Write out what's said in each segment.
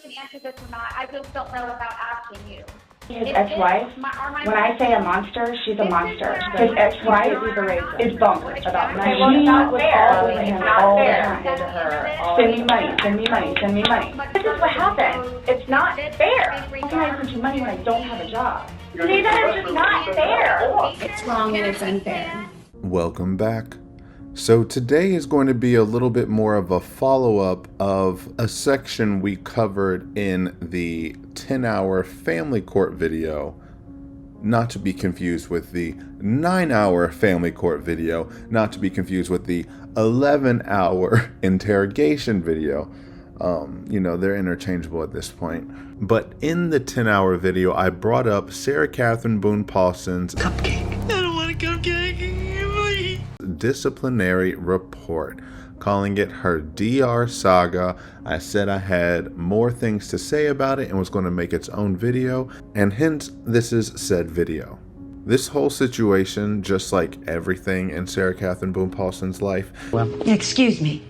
can answer this or not. I just don't know without asking you. His ex-wife, when I say a monster, she's a monster. His ex-wife is bonkers about money. She was all over him all the time. Send me money, send me money, send me money. This is what happens. It's not fair. How can I send you money when I don't have a job? See, that is just not fair. It's wrong and it's unfair. Welcome back. So today is going to be a little bit more of a follow-up of a section we covered in the 10-hour family court video, not to be confused with the 9-hour family court video, not to be confused with the 11-hour interrogation video. They're interchangeable at this point. But in the 10-hour video, I brought up Sarah Catherine Boone Paulsen's Cupcake. I don't want a cupcake. Disciplinary report, calling it her DR Saga. I said I had more things to say about it and was going to make its own video, and hence this is said video. This whole situation, just like everything in Sarah Catherine Boone Paulsen's life, Excuse me.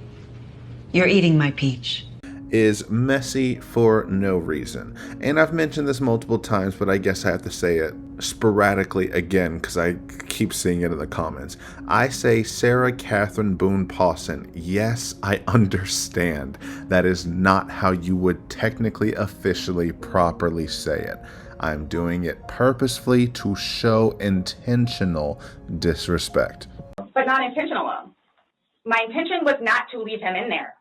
You're eating my peach. is messy for no reason. And I've mentioned this multiple times, but I guess I have to say it sporadically again because I keep seeing it in the comments. I say Sarah Catherine Boone Paulsen. Yes, I understand. That is not how you would technically, officially, properly say it. I'm doing it purposefully to show intentional disrespect. But not intentional. My intention was not to leave him in there.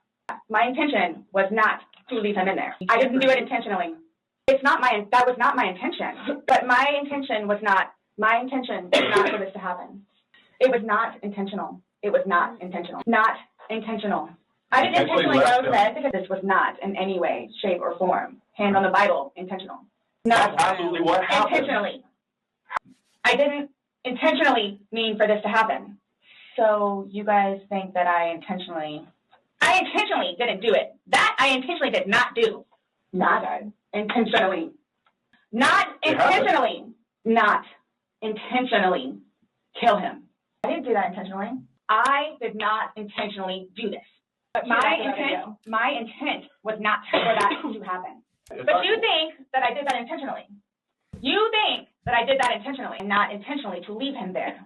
My intention was not to leave him in there. I didn't do it intentionally. That was not my intention. But my intention was not for this to happen. It was not intentional. It was not intentional. Not intentional. I didn't intentionally go to bed because this was not in any way, shape, or form. Hand on the Bible, intentional. Not That's absolutely what happened. Intentionally. I didn't intentionally mean for this to happen. So you guys think that I intentionally didn't do it. That I intentionally did not do. Not intentionally. Not intentionally. Not intentionally kill him. I didn't do that intentionally. I did not intentionally do this. But my intent was not for that to happen. But you think that I did that intentionally. You think that I did that intentionally, and not intentionally to leave him there.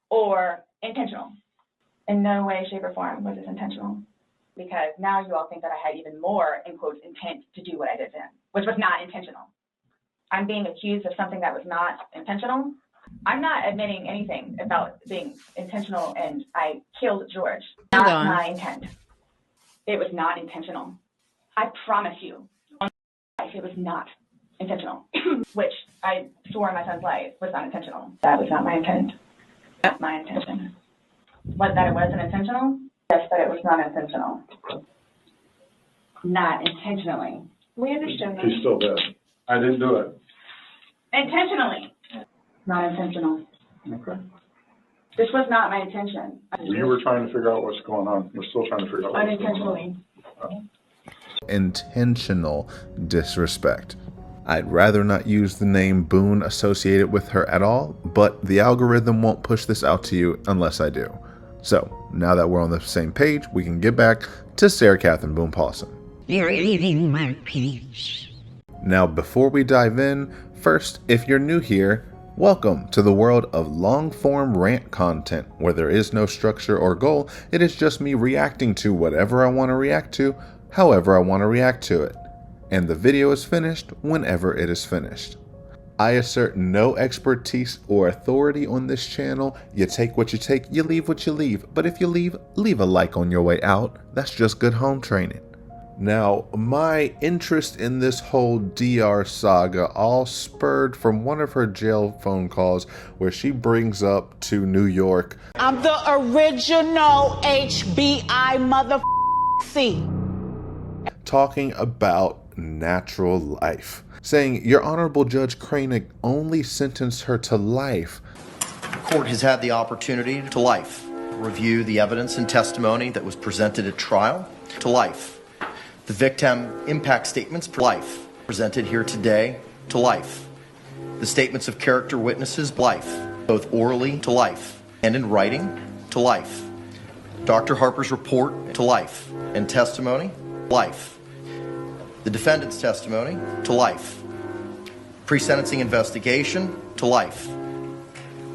Or intentional. In no way, shape, or form was this intentional. Because now you all think that I had even more, in quotes, intent to do what I did then, which was not intentional. I'm being accused of something that was not intentional. I'm not admitting anything about being intentional and I killed George. Not my intent. It was not intentional. I promise you, it was not intentional, which I swore in my son's life was not intentional. That was not my intent. That's my intention. What, that it wasn't intentional? Yes, but it was not intentional. Not intentionally. We understand that. She's still dead. I didn't do it. Intentionally. Not intentional. Okay. This was not my intention. You were trying to figure out what's going on. We're still trying to figure out what's going on. Unintentionally. Intentional disrespect. I'd rather not use the name Boone associated with her at all, but the algorithm won't push this out to you unless I do. So, now that we're on the same page, we can get back to Sarah Catherine Boone Paulsen. You're eating my peach. Now, before we dive in, first, if you're new here, welcome to the world of long-form rant content, where there is no structure or goal. It is just me reacting to whatever I want to react to, however I want to react to it. And the video is finished whenever it is finished. I assert no expertise or authority on this channel. You take what you take, you leave what you leave. But if you leave a like on your way out. That's just good home training. Now, my interest in this whole DR saga all spurred from one of her jail phone calls where she brings up to New York, I'm the original HBI C. Talking about natural life, saying Your Honorable Judge Cranick only sentenced her to life. The court has had the opportunity to life, review the evidence and testimony that was presented at trial, to life. The victim impact statements to life, presented here today, to life. The statements of character witnesses, life, both orally to life and in writing, to life. Dr. Harper's report, to life, and testimony, life. The defendant's testimony, to life. Pre-sentencing investigation, to life.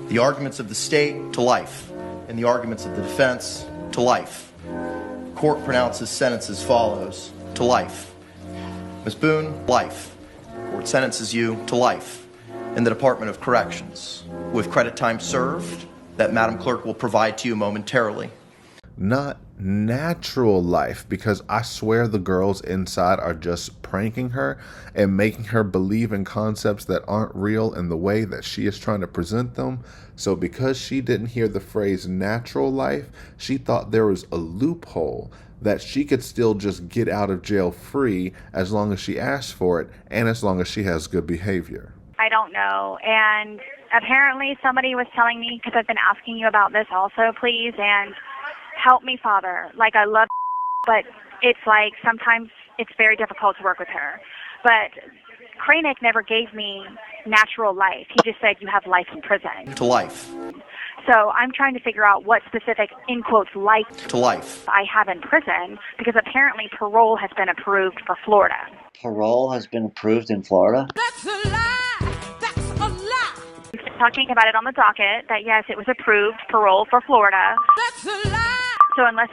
The arguments of the state, to life. And the arguments of the defense, to life. Court pronounces sentence as follows, to life. Ms. Boone, life. Court sentences you to life in the Department of Corrections, with credit time served that Madam Clerk will provide to you momentarily. Not natural life, because I swear the girls inside are just pranking her and making her believe in concepts that aren't real in the way that she is trying to present them. So because she didn't hear the phrase natural life, she thought there was a loophole that she could still just get out of jail free as long as she asks for it and as long as she has good behavior. I don't know. And apparently somebody was telling me, because I've been asking you about this also, please, and help me, Father. Like, I love, but it's like sometimes it's very difficult to work with her. But Kranek never gave me natural life. He just said you have life in prison. To life. So I'm trying to figure out what specific, in quotes, life to life I have in prison, because apparently parole has been approved for Florida. Parole has been approved in Florida? That's a lie! That's a lie! Talking about it on the docket, that yes, it was approved parole for Florida. That's a lie! So unless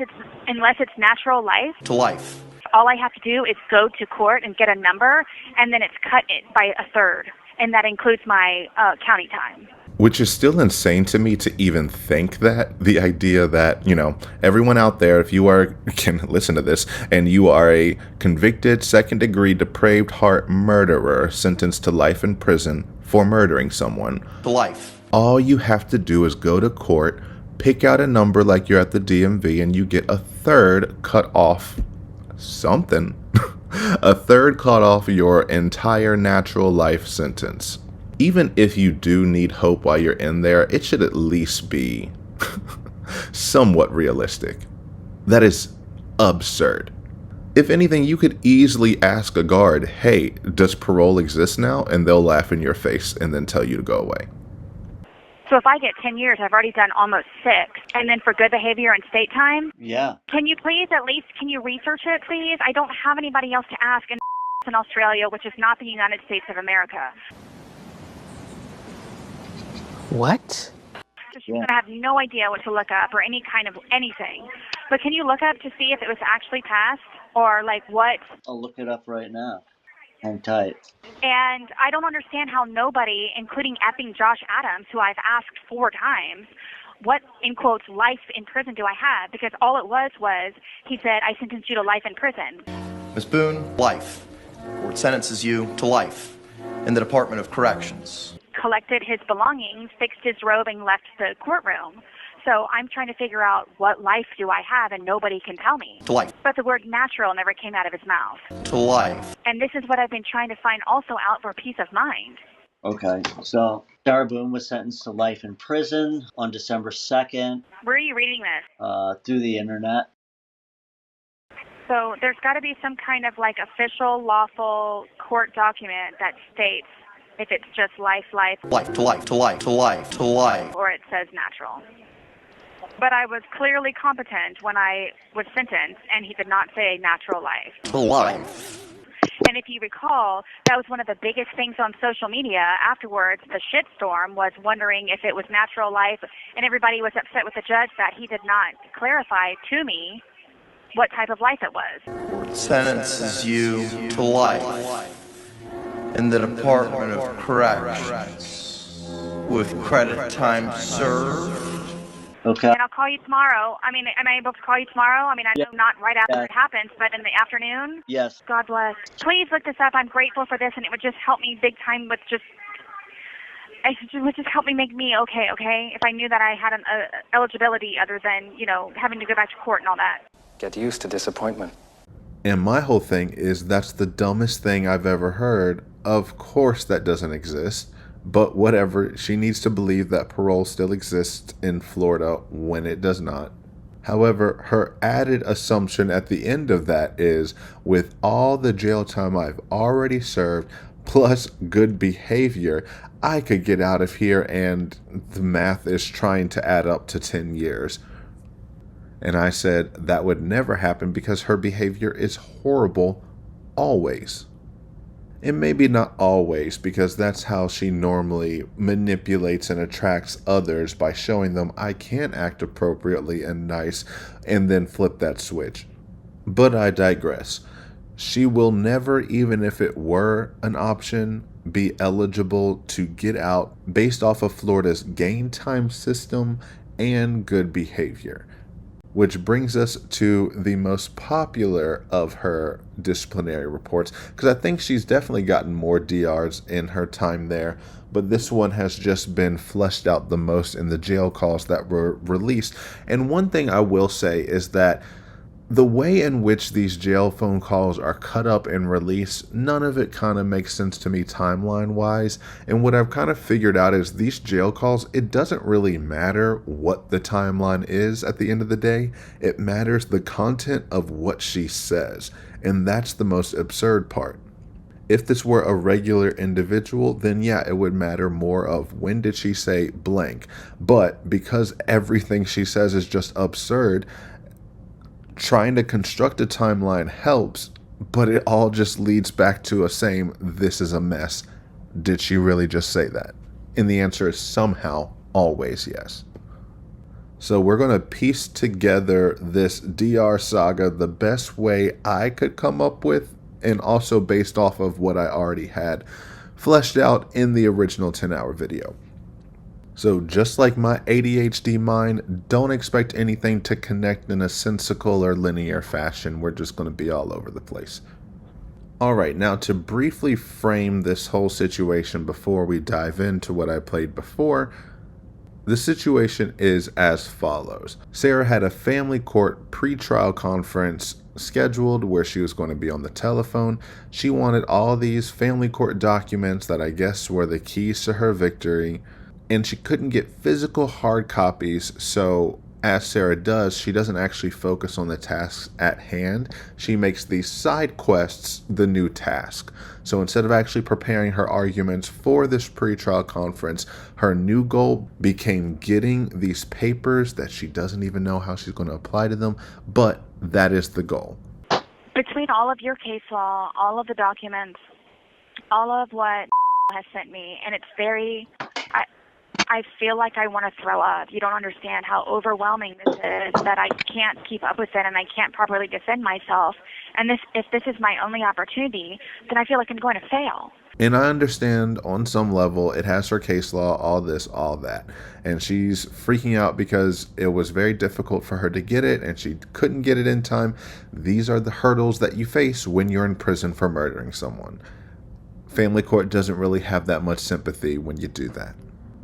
it's natural life, to life. all I have to do is go to court and get a number, and then it's cut it by a third, and that includes my county time. Which is still insane to me to even think that. The idea that, everyone out there, if you can listen to this, and you are a convicted second-degree depraved heart murderer sentenced to life in prison for murdering someone. To life. All you have to do is go to court, pick out a number like you're at the DMV, and you get a third cut off something. A third cut off your entire natural life sentence. Even if you do need hope while you're in there, it should at least be somewhat realistic. That is absurd. If anything, you could easily ask a guard, hey, does parole exist now? And they'll laugh in your face and then tell you to go away. So if I get 10 years, I've already done almost 6. And then for good behavior and state time? Yeah. Can you please can you research it, please? I don't have anybody else to ask in Australia, which is not the United States of America. What? I have no idea what to look up or any kind of anything. But can you look up to see if it was actually passed or like what? I'll look it up right now. Hang tight. And I don't understand how nobody, including effing Josh Adams, who I've asked 4 times, what, in quotes, life in prison do I have? Because all it was he said, I sentenced you to life in prison. Ms. Boone, life. Court sentences you to life in the Department of Corrections. Collected his belongings, fixed his robe, and left the courtroom. So I'm trying to figure out what life do I have, and nobody can tell me. To life. But the word natural never came out of his mouth. To life. And this is what I've been trying to find also out for peace of mind. Okay, so Sarah Boone was sentenced to life in prison on December 2nd. Where are you reading this? Through the internet. So there's got to be some kind of like official, lawful court document that states if it's just life, life, to life, to life, to life, to life, or it says natural. But I was clearly competent when I was sentenced, and he did not say natural life. To life. And if you recall, that was one of the biggest things on social media afterwards. The shitstorm was wondering if it was natural life, and everybody was upset with the judge that he did not clarify to me what type of life it was. Court sentences you to life in the Department of Corrections with credit time served. Okay. And I'll call you tomorrow. I mean, am I able to call you tomorrow? I mean, I know not right after it happens, but in the afternoon? Yes. God bless. Please look this up. I'm grateful for this, and it would just help me big time with it would just help me make me okay? If I knew that I had an eligibility other than, having to go back to court and all that. Get used to disappointment. And my whole thing is that's the dumbest thing I've ever heard. Of course that doesn't exist. But whatever, she needs to believe that parole still exists in Florida when it does not. However, her added assumption at the end of that is, with all the jail time I've already served, plus good behavior, I could get out of here, and the math is trying to add up to 10 years. And I said that would never happen because her behavior is horrible always. And maybe not always, because that's how she normally manipulates and attracts others, by showing them I can act appropriately and nice, and then flip that switch. But I digress. She will never, even if it were an option, be eligible to get out based off of Florida's gain time system and good behavior. Which brings us to the most popular of her disciplinary reports, because I think she's definitely gotten more DRs in her time there, but this one has just been fleshed out the most in the jail calls that were released. And one thing I will say is that the way in which these jail phone calls are cut up and released, none of it kind of makes sense to me timeline-wise. And what I've kind of figured out is these jail calls, it doesn't really matter what the timeline is at the end of the day. It matters the content of what she says. And that's the most absurd part. If this were a regular individual, then yeah, it would matter more of when did she say blank. But because everything she says is just absurd, trying to construct a timeline helps, but it all just leads back to a same, this is a mess. Did she really just say that? And the answer is somehow always yes. So we're going to piece together this DR saga the best way I could come up with, and also based off of what I already had fleshed out in the original 10-hour video. So just like my ADHD mind, don't expect anything to connect in a sensical or linear fashion. We're just going to be all over the place. Alright, now to briefly frame this whole situation before we dive into what I played before, the situation is as follows. Sarah had a family court pre-trial conference scheduled where she was going to be on the telephone. She wanted all these family court documents that I guess were the keys to her victory, and she couldn't get physical hard copies, so as Sarah does, she doesn't actually focus on the tasks at hand. She makes these side quests the new task. So instead of actually preparing her arguments for this pre-trial conference, her new goal became getting these papers that she doesn't even know how she's going to apply to them, but that is the goal. Between all of your case law, all of the documents, all of what has sent me, and it's very... I feel like I want to throw up. You don't understand how overwhelming this is, that I can't keep up with it and I can't properly defend myself. And if this is my only opportunity, then I feel like I'm going to fail. And I understand on some level it has her case law, all this, all that. And she's freaking out because it was very difficult for her to get it and she couldn't get it in time. These are the hurdles that you face when you're in prison for murdering someone. Family court doesn't really have that much sympathy when you do that.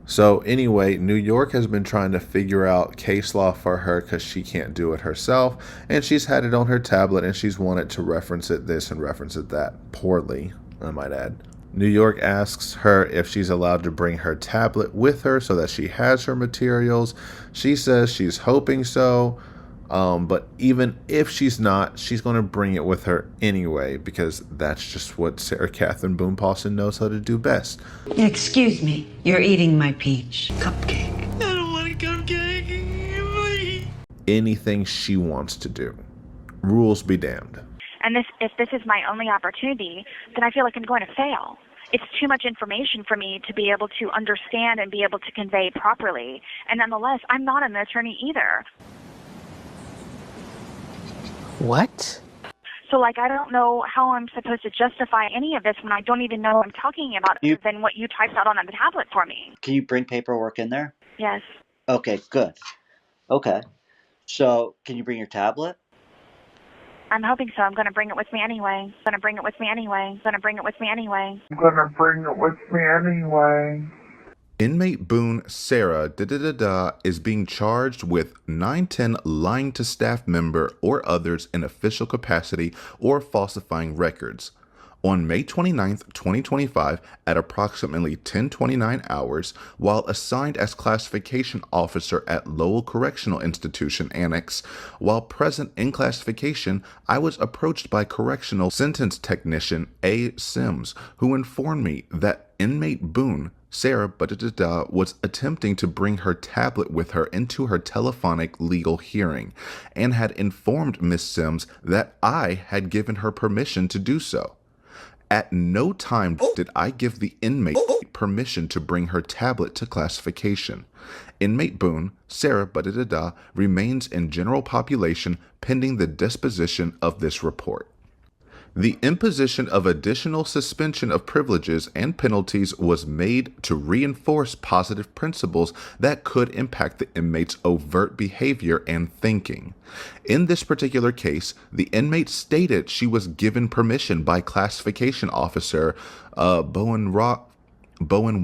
So anyway, New York has been trying to figure out case law for her because she can't do it herself, and she's had it on her tablet and she's wanted to reference it this and reference it that, poorly, I might add. New York asks her if she's allowed to bring her tablet with her so that she has her materials. She says she's hoping so, but even if she's not, she's going to bring it with her anyway, because that's just what Sarah Catherine Boone Paulsen knows how to do best. Excuse me, you're eating my peach cupcake. I don't want a cupcake. Anything she wants to do. Rules be damned. And if this is my only opportunity, then I feel like I'm going to fail. It's too much information for me to be able to understand and be able to convey properly. And nonetheless, I'm not an attorney either. What? So, I don't know how I'm supposed to justify any of this when I don't even know what I'm talking about than what you typed out on the tablet for me. Can you bring paperwork in there? Yes. Okay, good. Okay. So, can you bring your tablet? I'm hoping so. I'm going to bring it with me anyway. Inmate Boone Sarah is being charged with 910 lying to staff member or others in official capacity or falsifying records. On May 29, 2025, at approximately 10:29 hours, while assigned as classification officer at Lowell Correctional Institution Annex, while present in classification, I was approached by correctional sentence technician A. Sims, who informed me that inmate Boone Sarah was attempting to bring her tablet with her into her telephonic legal hearing and had informed Miss Sims that I had given her permission to do so. At no time did I give the inmate permission to bring her tablet to classification. Inmate Boone, Sarah remains in general population pending the disposition of this report. The imposition of additional suspension of privileges and penalties was made to reinforce positive principles that could impact the inmate's overt behavior and thinking. In this particular case, the inmate stated she was given permission by classification officer Boone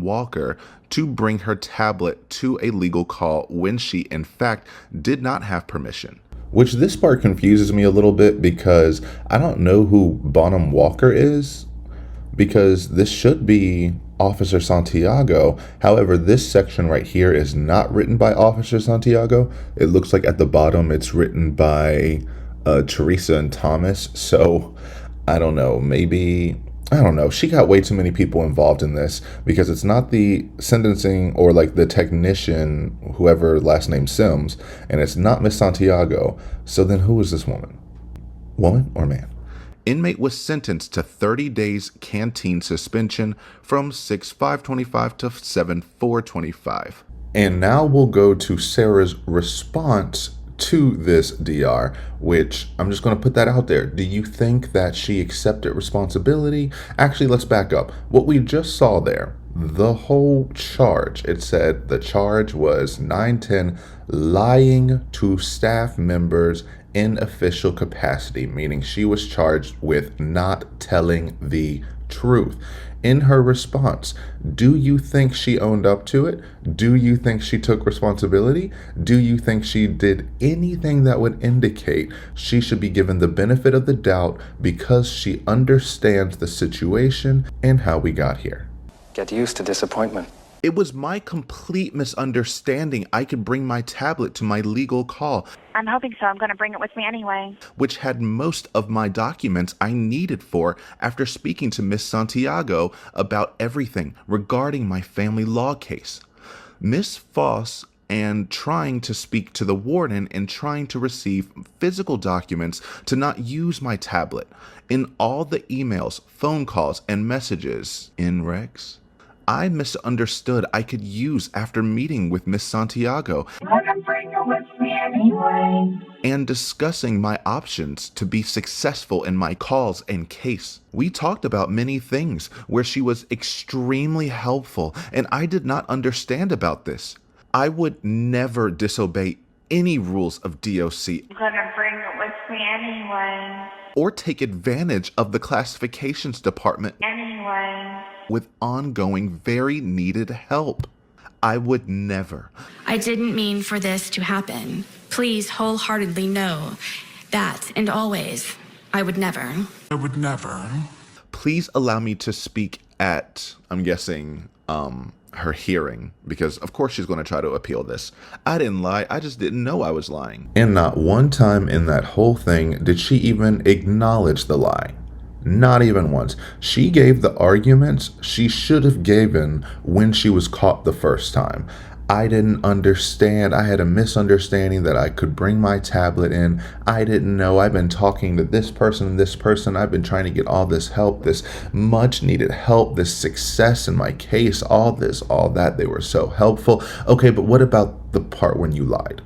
Walker to bring her tablet to a legal call when she, in fact, did not have permission. Which this part confuses me a little bit because I don't know who Bonham Walker is, because this should be Officer Santiago. However, this section right here is not written by Officer Santiago. It looks like at the bottom it's written by Teresa and Thomas. So I don't know, she got way too many people involved in this, because it's not the sentencing or like the technician, whoever last name Sims, and it's not Miss Santiago. So then who is this woman? Woman or man? Inmate was sentenced to 30 days canteen suspension from 6/5/25 to 7/4/25. And now we'll go to Sarah's response to this DR, which I'm just going to put that out there. Do you think that she accepted responsibility? Actually, let's back up. What we just saw there, the whole charge, it said the charge was 910 lying to staff members in official capacity, meaning she was charged with not telling the truth. In her response, do you think she owned up to it? Do you think she took responsibility? Do you think she did anything that would indicate she should be given the benefit of the doubt because she understands the situation and how we got here? Get used to disappointment. It was my complete misunderstanding I could bring my tablet to my legal call. I'm hoping so. I'm going to bring it with me anyway. Which had most of my documents I needed for after speaking to Miss Santiago about everything regarding my family law case. Miss Foss and trying to speak to the warden and trying to receive physical documents to not use my tablet. In all the emails, phone calls, and messages in Rex, I misunderstood I could use after meeting with Miss Santiago and discussing my options to be successful in my cause and case. We talked about many things where she was extremely helpful, and I did not understand about this. I would never disobey any rules of DOC. I'm going to bring it with me anyway. Or take advantage of the classifications department Anyway. With ongoing, very needed help. I would never. I didn't mean for this to happen. Please wholeheartedly know that, and always, I would never. I would never. Please allow me to speak at, I'm guessing, her hearing, because of course she's going to try to appeal this. I didn't lie, I just didn't know I was lying. And not one time in that whole thing did she even acknowledge the lie. Not even once. She gave the arguments she should have given when she was caught the first time. I didn't understand. I had a misunderstanding that I could bring my tablet in. I didn't know. I've been talking to this person and this person. I've been trying to get all this help, this much needed help, this success in my case, all this, all that. They were so helpful. Okay, but what about the part when you lied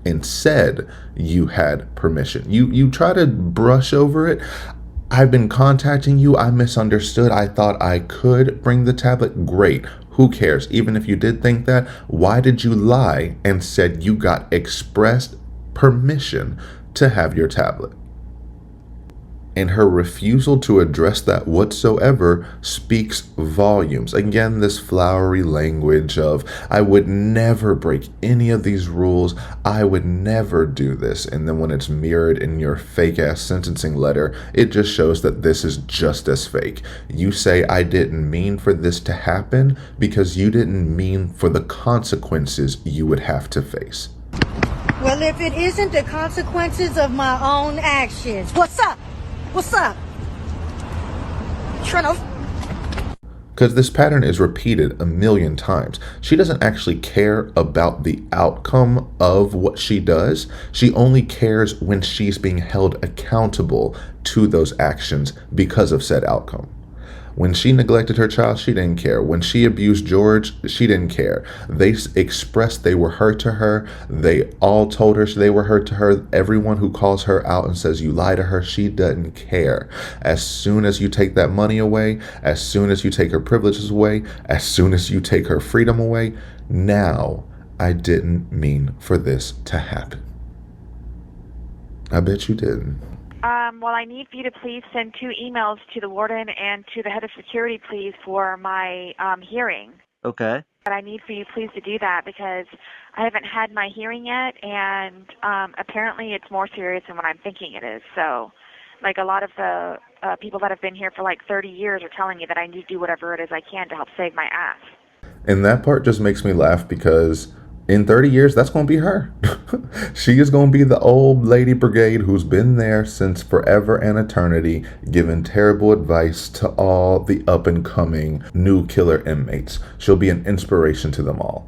and said you had permission? You try to brush over it. I've been contacting you. I misunderstood. I thought I could bring the tablet. Great. Who cares? Even if you did think that, why did you lie and said you got expressed permission to have your tablet? And her refusal to address that whatsoever speaks volumes. Again, this flowery language of, I would never break any of these rules. I would never do this. And then when it's mirrored in your fake ass sentencing letter, it just shows that this is just as fake. You say, I didn't mean for this to happen because you didn't mean for the consequences you would have to face. Well, if it isn't the consequences of my own actions, what's up? What's up? because this pattern is repeated a million times. She doesn't actually care about the outcome of what she does. She only cares when she's being held accountable to those actions because of said outcome. When she neglected her child, she didn't care. When she abused George, she didn't care. They expressed they were hurt to her. They all told her they were hurt to her. Everyone who calls her out and says you lie to her, she doesn't care. As soon as you take that money away, as soon as you take her privileges away, as soon as you take her freedom away, now I didn't mean for this to happen. I bet you didn't. Well, I need for you to please send 2 emails to the warden and to the head of security, please, for my hearing. Okay. But I need for you, please, to do that because I haven't had my hearing yet, and apparently it's more serious than what I'm thinking it is. So, like, a lot of the people that have been here for like 30 years are telling me that I need to do whatever it is I can to help save my ass. And that part just makes me laugh because in 30 years, that's going to be her. She is going to be the old lady brigade who's been there since forever and eternity, giving terrible advice to all the up-and-coming new killer inmates. She'll be an inspiration to them all.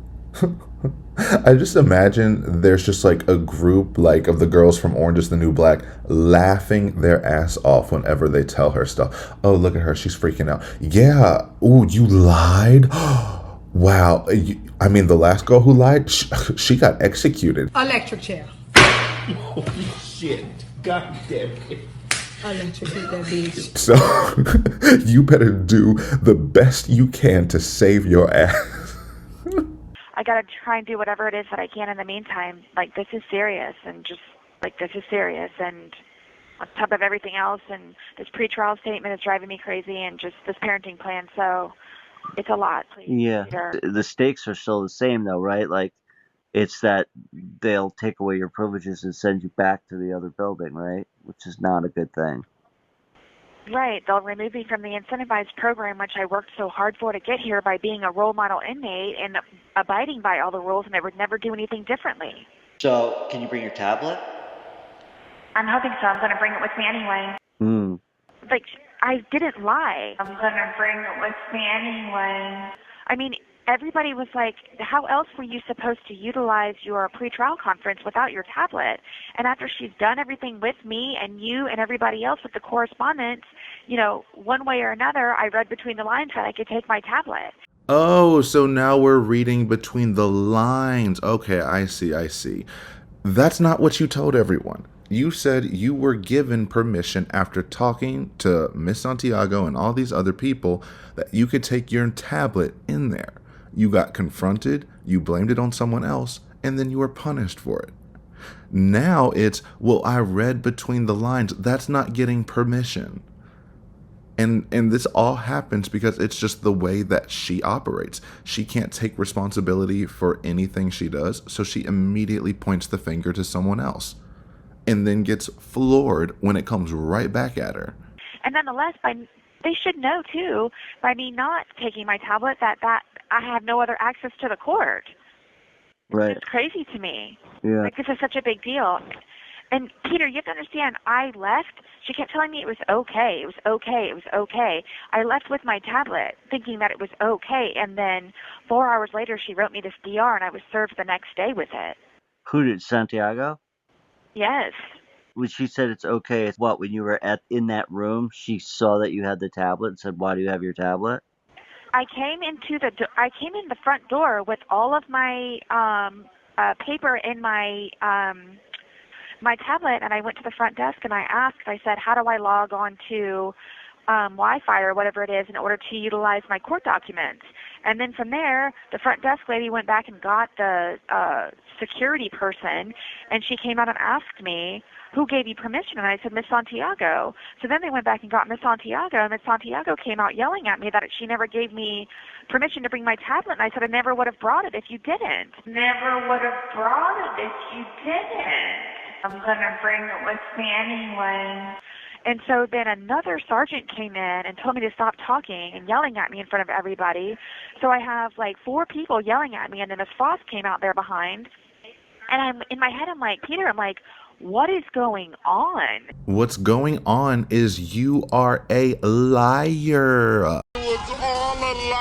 I just imagine there's just like a group like of the girls from Orange is the New Black laughing their ass off whenever they tell her stuff. Oh, look at her. She's freaking out. Yeah. Ooh, you lied? Wow. I mean, the last girl who lied, she got executed. Electric chair. Holy shit. God damn it. Electrocute that bitch. So you better do the best you can to save your ass. I gotta try and do whatever it is that I can in the meantime. Like, this is serious, and just, like, this is serious, and on top of everything else, and this pretrial statement is driving me crazy, and just this parenting plan, so it's a lot, please. Yeah. Peter. The stakes are still the same, though, right? Like, it's that they'll take away your privileges and send you back to the other building, right? Which is not a good thing. Right. They'll remove me from the incentivized program, which I worked so hard for to get here by being a role model inmate and abiding by all the rules, and I would never do anything differently. So, can you bring your tablet? I'm hoping so. I'm going to bring it with me anyway. Like, I didn't lie. I'm going to bring it with me anyway. I mean, everybody was like, how else were you supposed to utilize your pretrial conference without your tablet? And after she's done everything with me and you and everybody else with the correspondence, you know, one way or another, I read between the lines that I could take my tablet. Oh, so now we're reading between the lines. Okay, I see. That's not what you told everyone. You said you were given permission after talking to Miss Santiago and all these other people that you could take your tablet in there. You got confronted, you blamed it on someone else, and then you were punished for it. Now it's, well, I read between the lines. That's not getting permission. And this all happens because it's just the way that she operates. She can't take responsibility for anything she does, so she immediately points the finger to someone else and then gets floored when it comes right back at her. And nonetheless, they should know, too, by me not taking my tablet, that I have no other access to the court. Right. It's crazy to me. Yeah. Like, this is such a big deal. And, Peter, you have to understand, I left. She kept telling me it was okay. It was okay. It was okay. I left with my tablet thinking that it was okay. And then 4 hours later, she wrote me this DR, and I was served the next day with it. Who did, Santiago? Yes. When she said it's okay, it's what, when you were in that room, she saw that you had the tablet and said, why do you have your tablet? I came in the front door with all of my paper in my my tablet, and I went to the front desk and I said, how do I log on to Wi-Fi or whatever it is in order to utilize my court documents? And then from there, the front desk lady went back and got the security person, and she came out and asked me, who gave you permission? And I said, Miss Santiago. So then they went back and got Miss Santiago, and Miss Santiago came out yelling at me that she never gave me permission to bring my tablet. And I said, I never would have brought it if you didn't. Never would have brought it if you didn't. I'm going to bring it with me anyway. And so then another sergeant came in and told me to stop talking and yelling at me in front of everybody. So I have like 4 people yelling at me, and then Miss Foss came out there behind. And I'm in my head, I'm like, Peter, what is going on? What's going on is you are a liar. It was all a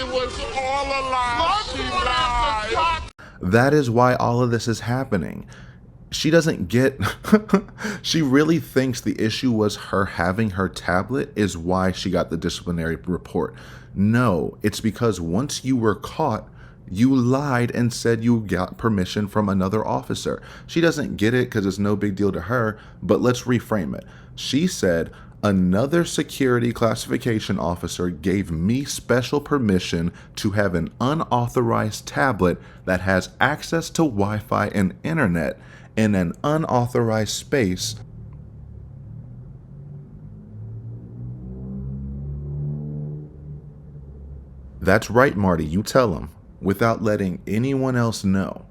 It was all a lie. She lied. That is why all of this is happening. She doesn't get, she really thinks the issue was her having her tablet is why she got the disciplinary report. No, it's because once you were caught, you lied and said you got permission from another officer. She doesn't get it because it's no big deal to her, but let's reframe it. She said, another security classification officer gave me special permission to have an unauthorized tablet that has access to Wi-Fi and internet in an unauthorized space. That's right, Marty, you tell him, without letting anyone else know.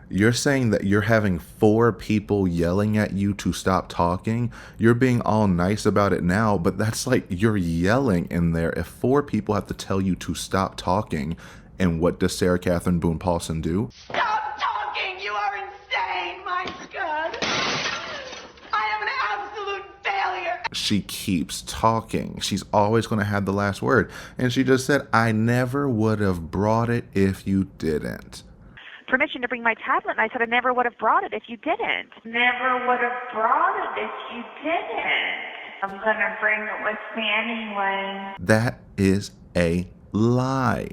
You're saying that you're having 4 people yelling at you to stop talking. You're being all nice about it now, but that's like you're yelling in there if 4 people have to tell you to stop talking. And what does Sarah Catherine Boone Paulsen do? Stop talking! You are insane, my God! I am an absolute failure! She keeps talking. She's always going to have the last word. And she just said, I never would have brought it if you didn't. Permission to bring my tablet, and I said I never would have brought it if you didn't. Never would have brought it if you didn't. I'm gonna bring it with me anyway. That is a lie.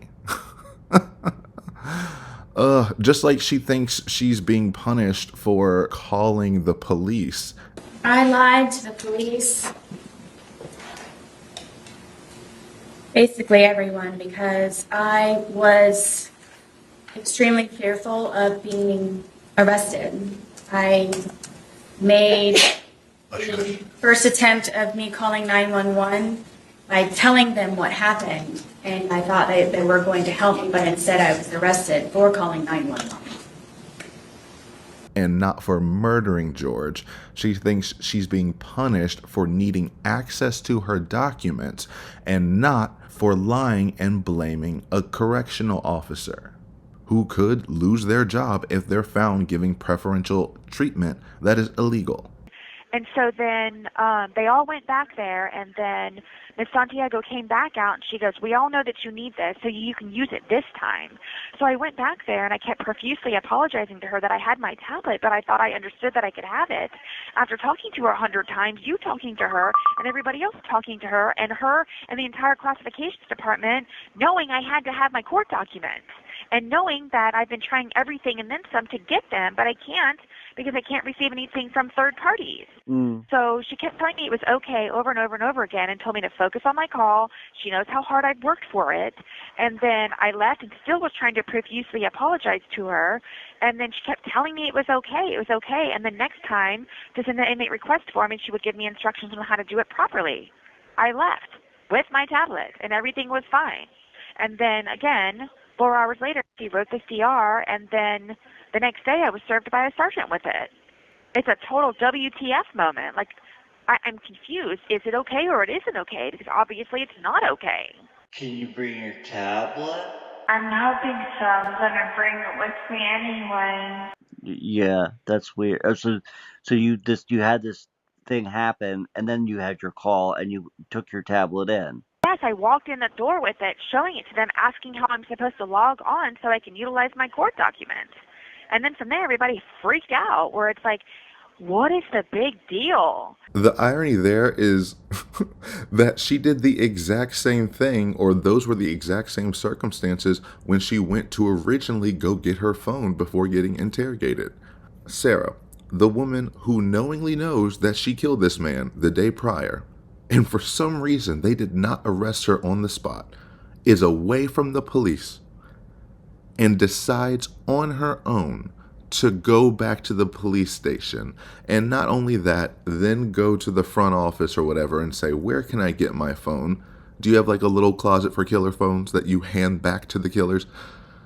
Just like she thinks she's being punished for calling the police. I lied to the police. Basically everyone, because I was extremely fearful of being arrested. I made the first attempt of me calling 911 by telling them what happened, and I thought they were going to help me, but instead I was arrested for calling 911. And not for murdering George. She thinks she's being punished for needing access to her documents and not for lying and blaming a correctional officer who could lose their job if they're found giving preferential treatment that is illegal. And so then they all went back there, and then Ms. Santiago came back out, and she goes, we all know that you need this, so you can use it this time. So I went back there, and I kept profusely apologizing to her that I had my tablet, but I thought I understood that I could have it. After talking to her 100 times, you talking to her, and everybody else talking to her and the entire classifications department, knowing I had to have my court documents, and knowing that I've been trying everything and then some to get them, but I can't because I can't receive anything from third parties. So she kept telling me it was okay over and over and over again and told me to focus on my call. She knows how hard I'd worked for it. And then I left and still was trying to profusely apologize to her. And then she kept telling me it was okay. And then next time to send an inmate request form, and she would give me instructions on how to do it properly. I left with my tablet and everything was fine. And then again, 4 hours later, she wrote the CR, and then the next day I was served by a sergeant with it. It's a total WTF moment. Like, I'm confused. Is it okay or it isn't okay? Because obviously it's not okay. Can you bring your tablet? I'm hoping so. I'm gonna bring it with me anyway. Yeah, that's weird. So you had this thing happen, and then you had your call, and you took your tablet in. Yes, I walked in the door with it, showing it to them, asking how I'm supposed to log on so I can utilize my court documents. And then from there, everybody freaked out, where it's like, what is the big deal? The irony there is that she did the exact same thing, or those were the exact same circumstances when she went to originally go get her phone before getting interrogated. Sarah, the woman who knowingly knows that she killed this man the day prior, and for some reason they did not arrest her on the spot, is away from the police and decides on her own to go back to the police station. And not only that, then go to the front office or whatever and say, where can I get my phone? Do you have like a little closet for killer phones that you hand back to the killers?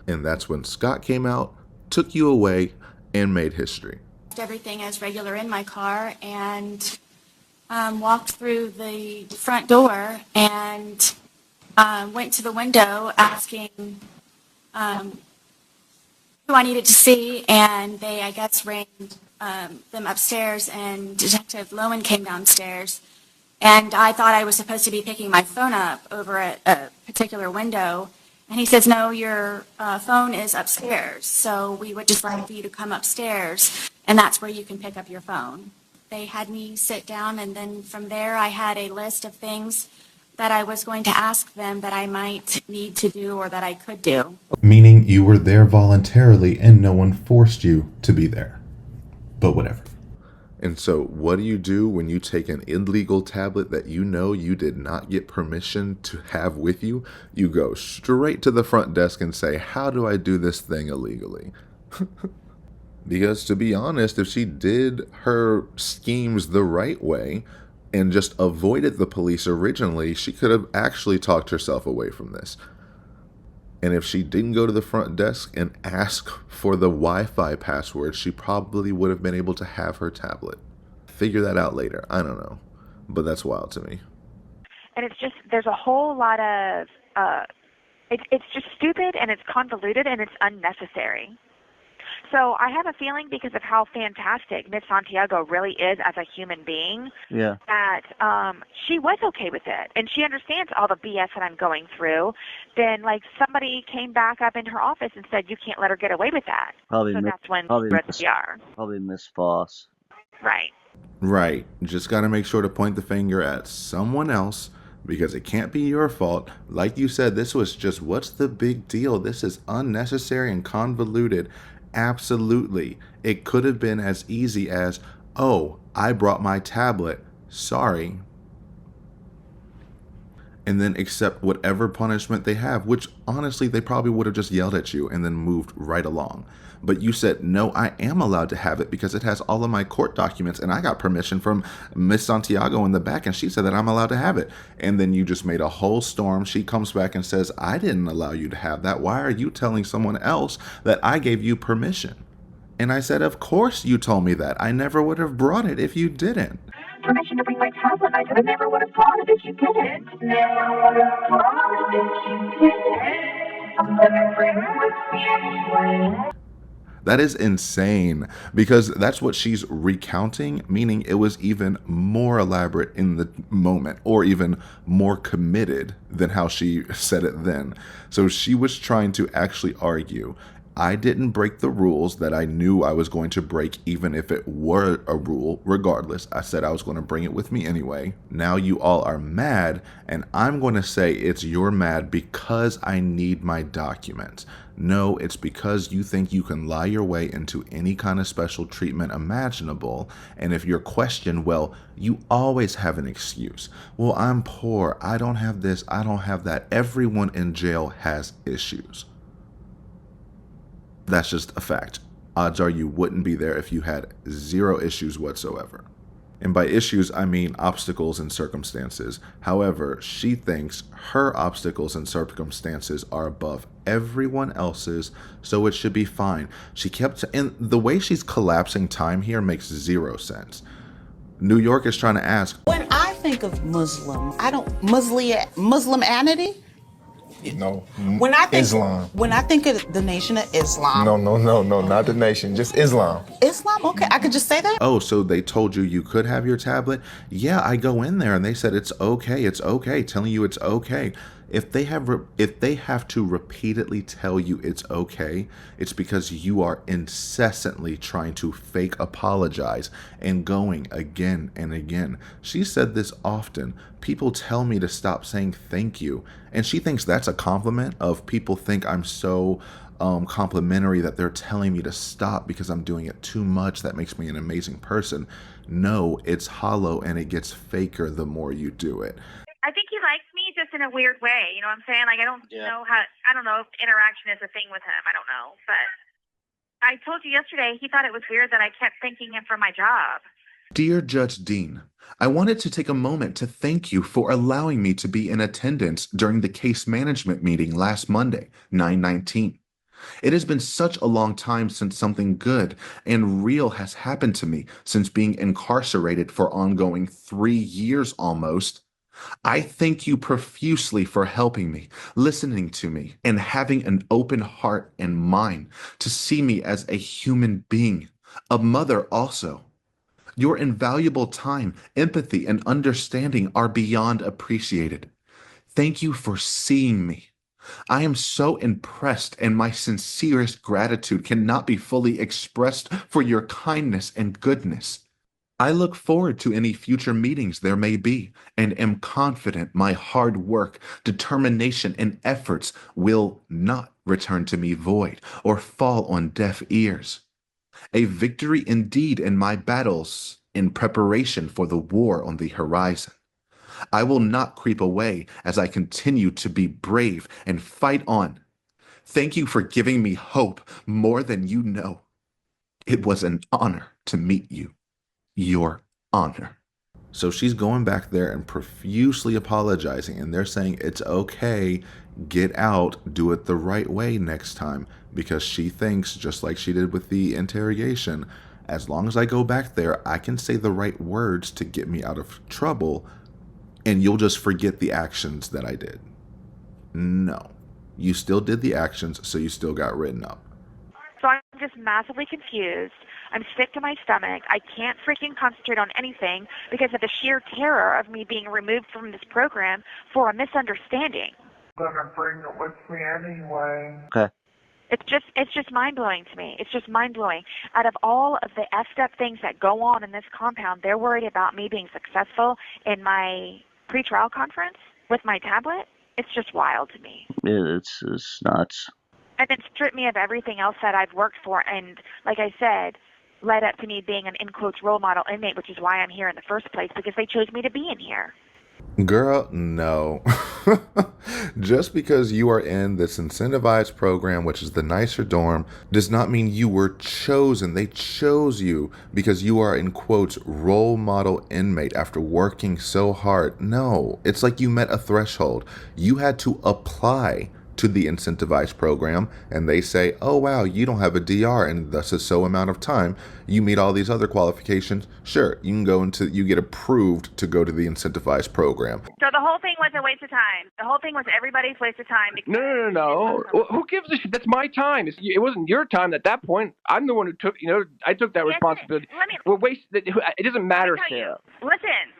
And that's when Scott came out, took you away, and made history. Everything as regular in my car and walked through the front door and went to the window asking who I needed to see, and they, I guess, rang them upstairs, and Detective Lowen came downstairs, and I thought I was supposed to be picking my phone up over at a particular window, And he says, no, your phone is upstairs, so we would just like for you to come upstairs, and that's where you can pick up your phone. They had me sit down, and then from there I had a list of things that I was going to ask them that I might need to do or that I could do. Meaning you were there voluntarily and no one forced you to be there. But whatever. And so what do you do when you take an illegal tablet that you know you did not get permission to have with you? You go straight to the front desk and say, how do I do this thing illegally? Because to be honest, if she did her schemes the right way and just avoided the police originally, she could have actually talked herself away from this. And if she didn't go to the front desk and ask for the Wi-Fi password, she probably would have been able to have her tablet. Figure that out later. I don't know. But that's wild to me. And it's just, there's a whole lot of, it's just stupid and it's convoluted and it's unnecessary. So I have a feeling, because of how fantastic Miss Santiago really is as a human being, that she was okay with it, and she understands all the BS that I'm going through. Then, like, somebody came back up in her office and said, you can't let her get away with that. That's when she are. Probably Miss Boss. Right. Right. Just got to make sure to point the finger at someone else, because it can't be your fault. Like you said, this was just, what's the big deal? This is unnecessary and convoluted. Absolutely. It could have been as easy as, oh, I brought my tablet. Sorry. And then accept whatever punishment they have, which honestly, they probably would have just yelled at you and then moved right along. But you said, no, I am allowed to have it because it has all of my court documents and I got permission from Miss Santiago in the back and she said that I'm allowed to have it. And then you just made a whole storm. She comes back and says, I didn't allow you to have that. Why are you telling someone else that I gave you permission? And I said, of course you told me that. I never would have brought it if you didn't. Permission to bring my tablet. I said I never would have brought it if you didn't. Never would have brought it if you didn't. That is insane, because that's what she's recounting, meaning it was even more elaborate in the moment, or even more committed than how she said it then. So she was trying to actually argue, I didn't break the rules that I knew I was going to break, even if it were a rule. Regardless, I said I was going to bring it with me anyway. Now you all are mad, and I'm going to say it's you're mad because I need my documents. No, it's because you think you can lie your way into any kind of special treatment imaginable. And if you're questioned, well, you always have an excuse. Well, I'm poor. I don't have this. I don't have that. Everyone in jail has issues. That's just a fact. Odds are you wouldn't be there if you had zero issues whatsoever. And by issues, I mean obstacles and circumstances. However, she thinks her obstacles and circumstances are above everyone else's, so it should be fine. And the way she's collapsing time here makes zero sense. New York is trying to ask, when I think of Muslim, I don't, Muslimanity? No. When I think Islam. When I think of the nation of Islam. No, not the nation, just Islam. Islam? Okay, I could just say that? oh, so they told you could have your tablet? Yeah, I go in there and they said it's okay, telling you it's okay. If they have to repeatedly tell you it's okay, it's because you are incessantly trying to fake apologize and going again and again. She said this often. People tell me to stop saying thank you. And she thinks that's a compliment of people think I'm so complimentary that they're telling me to stop because I'm doing it too much. That makes me an amazing person. No, it's hollow and it gets faker the more you do it. I think he likes me just in a weird way. You know what I'm saying? Like, I don't know if interaction is a thing with him. I don't know. But I told you yesterday, he thought it was weird that I kept thanking him for my job. Dear Judge Dean, I wanted to take a moment to thank you for allowing me to be in attendance during the case management meeting last Monday, 9/19. It has been such a long time since something good and real has happened to me since being incarcerated for ongoing 3 years almost. I thank you profusely for helping me, listening to me, and having an open heart and mind to see me as a human being, a mother also. Your invaluable time, empathy, and understanding are beyond appreciated. Thank you for seeing me. I am so impressed, and my sincerest gratitude cannot be fully expressed for your kindness and goodness. I look forward to any future meetings there may be, and am confident my hard work, determination, and efforts will not return to me void or fall on deaf ears. A victory indeed in my battles in preparation for the war on the horizon. I will not creep away as I continue to be brave and fight on. Thank you for giving me hope more than you know. It was an honor to meet you. Your honor. So she's going back there and profusely apologizing, and they're saying it's okay, get out, do it the right way next time, because she thinks, just like she did with the interrogation, as long as I go back there, I can say the right words to get me out of trouble, and you'll just forget the actions that I did. No. You still did the actions, so you still got written up. So I'm just massively confused. I'm sick to my stomach. I can't freaking concentrate on anything because of the sheer terror of me being removed from this program for a misunderstanding. Gonna bring it with me anyway. Okay. It's just mind-blowing to me. It's just mind-blowing. Out of all of the effed up things that go on in this compound, they're worried about me being successful in my pre-trial conference with my tablet. It's just wild to me. It's nuts. And then strip me of everything else that I've worked for, and like I said, led up to me being an in quotes role model inmate, which is why I'm here in the first place, because they chose me to be in here. Girl, no. Just because you are in this incentivized program, which is the nicer dorm, does not mean you were chosen. They chose you because you are, in quotes, role model inmate after working so hard. No, it's like you met a threshold. You had to apply to the incentivized program, and they say, oh wow, you don't have a DR in thus a so amount of time, you meet all these other qualifications, sure, you can go into, you get approved to go to the incentivized program. So the whole thing was a waste of time. The whole thing was everybody's waste of time. No. Who gives a shit? That's my time. It wasn't your time at that point. I'm the one who took, I took that responsibility. It doesn't matter, Sarah. Listen.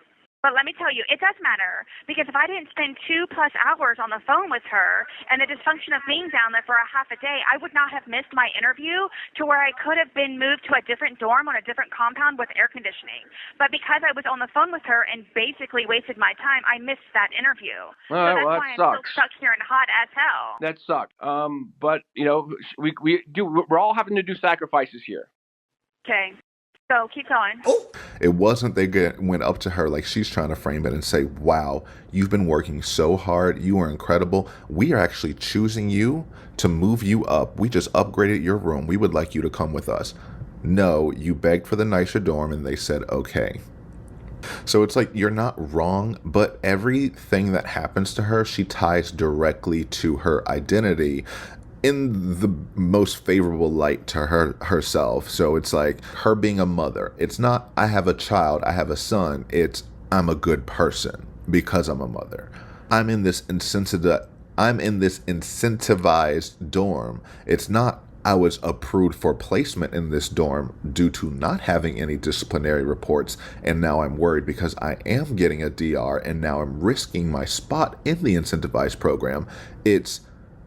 But let me tell you, it does matter, because if I didn't spend 2+ hours on the phone with her and the dysfunction of being down there for a half a day, I would not have missed my interview to where I could have been moved to a different dorm on a different compound with air conditioning. But because I was on the phone with her and basically wasted my time, I missed that interview. So that's why I'm still stuck here and hot as hell. That sucked. But we're all having to do sacrifices here. Okay. So keep going. It wasn't they went up to her like she's trying to frame it and say, wow, you've been working so hard. You are incredible. We are actually choosing you to move you up. We just upgraded your room. We would like you to come with us. No, you begged for the nicer dorm and they said, okay. So it's like, you're not wrong, but everything that happens to her, she ties directly to her identity in the most favorable light to herself. So it's like her being a mother. It's not, I have a child, I have a son. It's, I'm a good person because I'm a mother. I'm in this incentivized dorm. It's not, I was approved for placement in this dorm due to not having any disciplinary reports, and now I'm worried because I am getting a DR and now I'm risking my spot in the incentivized program. It's,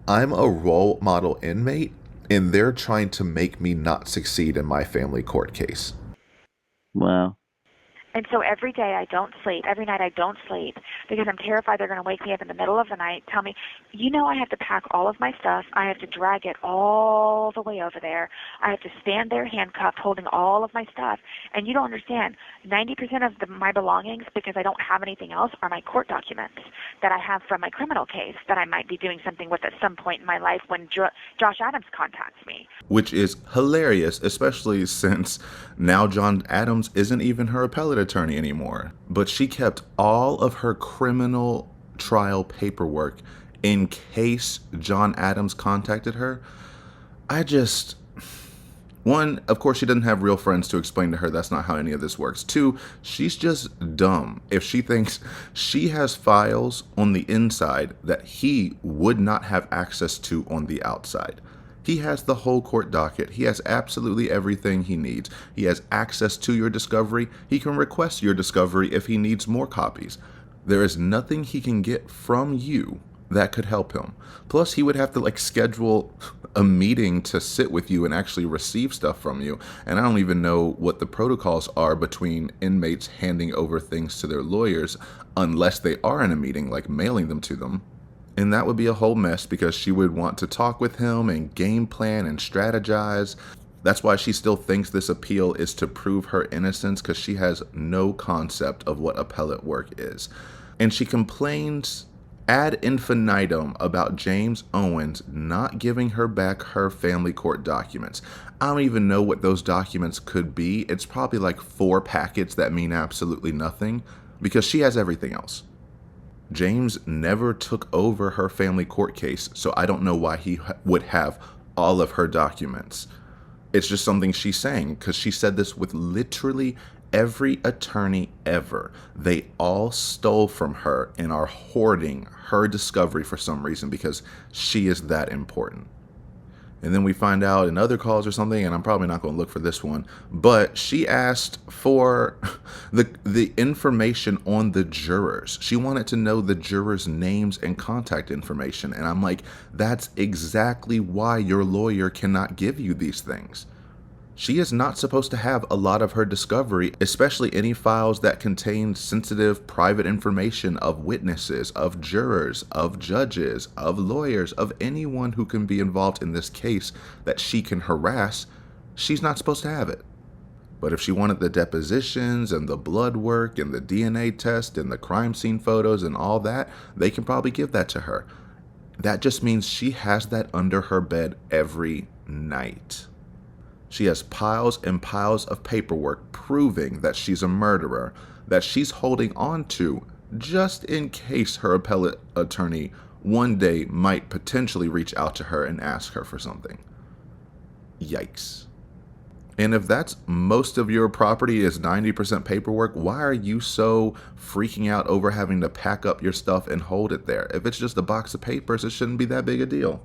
I'm a role model inmate, and they're trying to make me not succeed in my family court case. Wow. And so every day I don't sleep. Every night I don't sleep because I'm terrified they're going to wake me up in the middle of the night, tell me, I have to pack all of my stuff. I have to drag it all the way over there. I have to stand there handcuffed holding all of my stuff. And you don't understand, 90% of my belongings, because I don't have anything else, are my court documents that I have from my criminal case that I might be doing something with at some point in my life when Josh Adams contacts me. Which is hilarious, especially since now John Adams isn't even her appellate attorney anymore. But she kept all of her criminal trial paperwork in case John Adams contacted her. One, of course, she doesn't have real friends to explain to her that's not how any of this works. Two, she's just dumb if she thinks she has files on the inside that he would not have access to on the outside. He has the whole court docket. He has absolutely everything he needs. He has access to your discovery. He can request your discovery if he needs more copies. There is nothing he can get from you that could help him. Plus, he would have to schedule a meeting to sit with you and actually receive stuff from you. And I don't even know what the protocols are between inmates handing over things to their lawyers unless they are in a meeting, like mailing them to them. And that would be a whole mess because she would want to talk with him and game plan and strategize. That's why she still thinks this appeal is to prove her innocence, because she has no concept of what appellate work is. And she complains ad infinitum about James Owens not giving her back her family court documents. I don't even know what those documents could be. It's probably like 4 packets that mean absolutely nothing, because she has everything else. James never took over her family court case, so I don't know why he would have all of her documents. It's just something she's saying, because she said this with literally every attorney ever. They all stole from her and are hoarding her discovery for some reason because she is that important. And then we find out in other calls or something, and I'm probably not going to look for this one, but she asked for the information on the jurors. She wanted to know the jurors' names and contact information. And I'm like, that's exactly why your lawyer cannot give you these things. She is not supposed to have a lot of her discovery, especially any files that contain sensitive private information of witnesses, of jurors, of judges, of lawyers, of anyone who can be involved in this case that she can harass. She's not supposed to have it. But if she wanted the depositions and the blood work and the DNA test and the crime scene photos and all that, they can probably give that to her. That just means she has that under her bed every night. She has piles and piles of paperwork proving that she's a murderer, that she's holding on to just in case her appellate attorney one day might potentially reach out to her and ask her for something. Yikes. And if that's most of your property is 90% paperwork, why are you so freaking out over having to pack up your stuff and hold it there? If it's just a box of papers, it shouldn't be that big a deal.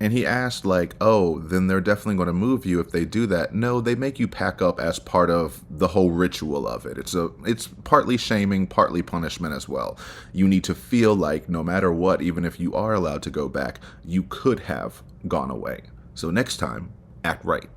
And he asked, oh, then they're definitely going to move you if they do that. No, they make you pack up as part of the whole ritual of it. It's partly shaming, partly punishment as well. You need to feel like no matter what, even if you are allowed to go back, you could have gone away. So next time, act right.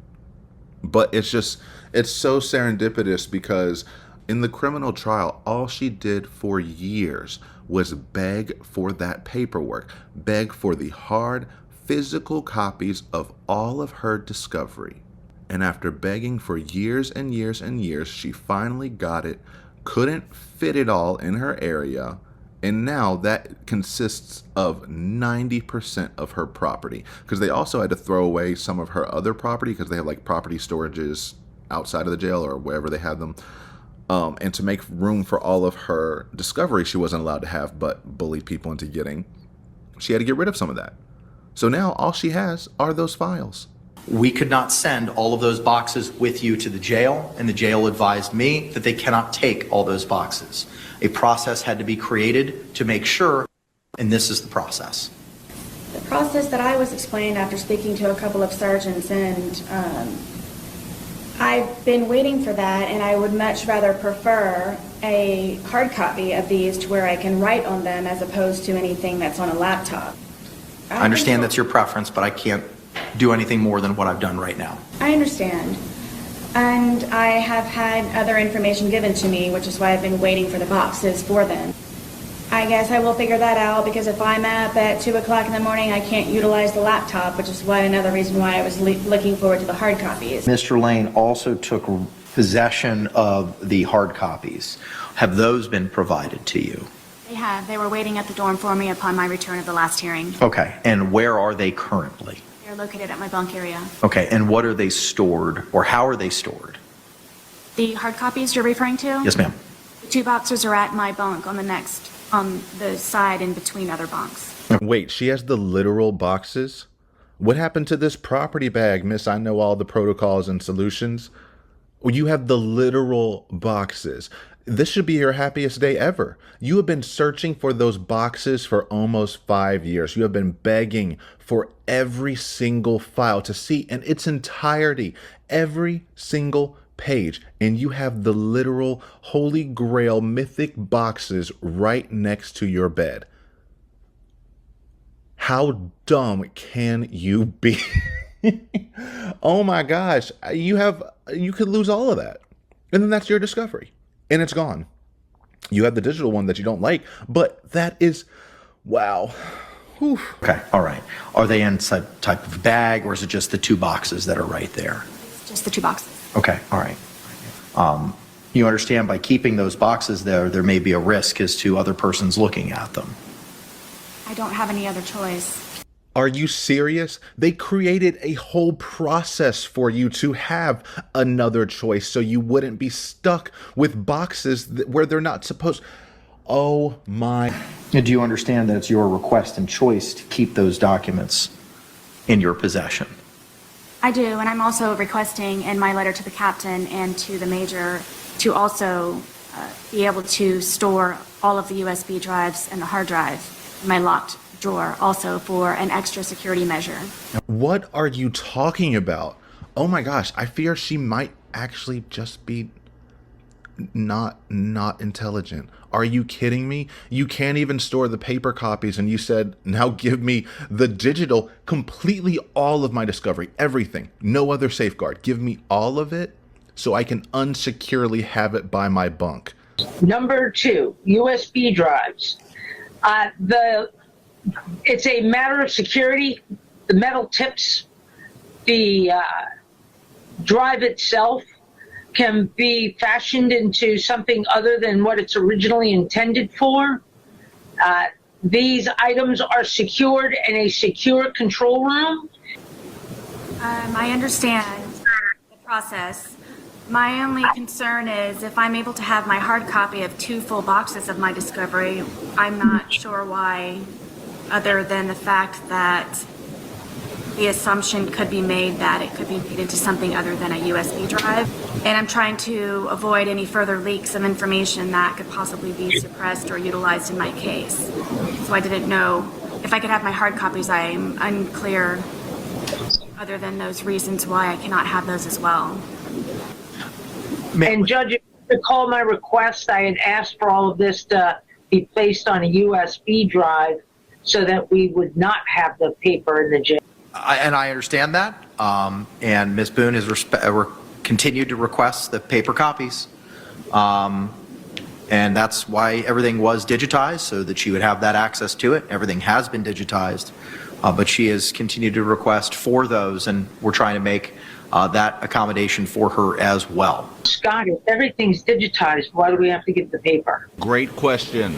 But it's so serendipitous because in the criminal trial, all she did for years was beg for that paperwork, beg for the hard, physical copies of all of her discovery. And after begging for years and years and years, she finally got it, couldn't fit it all in her area, and now that consists of 90% of her property. Because they also had to throw away some of her other property because they have property storages outside of the jail or wherever they had them. And to make room for all of her discovery she wasn't allowed to have but bullied people into getting, she had to get rid of some of that. So now all she has are those files. We could not send all of those boxes with you to the jail, and the jail advised me that they cannot take all those boxes. A process had to be created to make sure, and this is the process. The process that I was explained after speaking to a couple of sergeants, and I've been waiting for that, and I would much rather prefer a hard copy of these to where I can write on them as opposed to anything that's on a laptop. I understand that's your preference, but I can't do anything more than what I've done right now. I understand. And I have had other information given to me, which is why I've been waiting for the boxes for them. I guess I will figure that out, because if I'm up at 2 o'clock in the morning, I can't utilize the laptop, which is another reason why I was looking forward to the hard copies. Mr. Lane also took possession of the hard copies. Have those been provided to you? They have. They were waiting at the dorm for me upon my return of the last hearing. Okay, and where are they currently? They're located at my bunk area. Okay, and what are they stored, or how are they stored? The hard copies you're referring to? Yes, ma'am. The 2 boxes are at my bunk on the side in between other bunks. Wait, she has the literal boxes? What happened to this property bag, miss? I know all the protocols and solutions. Well, you have the literal boxes. This should be your happiest day ever. You have been searching for those boxes for almost 5 years. You have been begging for every single file to see in its entirety, every single page. And you have the literal holy grail mythic boxes right next to your bed. How dumb can you be? Oh my gosh. You could lose all of that. And then that's your discovery. And it's gone. You have the digital one that you don't like, but that is, wow. Whew. Okay, all right. Are they in some type of bag, or is it just the 2 boxes that are right there? Just the 2 boxes. Okay, all right. You understand by keeping those boxes there may be a risk as to other persons looking at them. I don't have any other choice. Are you serious? They created a whole process for you to have another choice so you wouldn't be stuck with boxes where they're not supposed. Oh my. Do you understand that it's your request and choice to keep those documents in your possession? I do, and I'm also requesting in my letter to the captain and to the major to also be able to store all of the USB drives and the hard drive in my locked drawer, also for an extra security measure. What are you talking about? Oh my gosh, I fear she might actually just be not intelligent. Are you kidding me? You can't even store the paper copies, and you said, now give me the digital, completely all of my discovery, everything, no other safeguard. Give me all of it so I can unsecurely have it by my bunk. Number 2, USB drives. It's a matter of security. The metal tips, the drive itself can be fashioned into something other than what it's originally intended for. These items are secured in a secure control room. I understand the process. My only concern is if I'm able to have my hard copy of 2 full boxes of my discovery, I'm not sure why, other than the fact that the assumption could be made that it could be made into something other than a USB drive. And I'm trying to avoid any further leaks of information that could possibly be suppressed or utilized in my case. So I didn't know if I could have my hard copies. I'm unclear, other than those reasons, why I cannot have those as well. And Judge, if you recall my request, I had asked for all of this to be placed on a USB drive so that we would not have the paper in the jail. And I understand that. And Ms. Boone has continued to request the paper copies. And that's why everything was digitized, so that she would have that access to it. Everything has been digitized, but she has continued to request for those, and we're trying to make that accommodation for her as well. Scott, if everything's digitized, why do we have to get the paper? Great question.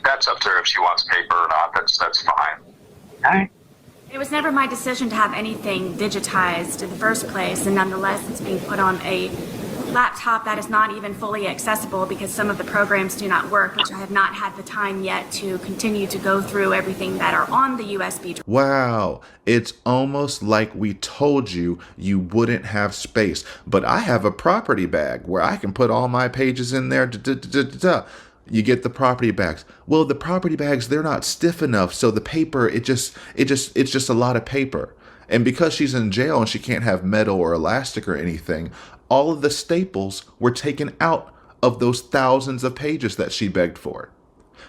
That's up to her if she wants paper or not. That's fine. All right. It was never my decision to have anything digitized in the first place, and nonetheless it's being put on a laptop that is not even fully accessible because some of the programs do not work, which I have not had the time yet to continue to go through everything that are on the USB drive. Wow, it's almost like we told you you wouldn't have space, but I have a property bag where I can put all my pages in there. You get the property bags. Well, the property bags, they're not stiff enough, so the paper, it's just a lot of paper. And because she's in jail and she can't have metal or elastic or anything, all of the staples were taken out of those thousands of pages that she begged for.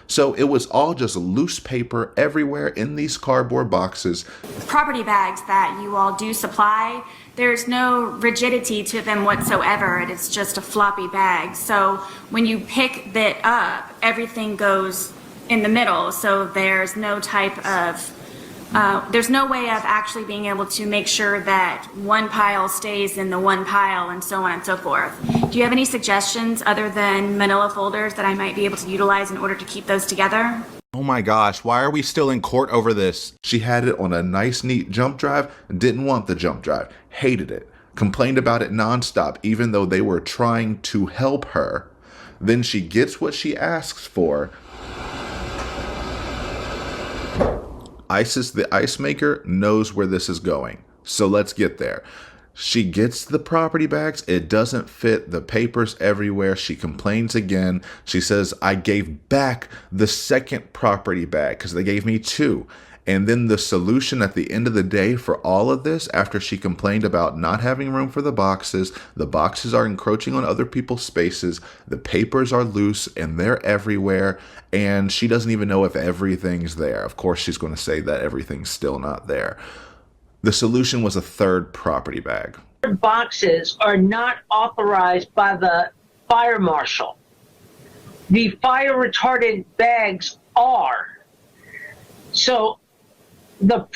So it was all just loose paper everywhere in these cardboard boxes. Property bags that you all do supply, there's no rigidity to them whatsoever. It is just a floppy bag. So when you pick that up, everything goes in the middle. So there's no type of there's no way of actually being able to make sure that one pile stays in the one pile and so on and so forth. Do you have any suggestions other than manila folders that I might be able to utilize in order to keep those together? Oh my gosh, why are we still in court over this? She had it on a nice, neat jump drive, didn't want the jump drive, hated it, complained about it nonstop, even though they were trying to help her. Then she gets what she asks for. Isis, the ice maker, knows where this is going. So let's get there. She gets the property bags. It doesn't fit. The papers everywhere. She complains again. She says, I gave back the second property bag because they gave me 2. And then the solution at the end of the day for all of this, after she complained about not having room for the boxes are encroaching on other people's spaces, the papers are loose and they're everywhere, and she doesn't even know if everything's there. Of course, she's going to say that everything's still not there. The solution was a third property bag. Boxes are not authorized by the fire marshal. The fire retardant bags are. So the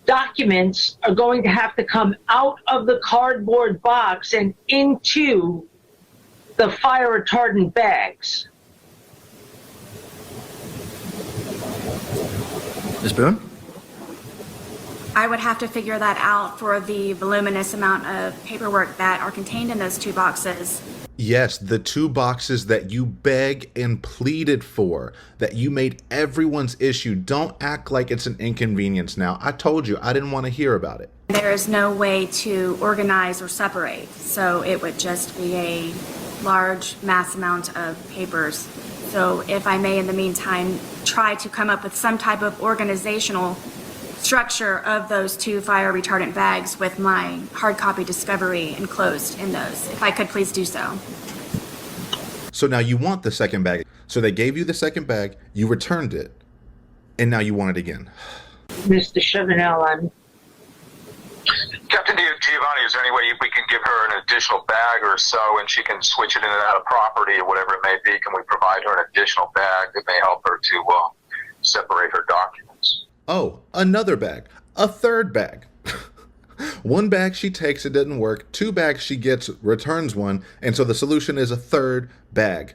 documents are going to have to come out of the cardboard box and into the fire retardant bags. Ms. Boone? I would have to figure that out for the voluminous amount of paperwork that are contained in those 2 boxes. Yes, the 2 boxes that you begged and pleaded for, that you made everyone's issue. Don't act like it's an inconvenience now. I told you I didn't want to hear about it. There is no way to organize or separate, so it would just be a large mass amount of papers. So if I may, in the meantime, try to come up with some type of organizational structure of those 2 fire retardant bags with my hard copy discovery enclosed in those. If I could please do so. So now you want the second bag. So they gave you the second bag, you returned it, and now you want it again. Mr. Chavanel, Captain Giovanni, is there any way we can give her an additional bag or so and she can switch it in and out of property or whatever it may be? Can we provide her an additional bag that may help her to separate her documents? Oh, another bag. A third bag. 1 bag she takes, it doesn't work. 2 bags she gets, returns 1. And so the solution is a third bag.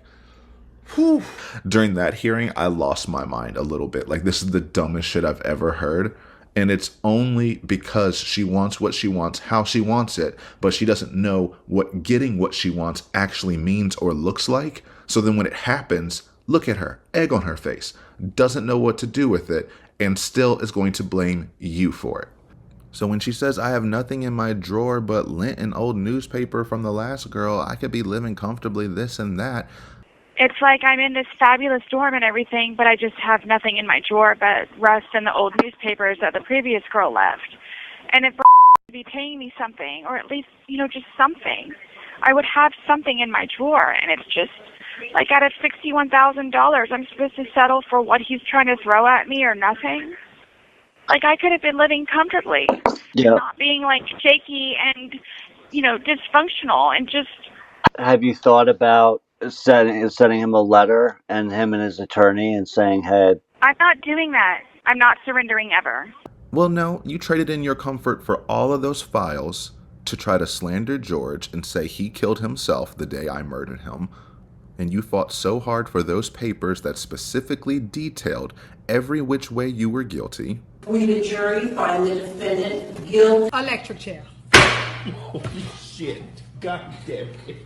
Whew. During that hearing, I lost my mind a little bit. Like, this is the dumbest shit I've ever heard. And it's only because she wants what she wants, how she wants it, but she doesn't know what getting what she wants actually means or looks like. So then when it happens, look at her, egg on her face, doesn't know what to do with it, and still is going to blame you for it. So when she says, I have nothing in my drawer but lint and old newspaper from the last girl, I could be living comfortably, this and that. It's like I'm in this fabulous dorm and everything, but I just have nothing in my drawer but rust and the old newspapers that the previous girl left. And if to be paying me something, or at least, just something, I would have something in my drawer. And it's just, like, out of $61,000, I'm supposed to settle for what he's trying to throw at me or nothing? Like, I could have been living comfortably, not being, like, shaky and, dysfunctional and just... Have you thought about sending him a letter and him and his attorney and saying, hey... I'm not doing that. I'm not surrendering ever. Well, no, you traded in your comfort for all of those files to try to slander George and say he killed himself the day I murdered him. And you fought so hard for those papers that specifically detailed every which way you were guilty. We, the jury, find the defendant guilty. Electric chair. Holy shit. God damn it.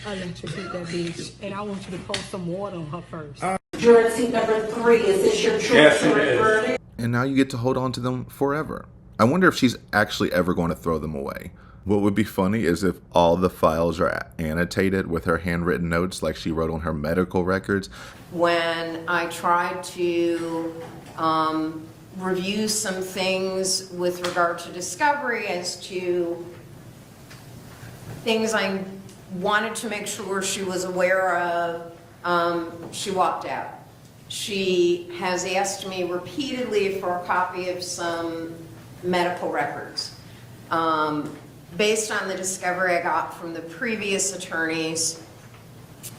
Electrocute that bitch. And I want you to pour some water on her first. Jury seat number 3, is this your choice? Yes, it is. And now you get to hold on to them forever. I wonder if she's actually ever going to throw them away. What would be funny is if all the files are annotated with her handwritten notes like she wrote on her medical records. When I tried to review some things with regard to discovery as to things I wanted to make sure she was aware of, she walked out. She has asked me repeatedly for a copy of some medical records. Based on the discovery I got from the previous attorneys,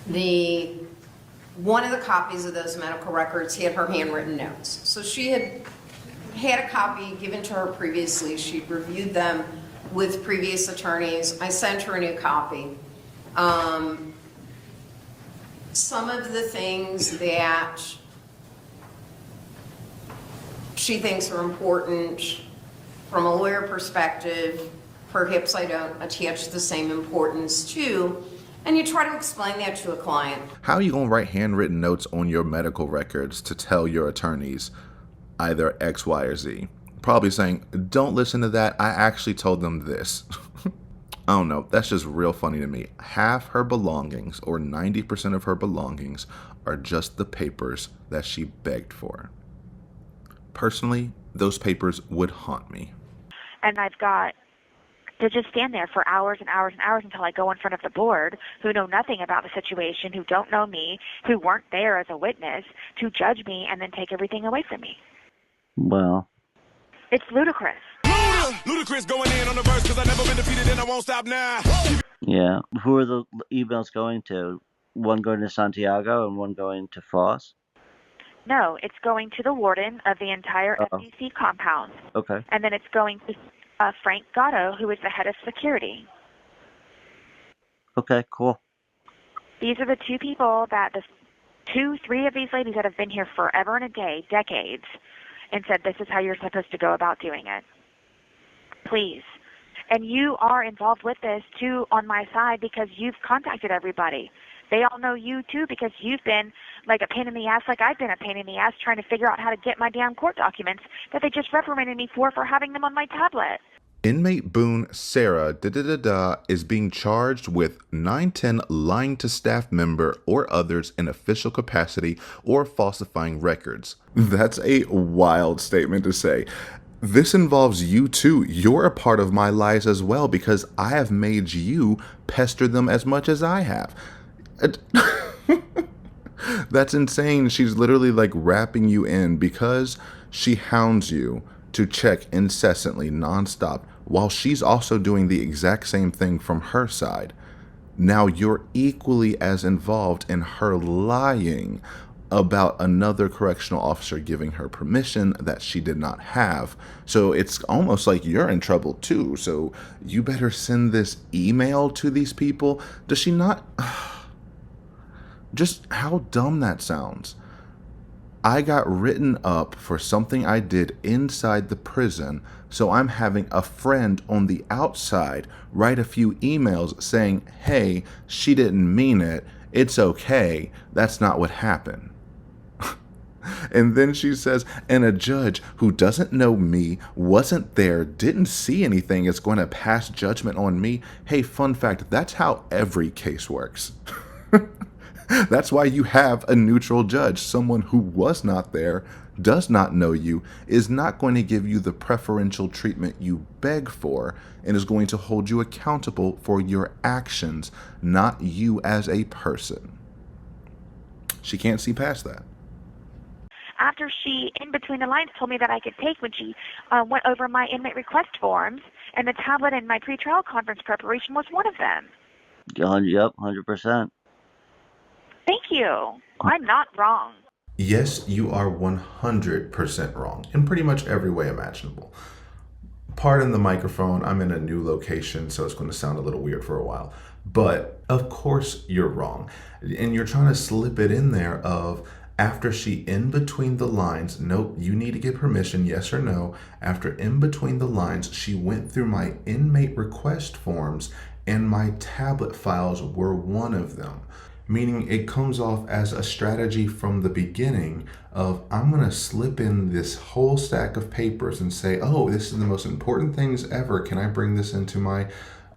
one of the copies of those medical records had her handwritten notes. So she had a copy given to her previously. She'd reviewed them with previous attorneys. I sent her a new copy. Some of the things that she thinks are important from a lawyer perspective, perhaps I don't attach the same importance to, and you try to explain that to a client. How are you going to write handwritten notes on your medical records to tell your attorneys either X, Y, or Z? Probably saying, don't listen to that, I actually told them this. I don't know, that's just real funny to me. Half her belongings, or 90% of her belongings, are just the papers that she begged for. personally, those papers would haunt me. And I've got to just stand there for hours and hours and hours until I go in front of the board, who know nothing about the situation, who don't know me, who weren't there as a witness, to judge me and then take everything away from me. Well, it's ludicrous. Ludicrous going in on the verse because I've never been defeated and I won't stop now. Yeah. Who are the emails going to? One going to Santiago and one going to Foss? No, it's going to the warden of the entire FDC compound. Okay. And then it's going to Frank Gatto, who is the head of security. Okay, cool. These are the two people that three of these ladies that have been here forever and a day, decades, and said this is how you're supposed to go about doing it. Please. And you are involved with this, too, on my side because you've contacted everybody. They all know you, too, because you've been like a pain in the ass, like I've been a pain in the ass trying to figure out how to get my damn court documents that they just reprimanded me for having them on my tablet. Inmate Boone Sarah is being charged with 910 lying to staff member or others in official capacity or falsifying records. That's a wild statement to say. This involves you too. You're a part of my lies as well because I have made you pester them as much as I have. That's insane. She's literally like wrapping you in because she hounds you to check incessantly, nonstop, while she's also doing the exact same thing from her side. Now you're equally as involved in her lying about another correctional officer giving her permission that she did not have. So it's almost like you're in trouble too. So you better send this email to these people. Does she not? Just how dumb that sounds. I got written up for something I did inside the prison, so I'm having a friend on the outside write a few emails saying, hey, she didn't mean it, it's okay, that's not what happened. And then she says, and a judge who doesn't know me, wasn't there, didn't see anything, is going to pass judgment on me. Hey, fun fact, that's how every case works. That's why you have a neutral judge. Someone who was not there, does not know you, is not going to give you the preferential treatment you beg for, and is going to hold you accountable for your actions, not you as a person. She can't see past that. After she, in between the lines, told me that I could take when she went over my inmate request forms, and the tablet in my pretrial conference preparation was one of them. Yep, 100%. Thank you. I'm not wrong. Yes, you are 100% wrong in pretty much every way imaginable. Pardon the microphone, I'm in a new location, so it's going to sound a little weird for a while. But of course you're wrong. And you're trying to slip it in there of, after she in between the lines, nope, you need to get permission, yes or no. After in between the lines, she went through my inmate request forms and my tablet files were one of them. Meaning it comes off as a strategy from the beginning of, I'm going to slip in this whole stack of papers and say, oh, this is the most important things ever. Can I bring this into my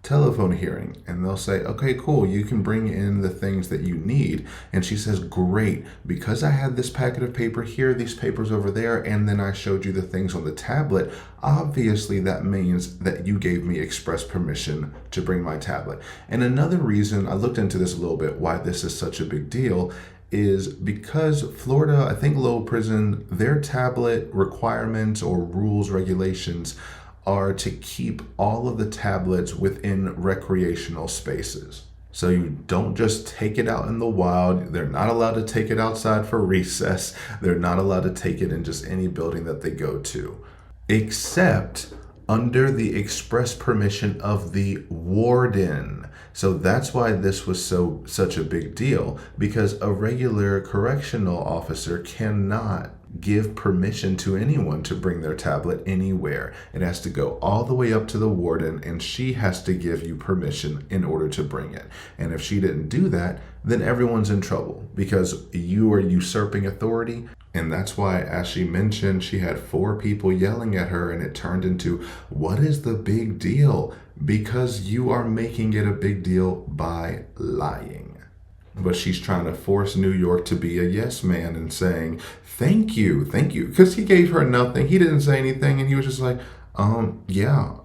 telephone hearing? And they'll say, okay, cool, you can bring in the things that you need. And she says, great, because I had this packet of paper here, these papers over there, and then I showed you the things on the tablet, obviously that means that you gave me express permission to bring my tablet. And another reason, I looked into this a little bit, why this is such a big deal, is because Florida, I think Lowell Prison, their tablet requirements or rules, regulations are to keep all of the tablets within recreational spaces. So you don't just take it out in the wild. They're not allowed to take it outside for recess. They're not allowed to take it in just any building that they go to, except under the express permission of the warden. So that's why this was such a big deal, because a regular correctional officer cannot give permission to anyone to bring their tablet anywhere. It has to go all the way up to the warden, and she has to give you permission in order to bring it. And if she didn't do that, then everyone's in trouble because you are usurping authority. And that's why, as she mentioned, she had 4 people yelling at her, and it turned into, what is the big deal? Because you are making it a big deal by lying. But she's trying to force New York to be a yes man and saying, thank you. Because he gave her nothing. He didn't say anything. And he was just like, yeah,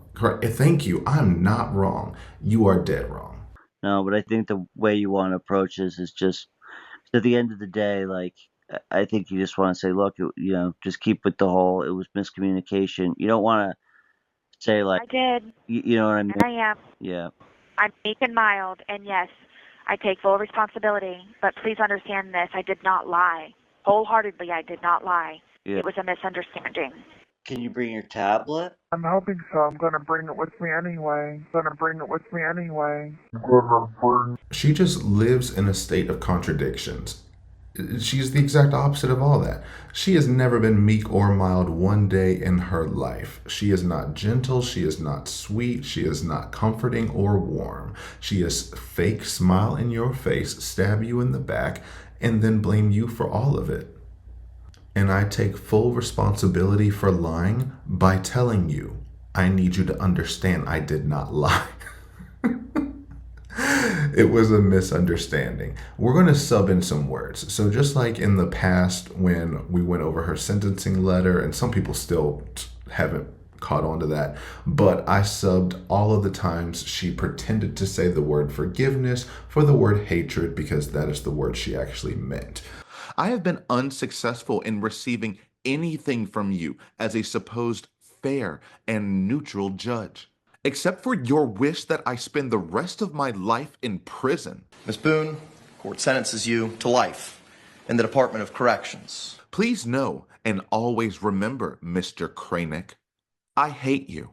thank you. I'm not wrong. You are dead wrong. No, but I think the way you want to approach this is just, at the end of the day, like, I think you just want to say, look, just keep with the whole, it was miscommunication. You don't want to say, like, I did. You know what I mean? And I am. Yeah. I'm meek and mild, and yes, I take full responsibility. But please understand this: I did not lie. Wholeheartedly, I did not lie. Yeah. It was a misunderstanding. Can you bring your tablet? I'm hoping so. I'm gonna bring it with me anyway. She just lives in a state of contradictions. She's the exact opposite of all that. She has never been meek or mild one day in her life. She is not gentle. She is not sweet. She is not comforting or warm. She is fake smile in your face, stab you in the back, and then blame you for all of it. And I take full responsibility for lying by telling you, I need you to understand I did not lie. It was a misunderstanding. We're going to sub in some words. So just like in the past when we went over her sentencing letter, and some people still haven't caught on to that, but I subbed all of the times she pretended to say the word forgiveness for the word hatred, because that is the word she actually meant. I have been unsuccessful in receiving anything from you as a supposed fair and neutral judge, except for your wish that I spend the rest of my life in prison. Ms. Boone, court sentences you to life in the Department of Corrections. Please know and always remember, Mr. Kranick, I hate you,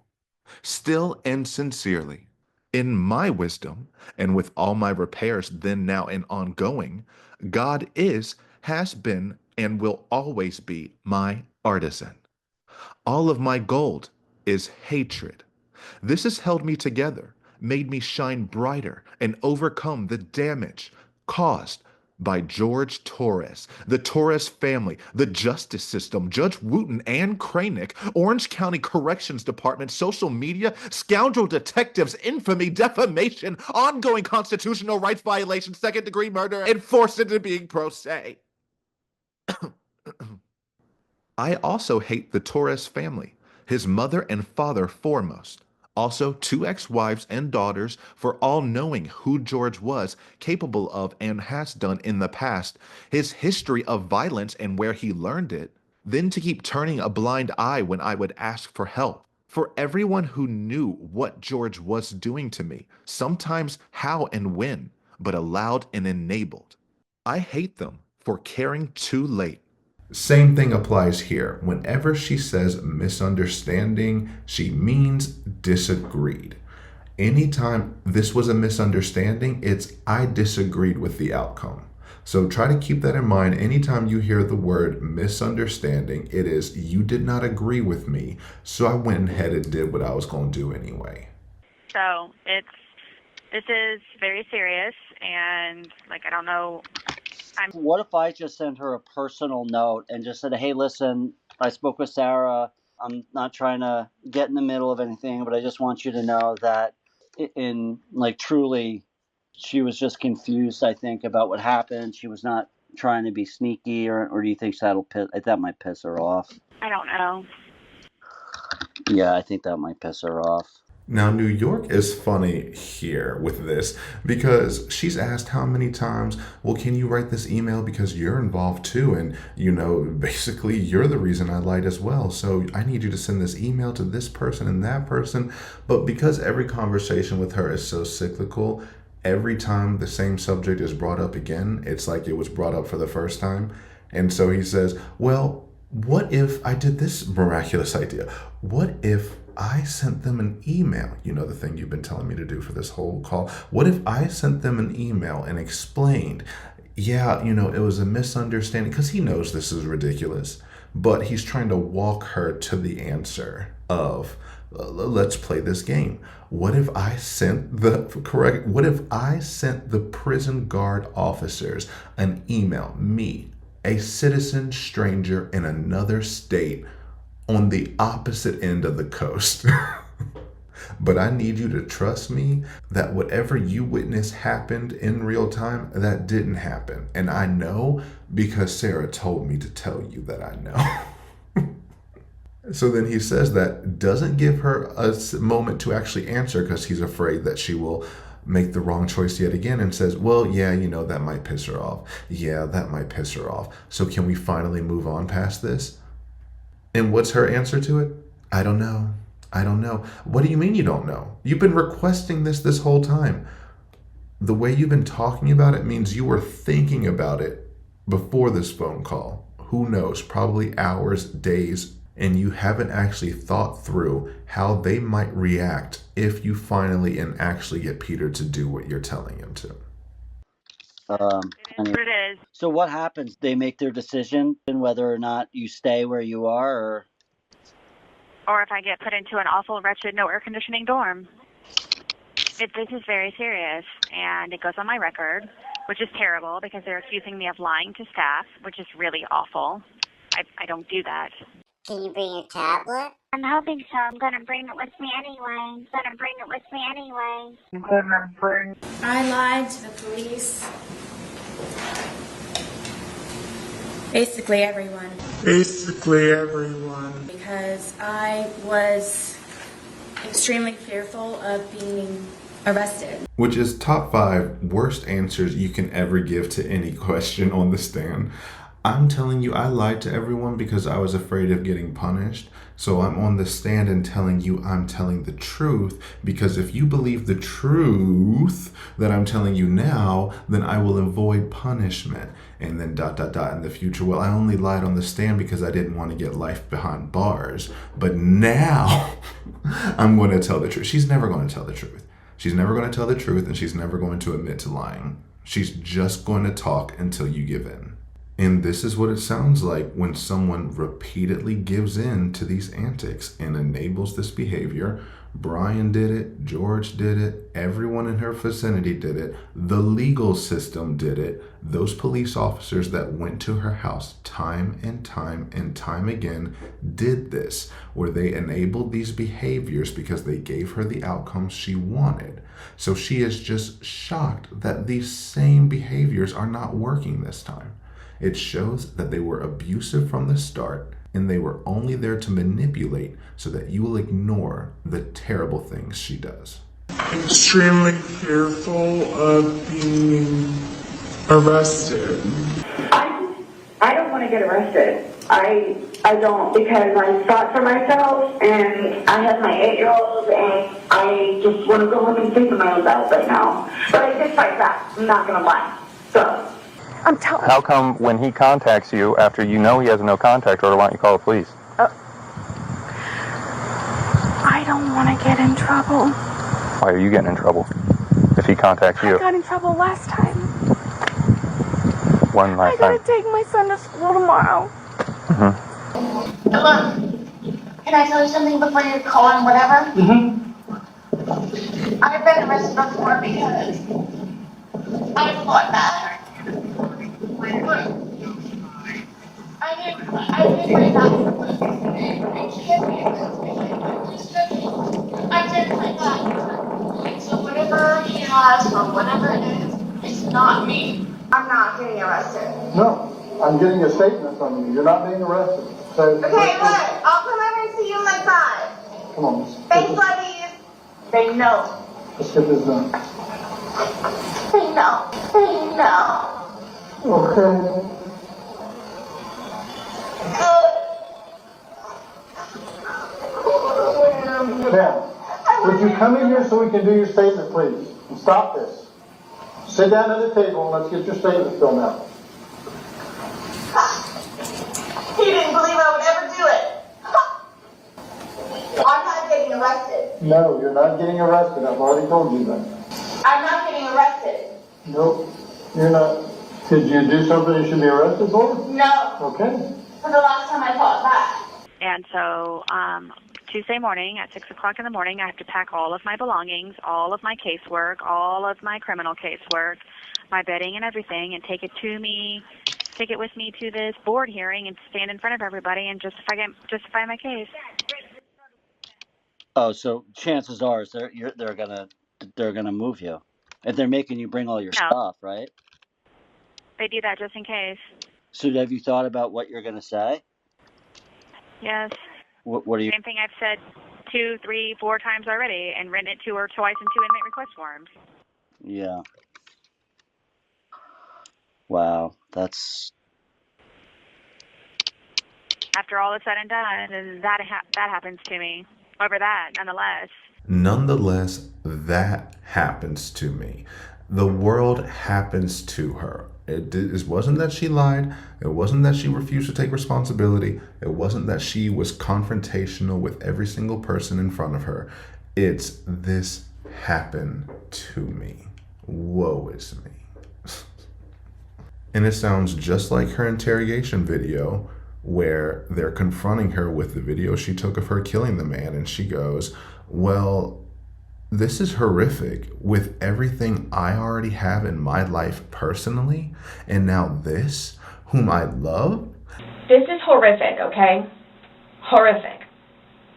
still and sincerely. In my wisdom, and with all my repairs then, now, and ongoing, God is, has been, and will always be my artisan. All of my gold is hatred. This has held me together, made me shine brighter, and overcome the damage caused by George Torres, the Torres family, the justice system, Judge Wooten and Kranick, Orange County Corrections Department, social media, scoundrel detectives, infamy, defamation, ongoing constitutional rights violations, second-degree murder, and forced into being pro se. I also hate the Torres family, his mother and father foremost. Also, 2 ex-wives and daughters, for all knowing who George was capable of and has done in the past, his history of violence and where he learned it, then to keep turning a blind eye when I would ask for help. For everyone who knew what George was doing to me, sometimes how and when, but allowed and enabled. I hate them for caring too late. Same thing applies here. Whenever she says misunderstanding, she means disagreed. Anytime this was a misunderstanding, it's I disagreed with the outcome. So try to keep that in mind. Anytime you hear the word misunderstanding, it is you did not agree with me, so I went ahead and did what I was going to do anyway. So this is very serious, and I don't know. What if I just sent her a personal note and just said, hey, listen, I spoke with Sarah. I'm not trying to get in the middle of anything, but I just want you to know that truly, she was just confused, I think, about what happened. She was not trying to be sneaky, or do you think that might piss her off? I don't know. Yeah, I think that might piss her off. Now, New York is funny here with this because she's asked how many times, well, can you write this email because you're involved too? And, basically you're the reason I lied as well. So I need you to send this email to this person and that person. But because every conversation with her is so cyclical, every time the same subject is brought up again, it's like it was brought up for the first time. And so he says, well, what if I did this miraculous idea? What if I sent them an email? The thing you've been telling me to do for this whole call. What if I sent them an email and explained, it was a misunderstanding, because he knows this is ridiculous, but he's trying to walk her to the answer of, let's play this game. What if I sent the prison guard officers an email, me, a citizen stranger in another state, on the opposite end of the coast? But I need you to trust me that whatever you witnessed happened in real time, that didn't happen. And I know because Sarah told me to tell you that I know. So then he says that, doesn't give her a moment to actually answer because he's afraid that she will make the wrong choice yet again, and says, well, yeah, that might piss her off. Yeah, that might piss her off. So can we finally move on past this? And what's her answer to it? I don't know. I don't know. What do you mean you don't know? You've been requesting this whole time. The way you've been talking about it means you were thinking about it before this phone call. Who knows? Probably hours, days, and you haven't actually thought through how they might react if you finally and actually get Peter to do what you're telling him to. It is. So what happens? They make their decision whether or not you stay where you are, Or if I get put into an awful, wretched, no air conditioning dorm. This is very serious, and it goes on my record, which is terrible because they're accusing me of lying to staff, which is really awful. I don't do that. Can you bring a tablet? I'm hoping so. I'm going to bring it with me anyway. I lied to the police. Basically everyone. Because I was extremely fearful of being arrested. Which is top 5 worst answers you can ever give to any question on the stand. I'm telling you, I lied to everyone because I was afraid of getting punished. So I'm on the stand and telling you I'm telling the truth, because if you believe the truth that I'm telling you now, then I will avoid punishment. And then ... in the future. Well, I only lied on the stand because I didn't want to get life behind bars. But now I'm going to tell the truth. She's never going to tell the truth. She's never going to tell the truth, and she's never going to admit to lying. She's just going to talk until you give in. And this is what it sounds like when someone repeatedly gives in to these antics and enables this behavior. Brian did it, George did it, everyone in her vicinity did it, the legal system did it. Those police officers that went to her house time and time again did this, where they enabled these behaviors because they gave her the outcomes she wanted. So she is just shocked that these same behaviors are not working this time. It shows that they were abusive from the start, and they were only there to manipulate so that you will ignore the terrible things she does. Extremely fearful of being arrested. I don't want to get arrested. I don't, because I thought for myself, and I have my 8-year-old, and I just want to go home and sleep in my own bed right now. But I did fight back. I'm not going to lie. So I'm telling you. How come when he contacts you after you know he has a no contact order, why don't you call the police? I don't want to get in trouble. Why are you getting in trouble if he contacts you? I got in trouble last time. One last time. I gotta take my son to school tomorrow. Look, can I tell you something before you call on whatever? I've been arrested before because I fought back. I didn't fight back. I can't be arrested. I did fight back. So whatever he has or whatever it is, it's not me. I'm not getting arrested. No, I'm getting a statement from you. You're not being arrested. So, okay, good. I'll come over and see you in like 5. Come on. Thanks, ladies. They know. Let's get this done. They know. They know. Okay. Now, would you come in here so we can do your statement, please? And stop this. Sit down at the table and let's get your statement filled out. He didn't believe I would ever do it. I'm not getting arrested. No, you're not getting arrested. I've already told you that. I'm not getting arrested. Nope, you're not. Did you do something you should be arrested for? No. Okay. For the last time I fought back. And so Tuesday morning at 6 o'clock in the morning, I have to pack all of my belongings, all of my casework, all of my criminal casework, my bedding and everything, and take it with me to this board hearing and stand in front of everybody and justify my case. Oh, so chances are is they're gonna move you if they're making you bring all your No. stuff, right? They do that just in case. So have you thought about what you're gonna say? Yes. What are you? Same thing I've said 2, 3, 4 times already and written it to her twice in 2 inmate request forms. Yeah. Wow, that's. After all is said and done, that happens to me. Over that, nonetheless. Nonetheless, that happens to me. The world happens to her. It wasn't that she lied. It wasn't that she refused to take responsibility. It wasn't that she was confrontational with every single person in front of her. It's this happened to me. Woe is me. And it sounds just like her interrogation video where they're confronting her with the video she took of her killing the man. And she goes, well, this is horrific with everything I already have in my life personally. And now this, whom I love. This is horrific, okay? Horrific.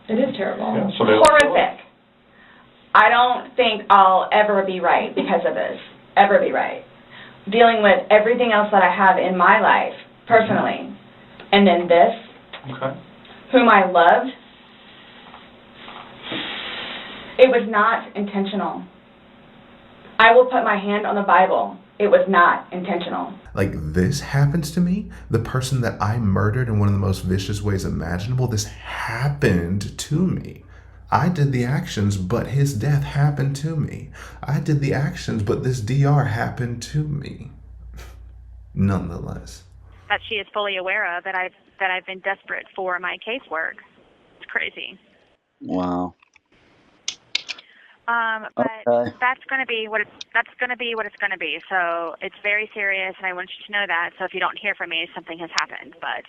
It is terrible. Yeah, horrific. I don't think I'll ever be right because of this. Ever be right. Dealing with everything else that I have in my life, personally. And then this, whom I loved, it was not intentional. I will put my hand on the Bible. It was not intentional. Like, this happens to me? The person that I murdered in one of the most vicious ways imaginable, this happened to me. I did the actions, but his death happened to me. I did the actions, but this DR happened to me. Nonetheless. That she is fully aware of, that I've been desperate for my casework. It's crazy. Wow. But okay. that's going to be what it's going to be. So it's very serious, and I want you to know that. So if you don't hear from me, something has happened. But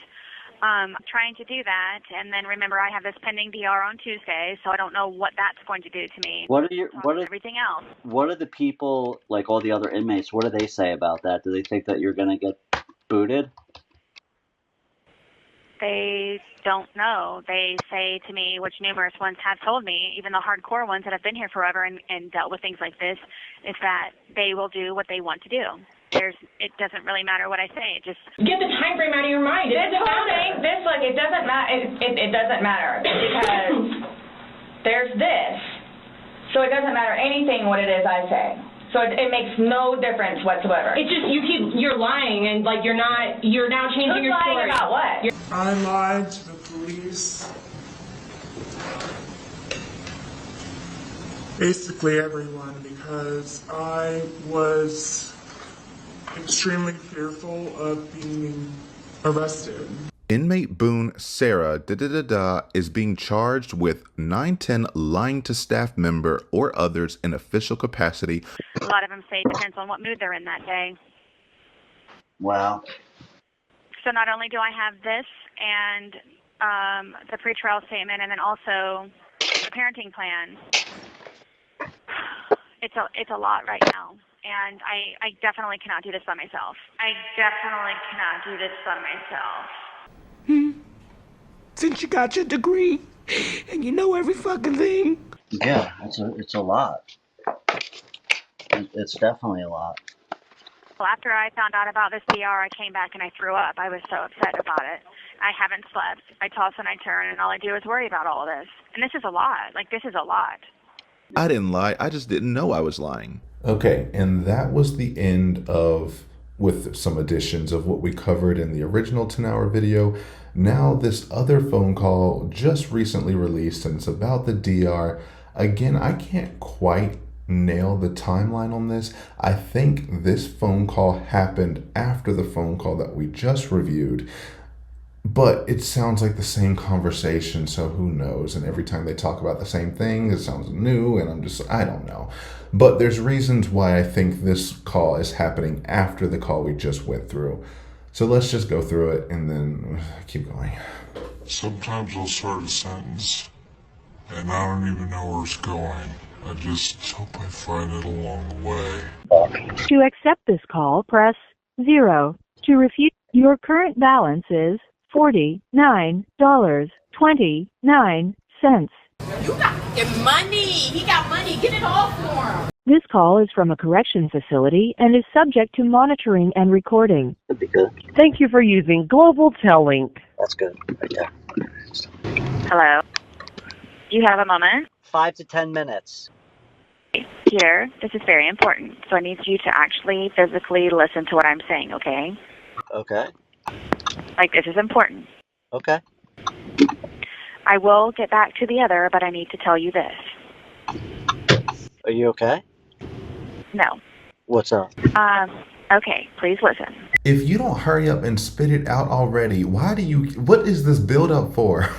trying to do that, and then remember, I have this pending DR on Tuesday, so I don't know what that's going to do to me. Everything else? What are the people, like all the other inmates? What do they say about that? Do they think that you're gonna get booted? They don't know. They say to me, which numerous ones have told me, even the hardcore ones that have been here forever and dealt with things like this, is that they will do what they want to do. It doesn't really matter what I say. Just get the time frame out of your mind. It doesn't matter. It doesn't matter. It doesn't matter because there's this. So it doesn't matter anything what it is I say. So it makes no difference whatsoever. It's just you're lying and like you're now changing your story. Lying about what? I lied to the police. Basically everyone, because I was extremely fearful of being arrested. Inmate Boone Sarah is being charged with 910 lying to staff member or others in official capacity. A lot of them say it depends on what mood they're in that day. Wow. So not only do I have this and the pretrial statement, and then also the parenting plan. It's a lot right now. And I definitely cannot do this by myself. Since you got your degree and you know every fucking thing. Yeah, it's a lot. It's definitely a lot. Well, after I found out about this DR, I came back and I threw up. I was so upset about it. I haven't slept. I toss and I turn, and all I do is worry about all of this. And this is a lot. This is a lot. I didn't lie. I just didn't know I was lying. Okay, and that was the end of, with some additions of what we covered in the original 10-hour video. Now this other phone call just recently released, and it's about the DR. Again, I can't quite nail the timeline on this. I think this phone call happened after the phone call that we just reviewed. But it sounds like the same conversation, so who knows? And every time they talk about the same thing, it sounds new, and I don't know. But there's reasons why I think this call is happening after the call we just went through. So let's just go through it and then keep going. Sometimes I'll start a sentence, and I don't even know where it's going. I just hope I find it along the way. To accept this call, press 0. To refute, your current balance is $49.29. You got fucking money. He got money. Get it all for him. This call is from a correction facility and is subject to monitoring and recording. That'd be good. Thank you for using Global Tellink. That's good. Right there. Hello? Do you have a moment? 5 to 10 minutes. Peter, this is very important, so I need you to actually physically listen to what I'm saying, okay? Okay. Like, this is important. Okay. I will get back to the other, but I need to tell you this. Are you okay? No. What's up? Okay, please listen. If you don't hurry up and spit it out already, what is this build up for?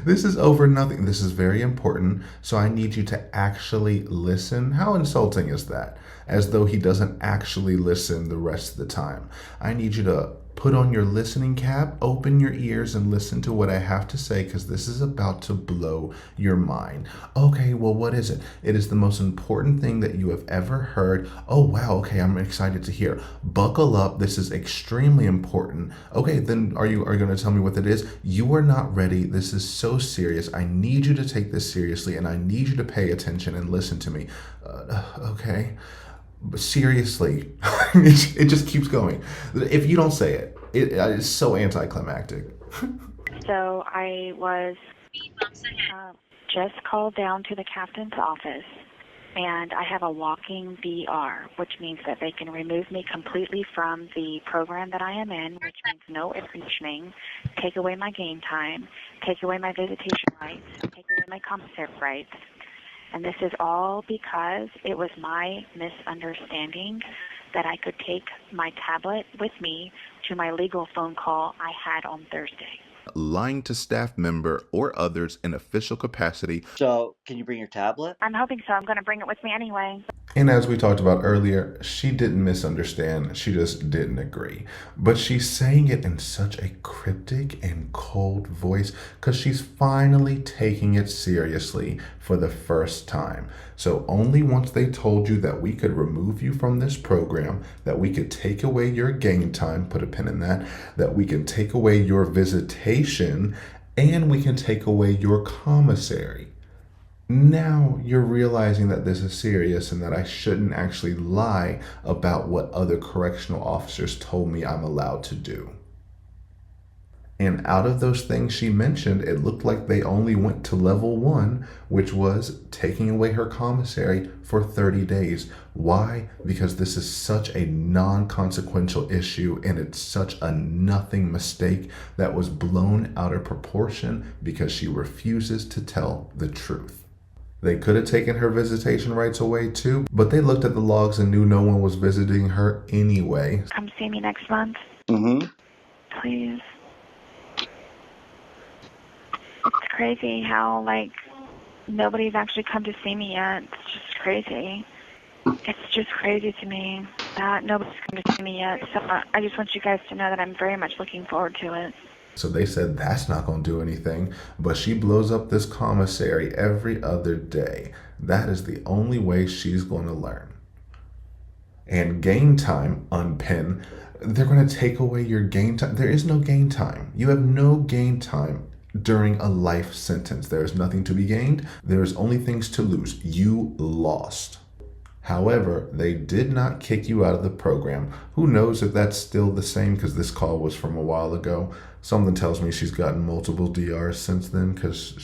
This is over nothing. This is very important. So I need you to actually listen. How insulting is that? As though he doesn't actually listen the rest of the time. I need you to put on your listening cap, open your ears, and listen to what I have to say, because this is about to blow your mind. Okay, well, what is it? It is the most important thing that you have ever heard. Oh, wow, okay, I'm excited to hear. Buckle up, this is extremely important. Okay, then are you going to tell me what it is? You are not ready. This is so serious. I need you to take this seriously, and I need you to pay attention and listen to me. Okay. But seriously, it just keeps going. If you don't say it, it's so anticlimactic. So I was just called down to the captain's office, and I have a walking VR, which means that they can remove me completely from the program that I am in, which means no air conditioning, take away my game time, take away my visitation rights, take away my commissary rights. And this is all because it was my misunderstanding that I could take my tablet with me to my legal phone call I had on Thursday. Lying to staff member or others in official capacity. So, can you bring your tablet? I'm hoping so. I'm going to bring it with me anyway. And as we talked about earlier, she didn't misunderstand. She just didn't agree. But she's saying it in such a cryptic and cold voice because she's finally taking it seriously for the first time. So only once they told you that we could remove you from this program, that we could take away your game time, put a pin in that we can take away your visitation, and we can take away your commissary. Now you're realizing that this is serious and that I shouldn't actually lie about what other correctional officers told me I'm allowed to do. And out of those things she mentioned, it looked like they only went to level 1, which was taking away her commissary for 30 days. Why? Because this is such a non-consequential issue and it's such a nothing mistake that was blown out of proportion because she refuses to tell the truth. They could have taken her visitation rights away too, but they looked at the logs and knew no one was visiting her anyway. Come see me next month. Mm-hmm. Please. It's crazy how, nobody's actually come to see me yet. It's just crazy. It's just crazy to me that nobody's come to see me yet. So I just want you guys to know that I'm very much looking forward to it. So they said that's not going to do anything, but she blows up this commissary every other day. That is the only way she's going to learn. And game time, unpin, they're going to take away your game time. There is no game time. You have no game time during a life sentence. There is nothing to be gained. There's only things to lose. You lost. However, they did not kick you out of the program. Who knows if that's still the same, because this call was from a while ago. Something tells me she's gotten multiple DRs since then, because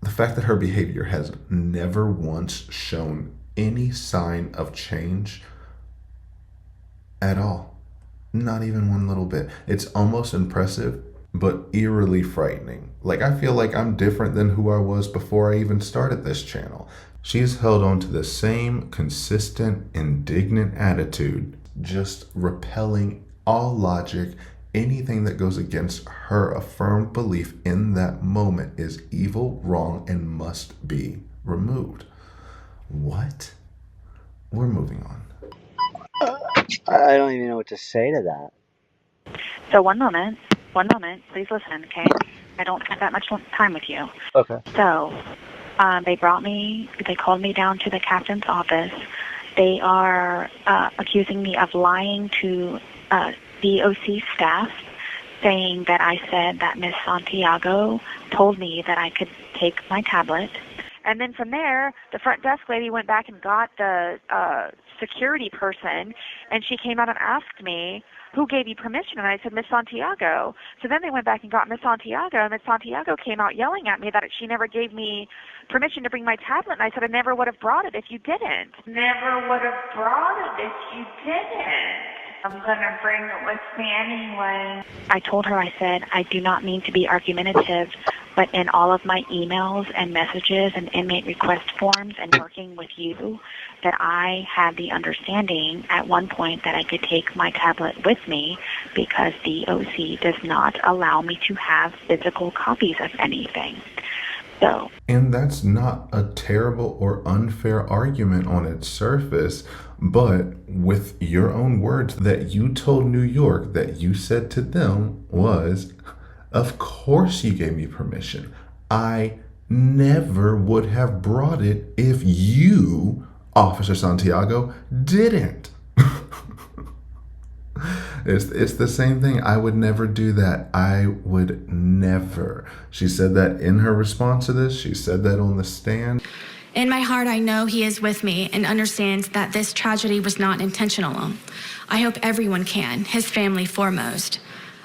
the fact that her behavior has never once shown any sign of change at all. Not even one little bit. It's almost impressive, but eerily frightening. I feel like I'm different than who I was before I even started this channel. She's held on to the same consistent, indignant attitude, just repelling all logic. Anything that goes against her affirmed belief in that moment is evil, wrong, and must be removed. What? We're moving on. I don't even know what to say to that. So one moment, please listen, okay? I don't have that much time with you. Okay. So, they called me down to the captain's office. They are accusing me of lying to DOC staff. saying that I said that Miss Santiago told me that I could take my tablet. And then from there, the front desk lady went back and got the security person, and she came out and asked me, who gave you permission? And I said, Miss Santiago. So then they went back and got Miss Santiago, and Miss Santiago came out yelling at me that she never gave me permission to bring my tablet. And I said, I never would have brought it if you didn't. Never would have brought it if you didn't. I'm going to bring it with me anyway. I told her, I said, I do not mean to be argumentative, but in all of my emails and messages and inmate request forms and working with you, that I had the understanding at one point that I could take my tablet with me because the OC does not allow me to have physical copies of anything. So. And that's not a terrible or unfair argument on its surface, but with your own words that you told New York that you said to them was, of course you gave me permission. I never would have brought it if you, Officer Santiago, didn't. It's the same thing. I would never do that. I would never. She said that in her response to this. She said that on the stand. In my heart, I know he is with me and understands that this tragedy was not intentional. I hope everyone can, his family foremost.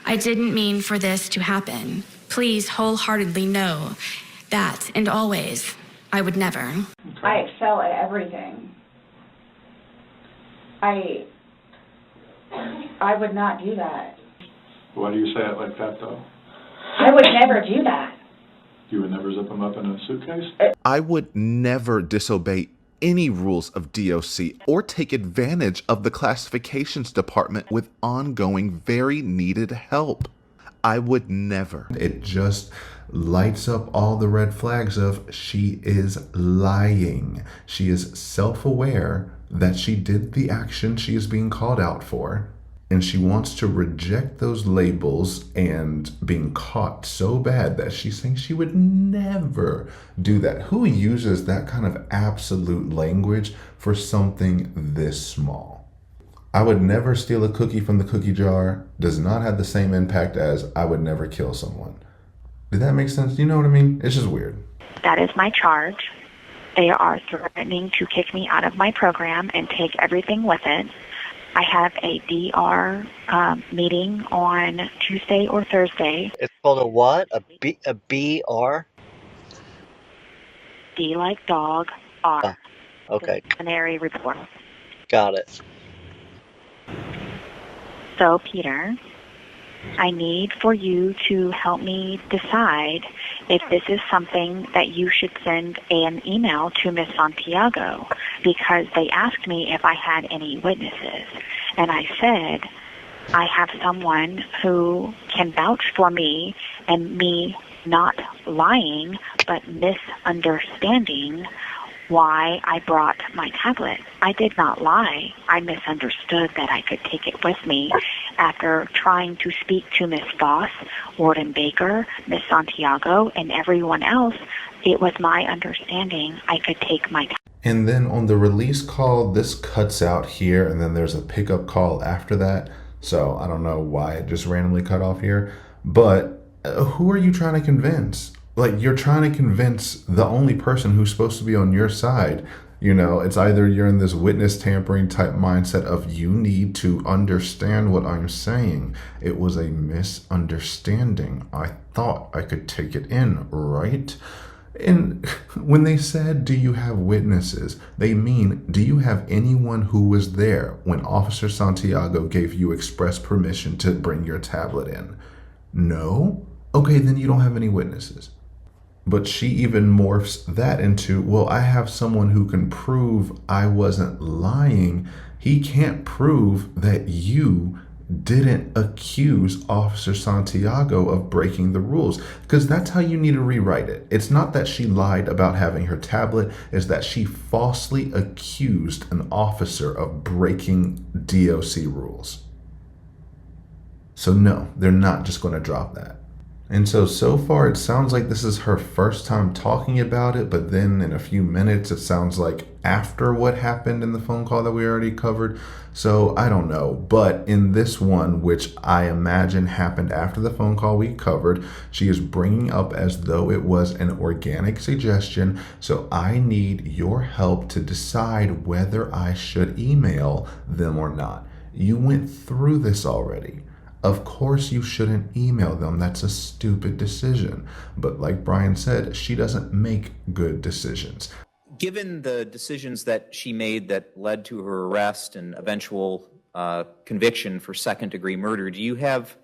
I didn't mean for this to happen. Please wholeheartedly know that, and always, I would never. I excel at everything. I would not do that. Why do you say it like that, though? I would never do that. You would never zip them up in a suitcase? I would never disobey any rules of DOC or take advantage of the classifications department with ongoing, very needed help. I would never. It just lights up all the red flags of she is lying. She is self-aware that she did the action she is being called out for, and she wants to reject those labels and being caught so bad that she's saying she would never do that. Who uses that kind of absolute language for something this small? I would never steal a cookie from the cookie jar does not have the same impact as I would never kill someone. Did that make sense? You know what I mean? It's just weird. That is my charge. They are threatening to kick me out of my program and take everything with it. I have a DR meeting on Tuesday or Thursday. It's called a what? A BR? D like dog, R. Okay. Disciplinary report. Got it. So, Peter, I need for you to help me decide if this is something that you should send an email to Miss Santiago, because they asked me if I had any witnesses. And I said, I have someone who can vouch for me and me not lying, but misunderstanding why I brought my tablet. I did not lie. I misunderstood that I could take it with me. After trying to speak to Miss Voss, Warden Baker, Miss Santiago, and everyone else, it was my understanding I could take my tablet. And then on the release call, this cuts out here, and then there's a pickup call after that. So I don't know why it just randomly cut off here. But who are you trying to convince? Like, you're trying to convince the only person who's supposed to be on your side. You know, it's either you're in this witness tampering type mindset of you need to understand what I'm saying. It was a misunderstanding. I thought I could take it in, right? And when they said, do you have witnesses? They mean, do you have anyone who was there when Officer Santiago gave you express permission to bring your tablet in? No? Okay, then you don't have any witnesses. But she even morphs that into, well, I have someone who can prove I wasn't lying. He can't prove that you didn't accuse Officer Santiago of breaking the rules, because that's how you need to rewrite it. It's not that she lied about having her tablet, it's that she falsely accused an officer of breaking DOC rules. So no, they're not just going to drop that. And so far it sounds like this is her first time talking about it, but then in a few minutes it sounds like after what happened in the phone call that we already covered. So I don't know, but in this one, which I imagine happened after the phone call we covered, she is bringing up as though it was an organic suggestion. So I need your help to decide whether I should email them or not. You went through this already. Of course you shouldn't email them. That's a stupid decision. But like Brian said, she doesn't make good decisions. Given the decisions that she made that led to her arrest and eventual conviction for second-degree murder, do you have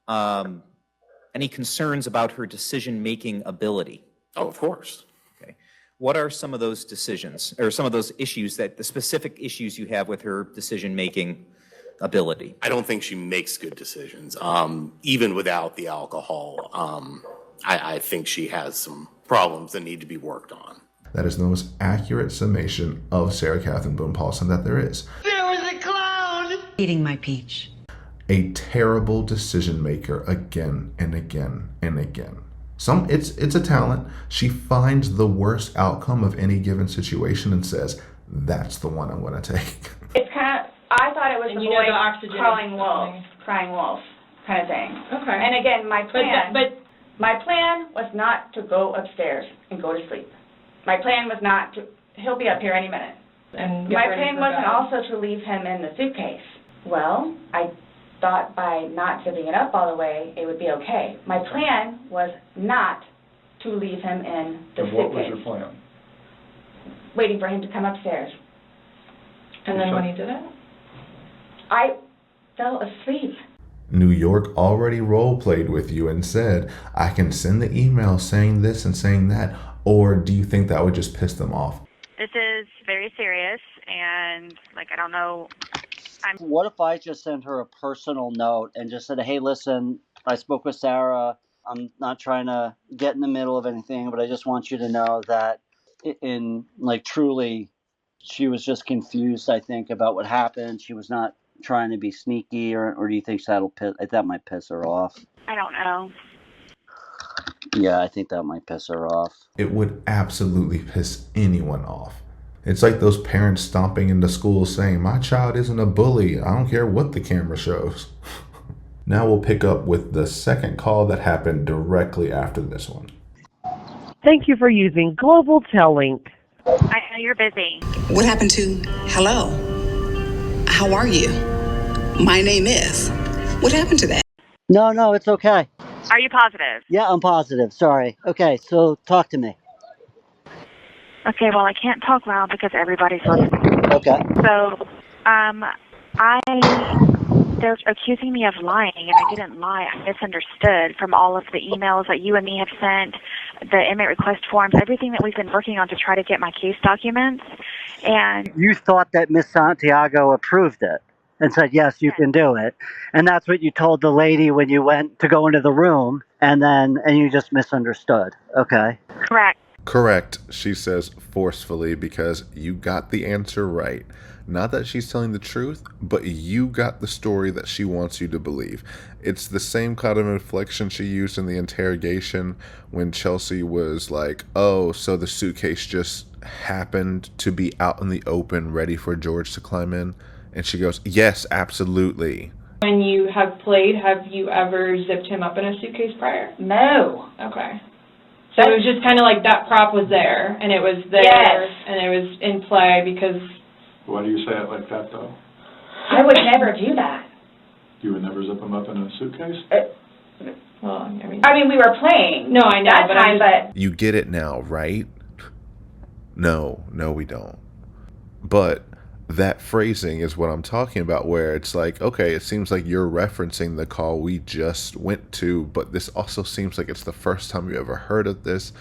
any concerns about her decision-making ability? Oh, of course. Okay. What are some of those decisions, or some of those issues, that the specific issues you have with her decision-making ability? I don't think she makes good decisions. Even without the alcohol, I think she has some problems that need to be worked on. That is the most accurate summation of Sarah Catherine Boone Paulsen that there is. There was a clown eating my peach. A terrible decision maker again and again and again. It's a talent. She finds the worst outcome of any given situation and says, that's the one I'm going to take. It's kind of, I thought it was And the you know boy the oxygen crying is wolf, coming. crying wolf kind of thing. Okay. And again, my plan, But my plan was not to go upstairs and go to sleep. My plan was not to, he'll be up here any minute. and My plan wasn't also to leave him in the suitcase. Well, I thought by not zipping it up all the way, it would be okay. My plan was not to leave him in the suitcase. What was your plan? Waiting for him to come upstairs. And then when he did it? I fell asleep. New York already role played with you and said, I can send the email saying this and saying that. Or do you think that would just piss them off? This is very serious, and, I don't know. What if I just sent her a personal note and just said, hey, listen, I spoke with Sarah. I'm not trying to get in the middle of anything, but I just want you to know that truly, she was just confused, I think, about what happened. She was not trying to be sneaky, or do you think that might piss her off? I don't know. Yeah, I think that might piss her off. It would absolutely piss anyone off. It's like those parents stomping into school saying, my child isn't a bully. I don't care what the camera shows. Now we'll pick up with the second call that happened directly after this one. Thank you for using Global Tellink. I know you're busy. What happened to hello? How are you? My name is. What happened to that? No, it's okay. Are you positive? Yeah, I'm positive. Sorry. Okay, so talk to me. Okay, well, I can't talk loud because everybody's listening. Okay. So, they're accusing me of lying, and I didn't lie. I misunderstood from all of the emails that you and me have sent, the inmate request forms, everything that we've been working on to try to get my case documents. And you thought that Miss Santiago approved it and said, yes, you can do it. And that's what you told the lady when you went to go into the room, and you just misunderstood. Okay. Correct, she says forcefully, because you got the answer right. Not that she's telling the truth, but you got the story that she wants you to believe. It's the same kind of inflection she used in the interrogation when Chelsea was like, oh, so the suitcase just happened to be out in the open ready for George to climb in? And she goes, yes, absolutely. When you have played, have you ever zipped him up in a suitcase prior? No. Okay. So it was just kind of like that prop was there, and it was there, Yes. and it was in play because... Why do you say it like that, though? I would never do that. You would never zip them up in a suitcase? Well, I mean, we were playing. No, I know, that but time, but You get it now, right? No, we don't. But that phrasing is what I'm talking about, where it's like, okay, it seems like you're referencing the call we just went to, but this also seems like it's the first time you ever heard of this.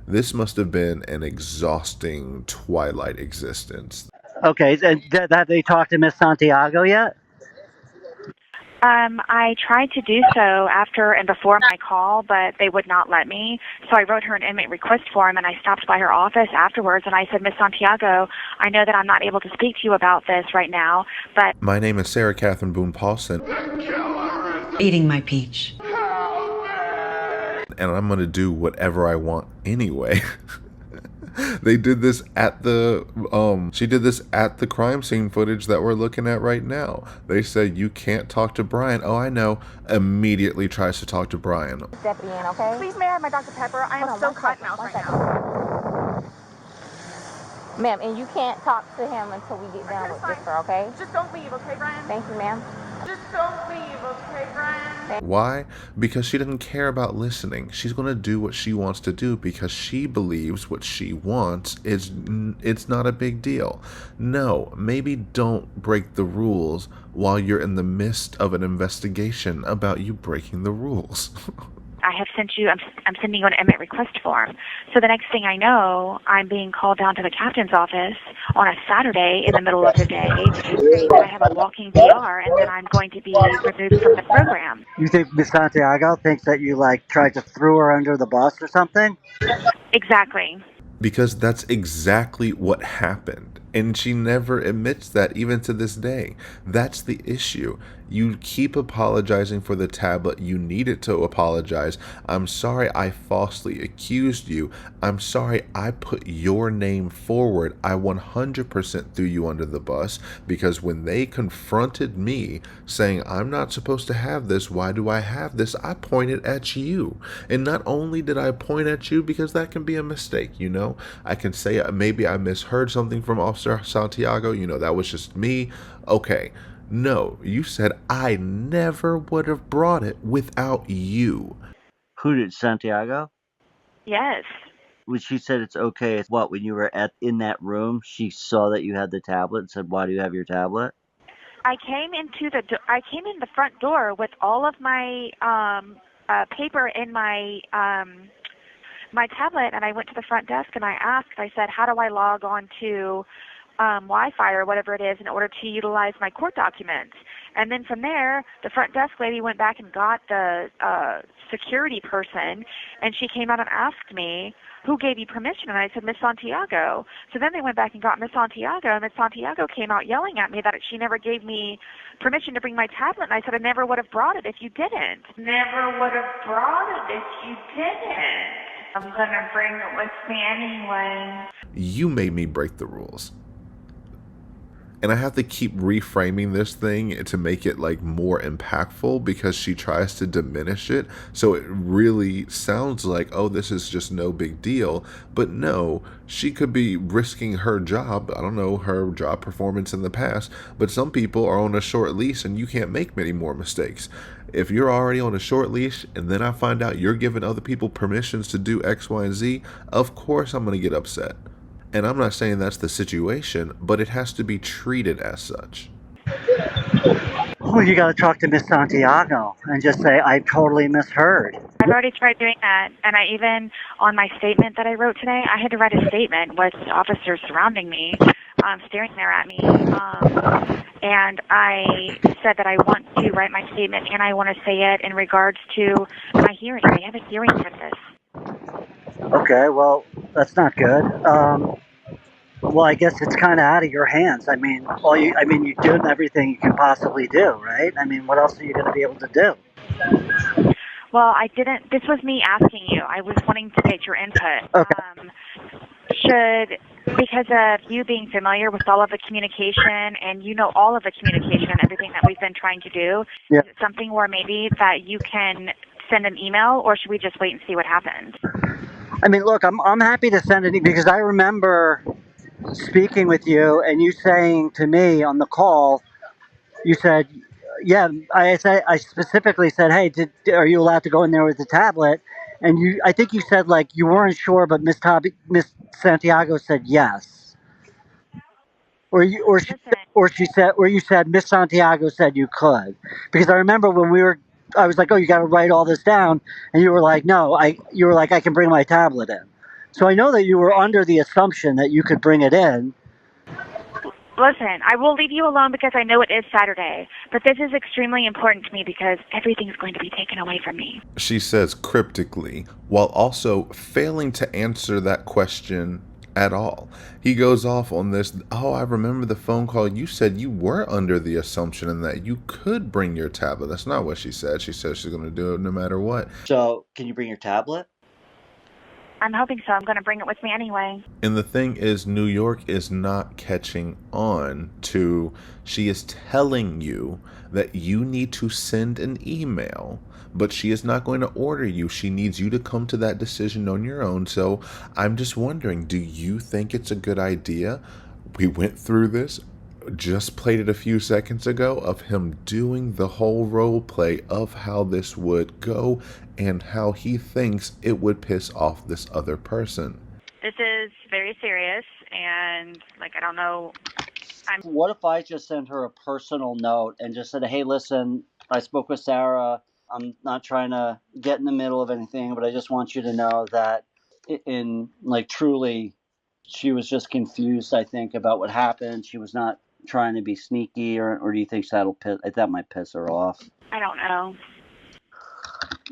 This must have been an exhausting twilight existence. Okay, and have they talked to Miss Santiago yet? I tried to do so after and before my call, but they would not let me. So I wrote her an inmate request form, and I stopped by her office afterwards, and I said, Miss Santiago, I know that I'm not able to speak to you about this right now, but... My name is Sarah Catherine Boone Paulsen. Eating my peach. and I'm going to do whatever I want anyway. They did this at the, she did this at the crime scene footage that we're looking at right now. They said, you can't talk to Brian. Oh, I know. Immediately tries to talk to Brian. Deputy in, okay? Please, may I have my Dr. Pepper? I am so cotton mouth right now. Ma'am, and you can't talk to him until we get done with this, sir, okay? Just don't leave, okay, Brian? Thank you, ma'am. Just don't leave, okay, Brian? Why? Because she doesn't care about listening. She's going to do what she wants to do because she believes what she wants is it's not a big deal. No, maybe don't break the rules while you're in the midst of an investigation about you breaking the rules. I have sent you, I'm sending you an admit request form. So the next thing I know, I'm being called down to the captain's office on a Saturday in the middle of the day saying that I have a walking PR and that I'm going to be removed from the program. You think Miss Santiago thinks that you, like, tried to throw her under the bus or something? Exactly. Because that's exactly what happened. And she never admits that even to this day. That's the issue. You keep apologizing for the tablet. You needed to apologize. I'm sorry I falsely accused you. I'm sorry I put your name forward. I 100% threw you under the bus because when they confronted me saying, I'm not supposed to have this, why do I have this? I pointed at you. And not only did I point at you, because that can be a mistake, you know? I can say maybe I misheard something from Officer Santiago. You know, that was just me. Okay. No, you said I never would have brought it without you. Who did, Santiago? Yes. When she said it's okay, what, when you were in that room, she saw that you had the tablet and said, why do you have your tablet? I came in the front door with all of my paper in my my tablet, and I went to the front desk and I said, how do I log on to Wi-Fi or whatever it is in order to utilize my court documents? And then from there, the front desk lady went back and got the security person, and she came out and asked me, who gave you permission? And I said, Miss Santiago. So then they went back and got Miss Santiago, and Miss Santiago came out yelling at me that she never gave me permission to bring my tablet. And I said, I never would have brought it if you didn't. Never would have brought it if you didn't. I'm going to bring it with me anyway. You made me break the rules. And I have to keep reframing this thing to make it like more impactful because she tries to diminish it. So it really sounds like, oh, this is just no big deal. But no, she could be risking her job. I don't know, her job performance in the past. But some people are on a short leash and you can't make many more mistakes. If you're already on a short leash and then I find out you're giving other people permissions to do X, Y, and Z, of course I'm going to get upset. And I'm not saying that's the situation, but it has to be treated as such. Well, you got to talk to Miss Santiago and just say, I totally misheard. I've already tried doing that, and I even, on my statement that I wrote today, I had to write a statement with officers surrounding me, staring there at me, and I said that I want to write my statement, and I want to say it in regards to my hearing. I have a hearing for this. Okay, well, that's not good. Well, I guess it's kind of out of your hands. I mean, you're doing everything you can possibly do, right? I mean, what else are you going to be able to do? Well, I didn't. This was me asking you. I was wanting to get your input. Okay. Because of you being familiar with all of the communication and you know all of the communication and everything that we've been trying to do, yeah. Is it something where maybe that you can send an email, or should we just wait and see what happens? I mean, look, I'm happy to send it because I remember speaking with you and you saying to me on the call, you said, yeah, I specifically said, hey, are you allowed to go in there with the tablet? And I think you said like you weren't sure, but Miss Santiago said yes. Or you said Miss Santiago said you could, because I remember when I was like, oh, you got to write all this down, and you were like, no, I can bring my tablet in. So I know that you were under the assumption that you could bring it in. Listen, I will leave you alone because I know it is Saturday, but this is extremely important to me because everything's going to be taken away from me. She says cryptically, while also failing to answer that question at all. He goes off on this, oh, I remember the phone call. You said you were under the assumption and that you could bring your tablet. That's not what she said. She said she's going to do it no matter what. So, can you bring your tablet? I'm hoping so. I'm going to bring it with me anyway. And the thing is, New York is not catching on to, she is telling you that you need to send an email, but she is not going to order you. She needs you to come to that decision on your own. So I'm just wondering, do you think it's a good idea? We went through this, just played it a few seconds ago, of him doing the whole role play of how this would go and how he thinks it would piss off this other person. This is very serious, and, I don't know. What if I just sent her a personal note and just said, hey, listen, I spoke with Sarah. I'm not trying to get in the middle of anything, but I just want you to know that truly, she was just confused, I think, about what happened. She was not trying to be sneaky, or do you think that might piss her off? I don't know.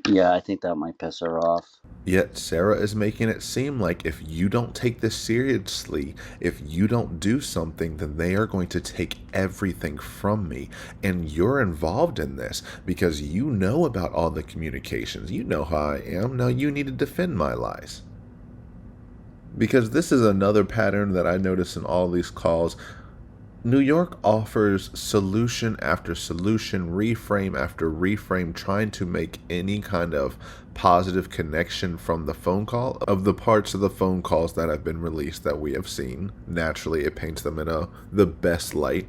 Yeah, I think that might piss her off. Yet Sarah is making it seem like if you don't take this seriously, if you don't do something, then they are going to take everything from me. And you're involved in this because you know about all the communications. You know how I am. Now you need to defend my lies. Because this is another pattern that I notice in all these calls. New York offers solution after solution, reframe after reframe, trying to make any kind of positive connection from the phone call. Of the parts of the phone calls that have been released that we have seen, naturally it paints them in the best light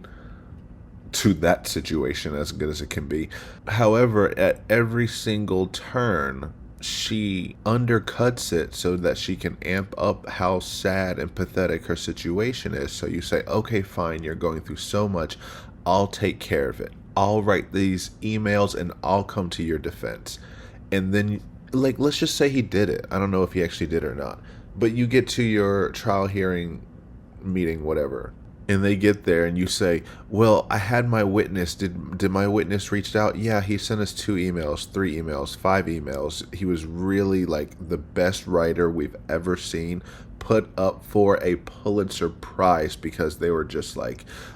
to that situation, as good as it can be. However, at every single turn, she undercuts it so that she can amp up how sad and pathetic her situation is. So you say, okay, fine, you're going through so much. I'll take care of it. I'll write these emails and I'll come to your defense. And then, let's just say he did it. I don't know if he actually did or not. But you get to your trial hearing meeting, whatever. And they get there and you say, well, I had my witness. Did my witness reach out? Yeah, he sent us 2 emails, 3 emails, 5 emails. He was really the best writer we've ever seen, put up for a Pulitzer Prize because they were just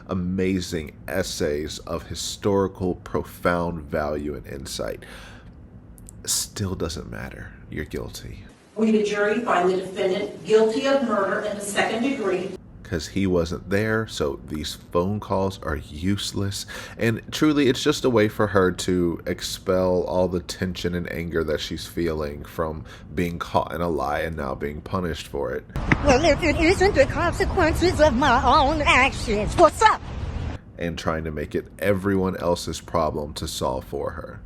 amazing essays of historical, profound value and insight. Still doesn't matter. You're guilty. We, the jury, find the defendant guilty of murder in the 2nd degree. Because he wasn't there, so these phone calls are useless. And truly, it's just a way for her to expel all the tension and anger that she's feeling from being caught in a lie and now being punished for it. Well, if it isn't the consequences of my own actions, what's up? And trying to make it everyone else's problem to solve for her.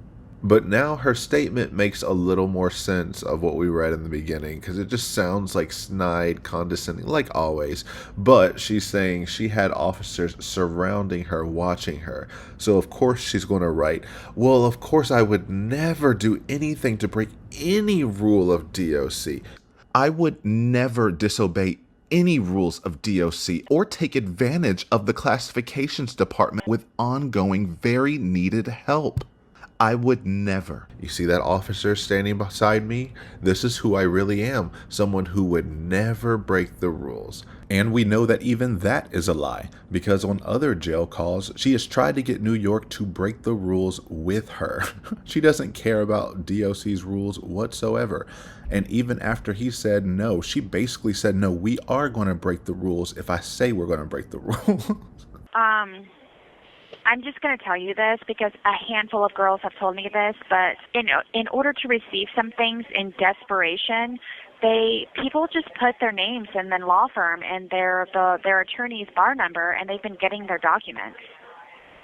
But now her statement makes a little more sense of what we read in the beginning, because it just sounds snide, condescending, like always. But she's saying she had officers surrounding her, watching her. So of course she's going to write, well, of course I would never do anything to break any rule of DOC. I would never disobey any rules of DOC or take advantage of the classifications department with ongoing, very needed help. I would never. You see that officer standing beside me? This is who I really am. Someone who would never break the rules. And we know that even that is a lie, because on other jail calls, she has tried to get New York to break the rules with her. She doesn't care about DOC's rules whatsoever. And even after he said no, she basically said, no, we are going to break the rules if I say we're going to break the rules. I'm just going to tell you this because a handful of girls have told me this, but in order to receive some things in desperation, people just put their names in the law firm and their attorney's bar number, and they've been getting their documents.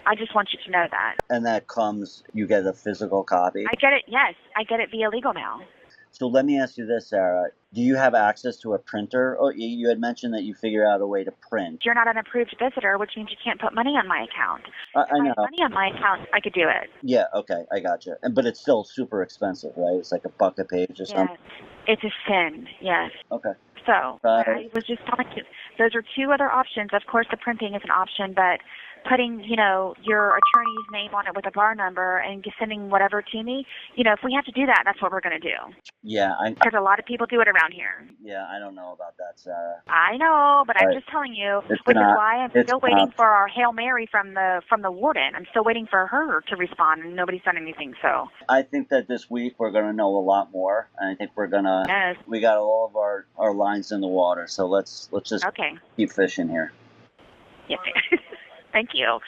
I just want you to know that. And that comes, you get a physical copy? I get it, yes. I get it via legal mail. So let me ask you this, Sarah. Do you have access to a printer? Oh, you had mentioned that you figure out a way to print. You're not an approved visitor, which means you can't put money on my account. I know. If I had money on my account, I could do it. Yeah, okay, I gotcha. But it's still super expensive, right? It's like $1 a page or something? It's a sin, yes. Okay. So, I was just telling you, those are 2 other options. Of course, the printing is an option, but putting, your attorney's name on it with a bar number and sending whatever to me. If we have to do that, that's what we're going to do. Yeah, Because a lot of people do it around here. yeah, I don't know about that, Sarah. I know, but I'm Right. just telling you, It's which is not- why I'm it's still waiting not- for our Hail Mary from the warden. I'm still waiting for her to respond, and nobody's done anything. So I think that this week we're going to know a lot more, and I think we're going to. Yes. We got all of our lines in the water, so let's just keep fishing here. yeah. Thank you.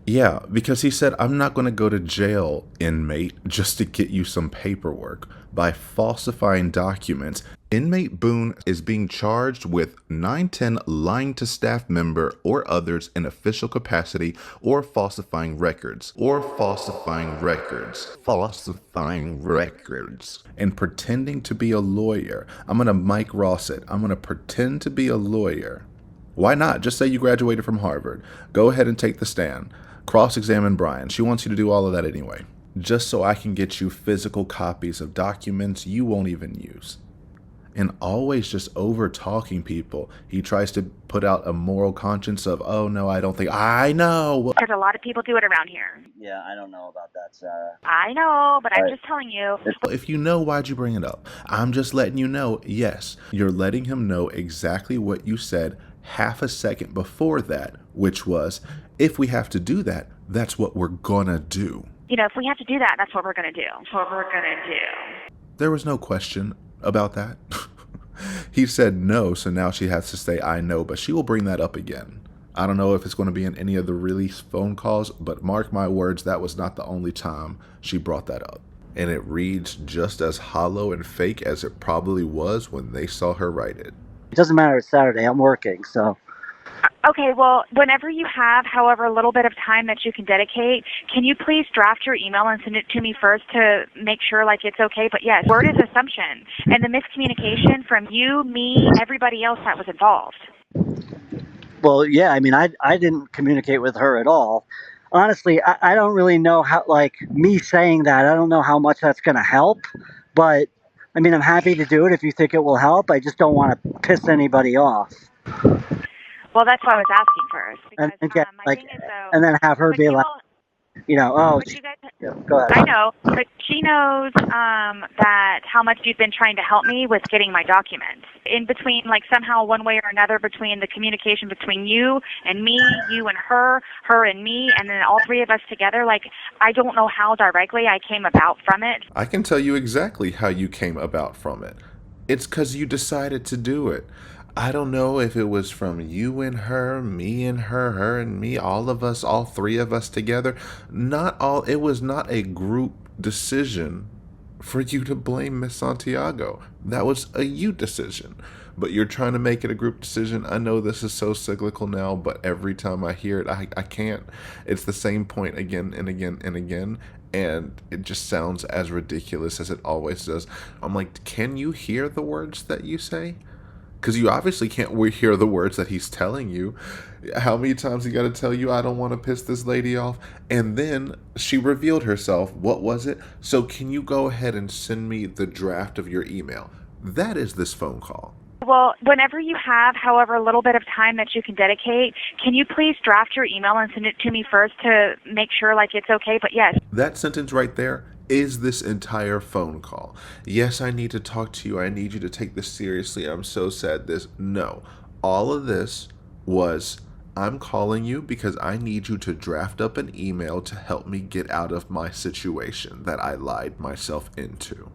Yeah, because he said, I'm not going to go to jail, inmate, just to get you some paperwork. By falsifying documents, inmate Boone is being charged with 910 lying to staff member or others in official capacity or falsifying records. Falsifying records. And pretending to be a lawyer. I'm going to Mike Ross it. I'm going to pretend to be a lawyer. Why not? Just say you graduated from Harvard. Go ahead and take the stand. Cross-examine Brian. She wants you to do all of that anyway. Just so I can get you physical copies of documents you won't even use. And always just over-talking people. He tries to put out a moral conscience of, oh no, I don't think, I know. Because a lot of people do it around here. Yeah, I don't know about that, Sarah. I know, but I'm Right. just telling you. If you know, why'd you bring it up? I'm just letting you know, yes, you're letting him know exactly what you said half a second before that, which was, if we have to do that, that's what we're gonna do. If we have to do that, that's what we're going to do. There was no question about that. He said no, so now she has to say I know, but she will bring that up again. I don't know if it's going to be in any of the release phone calls, but mark my words, that was not the only time she brought that up. And it reads just as hollow and fake as it probably was when they saw her write it. It doesn't matter, it's Saturday, I'm working, so. Okay, well, whenever you have, however, a little bit of time that you can dedicate, can you please draft your email and send it to me first to make sure, it's okay? But yes, word is assumption. And the miscommunication from you, me, everybody else that was involved. Well, yeah, I mean, I didn't communicate with her at all. Honestly, I don't really know how, me saying that, I don't know how much that's going to help. But, I mean, I'm happy to do it if you think it will help. I just don't want to piss anybody off. Well, that's why I was asking first. Because, And get, my thing is, though, and then have her be like, oh, but you guys, yeah, go ahead. I know, but she knows that how much you've been trying to help me with getting my documents. In between, somehow one way or another, between the communication between you and me, you and her and me, and then all three of us together, I don't know how directly I came about from it. I can tell you exactly how you came about from it. It's because you decided to do it. I don't know if it was from you and her, me and her and me, all of us, all three of us together. It was not a group decision for you to blame Miss Santiago. That was a you decision. But you're trying to make it a group decision. I know this is so cyclical now, but every time I hear it, I can't. It's the same point again and again and again. And it just sounds as ridiculous as it always does. I'm like, can you hear the words that you say? Because you obviously can't hear the words that he's telling you. How many times he got to tell you, I don't want to piss this lady off? And then she revealed herself. What was it? So can you go ahead and send me the draft of your email? That is this phone call. Well, whenever you have, however, a little bit of time that you can dedicate, can you please draft your email and send it to me first to make sure, it's okay? But yes. That sentence right there is this entire phone call. Yes, I need to talk to you. I need you to take this seriously. I'm so sad. No. All of this was, I'm calling you because I need you to draft up an email to help me get out of my situation that I lied myself into.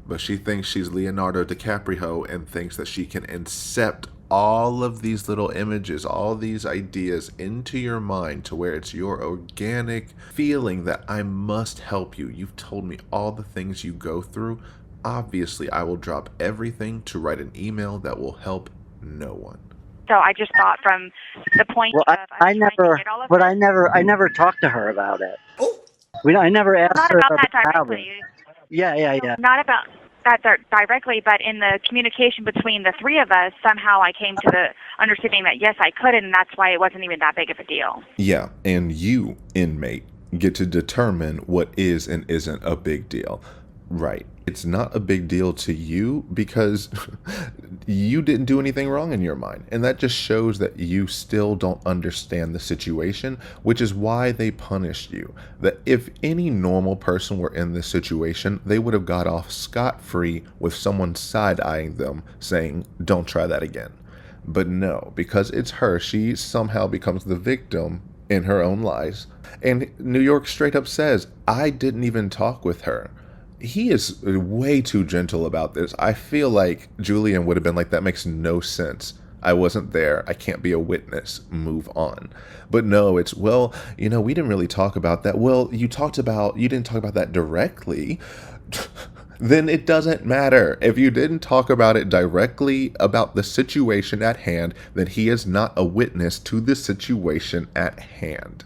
But she thinks she's Leonardo DiCaprio and thinks that she can incept all of these little images, all these ideas into your mind to where it's your organic feeling that I must help you. You've told me all the things you go through. Obviously, I will drop everything to write an email that will help no one. So I just thought from the point Well, of I never talked to her about it. I never asked not her about that about directly. it. Yeah. Not about that directly, but in the communication between the three of us, somehow I came to the understanding that yes, I could, and that's why it wasn't even that big of a deal. Yeah, and you, inmate, get to determine what is and isn't a big deal. Right. It's not a big deal to you because you didn't do anything wrong in your mind. And that just shows that you still don't understand the situation, which is why they punished you. That if any normal person were in this situation, they would have got off scot-free with someone side-eyeing them saying, don't try that again. But no, because it's her, she somehow becomes the victim in her own lies. And New York straight up says, I didn't even talk with her. He is way too gentle about this. I feel like Julian would have been like, that makes no sense. I wasn't there. I can't be a witness. Move on. But no, it's, well, we didn't really talk about that. Well, you didn't talk about that directly. Then it doesn't matter. If you didn't talk about it directly about the situation at hand, then he is not a witness to the situation at hand.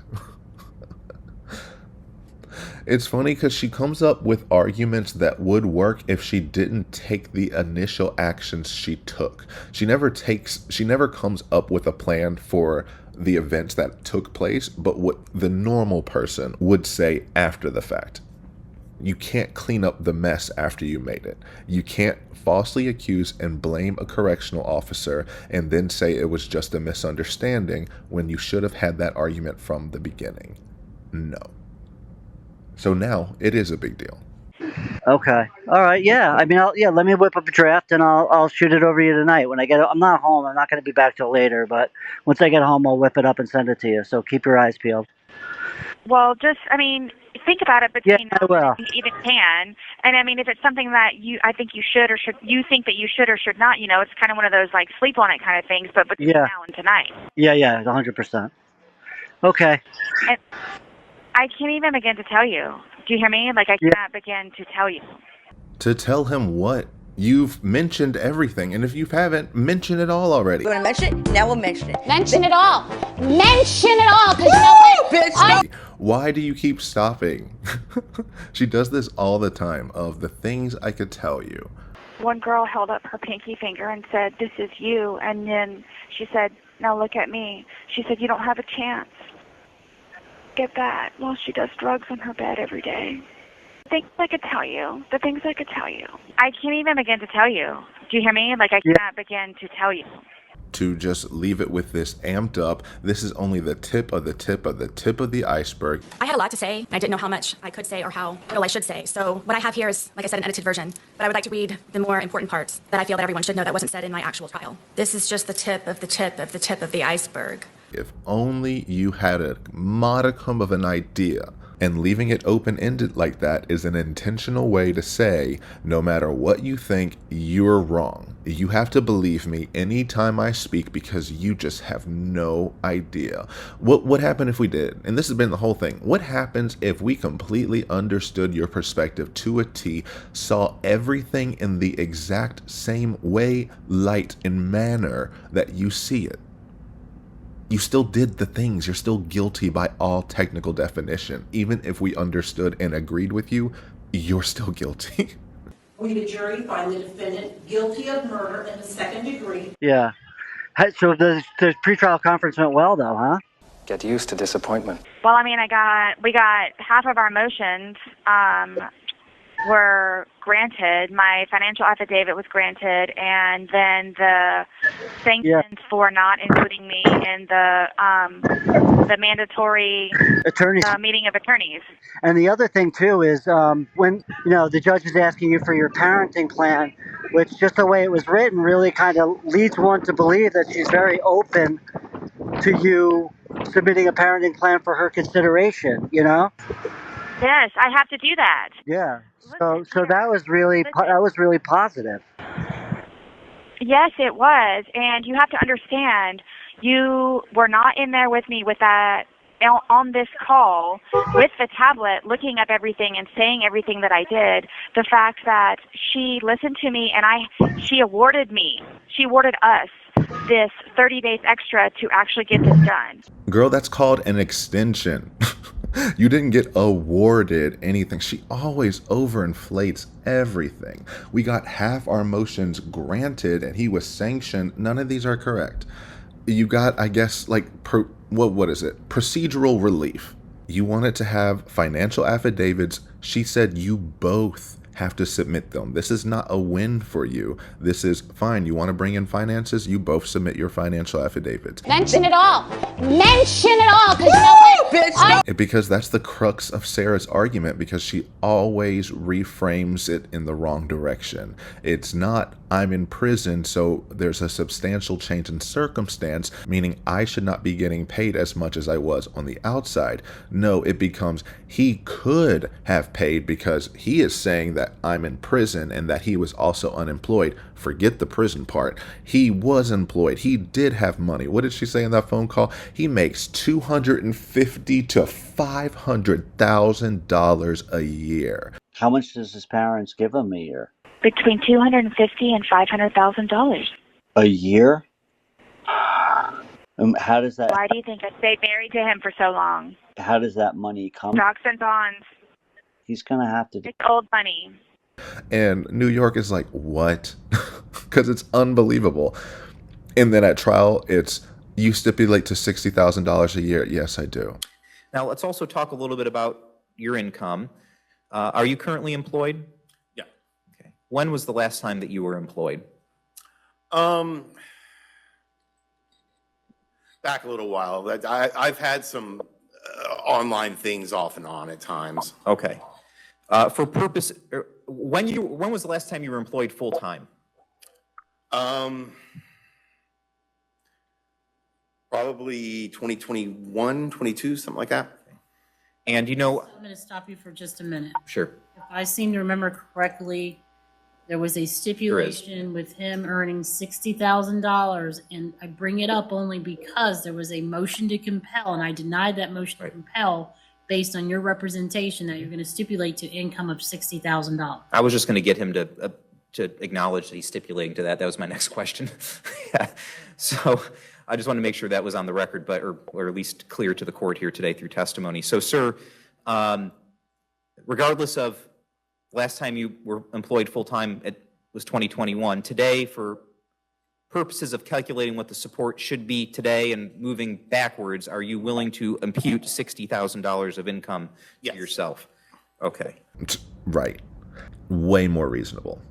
It's funny because she comes up with arguments that would work if she didn't take the initial actions she took. She never comes up with a plan for the events that took place, but what the normal person would say after the fact. You can't clean up the mess after you made it. You can't falsely accuse and blame a correctional officer and then say it was just a misunderstanding when you should have had that argument from the beginning. No. So now it is a big deal. Okay. All right. Yeah. I mean, let me whip up a draft and I'll shoot it over you tonight. When I'm not home. I'm not going to be back till later, but once I get home, I'll whip it up and send it to you. So keep your eyes peeled. Well, think about it between I will. if you even can. And if it's something that I think you should you think that you should or should not, it's kind of one of those like sleep on it kind of things, but between now and tonight. Yeah, 100%. Okay. And I can't even begin to tell you. Do you hear me? Like, I can't begin to tell you. To tell him what? You've mentioned everything, and if you haven't, mention it all already. You want to mention it? Now we'll mention it. Mention it all. Mention it all, because you know what? Bitch, why do you keep stopping? She does this all the time, of the things I could tell you. One girl held up her pinky finger and said, "This is you," and then she said, "Now look at me." She said, "You don't have a chance." Get that. Well, she does drugs on her bed every day. The things I could tell you. I can't even begin to tell you. Do you hear me? Like, I can't begin to tell you. To just leave it with this amped up, this is only the tip of the tip of the tip of the iceberg. I had a lot to say. I didn't know how much I could say or how little I should say. So what I have here is, like I said, an edited version. But I would like to read the more important parts that I feel that everyone should know that wasn't said in my actual trial. This is just the tip of the tip of the tip of the iceberg. If only you had a modicum of an idea. And leaving it open-ended like that is an intentional way to say, no matter what you think, you're wrong. You have to believe me anytime I speak because you just have no idea. What would happen if we did? And this has been the whole thing. What happens if we completely understood your perspective to a T, saw everything in the exact same way, light, and manner that you see it? You still did the things. You're still guilty by all technical definition. Even if we understood and agreed with you, you're still guilty. We, the jury, find the defendant guilty of murder in the second degree. Yeah. So the pretrial conference went well, though, huh? Get used to disappointment. Well, we got half of our motions were granted. My financial affidavit was granted, and then the sanctions for not including me in the mandatory meeting of attorneys. And the other thing too is when the judge is asking you for your parenting plan, which just the way it was written really kind of leads one to believe that she's very open to you submitting a parenting plan for her consideration. Yes, I have to do that. Yeah. So that was really positive. Yes, it was. And you have to understand, you were not in there with me with that on this call with the tablet, looking up everything and saying everything that I did. The fact that she listened to me and she awarded us this 30 days extra to actually get this done. Girl, that's called an extension. You didn't get awarded anything. She always overinflates everything. We got half our motions granted and he was sanctioned. None of these are correct. You got, I guess, like, what is it? Procedural relief. You wanted to have financial affidavits. She said you both have to submit them. This is not a win for you. This is fine. You want to bring in finances? You both submit your financial affidavits. Mention it all. Mention it all, because you know what? Bitch, Because that's the crux of Sarah's argument, because she always reframes it in the wrong direction. It's not, I'm in prison, so there's a substantial change in circumstance, meaning I should not be getting paid as much as I was on the outside. No, it becomes he could have paid because he is saying that I'm in prison and that he was also unemployed. Forget the prison part. He was employed. He did have money. What did she say in that phone call? He makes $250,000 to $500,000 a year. How much does his parents give him a year? Between $250,000 and $500,000. A year? How does that? Why do you think I stayed married to him for so long? How does that money come? Stocks and bonds. He's gonna have to. It's old money. And New York is like, what? Because it's unbelievable. And then at trial, it's, you stipulate to $60,000 a year. Yes, I do. Now, let's also talk a little bit about your income. Are you currently employed? Yeah. Okay. When was the last time that you were employed? Back a little while. I've had some online things off and on at times. Okay. For purpose, when was the last time you were employed full time? Probably 2021, 22, something like that. And I'm going to stop you for just a minute. Sure. If I seem to remember correctly, there was a stipulation with him earning $60,000, and I bring it up only because there was a motion to compel, and I denied that motion to compel based on your representation that you're going to stipulate to income of $60,000. I was just going to get him to acknowledge that he's stipulating to that. That was my next question. Yeah. So I just want to make sure that was on the record, but or at least clear to the court here today through testimony. So, sir, regardless of last time you were employed full-time, it was 2021. Today, for purposes of calculating what the support should be today and moving backwards, are you willing to impute $60,000 of income to yourself? Okay. Right. Way more reasonable.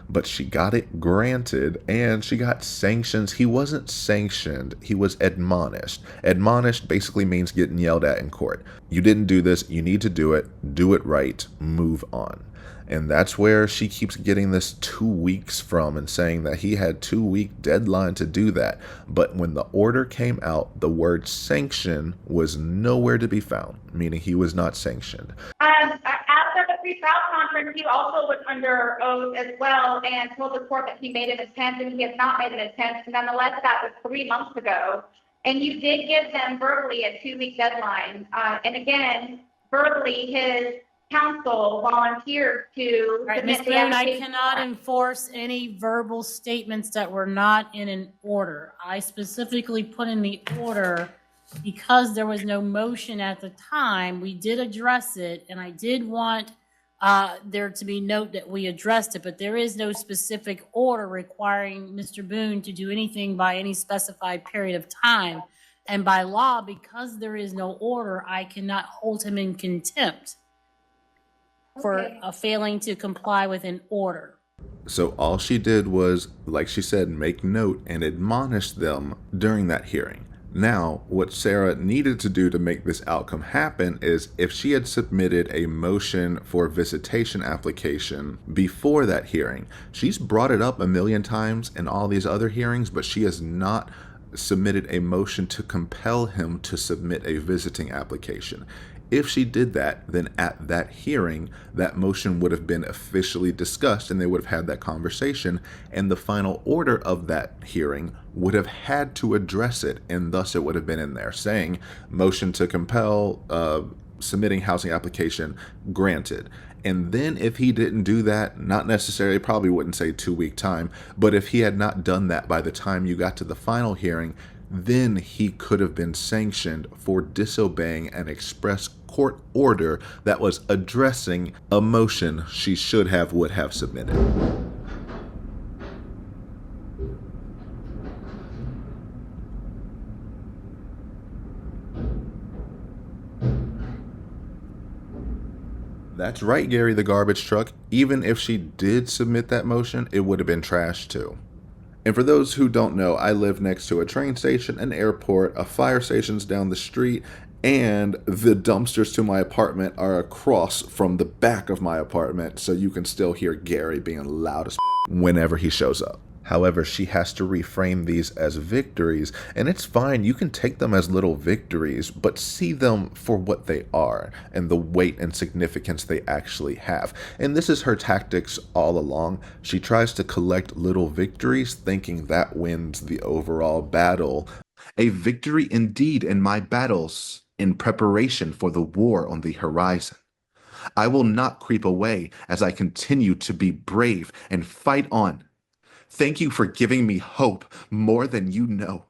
But she got it granted, and she got sanctions. He wasn't sanctioned. He was admonished. Admonished basically means getting yelled at in court. You didn't do this. You need to do it right. Move on. And that's where she keeps getting this 2 weeks from and saying that he had 2-week deadline to do that. But when the order came out, the word sanction was nowhere to be found, meaning he was not sanctioned. After the pre-trial conference, he also was under oath as well and told the court that he made an attempt, and he has not made an attempt. Nonetheless, that was 3 months ago. And you did give them verbally a 2-week deadline. And again, verbally, his counsel volunteered to Right, Ms. Boone, I cannot enforce any verbal statements that were not in an order. I specifically put in the order because there was no motion at the time. We did address it, and I did want there to be note that we addressed it, but there is no specific order requiring Mr. Boone to do anything by any specified period of time. And by law, because there is no order, I cannot hold him in contempt for failing to comply with an order. So all she did was, like she said, make note and admonish them during that hearing. Now, what Sarah needed to do to make this outcome happen is if she had submitted a motion for visitation application before that hearing. She's brought it up a million times in all these other hearings, but she has not submitted a motion to compel him to submit a visiting application. If she did that, then at that hearing, that motion would have been officially discussed and they would have had that conversation, and the final order of that hearing would have had to address it, and thus it would have been in there saying, motion to compel, submitting housing application granted. And then if he didn't do that, not necessarily, probably wouldn't say 2-week time, but if he had not done that by the time you got to the final hearing, then he could have been sanctioned for disobeying an express court order that was addressing a motion she would have submitted. That's right, Gary the garbage truck. Even if she did submit that motion, it would have been trash too. And for those who don't know, I live next to a train station, an airport, a fire station's down the street, and the dumpsters to my apartment are across from the back of my apartment, so you can still hear Gary being loud as whenever he shows up. However, she has to reframe these as victories, and it's fine. You can take them as little victories, but see them for what they are and the weight and significance they actually have. And this is her tactics all along. She tries to collect little victories, thinking that wins the overall battle. A victory indeed in my battles, in preparation for the war on the horizon. I will not creep away as I continue to be brave and fight on. Thank you for giving me hope more than you know.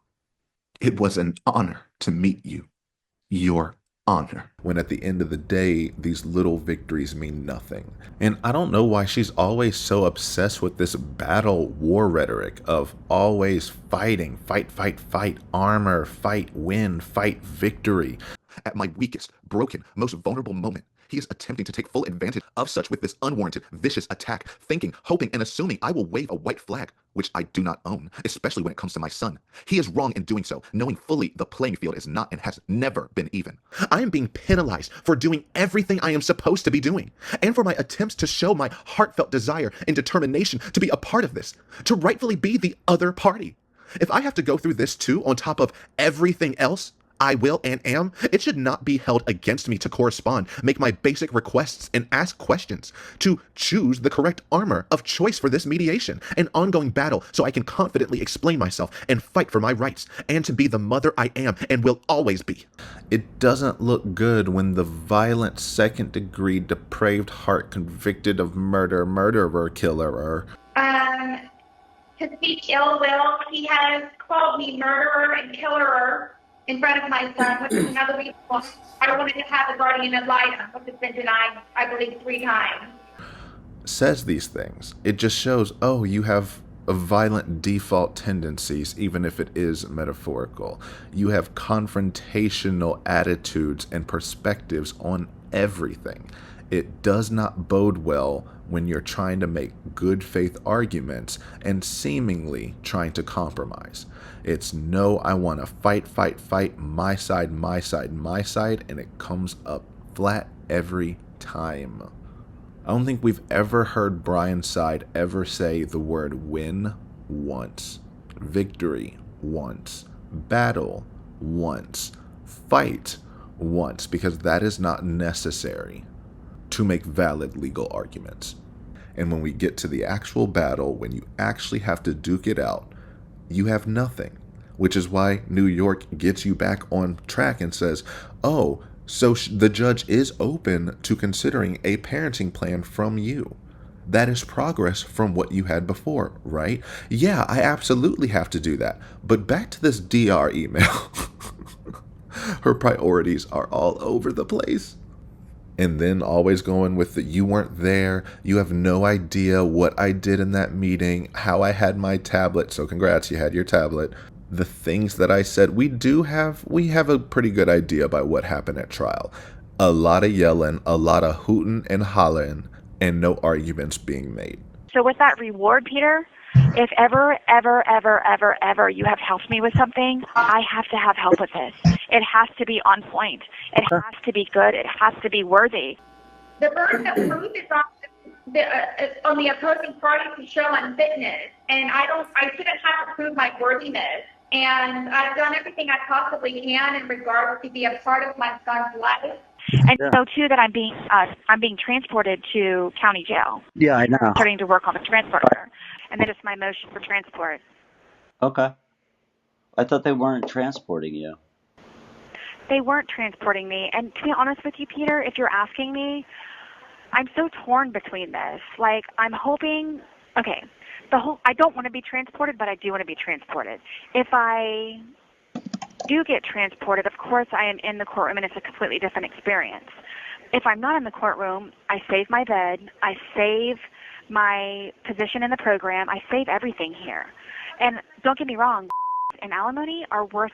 It was an honor to meet you. Your honor. When at the end of the day, these little victories mean nothing. And I don't know why she's always so obsessed with this battle war rhetoric of always fighting, fight, fight, fight, armor, fight, win, fight, victory. At my weakest, broken, most vulnerable moment, he is attempting to take full advantage of such with this unwarranted, vicious attack, thinking, hoping, and assuming I will wave a white flag, which I do not own, especially when it comes to my son. He is wrong in doing so, knowing fully the playing field is not and has never been even. I am being penalized for doing everything I am supposed to be doing, and for my attempts to show my heartfelt desire and determination to be a part of this, to rightfully be the other party. If I have to go through this too, on top of everything else I will and am, it should not be held against me to correspond, make my basic requests, and ask questions, to choose the correct armor of choice for this mediation, an ongoing battle so I can confidently explain myself and fight for my rights, and to be the mother I am and will always be. It doesn't look good when the violent second-degree depraved heart convicted of murder, murderer, killerer. To speak ill will, he has called me murderer and killerer in front of my son, which is another reason why I wanted to have a guardian ad litem, which has been denied, I believe, 3 times. Says these things. It just shows, oh, you have violent default tendencies, even if it is metaphorical. You have confrontational attitudes and perspectives on everything. It does not bode well when you're trying to make good faith arguments and seemingly trying to compromise. It's no, I want to fight, fight, fight, my side, my side, my side, and it comes up flat every time. I don't think we've ever heard Brian's side ever say the word win once, victory once, battle once, fight once, because that is not necessary to make valid legal arguments. And when we get to the actual battle, when you actually have to duke it out, you have nothing, which is why New York gets you back on track and says, oh, so the judge is open to considering a parenting plan from you. That is progress from what you had before, right? Yeah, I absolutely have to do that. But back to this DR email. Her priorities are all over the place. And then always going with the, you weren't there, you have no idea what I did in that meeting, how I had my tablet, so congrats, you had your tablet. The things that I said, we have a pretty good idea about what happened at trial. A lot of yelling, a lot of hooting and hollering, and no arguments being made. So with that reward, Peter, if ever you have helped me with something, I have to have help with this. It has to be on point. It has to be good. It has to be worthy. The burden of proof is on the opposing party to show unfitness, and I shouldn't have to prove my worthiness. And I've done everything I possibly can in regards to be a part of my son's life. And so too that I'm being transported to county jail. Yeah, I know. Starting to work on the transport order. And then it's my motion for transport. Okay. I thought they weren't transporting you. They weren't transporting me. And to be honest with you, Peter, if you're asking me, I'm so torn between this. Like, I'm hoping, okay, I don't want to be transported, but I do want to be transported. If I do get transported, of course I am in the courtroom and it's a completely different experience. If I'm not in the courtroom, I save my bed, I save my position in the program, I save everything here. And don't get me wrong, and alimony are worth,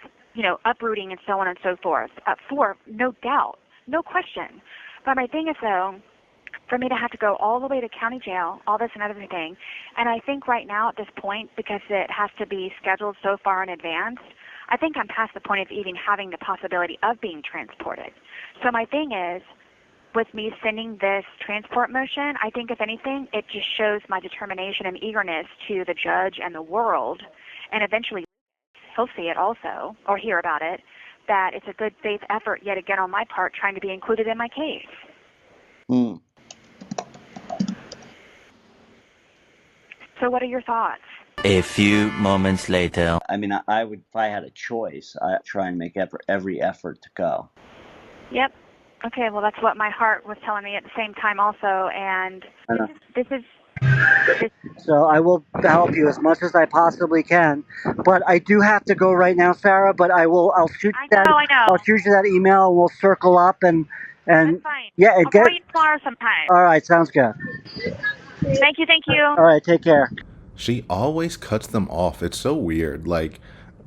uprooting and so on and so forth. For no doubt, no question. But my thing is though, for me to have to go all the way to county jail, all this and everything. And I think right now at this point, because it has to be scheduled so far in advance, I think I'm past the point of even having the possibility of being transported. So my thing is, with me sending this transport motion, I think if anything, it just shows my determination and eagerness to the judge and the world, and eventually he'll see it also, or hear about it, that it's a good faith effort yet again on my part trying to be included in my case. Mm. So what are your thoughts? A few moments later. I mean, I would, if I had a choice, I'd try and make every effort to go. Yep. Okay, well, that's what my heart was telling me at the same time also, and this is So I will help you as much as I possibly can, but I do have to go right now, Sarah. But I'll shoot you that. I know. I'll shoot you that email, and we'll circle up and That's fine. yeah. I'll call you tomorrow sometime. All right, sounds good. Thank you. All right, take care. She always cuts them off. It's so weird. Like,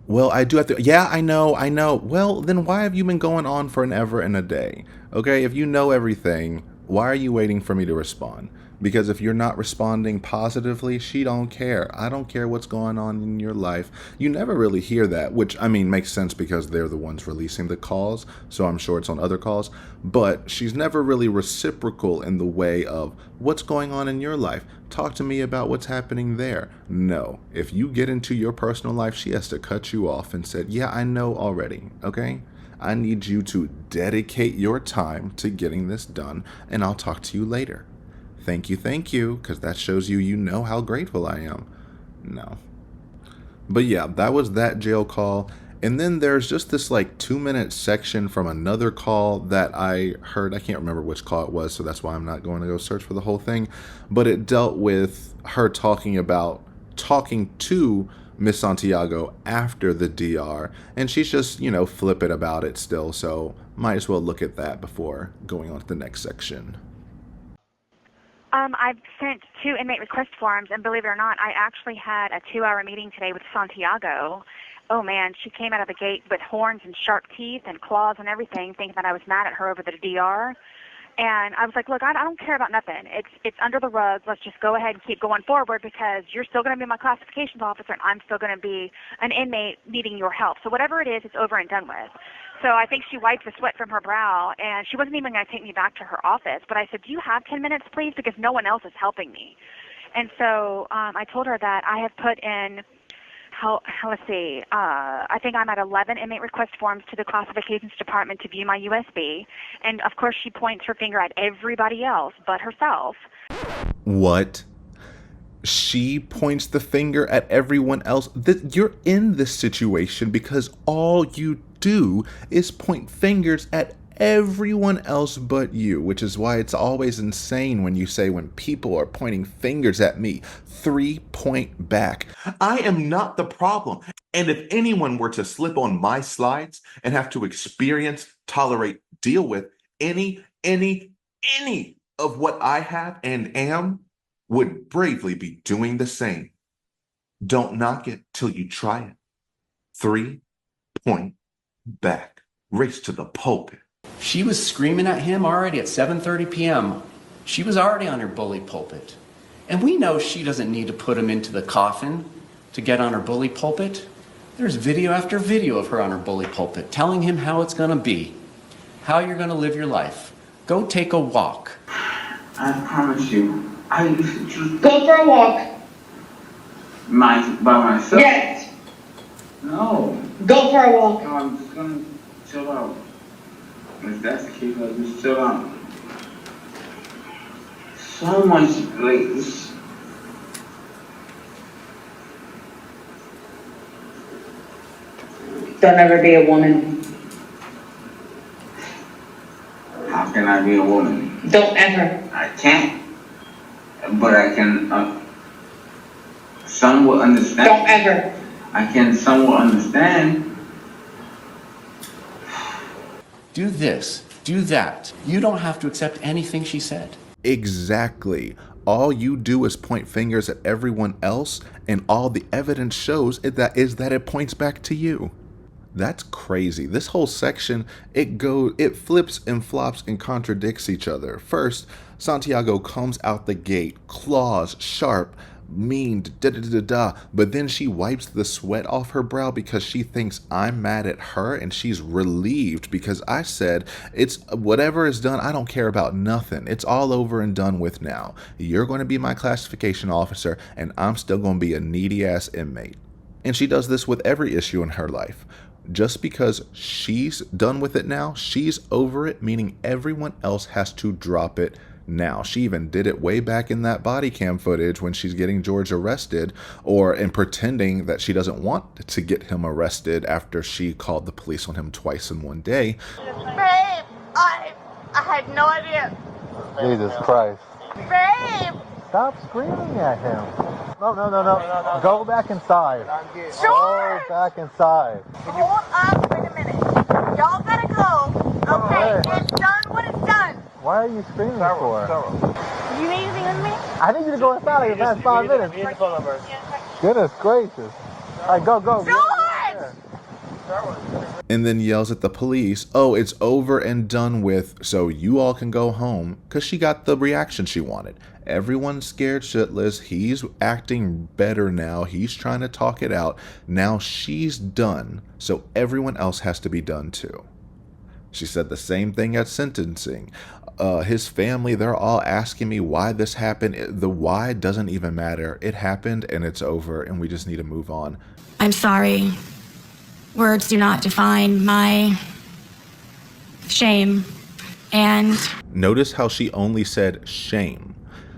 well, I do have to. Yeah, I know. Well, then why have you been going on for an ever and a day? Okay, if you know everything, why are you waiting for me to respond? Because if you're not responding positively, she don't care. I don't care what's going on in your life. You never really hear that, which, I mean, makes sense because they're the ones releasing the calls, so I'm sure it's on other calls. But she's never really reciprocal in the way of, what's going on in your life? Talk to me about what's happening there. No. If you get into your personal life, she has to cut you off and said, yeah, I know already, okay? I need you to dedicate your time to getting this done, and I'll talk to you later. Thank you, because that shows you know how grateful I am. No. But yeah, that was that jail call. And then there's just this like 2-minute section from another call that I heard. I can't remember which call it was, so that's why I'm not going to go search for the whole thing. But it dealt with her talking to Miss Santiago after the DR. And she's just, flippant about it still. So might as well look at that before going on to the next section. I've sent 2 inmate request forms, and believe it or not, I actually had a 2-hour meeting today with Santiago. Oh man, she came out of the gate with horns and sharp teeth and claws and everything, thinking that I was mad at her over the DR. And I was like, look, I don't care about nothing. It's under the rug. Let's just go ahead and keep going forward because you're still going to be my classifications officer, and I'm still going to be an inmate needing your help. So whatever it is, it's over and done with. So I think she wiped the sweat from her brow, and she wasn't even going to take me back to her office. But I said, do you have 10 minutes, please? Because no one else is helping me. And so I told her that I have put in, let's see, I think I'm at 11 inmate request forms to the classifications department to view my USB. And, of course, she points her finger at everybody else but herself. What? She points the finger at everyone else? You're in this situation because all you do is point fingers at everyone else but you, which is why it's always insane when you say when people are pointing fingers at me, 3-point back. I am not the problem. And if anyone were to slip on my slides and have to experience, tolerate, deal with any of what I have and am, would bravely be doing the same. Don't knock it till you try it. 3-point back. Race to the pulpit. She was screaming at him already at 7:30 p.m. She was already on her bully pulpit. And we know she doesn't need to put him into the coffin to get on her bully pulpit. There's video after video of her on her bully pulpit telling him how it's going to be, how you're going to live your life. Go take a walk. I promise you, I used to choose. Go for a walk. By myself? Yes. No. Go for a walk. No, I'm just gonna chill out. If that's the case, I'll just chill out. So much, like, this. Don't ever be a woman. How can I be a woman? Don't ever. I can't. But I can somewhat understand. Don't ever. I can somewhat understand. Do this, do that. You don't have to accept anything she said. Exactly. All you do is point fingers at everyone else, and all the evidence shows is that it points back to you. That's crazy. This whole section, it flips and flops and contradicts each other. First, Santiago comes out the gate, claws, sharp, mean, da-da-da-da-da, but then she wipes the sweat off her brow because she thinks I'm mad at her, and she's relieved because I said, it's whatever is done, I don't care about nothing. It's all over and done with now. You're going to be my classification officer, and I'm still going to be a needy-ass inmate. And she does this with every issue in her life. Just because she's done with it now, she's over it, meaning everyone else has to drop it now. She even did it way back in that body cam footage when she's getting George arrested, and pretending that she doesn't want to get him arrested after she called the police on him twice in one day. Babe, I had no idea. Jesus Christ. Babe! Stop screaming at him. No. Go back inside. Sure. Go back inside. Hold up, wait a minute. Y'all gotta go. Okay, Hey. it's done when it's done. Why are you screaming for? You need anything with me? I need you to go inside like the past 5 minutes. We need the phone number. Goodness gracious. All right, go. George! And then yells at the police, oh, it's over and done with, so you all can go home, because she got the reaction she wanted. Everyone's scared shitless. He's acting better now. He's trying to talk it out. Now she's done, so everyone else has to be done too. She said the same thing at sentencing. His family, they're all asking me why this happened. The why doesn't even matter. It happened and it's over, and we just need to move on. I'm sorry. Words do not define my shame. And notice how she only said shame.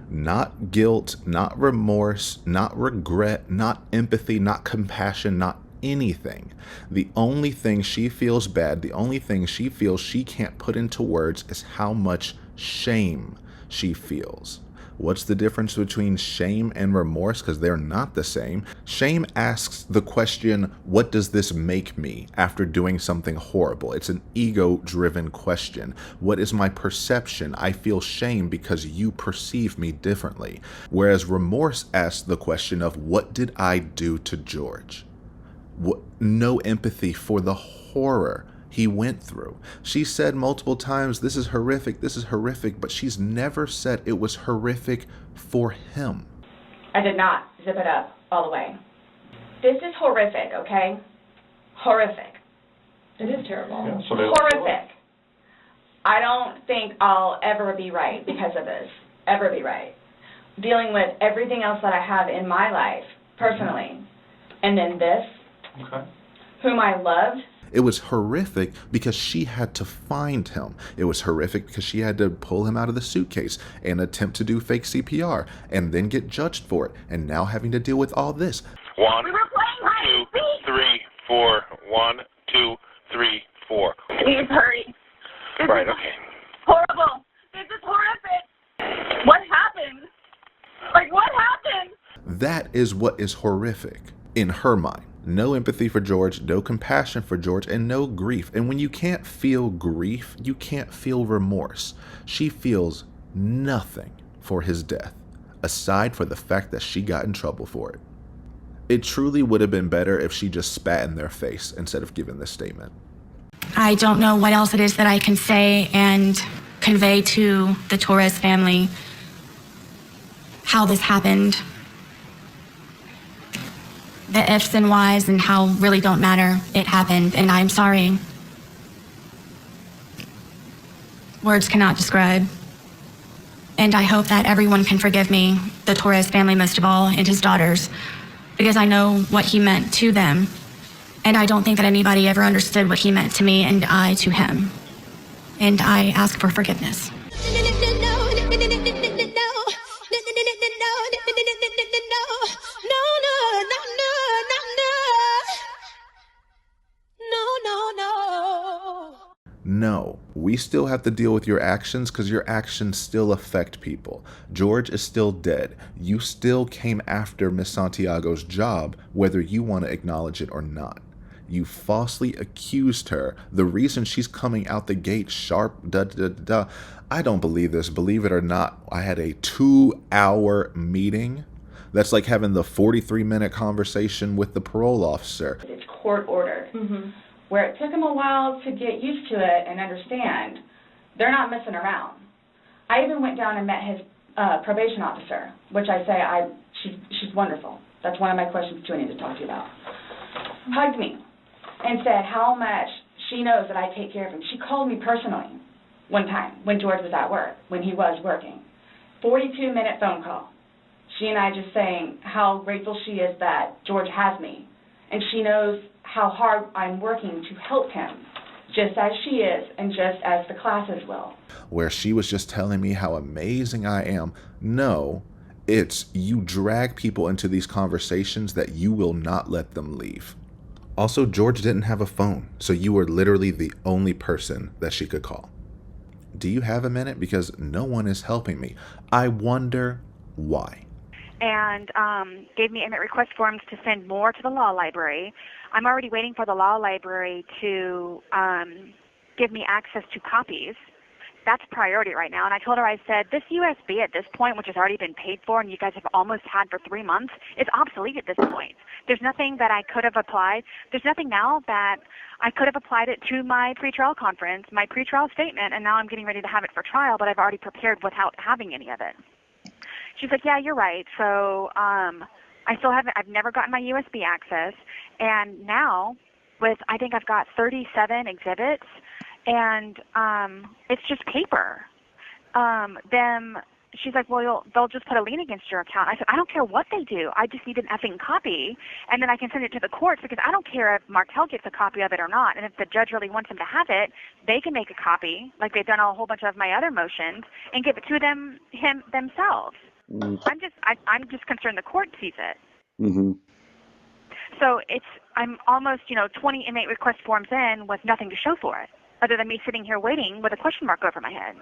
Not guilt, not remorse, not regret, not empathy, not compassion, not anything. The only thing she feels bad, the only thing she feels she can't put into words is how much shame she feels. What's the difference between shame and remorse? Because they're not the same. Shame asks the question, what does this make me after doing something horrible? It's an ego-driven question. What is my perception? I feel shame because you perceive me differently. Whereas remorse asks the question of, what did I do to George? No empathy for the horror he went through. She said multiple times, this is horrific, but she's never said it was horrific for him. I did not zip it up all the way. This is horrific, okay? Horrific. It is terrible. Yeah, Horrific. I don't think I'll ever be right because of this. Ever be right. Dealing with everything else that I have in my life, personally. And then this, whom I loved. It was horrific because she had to find him. It was horrific because she had to pull him out of the suitcase and attempt to do fake CPR and then get judged for it, and now having to deal with all this. 1, 2, 3, 4. 1, 2, 3, 4. Please hurry. Right, okay. Horrible. This is horrific. What happened? What happened? That is what is horrific in her mind. No empathy for George, no compassion for George, and no grief. And when you can't feel grief, you can't feel remorse. She feels nothing for his death, aside for the fact that she got in trouble for it. It truly would have been better if she just spat in their face instead of giving this statement. I don't know what else it is that I can say and convey to the Torres family how this happened. The ifs and whys and how really don't matter. It happened, and I'm sorry. Words cannot describe. And I hope that everyone can forgive me, the Torres family most of all, and his daughters, because I know what he meant to them. And I don't think that anybody ever understood what he meant to me and I to him. And I ask for forgiveness. No, we still have to deal with your actions because your actions still affect people. George is still dead. You still came after Miss Santiago's job, whether you want to acknowledge it or not. You falsely accused her. The reason she's coming out the gate sharp, I don't believe this. Believe it or not, I had a 2-hour meeting. That's like having the 43-minute conversation with the parole officer. It's court ordered. where it took them a while to get used to it and understand. They're not messing around. I even went down and met his probation officer, which I say she's wonderful. That's one of my questions too I need to talk to you about. Hugged me and said how much she knows that I take care of him. She called me personally one time when George was at work, when he was working. 42-minute phone call. She and I just saying how grateful she is that George has me. And she knows how hard I'm working to help him, just as she is and just as the classes will. Where she was just telling me how amazing I am. No, it's you drag people into these conversations that you will not let them leave. Also, George didn't have a phone, so you were literally the only person that she could call. Do you have a minute? Because no one is helping me. I wonder why. And gave me inmate request forms to send more to the law library. I'm already waiting for the law library to give me access to copies. That's priority right now. And I told her, I said, this USB at this point, which has already been paid for and you guys have almost had for 3 months, is obsolete at this point. There's nothing that I could have applied. There's nothing now that I could have applied it to my pretrial conference, my pretrial statement, and now I'm getting ready to have it for trial, but I've already prepared without having any of it. She's like, yeah, you're right. So I've never gotten my USB access. And now I think I've got 37 exhibits, and it's just paper. She's like, well, they'll just put a lien against your account. I said, I don't care what they do. I just need an effing copy, and then I can send it to the courts because I don't care if Martel gets a copy of it or not. And if the judge really wants him to have it, they can make a copy, like they've done a whole bunch of my other motions, and give it to him themselves. I'm just concerned the court sees it. Mm-hmm. So I'm almost 20 inmate request forms in with nothing to show for it, other than me sitting here waiting with a question mark over my head.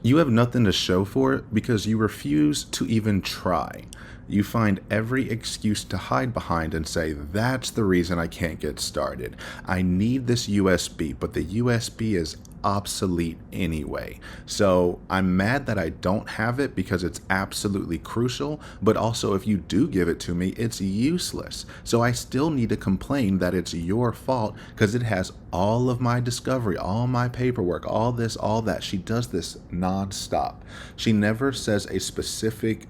You have nothing to show for it because you refuse to even try. You find every excuse to hide behind and say, that's the reason I can't get started. I need this USB, but the USB is obsolete anyway. So I'm mad that I don't have it because it's absolutely crucial, but also if you do give it to me, it's useless. So I still need to complain that it's your fault because it has all of my discovery, all my paperwork, all this, all that. She does this nonstop. She never says a specific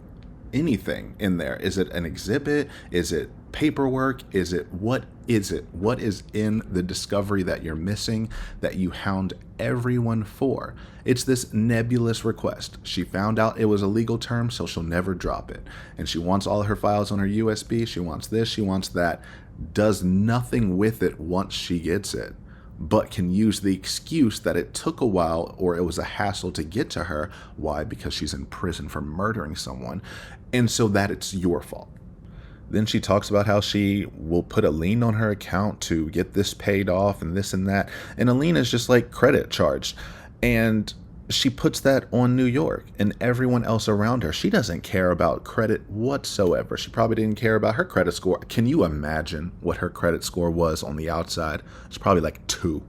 anything in there. Is it an exhibit? Is it paperwork? What is in the discovery that you're missing that you hound everyone for? It's this nebulous request. She found out it was a legal term, so she'll never drop it. And she wants all her files on her USB. She wants this, she wants that. Does nothing with it once she gets it, but can use the excuse that it took a while or it was a hassle to get to her. Why? Because she's in prison for murdering someone, and so that it's your fault. Then she talks about how she will put a lien on her account to get this paid off and this and that. And a lien is just like credit charged. And she puts that on New York and everyone else around her. She doesn't care about credit whatsoever. She probably didn't care about her credit score. Can you imagine what her credit score was on the outside? It's probably like 2.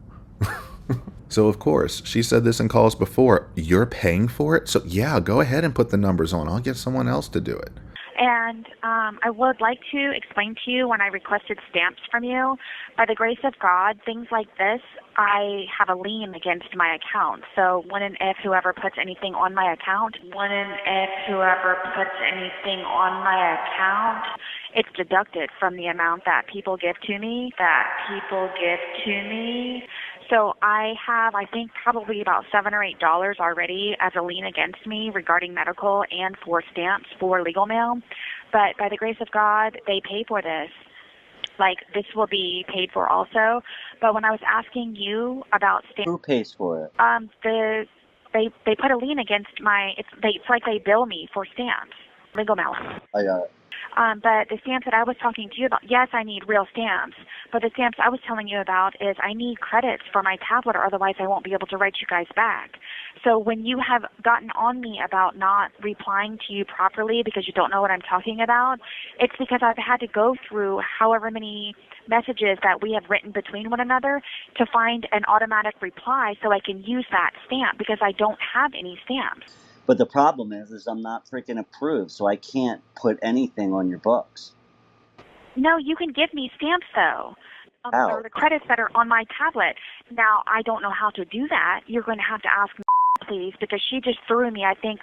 So of course, she said this in calls before, you're paying for it? So yeah, go ahead and put the numbers on. I'll get someone else to do it. And I would like to explain to you when I requested stamps from you, by the grace of God, things like this, I have a lien against my account. So when and if whoever puts anything on my account, it's deducted from the amount that people give to me, So I have, I think, probably about $7 or $8 already as a lien against me regarding medical and for stamps for legal mail. But by the grace of God, they pay for this. Like, this will be paid for also. But when I was asking you about stamps... Who pays for it? They put a lien against my... It's like they bill me for stamps, legal mail. I got it. But the stamps that I was talking to you about, yes, I need real stamps. But the stamps I was telling you about is I need credits for my tablet or otherwise I won't be able to write you guys back. So when you have gotten on me about not replying to you properly because you don't know what I'm talking about, it's because I've had to go through however many messages that we have written between one another to find an automatic reply so I can use that stamp because I don't have any stamps. But the problem is I'm not freaking approved, so I can't put anything on your books. No, you can give me stamps, though. How? the credits that are on my tablet. Now, I don't know how to do that. You're going to have to ask me, please, because she just threw me, I think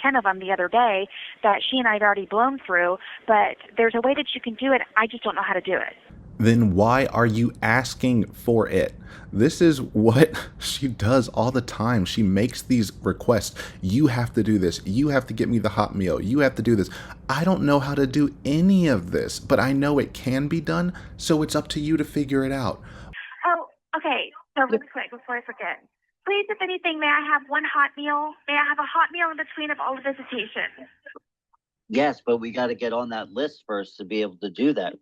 10 of them the other day that she and I had already blown through, but there's a way that you can do it. I just don't know how to do it. Then why are you asking for it? This is what she does all the time. She makes these requests. You have to do this. You have to get me the hot meal. You have to do this. I don't know how to do any of this, but I know it can be done, so it's up to you to figure it out. Oh, okay. So really quick, before I forget. Please, if anything, may I have one hot meal? May I have a hot meal in between of all the visitations? Yes, but we got to get on that list first to be able to do that.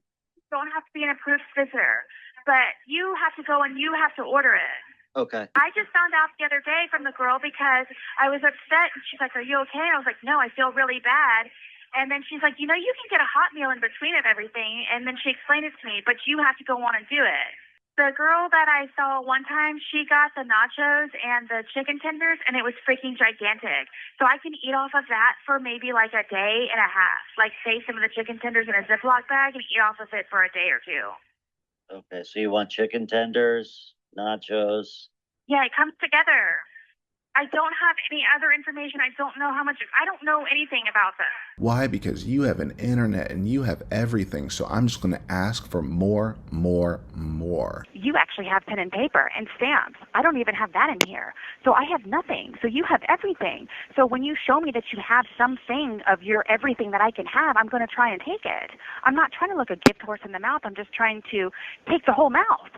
Don't have to be an approved visitor, but you have to go and you have to order it. Okay. I just found out the other day from the girl because I was upset and she's like, "Are you okay?" And I was like, "No, I feel really bad." And then she's like, "You know, you can get a hot meal in between of everything." And then she explained it to me, but you have to go on and do it. The girl that I saw one time, she got the nachos and the chicken tenders, and it was freaking gigantic. So I can eat off of that for maybe like a day and a half. Like, say some of the chicken tenders in a Ziploc bag and eat off of it for a day or two. Okay, so you want chicken tenders, nachos. Yeah, it comes together. I don't have any other information. I don't know how much. I don't know anything about this. Why? Because you have an internet and you have everything. So I'm just going to ask for more. You actually have pen and paper and stamps. I don't even have that in here. So I have nothing. So you have everything. So when you show me that you have something of your everything that I can have, I'm going to try and take it. I'm not trying to look a gift horse in the mouth. I'm just trying to take the whole mouth.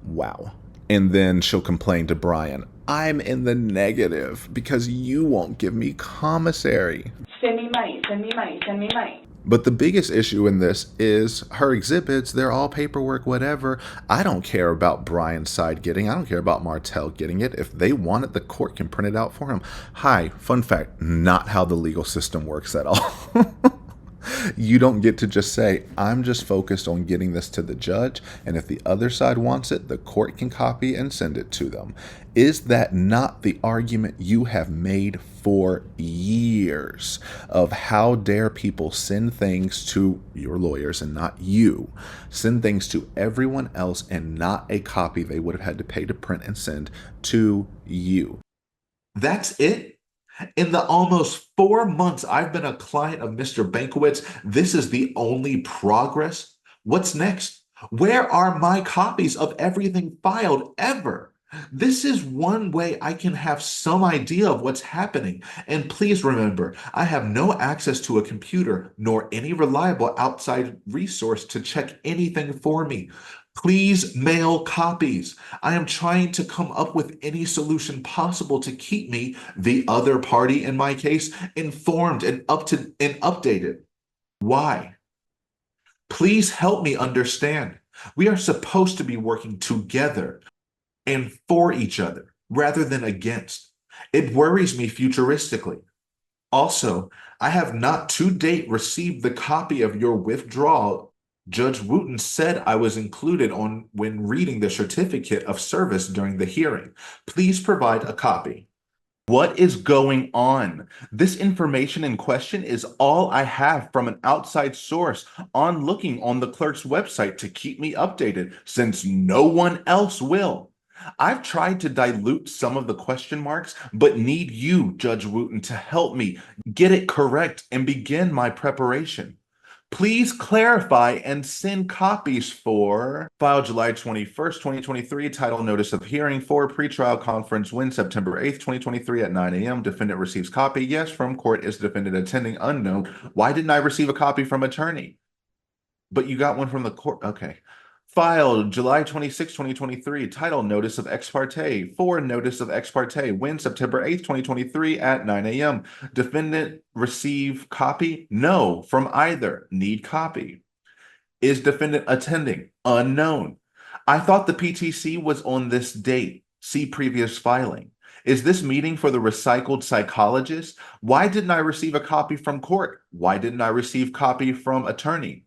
Wow. And then she'll complain to Brian, "I'm in the negative because you won't give me commissary." Send me money, send me money, send me money. But the biggest issue in this is her exhibits. They're all paperwork, whatever. I don't care about Brian's side getting. I don't care about Martell getting it. If they want it, the court can print it out for him. Hi, fun fact, not how the legal system works at all. You don't get to just say, "I'm just focused on getting this to the judge, and if the other side wants it, the court can copy and send it to them." Is that not the argument you have made for years of how dare people send things to your lawyers and not you, send things to everyone else and not a copy they would have had to pay to print and send to you? That's it? In the almost 4 months I've been a client of Mr. Bankowitz, this is the only progress? What's next? Where are my copies of everything filed ever? This is one way I can have some idea of what's happening. And please remember, I have no access to a computer nor any reliable outside resource to check anything for me. Please mail copies. I am trying to come up with any solution possible to keep me, the other party in my case, informed and updated. Why? Please help me understand. We are supposed to be working together and for each other rather than against. It worries me futuristically. Also, I have not to date received the copy of your withdrawal. Judge Wooten said I was included on when reading the certificate of service during the hearing. Please provide a copy. What is going on? This information in question is all I have from an outside source on looking on the clerk's website to keep me updated, since no one else will. I've tried to dilute some of the question marks, but need you, Judge Wooten, to help me get it correct and begin my preparation. Please clarify and send copies for filed July 21st, 2023, title notice of hearing for pretrial conference when September 8th, 2023 at 9 a.m. Defendant receives copy. Yes, from court. Is defendant attending? Unknown. Why didn't I receive a copy from attorney? But you got one from the court. Okay. Filed July 26, 2023, title notice of ex parte for notice of ex parte when September 8th, 2023 at 9 a.m. Defendant receive copy? No, from either. Need copy. Is defendant attending? Unknown. I thought the PTC was on this date. See previous filing. Is this meeting for the recycled psychologist? Why didn't I receive a copy from court? Why didn't I receive copy from attorney?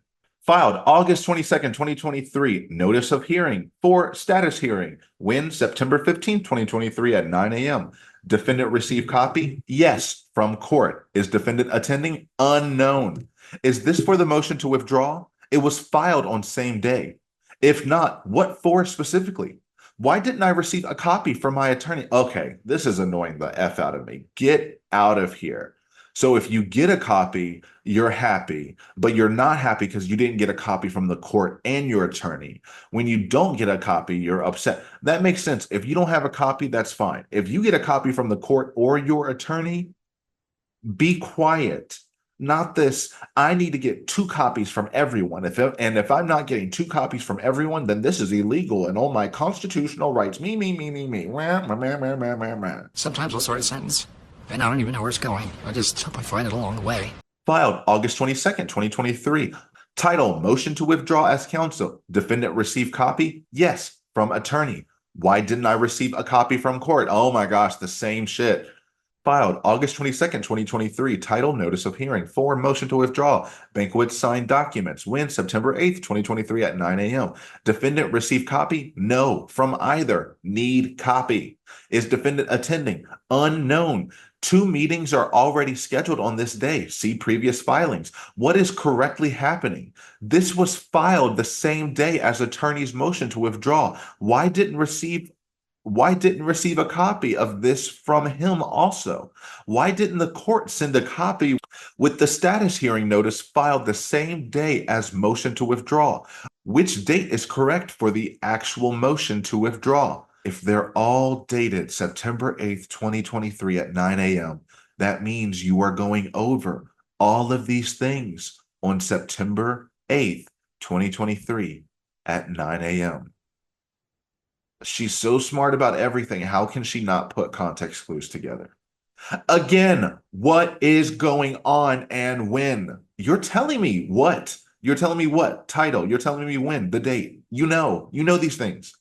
Filed August 22nd, 2023, notice of hearing for status hearing when September 15th, 2023 at 9 a.m. Defendant received copy? Yes, from court. Is defendant attending? Unknown. Is this for the motion to withdraw? It was filed on same day. If not, what for specifically? Why didn't I receive a copy from my attorney? Okay, this is annoying the F out of me. Get out of here. So if you get a copy, you're happy, but you're not happy because you didn't get a copy from the court and your attorney. When you don't get a copy, you're upset. That makes sense. If you don't have a copy, that's fine. If you get a copy from the court or your attorney, be quiet. Not this, I need to get 2 copies from everyone. If I'm not getting 2 copies from everyone, then this is illegal and all my constitutional rights. Me. Sometimes I'll start a sentence, and I don't even know where it's going. I just hope I find it along the way. Filed August 22nd, 2023. Title, motion to withdraw as counsel. Defendant received copy? Yes, from attorney. Why didn't I receive a copy from court? Oh my gosh, the same shit. Filed August 22nd, 2023. Title, notice of hearing. Form, motion to withdraw. Banquet signed documents. When? September 8th, 2023 at 9 a.m. Defendant received copy? No, from either. Need copy. Is defendant attending? Unknown. 2 meetings are already scheduled on this day. See previous filings. What is correctly happening? This was filed the same day as attorney's motion to withdraw. Why didn't receive a copy of this from him also? Why didn't the court send a copy with the status hearing notice filed the same day as motion to withdraw? Which date is correct for the actual motion to withdraw? If they're all dated September 8th, 2023 at 9 a.m., that means you are going over all of these things on September 8th, 2023 at 9 a.m. She's so smart about everything. How can she not put context clues together? Again, what is going on and when? You're telling me what? You're telling me what? Title. You're telling me when, the date. You know these things.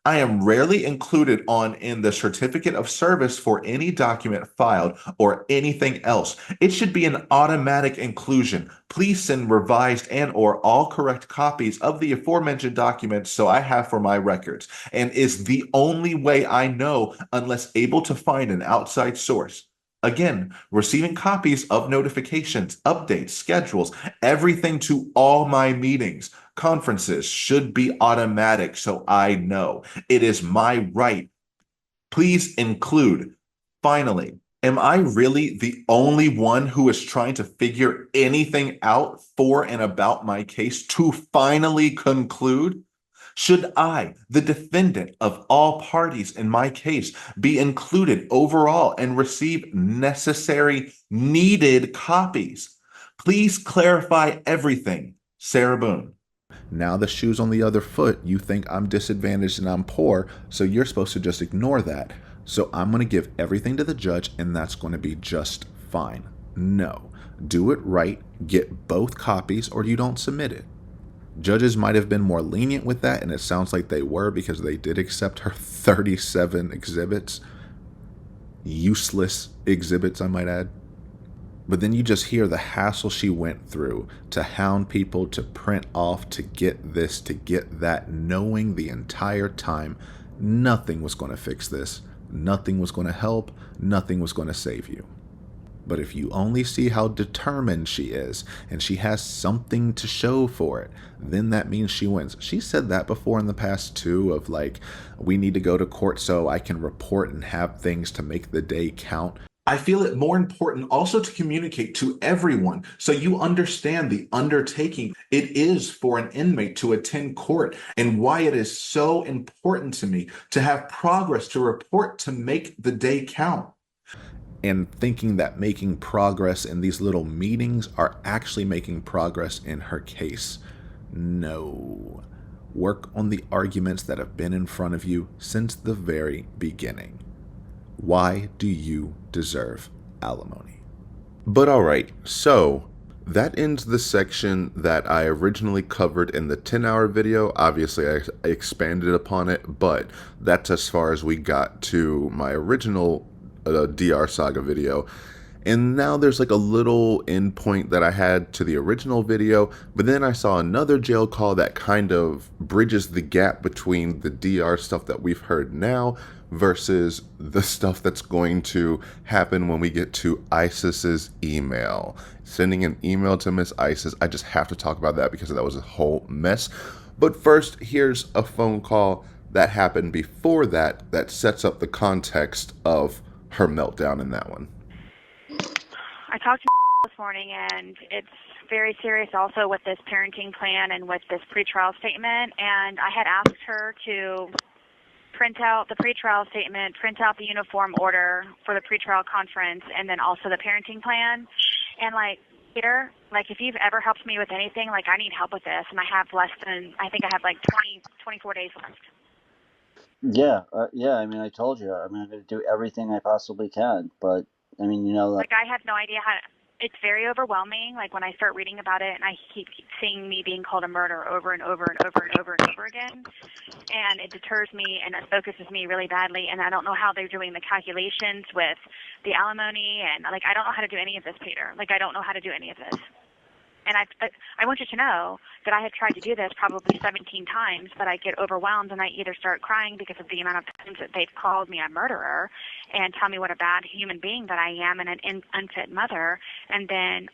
I am rarely included in the certificate of service for any document filed or anything else. It should be an automatic inclusion. Please send revised and/or all correct copies of the aforementioned documents so I have for my records, and is the only way I know unless able to find an outside source. Again, receiving copies of notifications, updates, schedules, everything to all my meetings, conferences should be automatic so I know. It is my right. Please include. Finally, am I really the only one who is trying to figure anything out for and about my case to finally conclude? Should I, the defendant of all parties in my case, be included overall and receive necessary, needed copies? Please clarify everything. Sarah Boone. Now the shoe's on the other foot. You think I'm disadvantaged and I'm poor, so you're supposed to just ignore that. So I'm going to give everything to the judge and that's going to be just fine. No. Do it right, get both copies, or you don't submit it. Judges might have been more lenient with that, and it sounds like they were because they did accept her 37 exhibits. Useless exhibits, I might add. But then you just hear the hassle she went through to hound people, to print off, to get this, to get that, knowing the entire time nothing was going to fix this, nothing was going to help, nothing was going to save you. But if you only see how determined she is, and she has something to show for it, then that means she wins. She said that before in the past too, of like, we need to go to court so I can report and have things to make the day count. I feel it more important also to communicate to everyone so you understand the undertaking it is for an inmate to attend court and why it is so important to me to have progress to report to make the day count. And thinking that making progress in these little meetings are actually making progress in her case. No. Work on the arguments that have been in front of you since the very beginning. Why do you deserve alimony? But alright, so that ends the section that I originally covered in the 10-hour video. Obviously, I expanded upon it, but that's as far as we got to my original DR Saga video. And now there's like a little endpoint that I had to the original video, but then I saw another jail call that kind of bridges the gap between the DR stuff that we've heard now versus the stuff that's going to happen when we get to ISIS's email. Sending an email to Miss ISIS, I just have to talk about that because that was a whole mess. But first, here's a phone call that happened before that sets up the context of her meltdown in that one. I talked to this morning, and it's very serious also with this parenting plan and with this pretrial statement. And I had asked her to print out the pretrial statement, print out the uniform order for the pretrial conference, and then also the parenting plan. And Peter, if you've ever helped me with anything, I need help with this, and I have I think I have 24 days left. Yeah, I mean, I told you. I mean, I'm going to do everything I possibly can, but I mean, I have no idea how to. It's very overwhelming. When I start reading about it, and I keep seeing me being called a murderer over and over and over and over and over again, and it deters me and it focuses me really badly. And I don't know how they're doing the calculations with the alimony, and I don't know how to do any of this, Peter. I don't know how to do any of this. And I want you to know that I have tried to do this probably 17 times, but I get overwhelmed and I either start crying because of the amount of times that they've called me a murderer and tell me what a bad human being that I am and an unfit mother,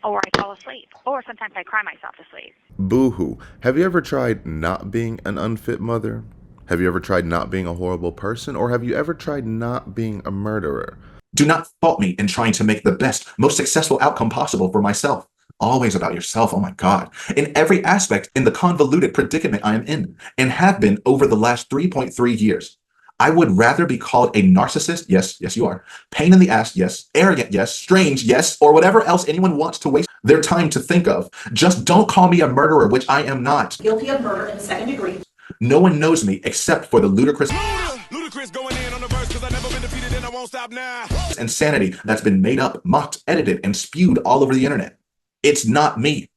or I fall asleep, or sometimes I cry myself to sleep. Boo-hoo. Have you ever tried not being an unfit mother? Have you ever tried not being a horrible person? Or have you ever tried not being a murderer? Do not fault me in trying to make the best, most successful outcome possible for myself. Always about yourself, oh my God. In every aspect in the convoluted predicament I am in, and have been over the last 3.3 years. I would rather be called a narcissist, yes you are, pain in the ass, yes, arrogant, yes, strange, yes, or whatever else anyone wants to waste their time to think of. Just don't call me a murderer, which I am not. Guilty of murder in the second degree. No one knows me except for the ludicrous Going in on the verse because I've never been defeated and I won't stop now. insanity that's been made up, mocked, edited, and spewed all over the internet. It's not me.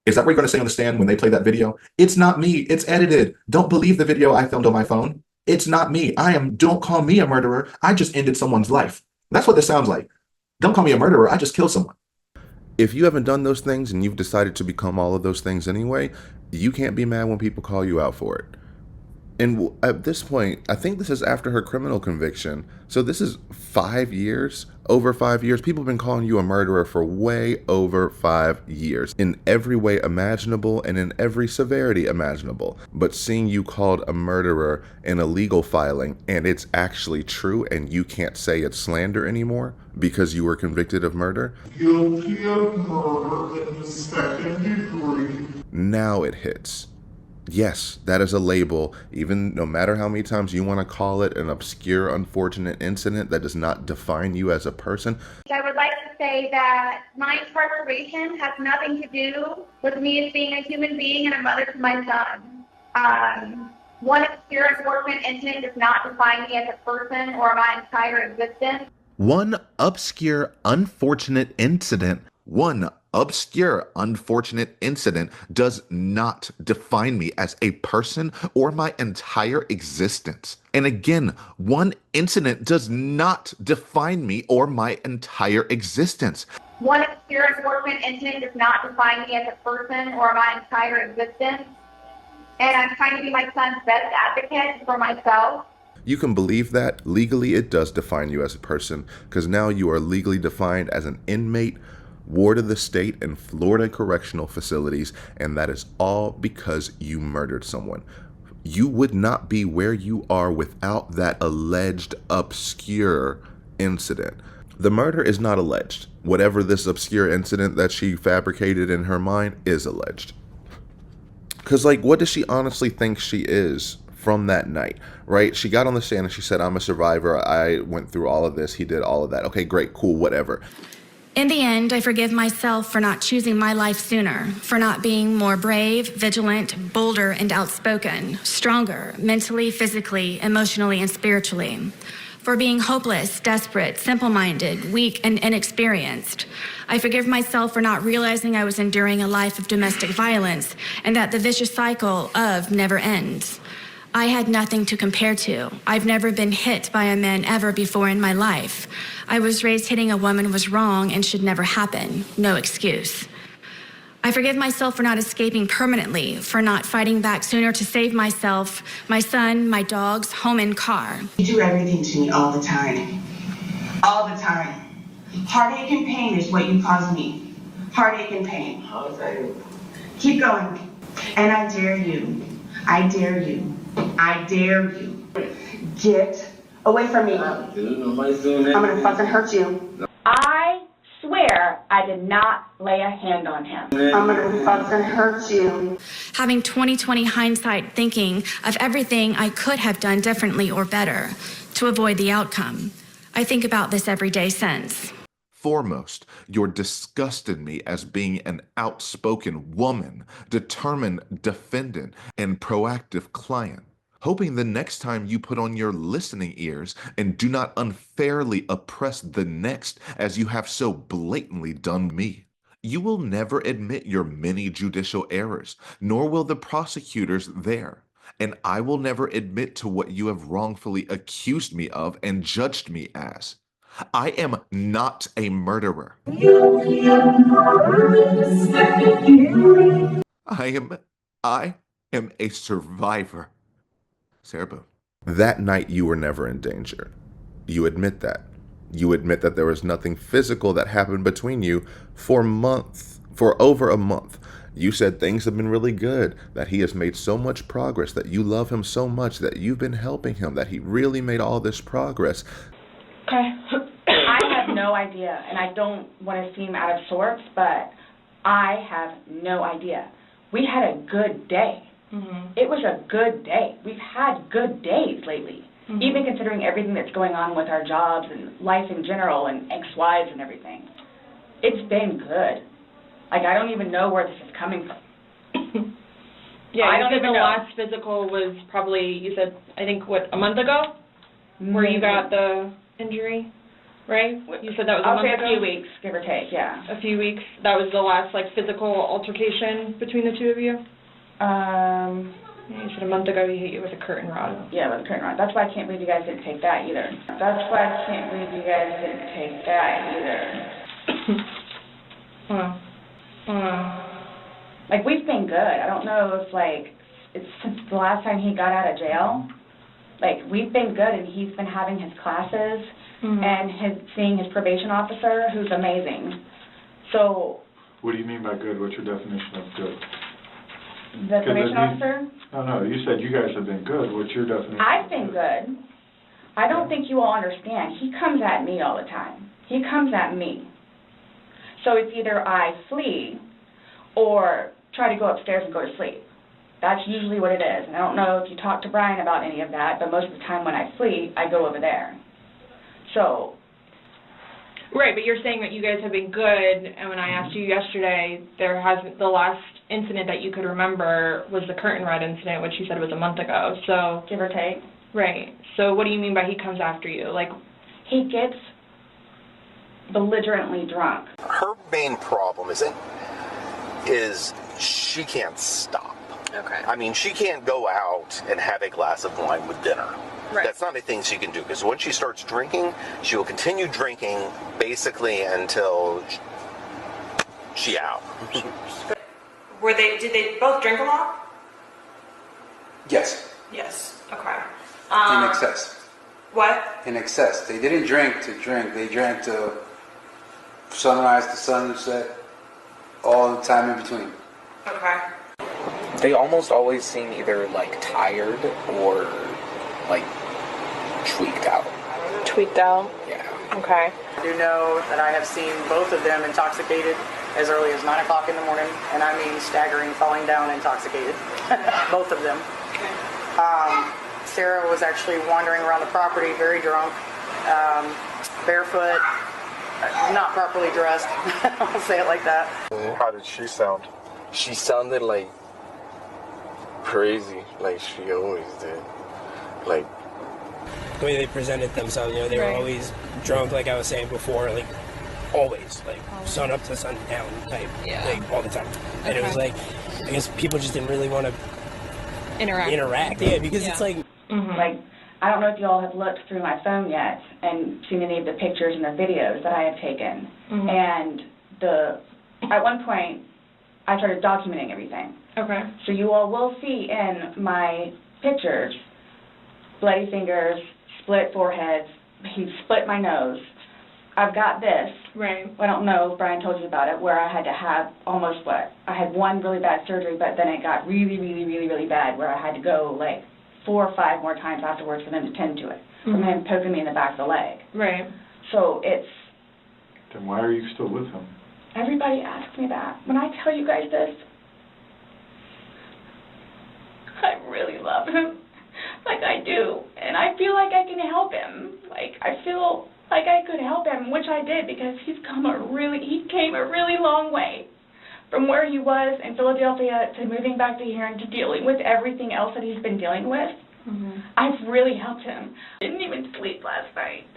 Is that what you're going to say on the stand when they play that video? It's not me. It's edited. Don't believe the video I filmed on my phone. It's not me. Don't call me a murderer. I just ended someone's life. That's what this sounds like. Don't call me a murderer. I just killed someone. If you haven't done those things and you've decided to become all of those things anyway, you can't be mad when people call you out for it. And at this point, I think this is after her criminal conviction. So this is 5 years, over 5 years. People have been calling you a murderer for way over 5 years in every way imaginable and in every severity imaginable. But seeing you called a murderer in a legal filing and it's actually true and you can't say it's slander anymore because you were convicted of murder. Guilty of murder in the second degree. Now it hits. Yes, that is a label, even no matter how many times you want to call it an obscure, unfortunate incident that does not define you as a person. I would like to say that my incarceration has nothing to do with me as being a human being and a mother to my son. One obscure enforcement incident does not define me as a person or my entire existence. One obscure, unfortunate incident does not define me as a person or my entire existence. And again, one incident does not define me or my entire existence. One obscure enforcement incident does not define me as a person or my entire existence. And I'm trying to be my son's best advocate for myself. You can believe that. Legally, it does define you as a person, because now you are legally defined as an inmate, ward of the state in Florida correctional facilities, and that is all because you murdered someone. You would not be where you are without that alleged obscure incident. The murder is not alleged. Whatever this obscure incident that she fabricated in her mind is alleged. Because, what does she honestly think she is from that night, right? She got on the stand and she said, I'm a survivor. I went through all of this. He did all of that. Okay, great, cool, whatever. In the end, I forgive myself for not choosing my life sooner, for not being more brave, vigilant, bolder, and outspoken, stronger, mentally, physically, emotionally, and spiritually, for being hopeless, desperate, simple-minded, weak, and inexperienced. I forgive myself for not realizing I was enduring a life of domestic violence and that the vicious cycle of never ends. I had nothing to compare to. I've never been hit by a man ever before in my life. I was raised hitting a woman was wrong and should never happen. No excuse. I forgive myself for not escaping permanently, for not fighting back sooner to save myself, my son, my dogs, home and car. You do everything to me all the time. All the time. Heartache and pain is what you cause me. Heartache and pain. Keep going. And I dare you. I dare you. I dare you. Get away from me. I'm gonna fucking hurt you. I swear I did not lay a hand on him. I'm gonna fucking hurt you. Having 20/20 hindsight thinking of everything I could have done differently or better to avoid the outcome. I think about this every day since. Foremost, you're disgusted me as being an outspoken woman, determined defendant, and proactive client, hoping the next time you put on your listening ears and do not unfairly oppress the next as you have so blatantly done me. You will never admit your many judicial errors, nor will the prosecutors there. And I will never admit to what you have wrongfully accused me of and judged me as. I am not a murderer. I am a survivor. Sarah Boone. That night you were never in danger. You admit that. You admit that there was nothing physical that happened between you for over a month. You said things have been really good, that he has made so much progress, that you love him so much, that you've been helping him, that he really made all this progress. Okay. I have no idea, and I don't want to seem out of sorts, but I have no idea. We had a good day. Mm-hmm. It was a good day. We've had good days lately, even considering everything that's going on with our jobs and life in general and ex-wives and everything. It's been good. Like, I don't even know where this is coming from. Yeah, I you don't said even the know. last physical was probably, you said, I think, what, a month ago? Where you got the injury, right? You said that was a I'll month say ago? a few weeks, give or take, yeah. A few weeks. That was the last, like, physical altercation between the two of you? Yeah, you said a month ago he hit you with a curtain rod. Yeah, with a curtain rod. That's why I can't believe you guys didn't take that either. That's why I can't believe you guys didn't take that either. Like, we've been good. I don't know if, like, it's since the last time he got out of jail. Like, we've been good, and he's been having his classes and seeing his probation officer, who's amazing. So... What do you mean by good? What's your definition of good? The probation officer? No, you said you guys have been good. What's your definition? I've been good. I don't think you all understand. He comes at me all the time. He comes at me. So it's either I flee or try to go upstairs and go to sleep. That's usually what it is. And I don't know if you talk to Brian about any of that, but most of the time when I flee, I go over there. So... Right, but you're saying that you guys have been good, and when I asked you yesterday, the last incident that you could remember was the curtain rod incident, which you said was a month ago, so... Give or take. Right. So what do you mean by he comes after you? Like, he gets belligerently drunk. Her main problem is she can't stop. Okay. I mean, she can't go out and have a glass of wine with dinner. Right. That's not a thing she can do, because once she starts drinking, she will continue drinking basically until she out. Did they both drink a lot? Yes, Yes. Okay. in excess. What? In excess. They didn't drink to drink. They drank to sunrise to sunset, all the time in between. Okay. They almost always seem either like tired or like tweaked out. Tweaked out? Yeah. Okay. I do know that I have seen both of them intoxicated as early as 9 o'clock in the morning, and I mean staggering, falling down intoxicated. Both of them. Sarah was actually wandering around the property very drunk, barefoot, not properly dressed. I'll say it like that. How did she sound? She sounded like crazy, like she always did. Like the way they presented themselves, they were always drunk, like I was saying before, like always, like sun up to sun down type, like all the time. And it was like, I guess people just didn't really want to interact, because it's like, like, I don't know if you all have looked through my phone yet and seen any of the pictures and the videos that I have taken. And at one point, I started documenting everything. Okay. So you all will see in my pictures bloody fingers, split foreheads, he split my nose. I've got this. Right. I don't know if Brian told you about it, where I had to have almost what? I had one really bad surgery, but then it got really, really, really, really bad where I had to go like 4 or 5 more times afterwards for them to tend to it. From him poking me in the back of the leg. Right. So it's... Then why are you still with him? Everybody asks me that. When I tell you guys this, I really love him. Like I do. And I feel like I can help him. Like I feel like I could help him, which I did because he came a really long way from where he was in Philadelphia to moving back to here and to dealing with everything else that he's been dealing with. I've really helped him. Didn't even sleep last night.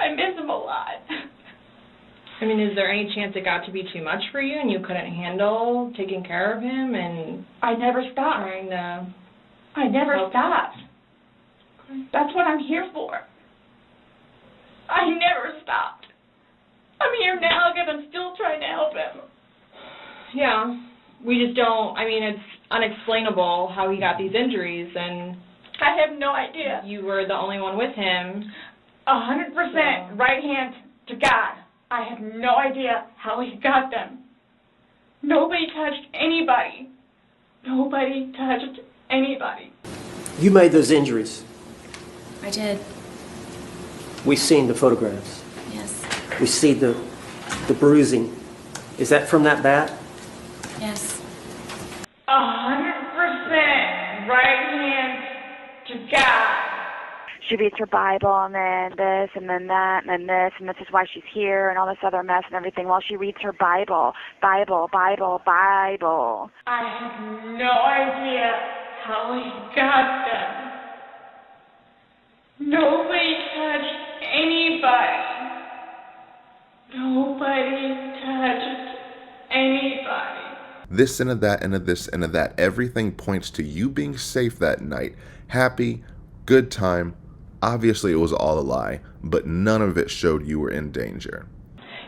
I miss him a lot. I mean, is there any chance it got to be too much for you and you couldn't handle taking care of him and... I never stopped. Trying to... I never stopped. That's what I'm here for. I never stopped. I'm here now because I'm still trying to help him. Yeah. We just don't... I mean, it's unexplainable how he got these injuries, and... I have no idea. You were the only one with him. 100% right hand to God. I have no idea how he got them. Nobody touched anybody. Nobody touched anybody. You made those injuries. I did. We've seen the photographs. Yes. We see the bruising. Is that from that bat? Yes. 100% right hand to God. She reads her Bible and then this and then that and then this and this is why she's here and all this other mess and everything while she reads her Bible. Bible. I have no idea how he got them. Nobody touched anybody. Nobody touched anybody. This and a that and a this and a that. Everything points to you being safe that night. Happy, good time. Obviously, it was all a lie, but none of it showed you were in danger.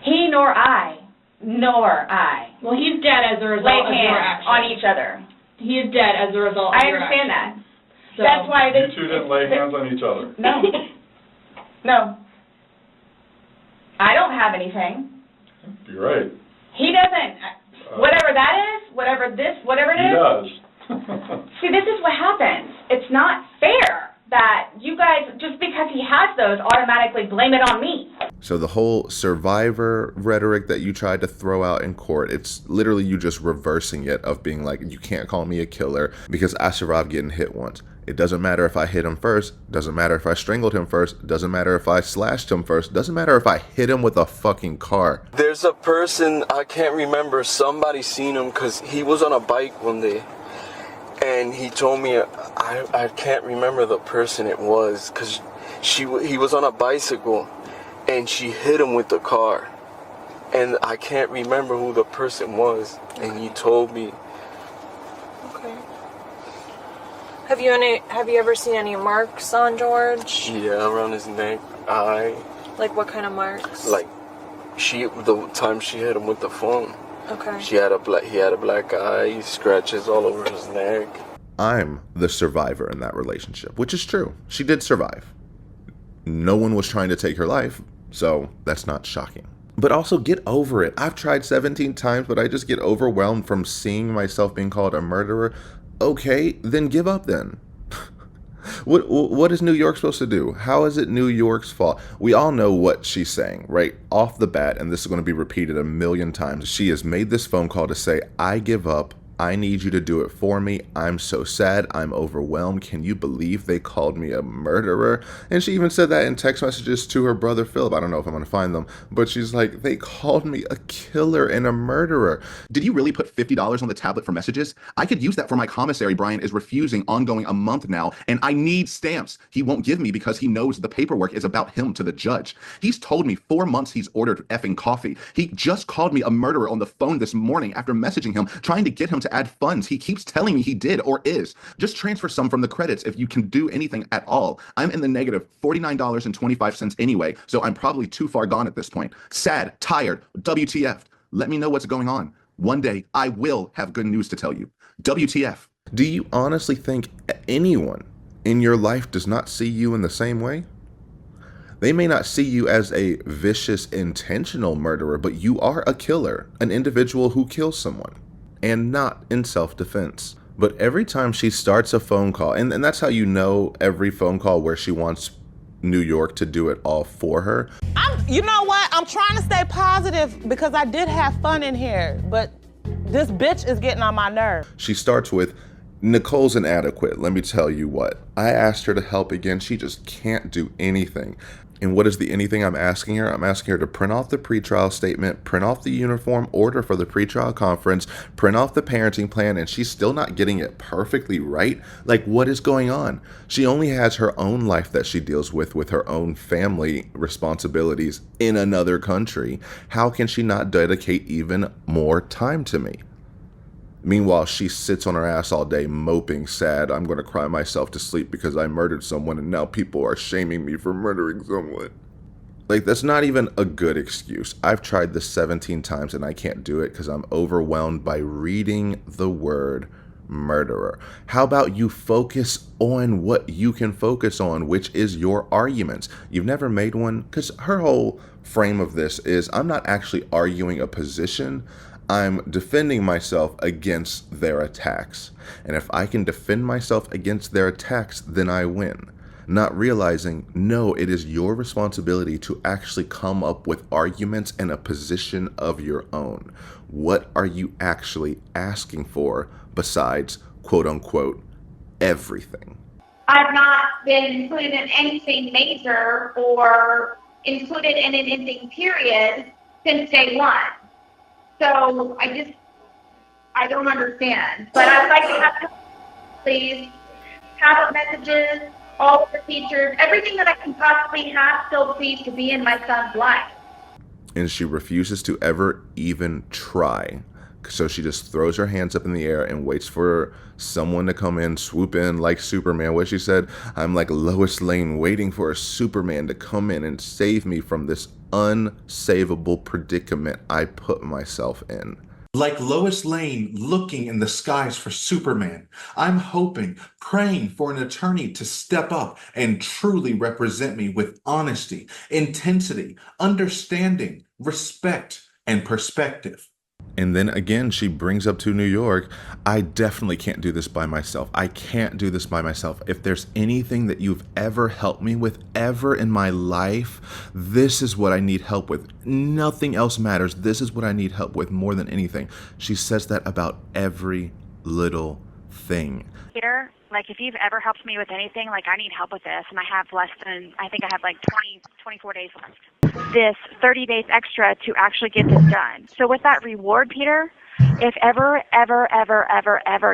He nor I. Well, he's dead as a result Laid of your hands action. on each other. He is dead as a result of I your understand action. that. That's why You two didn't lay hands on each other. No. No. I don't have anything. You're right. He doesn't. Whatever that is, whatever it is. He does. See, this is what happens. It's not fair that you guys, just because he has those, automatically blame it on me. So the whole survivor rhetoric that you tried to throw out in court, it's literally you just reversing it of being like, you can't call me a killer because I survived getting hit once. It doesn't matter if I hit him first, doesn't matter if I strangled him first, doesn't matter if I slashed him first, doesn't matter if I hit him with a fucking car. There's a person, I can't remember, somebody seen him because he was on a bike one day. And he told me, I can't remember the person it was, because he was on a bicycle, and she hit him with the car. And I can't remember who the person was, and he told me. Okay. Have you ever seen any marks on George? Yeah, around his neck, eye. Like what kind of marks? Like, the time she hit him with the phone. Okay. He had a black eye, scratches all over his neck. I'm the survivor in that relationship, which is true. She did survive. No one was trying to take her life, so that's not shocking. But also get over it. I've tried 17 times, but I just get overwhelmed from seeing myself being called a murderer. Okay, then give up then. What is New York supposed to do? How is it New York's fault? We all know what she's saying, right? Off the bat, and this is going to be repeated a million times. She has made this phone call to say, I give up. I need you to do it for me. I'm so sad. I'm overwhelmed. Can you believe they called me a murderer? And she even said that in text messages to her brother, Philip. I don't know if I'm going to find them, but she's like, they called me a killer and a murderer. Did you really put $50 on the tablet for messages? I could use that for my commissary. Brian is refusing ongoing a month now, and I need stamps. He won't give me because he knows the paperwork is about him to the judge. He's told me 4 months he's ordered effing coffee. He just called me a murderer on the phone this morning after messaging him, trying to get him to add funds. He keeps telling me he did or is. Just transfer some from the credits if you can do anything at all. I'm in the negative $49.25 anyway, so I'm probably too far gone at this point. Sad, tired, WTF. Let me know what's going on. One day, I will have good news to tell you. WTF. Do you honestly think anyone in your life does not see you in the same way? They may not see you as a vicious, intentional murderer, but you are a killer, an individual who kills someone, and not in self-defense. But every time she starts a phone call, and that's how you know every phone call where she wants New York to do it all for her. You know what? I'm trying to stay positive because I did have fun in here, but this bitch is getting on my nerve. She starts with, Nicole's inadequate, let me tell you what. I asked her to help again, she just can't do anything. And what is the anything I'm asking her? I'm asking her to print off the pretrial statement, print off the uniform order for the pretrial conference, print off the parenting plan, and she's still not getting it perfectly right? Like, what is going on? She only has her own life that she deals with her own family responsibilities in another country. How can she not dedicate even more time to me? Meanwhile, she sits on her ass all day moping, sad, I'm going to cry myself to sleep because I murdered someone and now people are shaming me for murdering someone. Like, that's not even a good excuse. I've tried this 17 times and I can't do it because I'm overwhelmed by reading the word murderer. How about you focus on what you can focus on, which is your arguments? You've never made one? Because her whole frame of this is, I'm not actually arguing a position, I'm defending myself against their attacks. And if I can defend myself against their attacks, then I win. Not realizing, no, it is your responsibility to actually come up with arguments and a position of your own. What are you actually asking for besides, quote unquote, everything? I've not been included in anything major or included in an ending period since day one. So I don't understand. But I'd like to have, please, tablet messages, all of the features, everything that I can possibly have still please to be in my son's life. And she refuses to ever even try. So she just throws her hands up in the air and waits for someone to come in, swoop in like Superman. What she said, I'm like Lois Lane waiting for a Superman to come in and save me from this unsavable predicament I put myself in. Like Lois Lane looking in the skies for Superman, I'm hoping, praying for an attorney to step up and truly represent me with honesty, intensity, understanding, respect, and perspective. And then again, she brings up to New York, I definitely can't do this by myself. I can't do this by myself. If there's anything that you've ever helped me with ever in my life, this is what I need help with. Nothing else matters. This is what I need help with more than anything. She says that about every little thing. Peter, like if you've ever helped me with anything, like I need help with this, and I have I think I have like 24 days left. This 30 days extra to actually get this done. So with that reward, Peter, if ever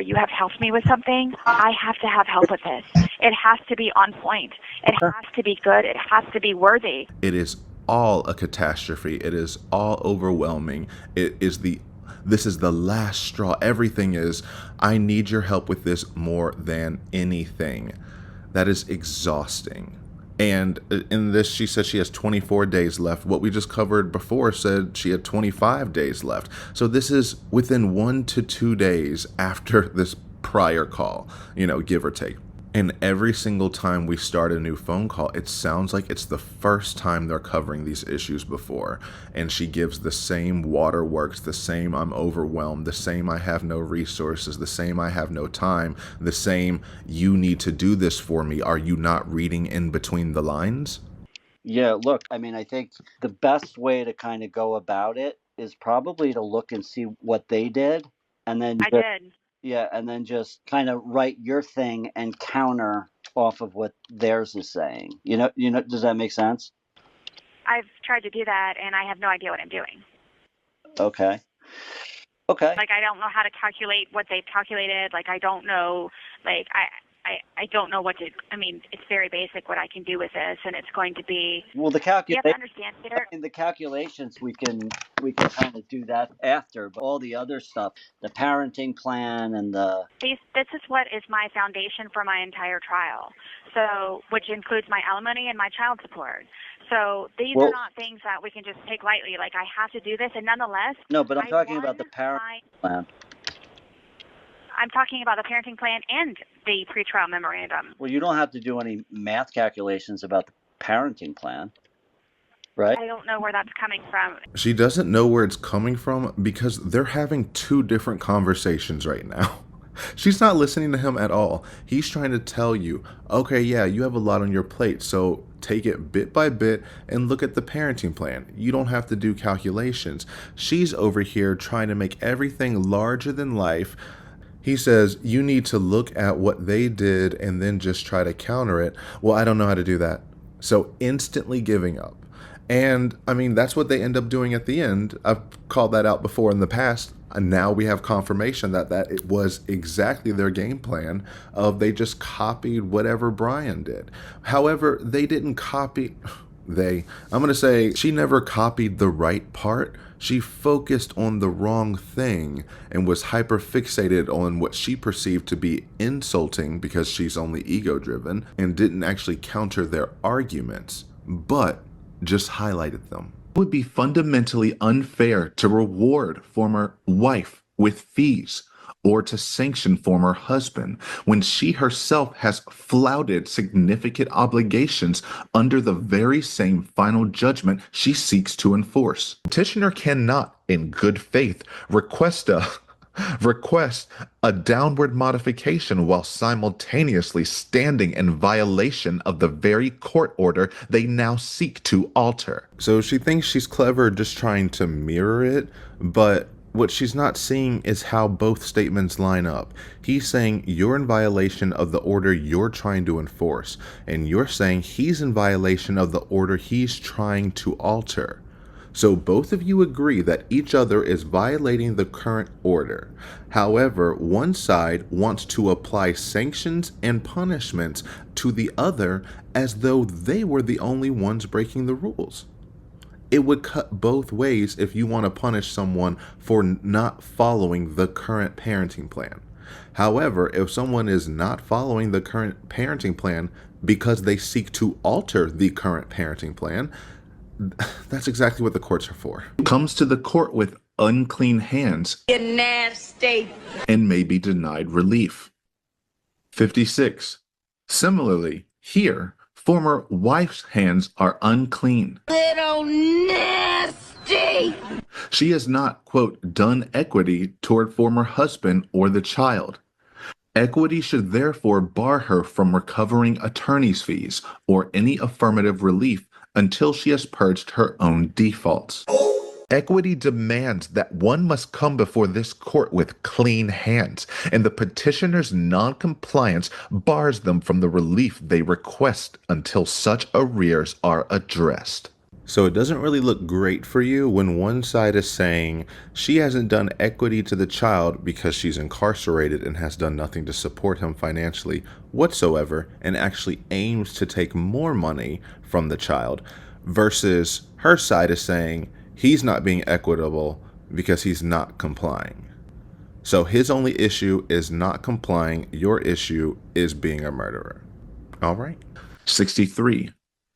you have helped me with something, I have to have help with this. It has to be on point. It has to be good. It has to be worthy. It is all a catastrophe. It is all overwhelming. This is the last straw. Everything is, I need your help with this more than anything. That is exhausting. And in this, she says she has 24 days left. What we just covered before said she had 25 days left. So this is within 1 to 2 days after this prior call, give or take. And every single time we start a new phone call, it sounds like it's the first time they're covering these issues before. And she gives the same waterworks, the same I'm overwhelmed, the same I have no resources, the same I have no time, the same you need to do this for me. Are you not reading in between the lines? Yeah, look, I mean, I think the best way to kind of go about it is probably to look and see what they did. And then I did. Yeah, and then just kind of write your thing and counter off of what theirs is saying. Does that make sense? I've tried to do that, and I have no idea what I'm doing. Okay. Like, I don't know how to calculate what they've calculated. Like, I don't know, I don't know what to, it's very basic what I can do with this, and it's going to be, well, you have to understand, Peter. In the calculations, we can kind of do that after, but all the other stuff, the parenting plan and this is what is my foundation for my entire trial. So, which includes my alimony and my child support. So these are not things that we can just take lightly. Like, I have to do this, and nonetheless. No, but I'm talking about the parenting plan. I'm talking about the parenting plan and the pretrial memorandum. Well, you don't have to do any math calculations about the parenting plan, right? I don't know where that's coming from. She doesn't know where it's coming from because they're having two different conversations right now. She's not listening to him at all. He's trying to tell you, okay, yeah, you have a lot on your plate, so take it bit by bit and look at the parenting plan. You don't have to do calculations. She's over here trying to make everything larger than life. He says, you need to look at what they did and then just try to counter it. Well, I don't know how to do that. So instantly giving up. And I mean, that's what they end up doing at the end. I've called that out before in the past. And now we have confirmation that it was exactly their game plan of they just copied whatever Brian did. However, they didn't copy. I'm going to say she never copied the right part. She focused on the wrong thing and was hyper fixated on what she perceived to be insulting because she's only ego driven and didn't actually counter their arguments, but just highlighted them. It would be fundamentally unfair to reward former wife with fees or to sanction former husband when she herself has flouted significant obligations under the very same final judgment she seeks to enforce. Petitioner cannot, in good faith, request a downward modification while simultaneously standing in violation of the very court order they now seek to alter. So she thinks she's clever just trying to mirror it, but what she's not seeing is how both statements line up. He's saying you're in violation of the order you're trying to enforce, and you're saying he's in violation of the order he's trying to alter. So both of you agree that each other is violating the current order. However, one side wants to apply sanctions and punishments to the other as though they were the only ones breaking the rules. It would cut both ways if you want to punish someone for not following the current parenting plan. However, if someone is not following the current parenting plan because they seek to alter the current parenting plan, that's exactly what the courts are for. Comes to the court with unclean hands. You nasty. And may be denied relief. 56. Similarly, here, former wife's hands are unclean. Little nasty. She has not, quote, done equity toward former husband or the child. Equity should therefore bar her from recovering attorney's fees or any affirmative relief until she has purged her own defaults. Equity demands that one must come before this court with clean hands, and the petitioner's non-compliance bars them from the relief they request until such arrears are addressed. So it doesn't really look great for you when one side is saying she hasn't done equity to the child because she's incarcerated and has done nothing to support him financially whatsoever and actually aims to take more money from the child, versus her side is saying he's not being equitable because he's not complying. So his only issue is not complying. Your issue is being a murderer. All right. 63.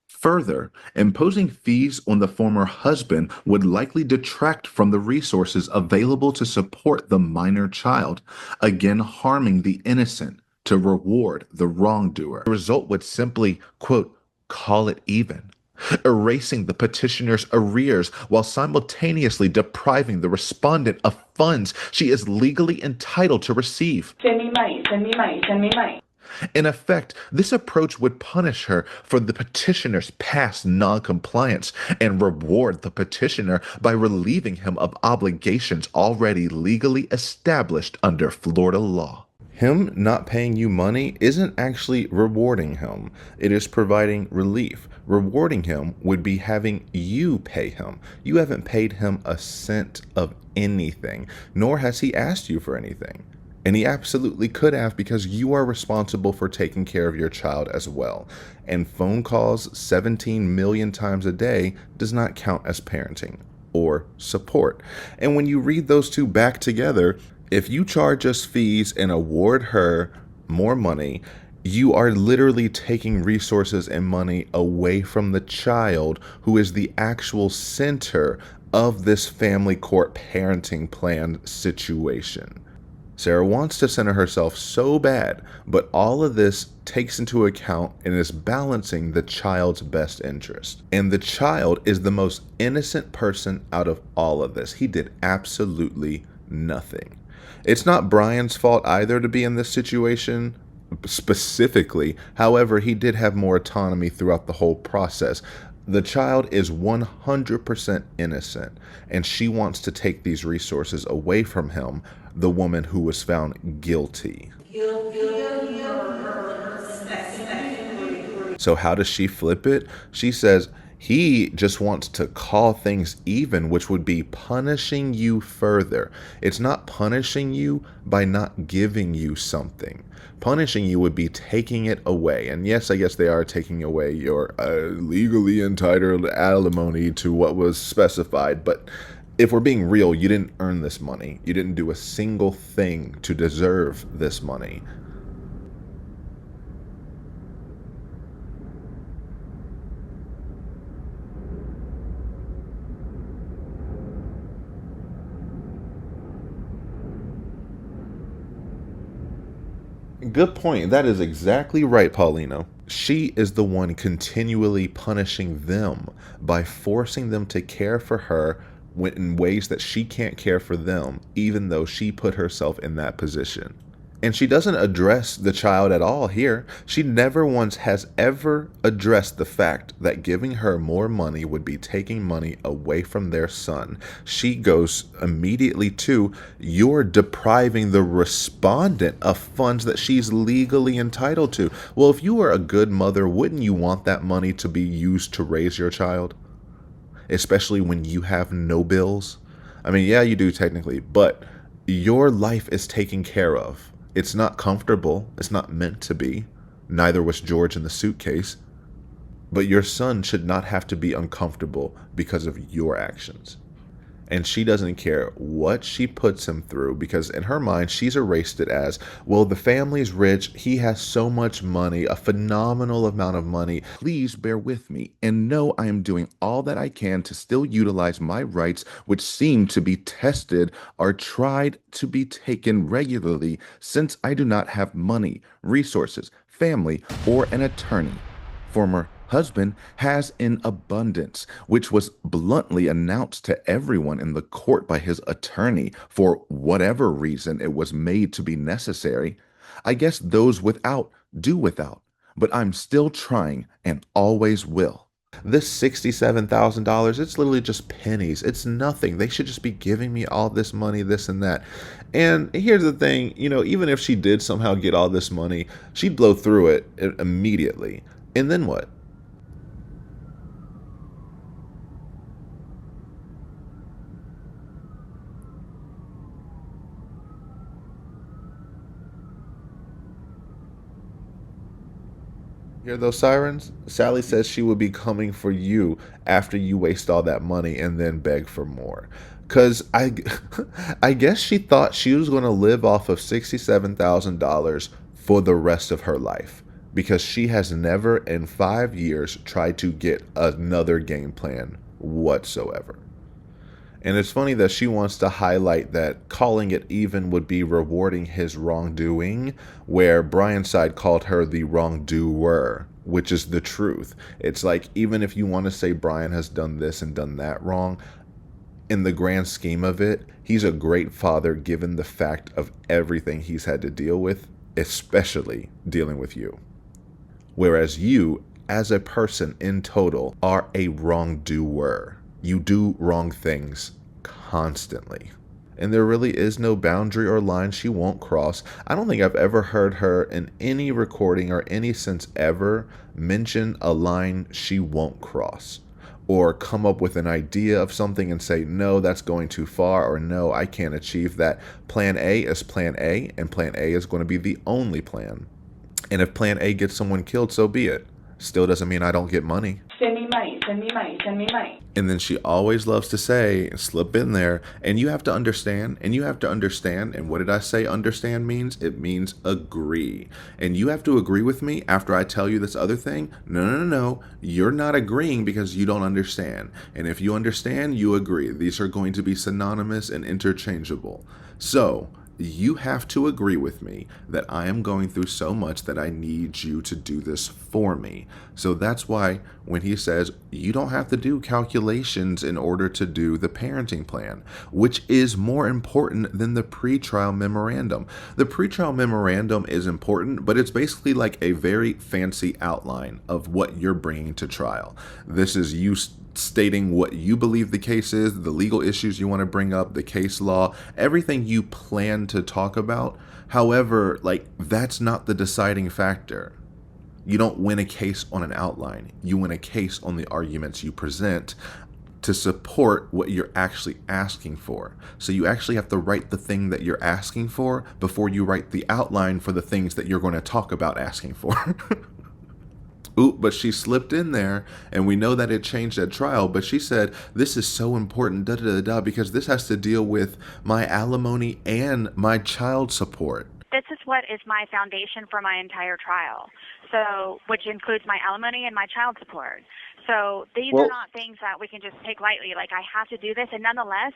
Further, imposing fees on the former husband would likely detract from the resources available to support the minor child, again harming the innocent to reward the wrongdoer. The result would simply, quote, call it even, erasing the petitioner's arrears while simultaneously depriving the respondent of funds she is legally entitled to receive. Send me money, send me money, send me money. In effect, this approach would punish her for the petitioner's past non-compliance and reward the petitioner by relieving him of obligations already legally established under Florida law. Him not paying you money isn't actually rewarding him. It is providing relief. Rewarding him would be having you pay him. You haven't paid him a cent of anything, nor has he asked you for anything. And he absolutely could have, because you are responsible for taking care of your child as well. And phone calls 17 million times a day does not count as parenting or support. And when you read those two back together, if you charge us fees and award her more money, You are literally taking resources and money away from the child, who is the actual center of this family court parenting plan situation. Sarah wants to center herself so bad, but all of this takes into account and is balancing the child's best interest. And the child is the most innocent person out of all of this. He did absolutely nothing. It's not Brian's fault either to be in this situation specifically. However, he did have more autonomy throughout the whole process. The child is 100% innocent, and she wants to take these resources away from him, the woman who was found guilty. So how does she flip it? She says, he just wants to call things even, which would be punishing you further. It's not punishing you by not giving you something. Punishing you would be taking it away. And yes, I guess they are taking away your legally entitled alimony to what was specified. But if we're being real, you didn't earn this money. You didn't do a single thing to deserve this money. Good point. That is exactly right, Paulino. She is the one continually punishing them by forcing them to care for her in ways that she can't care for them, even though she put herself in that position. And she doesn't address the child at all here. She never once has ever addressed the fact that giving her more money would be taking money away from their son. She goes immediately to, you're depriving the respondent of funds that she's legally entitled to. Well, if you were a good mother, wouldn't you want that money to be used to raise your child? Especially when you have no bills? I mean, yeah, you do technically, but your life is taken care of. It's not comfortable. It's not meant to be. Neither was George in the suitcase. But your son should not have to be uncomfortable because of your actions. And she doesn't care what she puts him through, because in her mind, she's erased it as, well, the family's rich. He has so much money, a phenomenal amount of money. Please bear with me and know I am doing all that I can to still utilize my rights, which seem to be tested or tried to be taken regularly, since I do not have money, resources, family, or an attorney. Former husband has in abundance, which was bluntly announced to everyone in the court by his attorney for whatever reason it was made to be necessary. I guess those without do without, but I'm still trying and always will. This $67,000, it's literally just pennies. It's nothing. They should just be giving me all this money, this and that. And here's the thing, even if she did somehow get all this money, she'd blow through it immediately. And then what? Hear those sirens? Sally says she will be coming for you after you waste all that money and then beg for more. Because I guess she thought she was going to live off of $67,000 for the rest of her life, because she has never in 5 years tried to get another game plan whatsoever. And it's funny that she wants to highlight that calling it even would be rewarding his wrongdoing, where Brian's side called her the wrongdoer, which is the truth. It's like, even if you want to say Brian has done this and done that wrong, in the grand scheme of it, he's a great father given the fact of everything he's had to deal with, especially dealing with you. Whereas you, as a person in total, are a wrongdoer. You do wrong things constantly. And there really is no boundary or line she won't cross. I don't think I've ever heard her in any recording or any sense ever mention a line she won't cross, or come up with an idea of something and say, no, that's going too far, or no, I can't achieve that. Plan A is plan A, and plan A is going to be the only plan. And if plan A gets someone killed, so be it. Still doesn't mean I don't get money. Send me money. send me money, send me money. And then she always loves to say, slip in there, and you have to understand, and you have to understand. And what did I say understand means? It means agree. And you have to agree with me after I tell you this other thing. No. You're not agreeing because you don't understand. And if you understand, you agree. These are going to be synonymous and interchangeable. So, you have to agree with me that I am going through so much that I need you to do this for me. So that's why when he says you don't have to do calculations in order to do the parenting plan, which is more important than the pretrial memorandum. The pretrial memorandum is important, but it's basically like a very fancy outline of what you're bringing to trial. This is you stating what you believe the case is, the legal issues you want to bring up, the case law, everything you plan to talk about. However, that's not the deciding factor. You don't win a case on an outline. You win a case on the arguments you present to support what you're actually asking for. So you actually have to write the thing that you're asking for before you write the outline for the things that you're going to talk about asking for. Ooh, but she slipped in there, and we know that it changed at trial, but she said, this is so important, because this has to deal with my alimony and my child support. This is what is my foundation for my entire trial, so which includes my alimony and my child support. So these are not things that we can just take lightly. I have to do this, and nonetheless.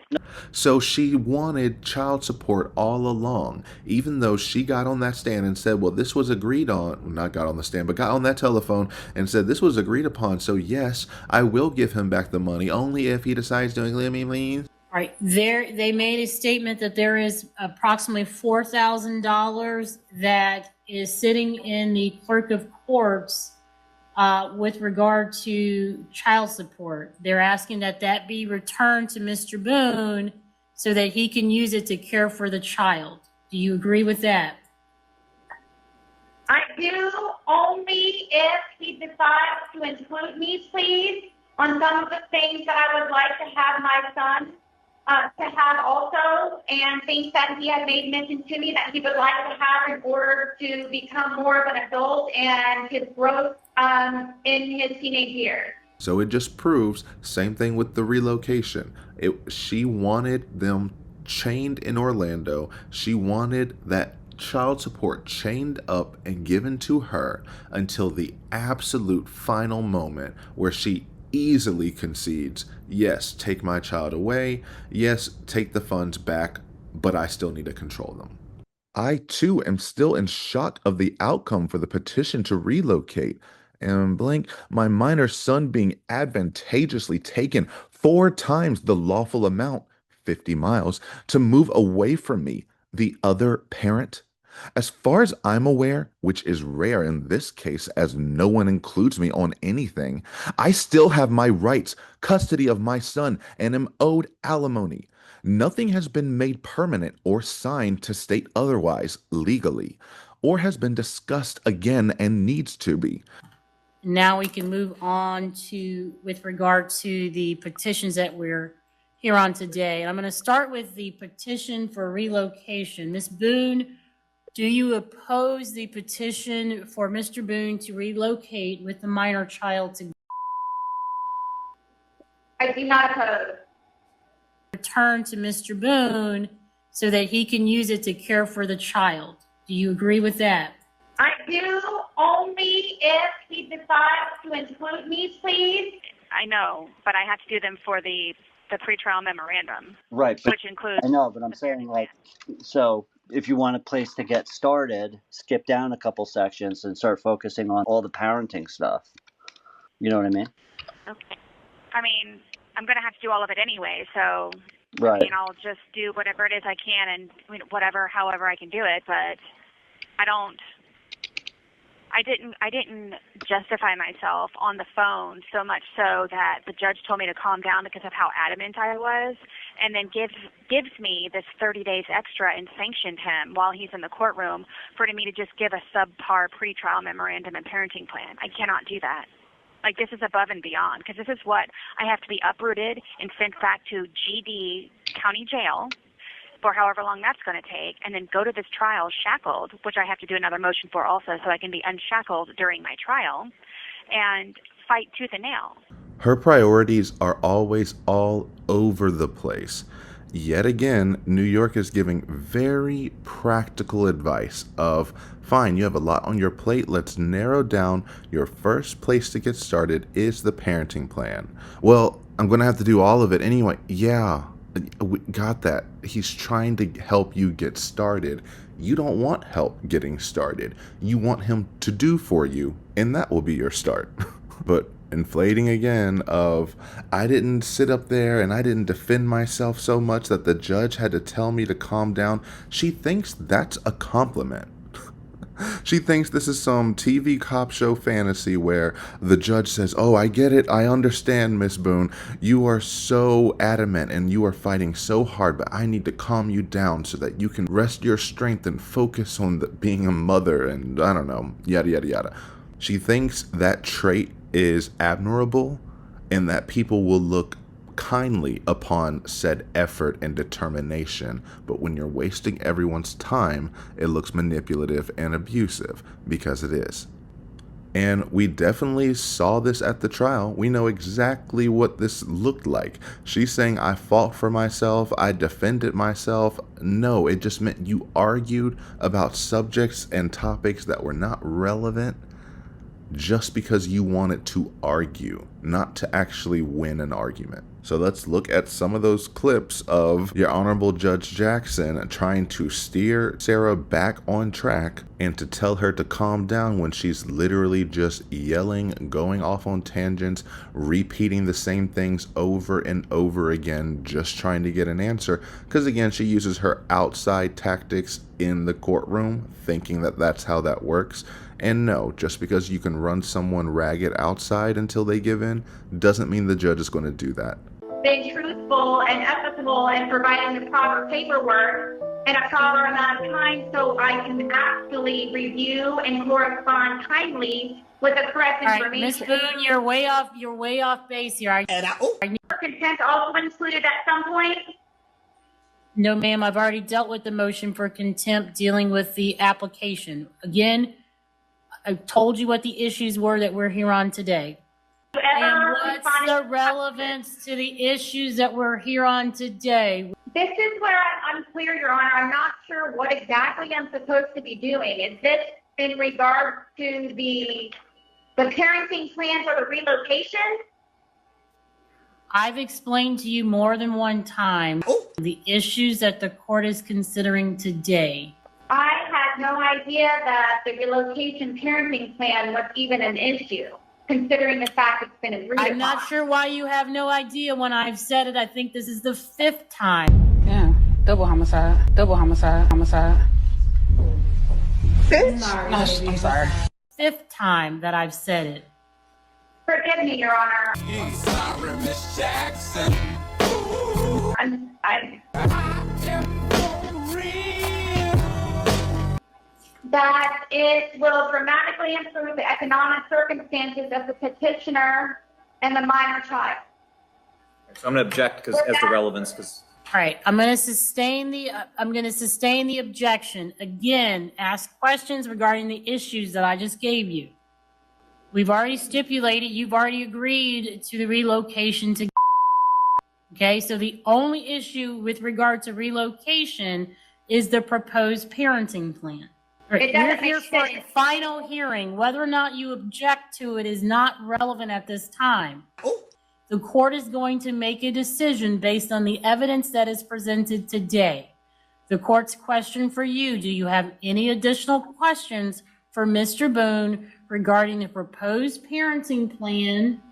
So she wanted child support all along, even though she got on that stand and said, well, this was agreed on, not got on the stand, but got on that telephone and said, this was agreed upon. So yes, I will give him back the money only if he decides to let me leave. Right. They made a statement that there is approximately $4,000 that is sitting in the clerk of courts with regard to child support. They're asking that be returned to Mr. Boone so that he can use it to care for the child. Do you agree with that? I do, only if he decides to include me, please, on some of the things that I would like to have my son to have also, and things that he had made mention to me that he would like to have in order to become more of an adult and his growth in his teenage years. So it just proves, same thing with the relocation. She wanted them chained in Orlando. She wanted that child support chained up and given to her until the absolute final moment where she easily concedes, yes, take my child away, yes, take the funds back, but I still need to control them. I too am still in shock of the outcome for the petition to relocate. And blank, my minor son being advantageously taken 4 times the lawful amount, 50 miles, to move away from me, the other parent. As far as I'm aware, which is rare in this case as no one includes me on anything, I still have my rights, custody of my son, and am owed alimony. Nothing has been made permanent or signed to state otherwise legally, or has been discussed again and needs to be. Now we can move on to, with regard to the petitions that we're here on today. And I'm going to start with the petition for relocation. Ms. Boone, do you oppose the petition for Mr. Boone to relocate with the minor child to I do not oppose. Return to Mr. Boone so that he can use it to care for the child? Do you agree with that? I do, only if he decides to include me, please. I know, but I have to do them for the pretrial memorandum. Right. Which includes. I know, but I'm saying so if you want a place to get started, skip down a couple sections and start focusing on all the parenting stuff. You know what I mean? Okay. I mean, I'm going to have to do all of it anyway, so right. I mean, I'll just do whatever it is I can and however I can do it, but I didn't justify myself on the phone so much so that the judge told me to calm down because of how adamant I was, and then gives me this 30 days extra and sanctioned him while he's in the courtroom for me to just give a subpar pretrial memorandum and parenting plan. I cannot do that. This is above and beyond, because this is what I have to be uprooted and sent back to GD County Jail for however long that's going to take, and then go to this trial shackled, which I have to do another motion for also so I can be unshackled during my trial, and fight tooth and nail. Her priorities are always all over the place. Yet again, New York is giving very practical advice of, fine, you have a lot on your plate, let's narrow down. Your first place to get started is the parenting plan. Well, I'm going to have to do all of it anyway. Yeah, we got that. He's trying to help you get started. You don't want help getting started. You want him to do for you, and that will be your start. But inflating again of, I didn't sit up there and I didn't defend myself so much that the judge had to tell me to calm down. She thinks that's a compliment. She thinks this is some TV cop show fantasy where the judge says, oh, I get it. I understand, Miss Boone. You are so adamant and you are fighting so hard, but I need to calm you down so that you can rest your strength and focus on being a mother and I don't know, yada, yada, yada. She thinks that trait is admirable and that people will look kindly upon said effort and determination, but when you're wasting everyone's time, it looks manipulative and abusive, because it is. And we definitely saw this at the trial. We know exactly what this looked like. She's saying, I fought for myself, I defended myself. No, it just meant you argued about subjects and topics that were not relevant just because you wanted to argue, not to actually win an argument. So let's look at some of those clips of your Honorable Judge Jackson trying to steer Sarah back on track and to tell her to calm down when she's literally just yelling, going off on tangents, repeating the same things over and over again, just trying to get an answer. Because again, she uses her outside tactics in the courtroom, thinking that that's how that works. And no, just because you can run someone ragged outside until they give in, doesn't mean the judge is going to do that. Being truthful and ethical and providing the proper paperwork in a proper amount of time so I can actually review and correspond timely with the correct information. Miss Boone, you're way off base here. Consent also included at some point? No, ma'am, I've already dealt with the motion for contempt dealing with the application. Again, I told you what the issues were that we're here on today. And what's the relevance to the issues that we're here on today? This is where I'm unclear, Your Honor. I'm not sure what exactly I'm supposed to be doing. Is this in regard to the parenting plan for the relocation? I've explained to you more than one time the issues that the court is considering today. I had no idea that the relocation parenting plan was even an issue, considering the fact it's been agreed upon. I'm not sure why you have no idea when I've said it. I think this is the 5th time. Yeah, double homicide, homicide. Bitch. No, I'm sorry. 5th time that I've said it. Forgive me, Your Honor. Sorry, Miss Jackson. That it will dramatically improve the economic circumstances of the petitioner and the minor child. So I'm going to object because as the relevance, because. All right, I'm going to sustain the objection. Again, ask questions regarding the issues that I just gave you. We've already stipulated, you've already agreed to the relocation to. Okay, so the only issue with regard to relocation is the proposed parenting plan. Right. We're here for a final hearing. Whether or not you object to it is not relevant at this time. The court is going to make a decision based on the evidence that is presented today. The court's question for you, do you have any additional questions for Mr. Boone regarding the proposed parenting plan,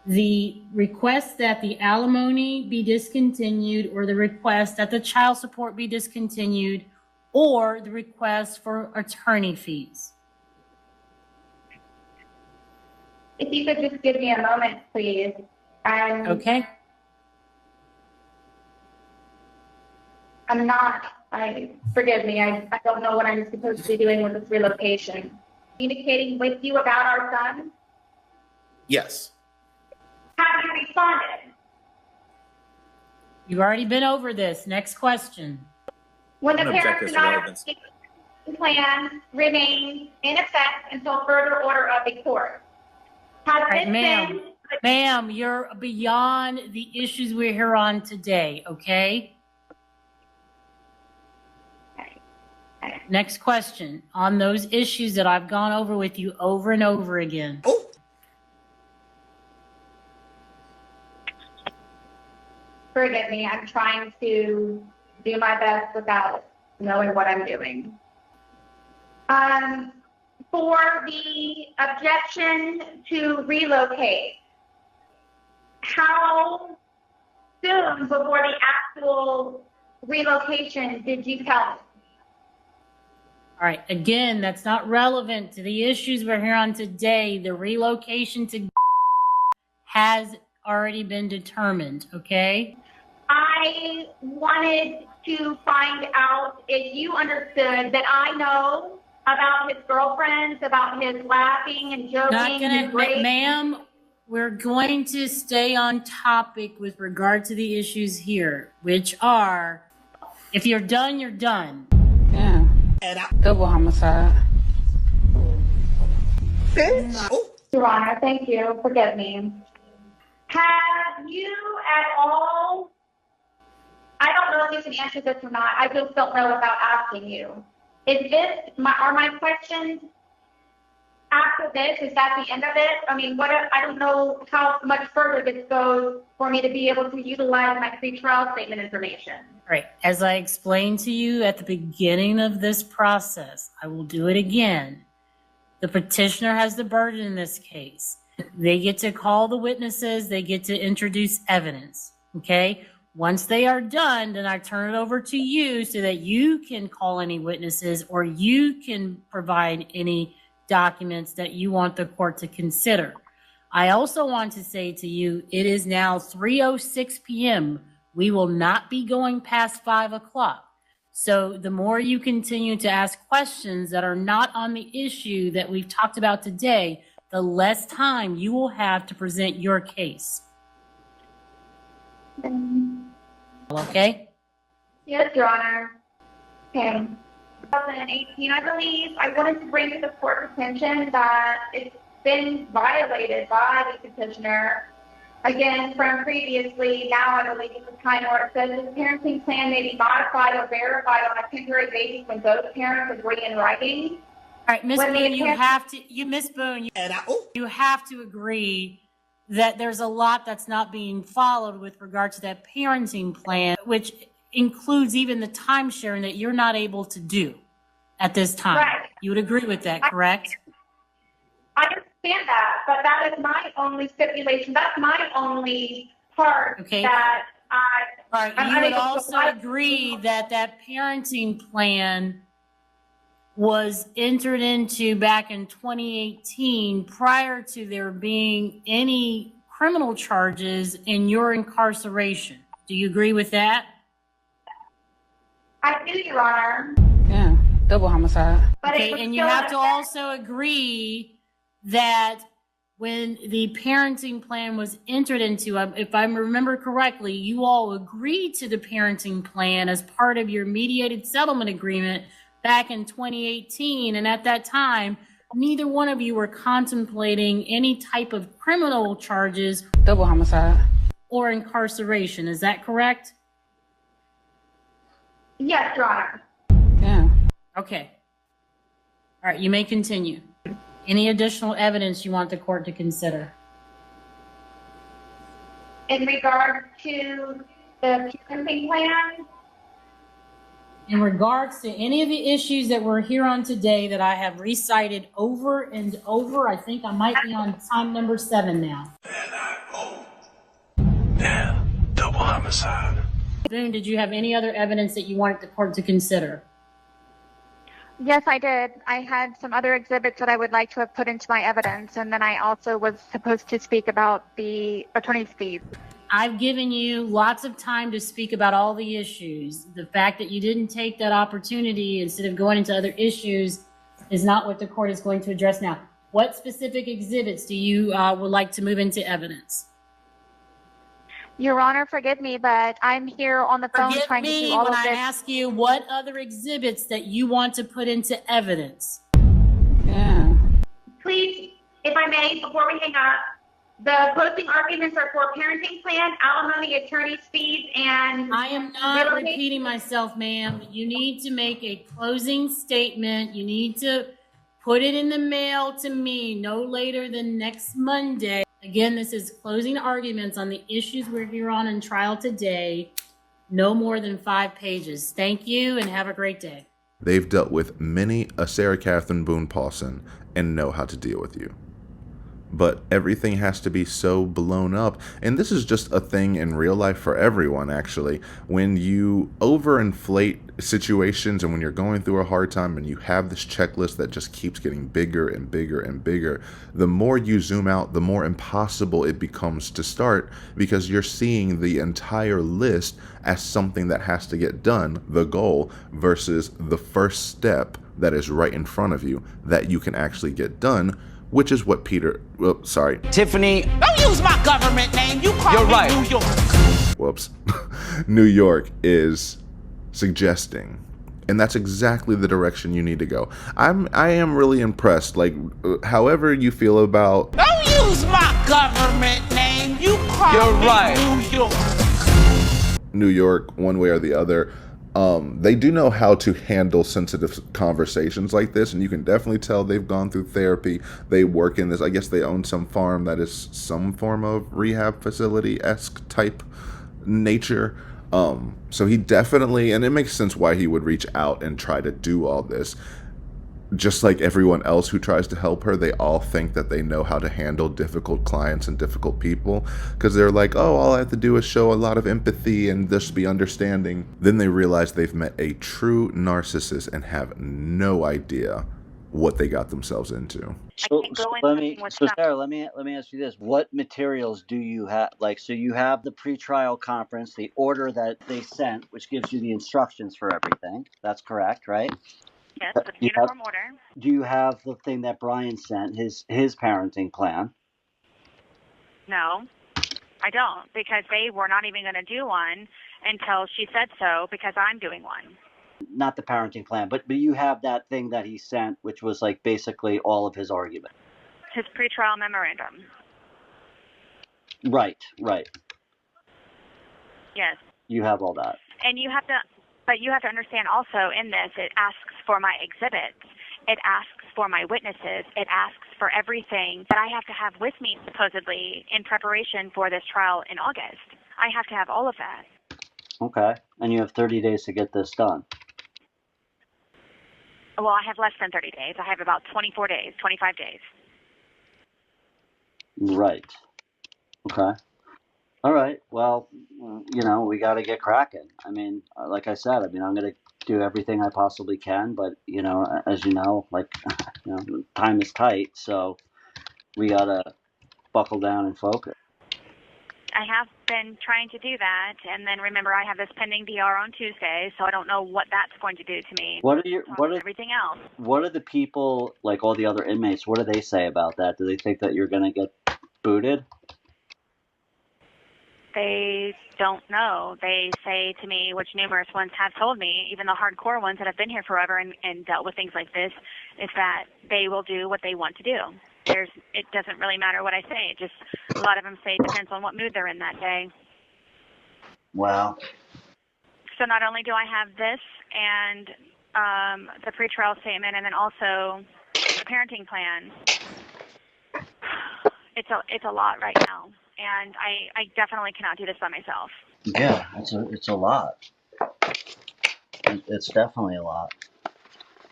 the request that the alimony be discontinued, or the request that the child support be discontinued, or the request for attorney fees? If you could just give me a moment, please. Okay. Forgive me, I don't know what I'm supposed to be doing with this relocation. Communicating with you about our son? Yes. Have you responded? You've already been over this. Next question. When the parents plan remains in effect until further order of the court. Has this been Ma'am, you're beyond the issues we're here on today, okay? Next question on those issues that I've gone over with you over and over again. Forgive me, I'm trying to do my best without knowing what I'm doing. For the objection to relocate, how soon before the actual relocation did you tell me? All right, again, that's not relevant to the issues we're here on today. The relocation to has already been determined, okay? I wanted to find out if you understood that I know about his girlfriends, about his laughing and joking. Not gonna, ma'am, we're going to stay on topic with regard to the issues here, which are, if you're done, you're done. Yeah. Double homicide. Your Honor, thank you. Forgive me. Have you at all, I don't know if you can answer this or not, I just don't know without asking you. Are my questions after this, is that the end of it? I mean, I don't know how much further this goes for me to be able to utilize my pretrial statement information. Right. As I explained to you at the beginning of this process, I will do it again. The petitioner has the burden in this case. They get to call the witnesses. They get to introduce evidence. Okay? Once they are done, then I turn it over to you so that you can call any witnesses or you can provide any documents that you want the court to consider. I also want to say to you, it is now 3:06 p.m. We will not be going past 5 o'clock. So the more you continue to ask questions that are not on the issue that we've talked about today, the less time you will have to present your case. Okay? Yes, Your Honor. Okay. 2018, I believe, I wanted to bring to the court's attention that it's been violated by the petitioner. Again, from previously, now I believe it's a time where it says the parenting plan may be modified or verified on a temporary basis when both parents agree in writing. All right, Ms. Boone, you have to agree that there's a lot that's not being followed with regard to that parenting plan, which includes even the time sharing that you're not able to do at this time. Right. You would agree with that, correct? I understand that, but that is my only stipulation. That's my only part that All right, you would also agree that that parenting plan was entered into back in 2018 prior to there being any criminal charges in your incarceration. Do you agree with that? I do, Your Honor. Yeah, double homicide. Okay, and you have to also agree that when the parenting plan was entered into, if I remember correctly, you all agreed to the parenting plan as part of your mediated settlement agreement back in 2018. And at that time, neither one of you were contemplating any type of criminal charges. Double homicide. Or incarceration. Is that correct? Yes, Your Honor. Yeah. Okay. All right, you may continue. Any additional evidence you want the court to consider? In regard to the parenting plan? In regards to any of the issues that we're here on today that I have recited over and over, I think I might be on time number 7 now. Yeah, double homicide. Boone, did you have any other evidence that you wanted the court to consider? Yes, I did. I had some other exhibits that I would like to have put into my evidence, and then I also was supposed to speak about the attorney's fees. I've given you lots of time to speak about all the issues. The fact that you didn't take that opportunity instead of going into other issues is not what the court is going to address now. What specific exhibits do you would like to move into evidence? Your Honor, forgive me, but I'm here on the phone trying to do all of this. Forgive me when I ask you what other exhibits that you want to put into evidence. Yeah. Please, if I may, before we hang up, The closing arguments are for parenting plan, alimony, attorney's fees, and I am not repeating myself, ma'am. You need to make a closing statement. You need to put it in the mail to me no later than next Monday. Again, this is closing arguments on the issues we're here on in trial today. No more than 5 pages. Thank you and have a great day. They've dealt with many a Sarah Catherine Boone Paulsen and know how to deal with you. But everything has to be so blown up. And this is just a thing in real life for everyone, actually. When you overinflate situations and when you're going through a hard time and you have this checklist that just keeps getting bigger and bigger and bigger, the more you zoom out, the more impossible it becomes to start, because you're seeing the entire list as something that has to get done, the goal, versus the first step that is right in front of you that you can actually get done, which is what Tiffany. Don't use my government name. You call me right. New York. Whoops. New York is suggesting. And that's exactly the direction you need to go. I am really impressed. Like, however you feel about... Don't use my government name. You call me New York. New York, one way or the other. They do know how to handle sensitive conversations like this, and you can definitely tell they've gone through therapy. They work in this. I guess they own some farm that is some form of rehab facility-esque type nature. So he definitely, and it makes sense why he would reach out and try to do all this. Just like everyone else who tries to help her, they all think that they know how to handle difficult clients and difficult people, because they're like, oh, all I have to do is show a lot of empathy and just be understanding. Then they realize they've met a true narcissist and have no idea what they got themselves into. So Sarah, let me ask you this: what materials do you have? Like, so you have the pretrial conference, the order that they sent, which gives you the instructions for everything. That's correct, right? Yes, the uniform order. Do you have the thing that Brian sent, his parenting plan? No, I don't, because they were not even going to do one until she said so, because I'm doing one. Not the parenting plan, but you have that thing that he sent, which was like basically all of his argument. His pretrial memorandum. Right. Yes. You have all that. And you have to, but you have to understand also in this, it asks for my exhibits. It asks for my witnesses. It asks for everything that I have to have with me, supposedly, in preparation for this trial in August. I have to have all of that. Okay. And you have 30 days to get this done. Well, I have less than 30 days. I have about 24 days, 25 days. Right. Okay. All right. Well, we got to get cracking. I mean, like I said, I'm going to do everything I possibly can, but, as you know, time is tight, so we got to buckle down and focus. I have been trying to do that, and then remember, I have this pending DR on Tuesday, so I don't know what that's going to do to me. Everything else? What are the people, like all the other inmates, what do they say about that? Do they think that you're going to get booted? They don't know. They say to me, which numerous ones have told me, even the hardcore ones that have been here forever and dealt with things like this, is that they will do what they want to do. It doesn't really matter what I say. Just a lot of them say it depends on what mood they're in that day. Wow. So not only do I have this and the pretrial statement, and then also the parenting plan. It's a lot right now, and I definitely cannot do this by myself. Yeah, it's a lot. It's definitely a lot.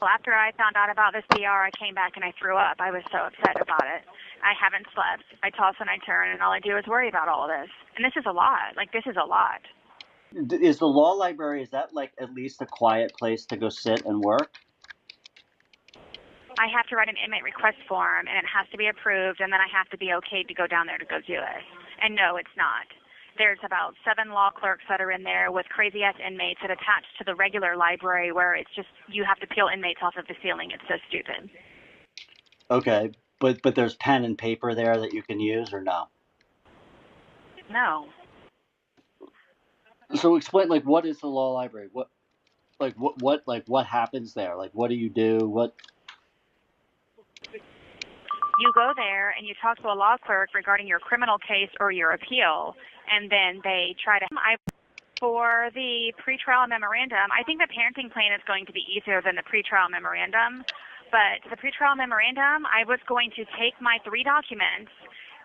Well, after I found out about this DR, I came back and I threw up. I was so upset about it. I haven't slept. I toss and I turn, and all I do is worry about all of this. And this is a lot. This is a lot. Is the law library, is that like at least a quiet place to go sit and work? I have to write an inmate request form, and it has to be approved, and then I have to be okay to go down there to go do it. And no, it's not. There's about 7 law clerks that are in there with crazy-ass inmates that attach to the regular library where it's just you have to peel inmates off of the ceiling. It's so stupid. Okay, but there's pen and paper there that you can use, or no? No. So explain, what is the law library? What happens there? What do you do? What? You go there and you talk to a law clerk regarding your criminal case or your appeal, and then they try to... For the pretrial memorandum, I think the parenting plan is going to be easier than the pretrial memorandum. But the pretrial memorandum, I was going to take my 3 documents,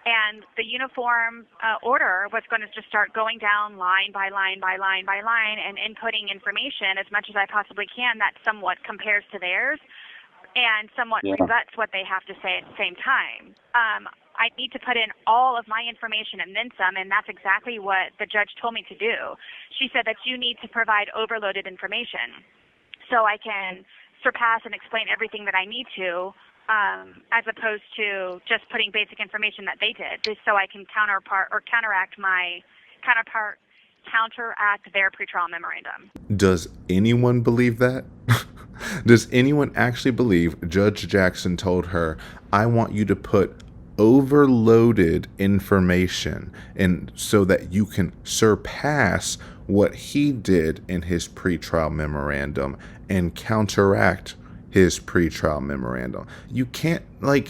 and the uniform order was going to just start going down line by line by line by line and inputting information as much as I possibly can that somewhat compares to theirs and somewhat rebuts what they have to say at the same time. I need to put in all of my information and then some, and that's exactly what the judge told me to do. She said that you need to provide overloaded information so I can surpass and explain everything that I need to, as opposed to just putting basic information that they did, just so I can counteract their pretrial memorandum. Does anyone believe that? Does anyone actually believe Judge Jackson told her, I want you to put overloaded information and so that you can surpass what he did in his pretrial memorandum and counteract his pretrial memorandum? You can't, I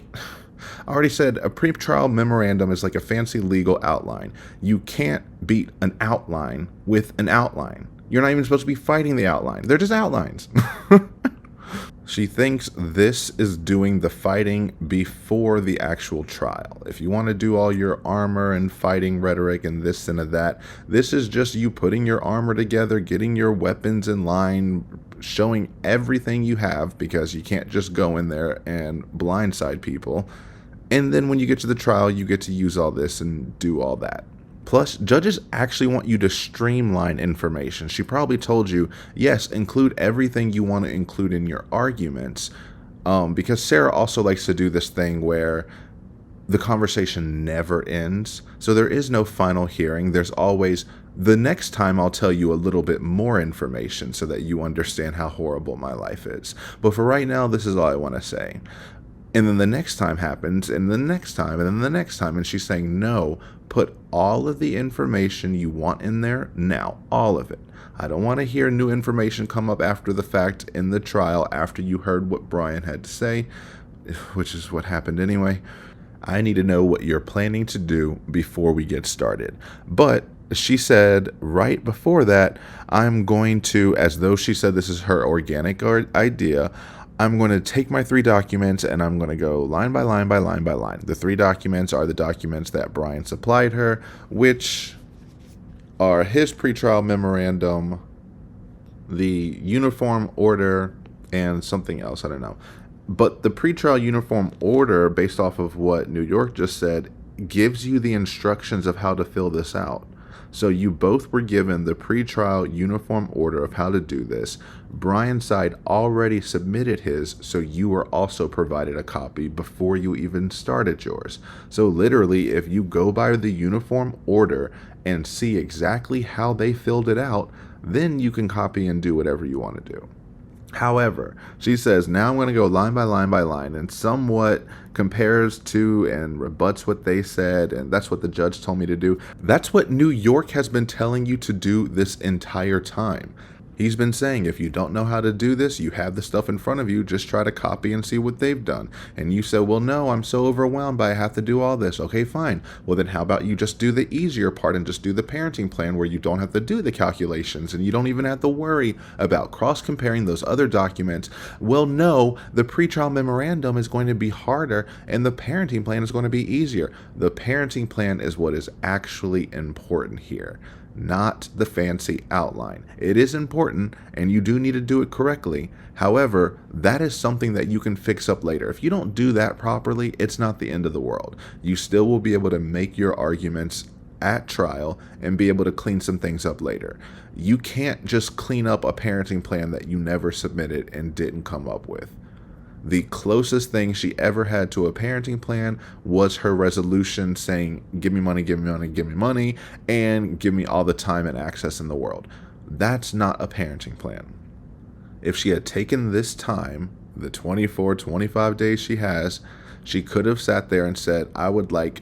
already said, a pretrial memorandum is like a fancy legal outline. You can't beat an outline with an outline. You're not even supposed to be fighting the outline. They're just outlines. She thinks this is doing the fighting before the actual trial. If you want to do all your armor and fighting rhetoric and this and that, this is just you putting your armor together, getting your weapons in line, showing everything you have, because you can't just go in there and blindside people. And then when you get to the trial, you get to use all this and do all that. Plus, judges actually want you to streamline information. She probably told you, yes, include everything you want to include in your arguments, because Sarah also likes to do this thing where the conversation never ends. So there is no final hearing. There's always, the next time I'll tell you a little bit more information so that you understand how horrible my life is. But for right now, this is all I want to say. And then the next time happens, and the next time, and then the next time. And she's saying, no, put all of the information you want in there now, all of it. I don't want to hear new information come up after the fact in the trial after you heard what Brian had to say, which is what happened anyway. I need to know what you're planning to do before we get started. But she said right before that, I'm going to, as though she said this is her organic idea, I'm going to take my 3 documents and I'm going to go line by line by line by line. The 3 documents are the documents that Brian supplied her, which are his pretrial memorandum, the uniform order, and something else, I don't know. But the pretrial uniform order, based off of what New York just said, gives you the instructions of how to fill this out. So you both were given the pretrial uniform order of how to do this. Brian's side already submitted his, so you were also provided a copy before you even started yours. So literally, if you go by the uniform order and see exactly how they filled it out, then you can copy and do whatever you want to do. However, she says, now I'm going to go line by line by line, and somewhat compares to and rebuts what they said, and that's what the judge told me to do. That's what New York has been telling you to do this entire time. He's been saying, if you don't know how to do this, you have the stuff in front of you, just try to copy and see what they've done. And you said, well, no, I'm so overwhelmed, I have to do all this. Okay, fine. Well, then how about you just do the easier part and just do the parenting plan where you don't have to do the calculations and you don't even have to worry about cross-comparing those other documents. Well, no, the pretrial memorandum is going to be harder and the parenting plan is going to be easier. The parenting plan is what is actually important here, not the fancy outline. It is important and you do need to do it correctly. However, that is something that you can fix up later. If you don't do that properly, it's not the end of the world. You still will be able to make your arguments at trial and be able to clean some things up later. You can't just clean up a parenting plan that you never submitted and didn't come up with. The closest thing she ever had to a parenting plan was her resolution saying, give me money, give me money, give me money, and give me all the time and access in the world. That's not a parenting plan. If she had taken this time, the 24, 25 days she has, she could have sat there and said, I would like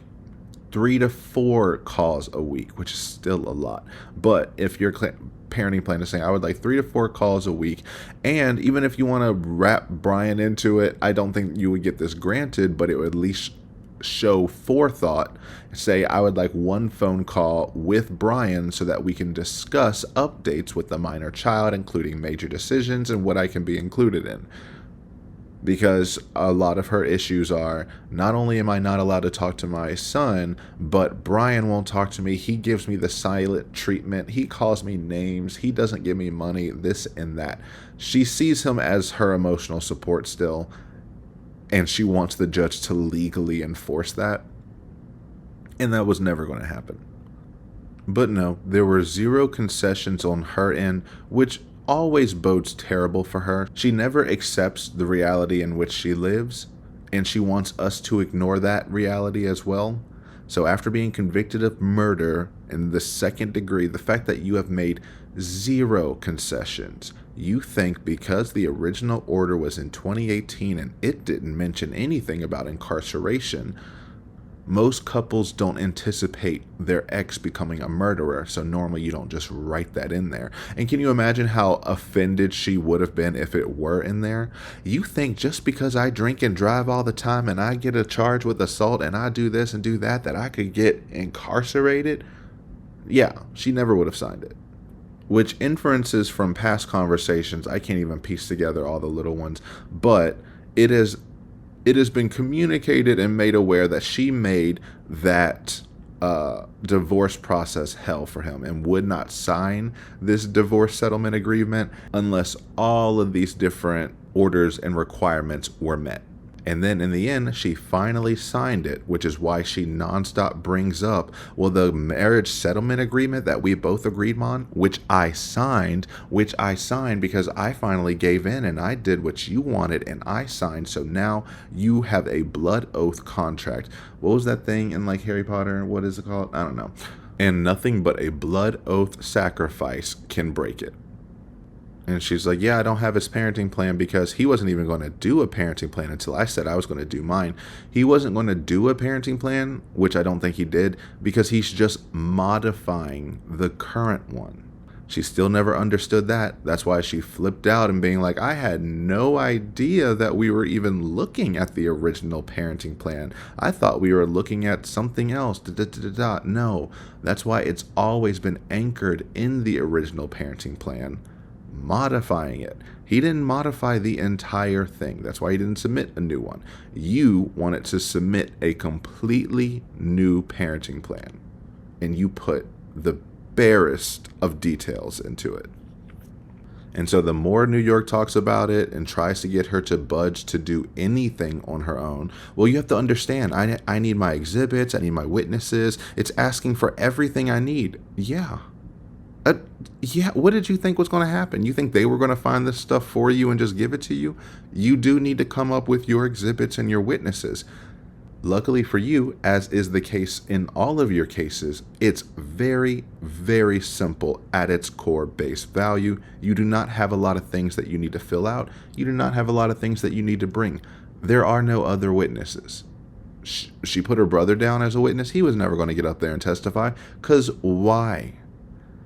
3 to 4 calls a week, which is still a lot. But if your parenting plan is saying, I would like 3 to 4 calls a week, and even if you want to wrap Brian into it, I don't think you would get this granted, but it would at least show forethought. Say, I would like 1 phone call with Brian so that we can discuss updates with the minor child, including major decisions and what I can be included in. Because a lot of her issues are, not only am I not allowed to talk to my son, but Brian won't talk to me. He gives me the silent treatment. He calls me names. He doesn't give me money, this and that. She sees him as her emotional support still, and she wants the judge to legally enforce that. And that was never going to happen. But no, there were 0 concessions on her end, which always bodes terrible for her. She never accepts the reality in which she lives, and she wants us to ignore that reality as well. So after being convicted of murder in the 2nd degree, the fact that you have made 0 concessions, you think because the original order was in 2018 and it didn't mention anything about incarceration, most couples don't anticipate their ex becoming a murderer, so normally you don't just write that in there. And can you imagine how offended she would have been if it were in there? You think just because I drink and drive all the time and I get a charge with assault and I do this and do that, that I could get incarcerated? Yeah, she never would have signed it. Which inferences from past conversations, I can't even piece together all the little ones, but it has been communicated and made aware that she made that divorce process hell for him and would not sign this divorce settlement agreement unless all of these different orders and requirements were met. And then in the end, she finally signed it, which is why she nonstop brings up, well, the marriage settlement agreement that we both agreed on, which I signed because I finally gave in and I did what you wanted and I signed. So now you have a blood oath contract. What was that thing in like Harry Potter? What is it called? I don't know. And nothing but a blood oath sacrifice can break it. And she's like, yeah, I don't have his parenting plan because he wasn't even going to do a parenting plan until I said I was going to do mine. He wasn't going to do a parenting plan, which I don't think he did, because he's just modifying the current one. She still never understood that. That's why she flipped out and being like, I had no idea that we were even looking at the original parenting plan. I thought we were looking at something else. No, that's why it's always been anchored in the original parenting plan. Modifying it. He didn't modify the entire thing. That's why he didn't submit a new one. You wanted to submit a completely new parenting plan, and you put the barest of details into it. And so the more New York talks about it and tries to get her to budge to do anything on her own, well, you have to understand, I need my exhibits, I need my witnesses. It's asking for everything I need. Yeah, what did you think was going to happen? You think they were going to find this stuff for you and just give it to you? You do need to come up with your exhibits and your witnesses. Luckily for you, as is the case in all of your cases, it's very, very simple at its core base value. You do not have a lot of things that you need to fill out. You do not have a lot of things that you need to bring. There are no other witnesses. She put her brother down as a witness. He was never going to get up there and testify. Because why?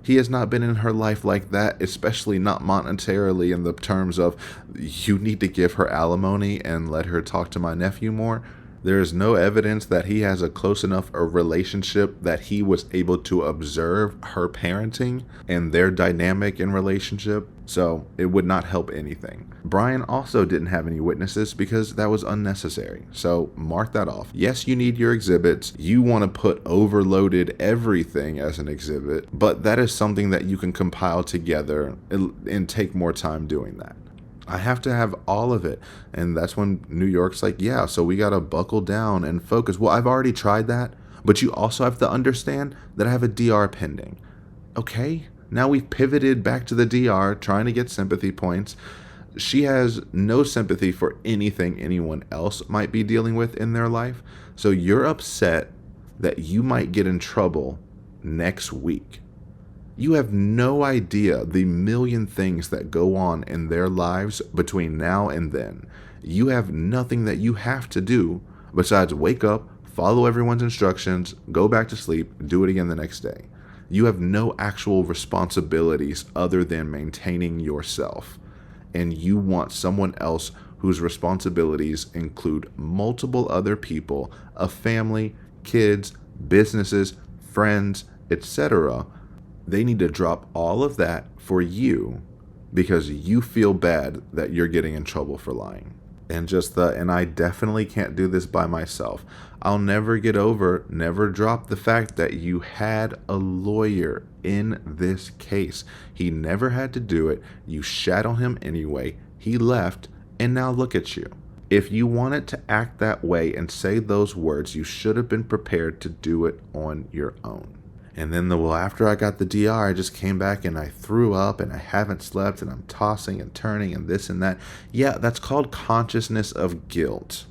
He has not been in her life like that, especially not monetarily in the terms of you need to give her alimony and let her talk to my nephew more. There is no evidence that he has a close enough a relationship that he was able to observe her parenting and their dynamic in relationship. So it would not help anything. Brian also didn't have any witnesses because that was unnecessary. So mark that off. Yes, you need your exhibits. You want to put overloaded everything as an exhibit, but that is something that you can compile together and take more time doing that. I have to have all of it. And that's when New York's like, yeah, so we got to buckle down and focus. Well, I've already tried that, but you also have to understand that I have a DR pending. Okay, now we've pivoted back to the DR, trying to get sympathy points. She has no sympathy for anything anyone else might be dealing with in their life. So you're upset that you might get in trouble next week. You have no idea the million things that go on in their lives between now and then. You have nothing that you have to do besides wake up, follow everyone's instructions, go back to sleep, do it again the next day. You have no actual responsibilities other than maintaining yourself. And you want someone else whose responsibilities include multiple other people, a family, kids, businesses, friends, etc. They need to drop all of that for you because you feel bad that you're getting in trouble for lying. And I definitely can't do this by myself. I'll never get over, never drop the fact that you had a lawyer in this case. He never had to do it. You shat on him anyway. He left, and now look at you. If you wanted to act that way and say those words, you should have been prepared to do it on your own. And then after I got the DR, I just came back and I threw up and I haven't slept and I'm tossing and turning and this and that. Yeah, that's called consciousness of guilt.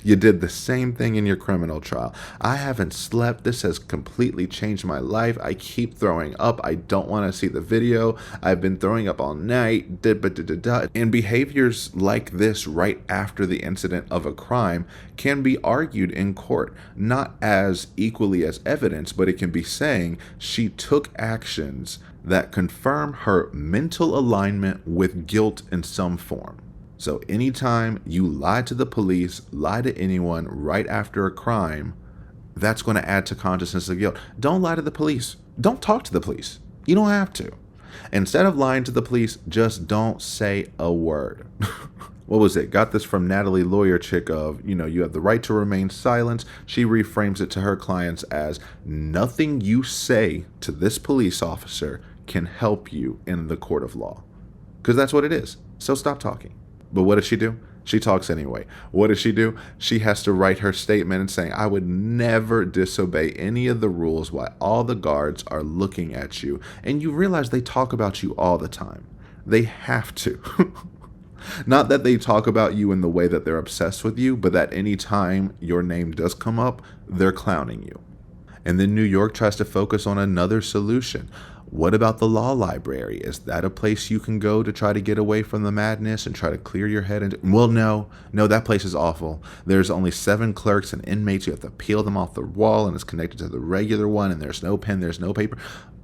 You did the same thing in your criminal trial. I haven't slept. This has completely changed my life. I keep throwing up. I don't want to see the video. I've been throwing up all night. And behaviors like this right after the incident of a crime can be argued in court, not as equally as evidence, but it can be saying she took actions that confirm her mental alignment with guilt in some form. So anytime you lie to the police, lie to anyone right after a crime, that's going to add to consciousness of guilt. Don't lie to the police. Don't talk to the police. You don't have to. Instead of lying to the police, just don't say a word. What was it? Got this from Natalie Lawyer Chick of, you have the right to remain silent. She reframes it to her clients as nothing you say to this police officer can help you in the court of law. Because that's what it is. So stop talking. But what does she do? She talks anyway. What does she do? She has to write her statement and saying, I would never disobey any of the rules while all the guards are looking at you. And you realize they talk about you all the time. They have to. Not that they talk about you in the way that they're obsessed with you, but that any time your name does come up, they're clowning you. And then New York tries to focus on another solution. What about the law library? Is that a place you can go to try to get away from the madness and try to clear your head? Well, no, that place is awful. There's only 7 clerks and inmates. You have to peel them off the wall and it's connected to the regular one and there's no pen, there's no paper.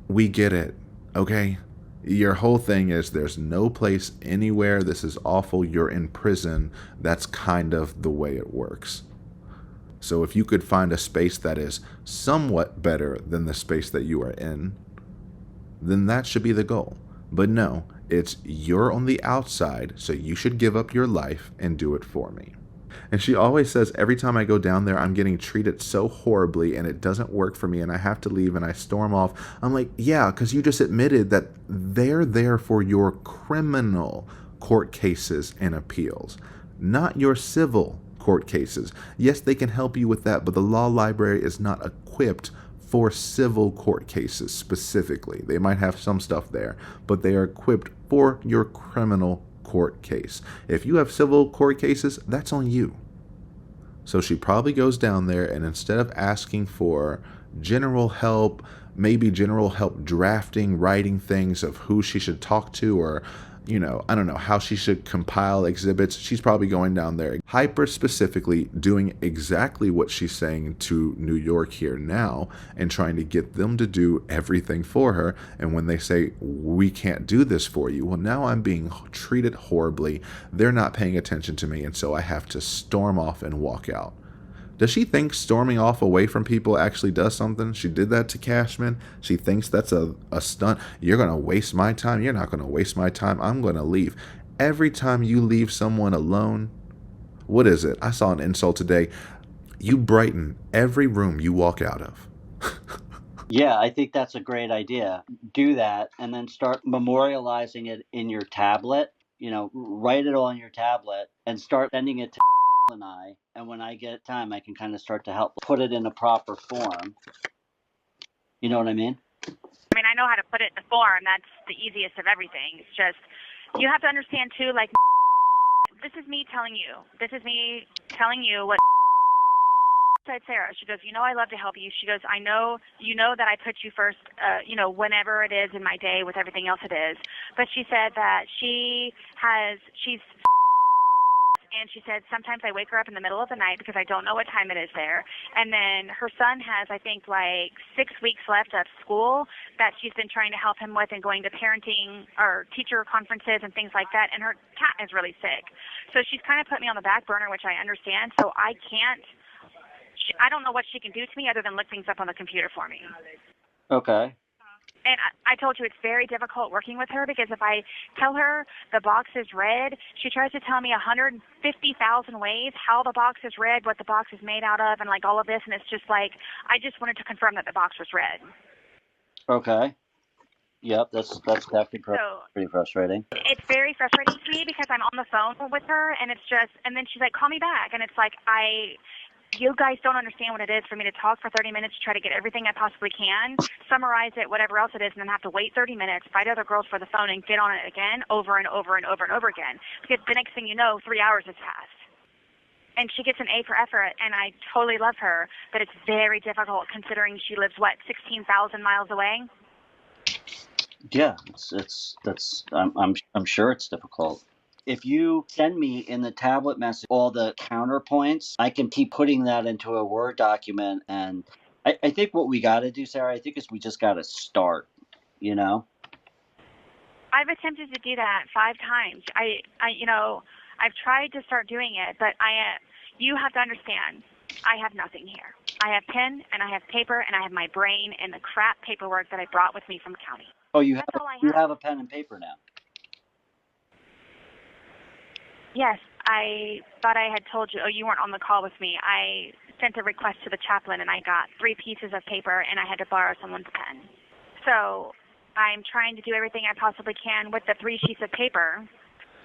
We get it, okay? Your whole thing is there's no place anywhere. This is awful. You're in prison. That's kind of the way it works. So if you could find a space that is somewhat better than the space that you are in, then that should be the goal. But no, it's you're on the outside, so you should give up your life and do it for me. And she always says, every time I go down there, I'm getting treated so horribly and it doesn't work for me and I have to leave and I storm off. I'm like, yeah, because you just admitted that they're there for your criminal court cases and appeals, not your civil court cases. Yes, they can help you with that, but the law library is not equipped for civil court cases specifically. They might have some stuff there, but they are equipped for your criminal court case. If you have civil court cases, that's on you. So she probably goes down there and instead of asking for general help, maybe general help drafting, writing things of who she should talk to or I don't know how she should compile exhibits. She's probably going down there hyper specifically doing exactly what she's saying to New York here now and trying to get them to do everything for her. And when they say, we can't do this for you, well, now I'm being treated horribly. They're not paying attention to me. And so I have to storm off and walk out. Does she think storming off away from people actually does something? She did that to Cashman. She thinks that's a stunt. You're going to waste my time. You're not going to waste my time. I'm going to leave. Every time you leave someone alone, what is it? I saw an insult today. You brighten every room you walk out of. Yeah, I think that's a great idea. Do that and then start memorializing it in your tablet. Write it all on your tablet and start sending it to and when I get time, I can kind of start to help put it in a proper form. You know what I mean? I know how to put it in a form. That's the easiest of everything. It's just, you have to understand too, like, this is me telling you. This is me telling you what said Sarah. She goes, I love to help you. She goes, I know, that I put you first, whenever it is in my day with everything else it is. But she said that she's and she said sometimes I wake her up in the middle of the night because I don't know what time it is there. And then her son has, I think, like 6 weeks left of school that she's been trying to help him with and going to parenting or teacher conferences and things like that. And her cat is really sick. So she's kind of put me on the back burner, which I understand. So I don't know what she can do to me other than look things up on the computer for me. Okay. And I told you it's very difficult working with her because if I tell her the box is red, she tries to tell me 150,000 ways how the box is red, what the box is made out of, and like all of this. And it's just like, I just wanted to confirm that the box was red. Okay. Yep, that's definitely pretty frustrating. It's very frustrating to me because I'm on the phone with her, and it's just, and then she's like, call me back. And it's like, you guys don't understand what it is for me to talk for 30 minutes to try to get everything I possibly can, summarize it, whatever else it is, and then have to wait 30 minutes, fight other girls for the phone, and get on it again over and over and over and over again. Because the next thing you know, 3 hours has passed. And she gets an A for effort, and I totally love her, but it's very difficult considering she lives, 16,000 miles away? Yeah, I'm sure it's difficult. If you send me in the tablet message all the counterpoints, I can keep putting that into a Word document. And I think what we got to do, Sarah, I think is we just got to start, you know? I've attempted to do that 5 times. I've tried to start doing it, but you have to understand, I have nothing here. I have pen and I have paper and I have my brain and the crap paperwork that I brought with me from the county. Oh, you have a pen and paper now. Yes, I thought I had told you. Oh, you weren't on the call with me. I sent a request to the chaplain, and I got 3 pieces of paper, and I had to borrow someone's pen. So I'm trying to do everything I possibly can with the 3 sheets of paper,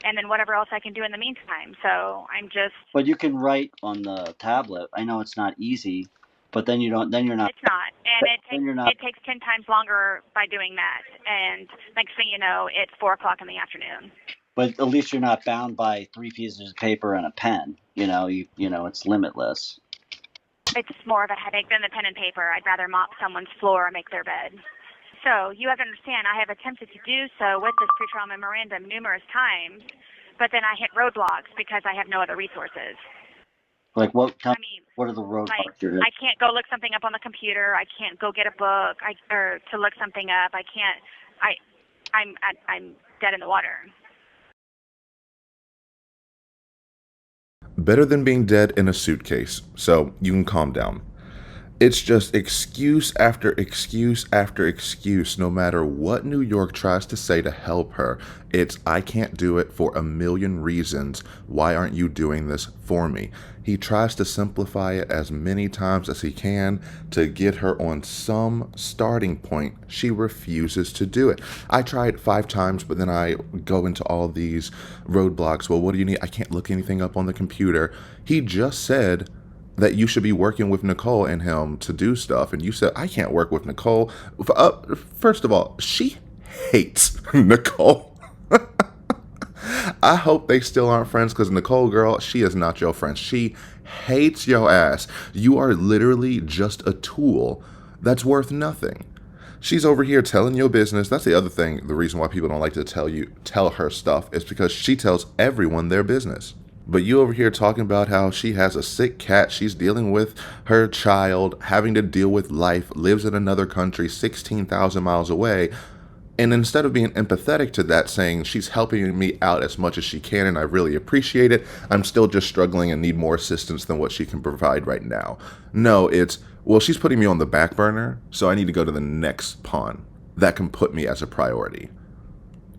and then whatever else I can do in the meantime. So I'm just. But you can write on the tablet. I know it's not easy, but then you're not. It's not, and it takes 10 times longer by doing that. And next thing you know, it's 4:00 in the afternoon. But at least you're not bound by 3 pieces of paper and a pen. You know, it's limitless. It's more of a headache than the pen and paper. I'd rather mop someone's floor or make their bed. So you have to understand, I have attempted to do so with this pretrial memorandum numerous times, but then I hit roadblocks because I have no other resources. Like what? What are the roadblocks? I can't go look something up on the computer. I can't go get a book or to look something up. I can't. I'm dead in the water. Better than being dead in a suitcase, so you can calm down. It's just excuse after excuse after excuse. No matter what New York tries to say to help her, it's I can't do it for a million reasons. Why aren't you doing this for me? He tries to simplify it as many times as he can to get her on some starting point. She refuses to do it. I tried 5 times, but then I go into all these roadblocks. Well, what do you need? I can't look anything up on the computer. He just said that you should be working with Nicole and him to do stuff. And you said, I can't work with Nicole. First of all, she hates Nicole. I hope they still aren't friends because Nicole, girl, she is not your friend. She hates your ass. You are literally just a tool that's worth nothing. She's over here telling your business. That's the other thing. The reason why people don't like to tell her stuff is because she tells everyone their business. But you over here talking about how she has a sick cat, she's dealing with her child, having to deal with life, lives in another country 16,000 miles away. And instead of being empathetic to that, saying she's helping me out as much as she can and I really appreciate it, I'm still just struggling and need more assistance than what she can provide right now. No, it's, well, she's putting me on the back burner, so I need to go to the next pawn that can put me as a priority.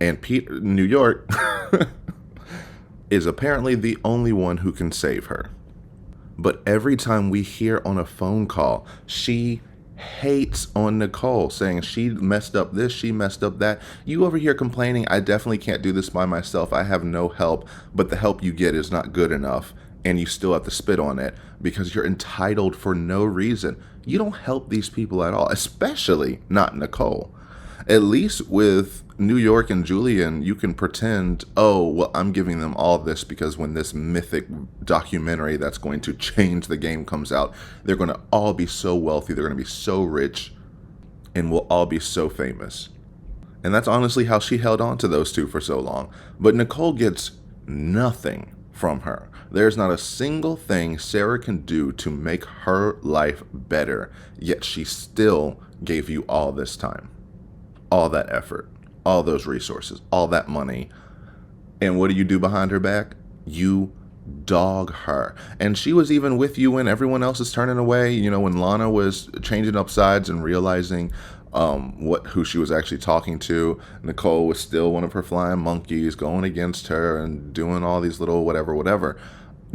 And New York is apparently the only one who can save her. But every time we hear on a phone call, she hates on Nicole, saying she messed up this, she messed up that. You over here complaining, I definitely can't do this by myself. I have no help, but the help you get is not good enough, and you still have to spit on it because you're entitled for no reason. You don't help these people at all, especially not Nicole. At least with New York and Julian, you can pretend, oh, well, I'm giving them all this because when this mythic documentary that's going to change the game comes out, they're going to all be so wealthy, they're going to be so rich, and we'll all be so famous. And that's honestly how she held on to those two for so long. But Nicole gets nothing. from her. There's not a single thing Sarah can do to make her life better, yet she still gave you all this time, all that effort, all those resources, all that money. And what do you do behind her back? You dog her. And she was even with you when everyone else is turning away, you know, when Lana was changing up sides and realizing who she was actually talking to. Nicole was still one of her flying monkeys, going against her and doing all these little whatever,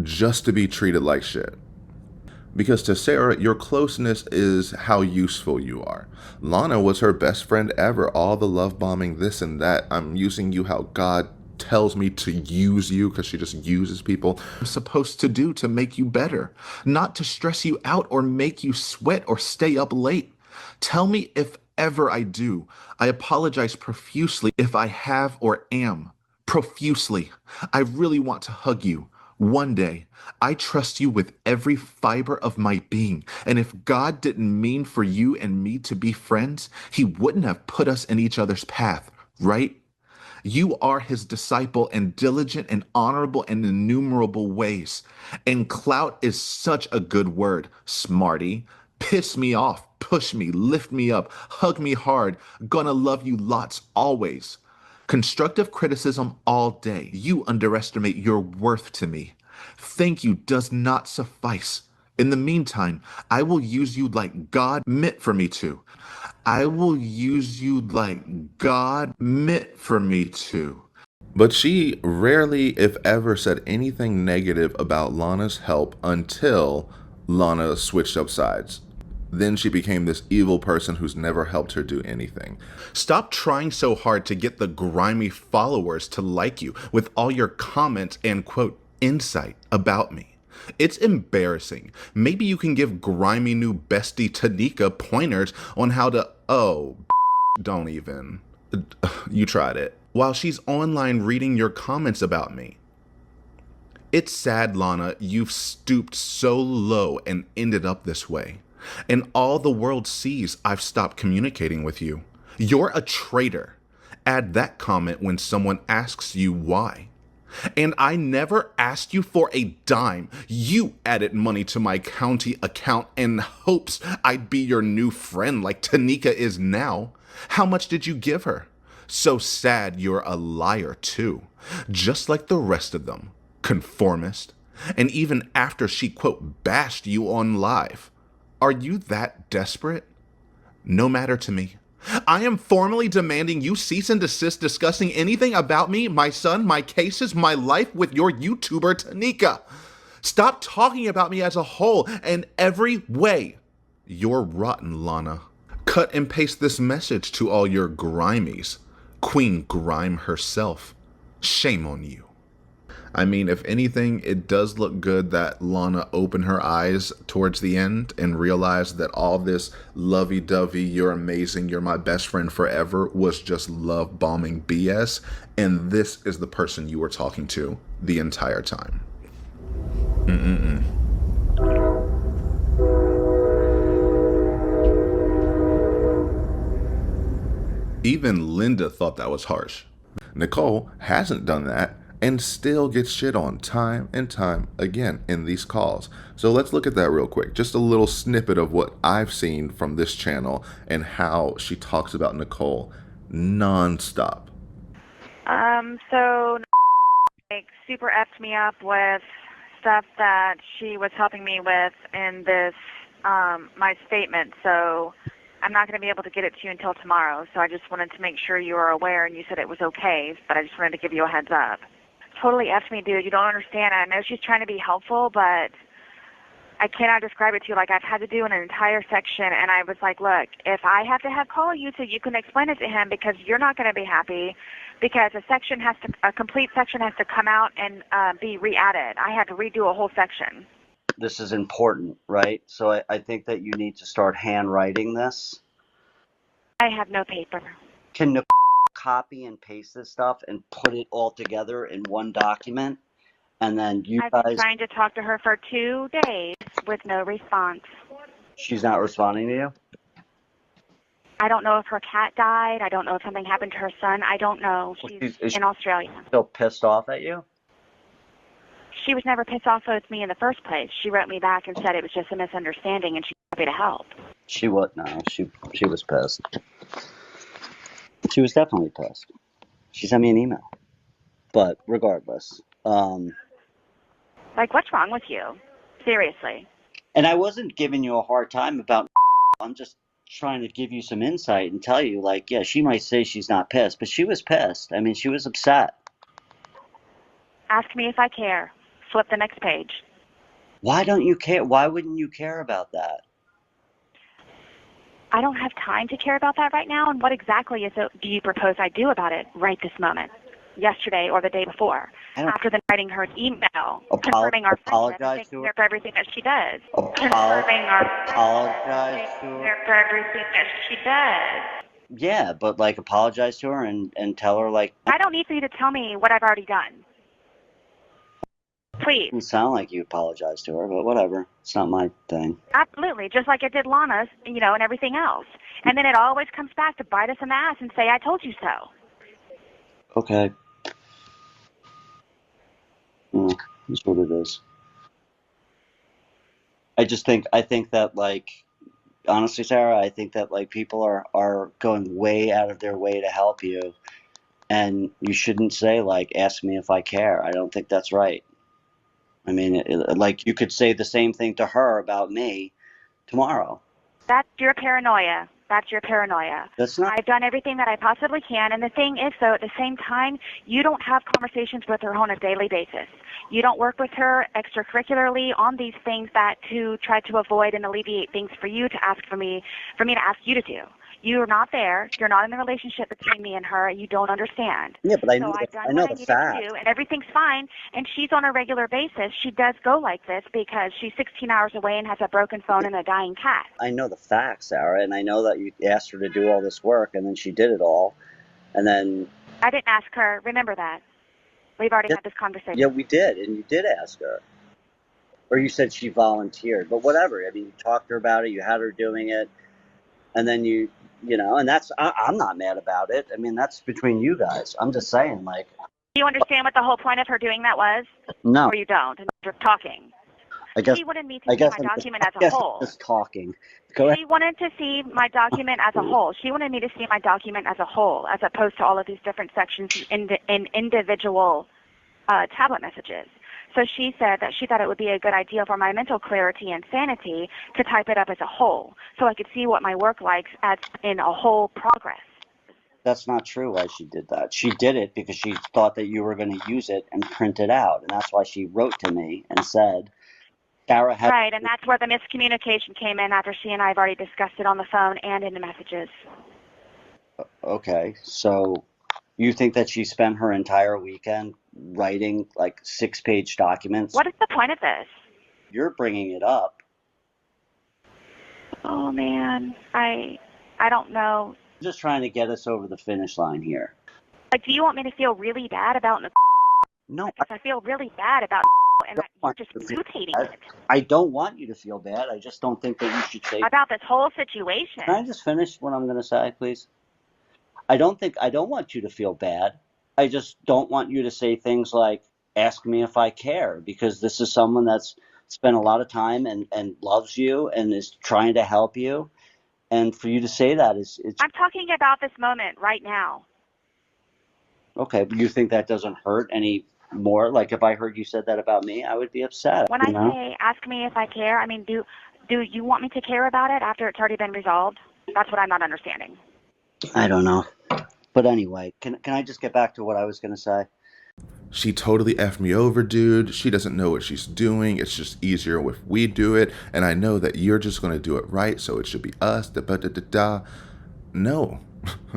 just to be treated like shit. Because to Sarah, your closeness is how useful you are. Lana was her best friend ever. All the love bombing, this and that. I'm using you how God tells me to use you, because she just uses people. I'm supposed to do to make you better, not to stress you out or make you sweat or stay up late. Tell me if ever I do. I apologize profusely if I have or am. Profusely. I really want to hug you. One day, I trust you with every fiber of my being. And if God didn't mean for you and me to be friends, he wouldn't have put us in each other's path, right? You are his disciple and diligent and honorable in innumerable ways. And clout is such a good word, smarty. Piss me off, push me, lift me up, hug me hard. Gonna love you lots always. Constructive criticism all day. You underestimate your worth to me. Thank you does not suffice. In the meantime, I will use you like God meant for me to. I will use you like God meant for me to. But she rarely, if ever, said anything negative about Lana's help until Lana switched up sides. Then she became this evil person who's never helped her do anything. Stop trying so hard to get the grimy followers to like you with all your comments and, quote, insight about me. It's embarrassing. Maybe you can give grimy new bestie Tanika pointers on how to, don't even. You tried it. While she's online reading your comments about me. It's sad, Lana, you've stooped so low and ended up this way. And all the world sees I've stopped communicating with you. You're a traitor. Add that comment when someone asks you why. And I never asked you for a dime. You added money to my county account in hopes I'd be your new friend like Tanika is now. How much did you give her? So sad you're a liar too. Just like the rest of them. Conformist. And even after she, quote, bashed you on live. Are you that desperate? No matter to me. I am formally demanding you cease and desist discussing anything about me, my son, my cases, my life with your YouTuber Tanika. Stop talking about me as a whole and every way. You're rotten, Lana. Cut and paste this message to all your grimies. Queen Grime herself. Shame on you. I mean, if anything, it does look good that Lana opened her eyes towards the end and realized that all this lovey-dovey, you're amazing, you're my best friend forever, was just love bombing BS. And this is the person you were talking to the entire time. Even Linda thought that was harsh. Nicole hasn't done that and still gets shit on time and time again in these calls. So let's look at that real quick. Just a little snippet of what I've seen from this channel and how she talks about Nicole nonstop. So like super effed me up with stuff that she was helping me with in this my statement. So I'm not going to be able to get it to you until tomorrow. So I just wanted to make sure you were aware, and you said it was okay, but I just wanted to give you a heads up. Totally effed me, dude. You don't understand. I know she's trying to be helpful, but I cannot describe it to you. Like, I've had to do an entire section, and I was like, look, if I have to call you so you can explain it to him, because you're not going to be happy, because a complete section has to come out and be re-added. I had to redo a whole section. This is important, right? So I think that you need to start handwriting this. I have no paper. Can Nicole copy and paste this stuff and put it all together in one document? And then I've been trying to talk to her for 2 days with no response. She's not responding to you? I don't know if her cat died. I don't know if something happened to her son. I don't know. She's in Australia. Still pissed off at you? She was never pissed off with me in the first place. She wrote me back and said it was just a misunderstanding and she's happy to help. She was pissed. She was definitely pissed. She sent me an email. But regardless, like, what's wrong with you? Seriously. And I wasn't giving you a hard time about. I'm just trying to give you some insight and tell you, like, yeah, she might say she's not pissed, but she was pissed. I mean, she was upset. Ask me if I care. Flip the next page. Why don't you care? Why wouldn't you care about that? I don't have time to care about that right now. And what exactly do you propose I do about it right this moment? Yesterday or the day before? After then writing her an email, confirming our friendship and thanking her for everything that she does. Confirming our apologize to her for everything that she does. Yeah, but like apologize to her and tell her like. I don't need for you to tell me what I've already done. Please. It doesn't sound like you apologized to her, but whatever. It's not my thing. Absolutely, just like it did Lana's, and everything else. And then it always comes back to bite us in the ass and say, I told you so. Okay. That's what it is. I think that, like, honestly, Sarah, I think that, like, people are going way out of their way to help you. And you shouldn't say, like, ask me if I care. I don't think that's right. I mean, like, you could say the same thing to her about me tomorrow. That's your paranoia. That's your paranoia. That's not. I've done everything that I possibly can. And the thing is, though, at the same time, you don't have conversations with her on a daily basis. You don't work with her extracurricularly on these things that to try to avoid and alleviate things for you to ask for me to ask you to do. You're not there. You're not in the relationship between me and her. You don't understand. Yeah, but I know the fact. To do, and everything's fine. And she's on a regular basis. She does go like this because she's 16 hours away and has a broken phone and a dying cat. I know the facts, Sarah, and I know that you asked her to do all this work, and then she did it all, and then. I didn't ask her. Remember that. We've already had this conversation. Yeah, we did, and you did ask her. Or you said she volunteered, but whatever. I mean, you talked to her about it. You had her doing it, and then you know, and that's, I'm not mad about it. I mean, that's between you guys. I'm just saying, like. Do you understand what the whole point of her doing that was? No. Or you don't, and you're talking. I guess. She wanted me to see my document as a whole. Just talking. Go ahead. She wanted to see my document as a whole. She wanted me to see my document as a whole, as opposed to all of these different sections in individual tablet messages. So she said that she thought it would be a good idea for my mental clarity and sanity to type it up as a whole, so I could see what my work likes as in a whole progress. That's not true why she did that. She did it because she thought that you were going to use it and print it out. And that's why she wrote to me and said, Sarah had... Right, and that's where the miscommunication came in after she and I have already discussed it on the phone and in the messages. Okay, so you think that she spent her entire weekend writing like 6-page documents? What is the point of this? You're bringing it up. Oh, man, I don't know. I'm just trying to get us over the finish line here. Like, do you want me to feel really bad about No. I feel really bad about and you're just mutating it. I don't want you to feel bad. I just don't think that you should say... About this whole situation. Can I just finish what I'm going to say, please? I don't want you to feel bad. I just don't want you to say things like, ask me if I care, because this is someone that's spent a lot of time and loves you and is trying to help you. And for you to say that is... I'm talking about this moment right now. Okay, but you think that doesn't hurt any more? Like if I heard you said that about me, I would be upset. When I say ask me if I care, I mean, do you want me to care about it after it's already been resolved? That's what I'm not understanding. I don't know. But anyway, can I just get back to what I was going to say? She totally effed me over, dude. She doesn't know what she's doing. It's just easier if we do it. And I know that you're just going to do it right, so it should be us. Da-ba-da-da-da. No.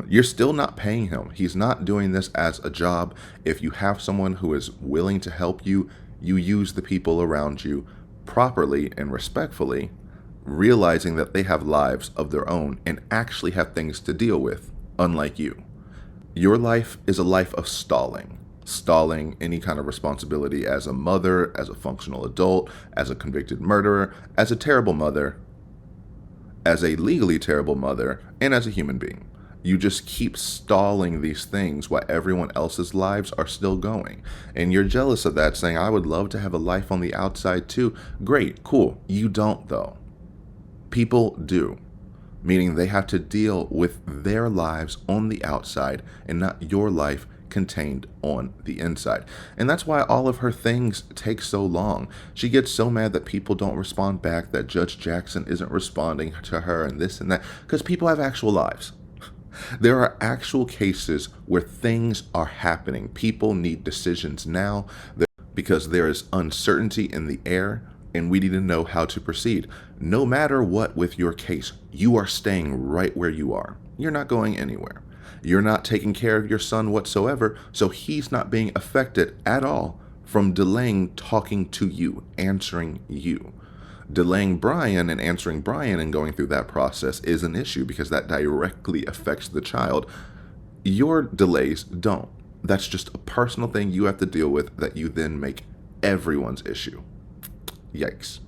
You're still not paying him. He's not doing this as a job. If you have someone who is willing to help you, you use the people around you properly and respectfully, realizing that they have lives of their own and actually have things to deal with, unlike you. Your life is a life of stalling any kind of responsibility as a mother, as a functional adult, as a convicted murderer, as a terrible mother, as a legally terrible mother, and as a human being. You just keep stalling these things while everyone else's lives are still going. And you're jealous of that, saying, I would love to have a life on the outside too. Great, cool. You don't, though. People do. Meaning they have to deal with their lives on the outside and not your life contained on the inside. And that's why all of her things take so long. She gets so mad that people don't respond back, that Judge Jackson isn't responding to her and this and that, because people have actual lives. There are actual cases where things are happening. People need decisions now because there is uncertainty in the air and we need to know how to proceed. No matter what with your case, you are staying right where you are. You're not going anywhere. You're not taking care of your son whatsoever, so he's not being affected at all from delaying talking to you, answering you. Delaying Brian and answering Brian and going through that process is an issue because that directly affects the child. Your delays don't. That's just a personal thing you have to deal with that you then make everyone's issue. Yikes.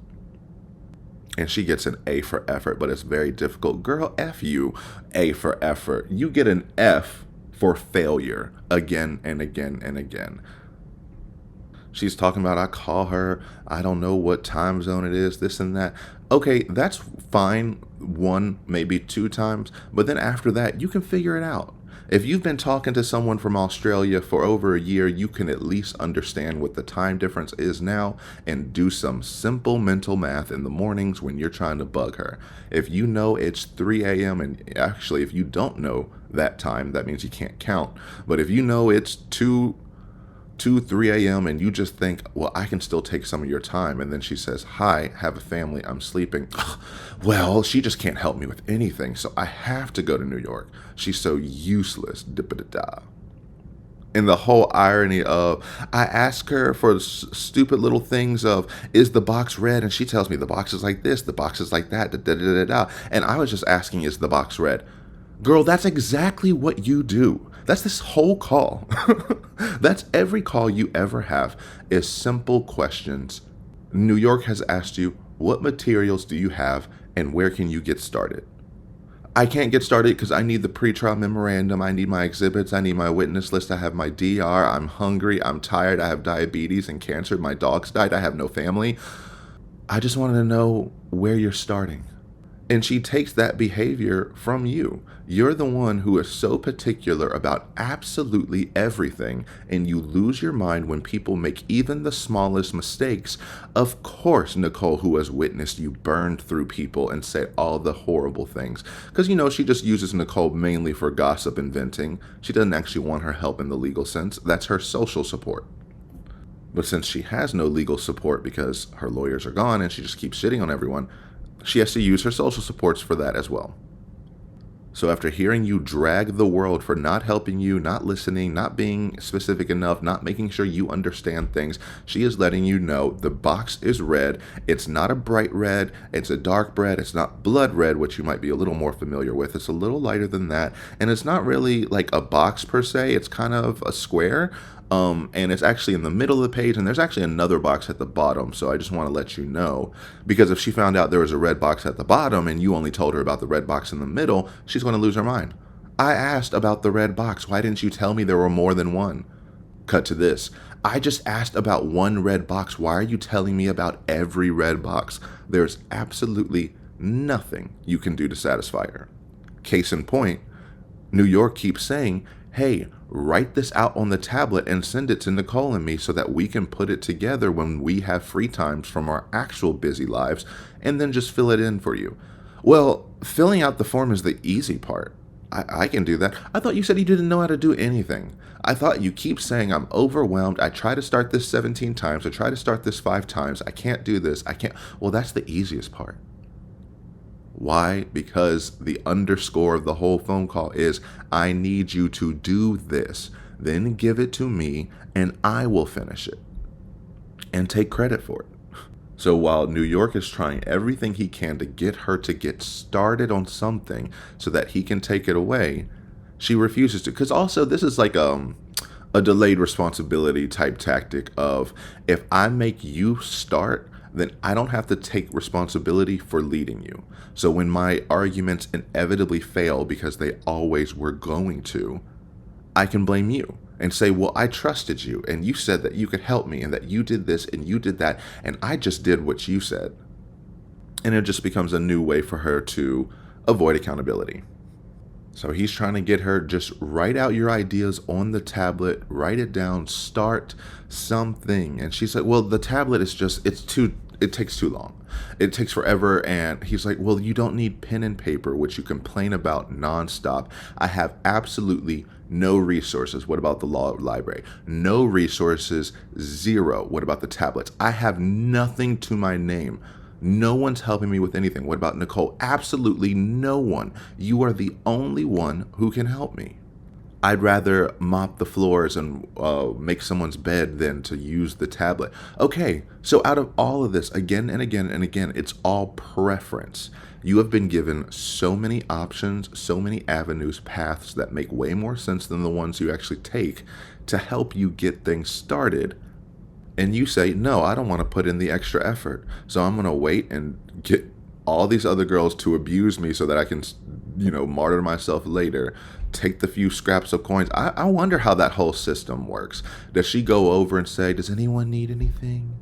And she gets an A for effort, but it's very difficult. Girl, F you, A for effort. You get an F for failure again and again and again. She's talking about, I call her, I don't know what time zone it is, this and that. Okay, that's fine 1, maybe 2 times, but then after that, you can figure it out. If you've been talking to someone from Australia for over a year, you can at least understand what the time difference is now and do some simple mental math in the mornings when you're trying to bug her. If you know it's 3 a.m., and actually if you don't know that time, that means you can't count. But if you know it's 3 a.m. and you just think, well, I can still take some of your time. And then she says, hi, have a family, I'm sleeping. Well, she just can't help me with anything, so I have to go to New York. She's so useless. Da-ba-da-da. And the whole irony of, I ask her for stupid little things of, is the box red? And she tells me the box is like this, the box is like that, da-da-da-da-da. And I was just asking, is the box red? Girl, that's exactly what you do. That's this whole call. That's every call you ever have is simple questions. New York has asked you, what materials do you have and where can you get started? I can't get started because I need the pretrial memorandum. I need my exhibits. I need my witness list. I have my DR. I'm hungry. I'm tired. I have diabetes and cancer. My dog's died. I have no family. I just wanted to know where you're starting. And she takes that behavior from you. You're the one who is so particular about absolutely everything, and you lose your mind when people make even the smallest mistakes. Of course, Nicole, who has witnessed you burn through people and say all the horrible things. Because, she just uses Nicole mainly for gossip and venting. She doesn't actually want her help in the legal sense. That's her social support. But since she has no legal support because her lawyers are gone and she just keeps shitting on everyone, she has to use her social supports for that as well. So after hearing you drag the world for not helping you, not listening, not being specific enough, not making sure you understand things, she is letting you know the box is red. It's not a bright red. It's a dark red. It's not blood red, which you might be a little more familiar with. It's a little lighter than that. And it's not really like a box per se. It's kind of a square. And it's actually in the middle of the page, and there's actually another box at the bottom, so I just want to let you know, because if she found out there was a red box at the bottom and you only told her about the red box in the middle, she's going to lose her mind. I asked about the red box. Why didn't you tell me there were more than one? Cut to this. I just asked about one red box. Why are you telling me about every red box? There's absolutely nothing you can do to satisfy her. Case in point, New York keeps saying, hey, write this out on the tablet and send it to Nicole and me so that we can put it together when we have free times from our actual busy lives and then just fill it in for you. Well, filling out the form is the easy part. I can do that. I thought you said you didn't know how to do anything. I thought you keep saying I'm overwhelmed. I try to start this 17 times. I try to start this 5 times. I can't do this. I can't. Well, that's the easiest part. Why? Because the underscore of the whole phone call is, I need you to do this, then give it to me, and I will finish it and take credit for it. So while New York is trying everything he can to get her to get started on something so that he can take it away, she refuses to. Because also this is like a delayed responsibility type tactic of, if I make you start, then I don't have to take responsibility for leading you. So when my arguments inevitably fail, because they always were going to, I can blame you and say, well, I trusted you and you said that you could help me and that you did this and you did that and I just did what you said. And it just becomes a new way for her to avoid accountability. So he's trying to get her, just write out your ideas on the tablet, write it down, start something. And she's like, well, the tablet is just, it takes too long. It takes forever. And he's like, well, you don't need pen and paper, which you complain about nonstop. I have absolutely no resources. What about the law library? No resources, zero. What about the tablets? I have nothing to my name. No one's helping me with anything. What about Nicole? Absolutely no one. You are the only one who can help me. I'd rather mop the floors and make someone's bed than to use the tablet. Okay, so out of all of this, again and again and again, it's all preference. You have been given so many options, so many avenues, paths that make way more sense than the ones you actually take to help you get things started. And you say, no, I don't want to put in the extra effort. So I'm going to wait and get all these other girls to abuse me so that I can, martyr myself later, take the few scraps of coins. I wonder how that whole system works. Does she go over and say, does anyone need anything?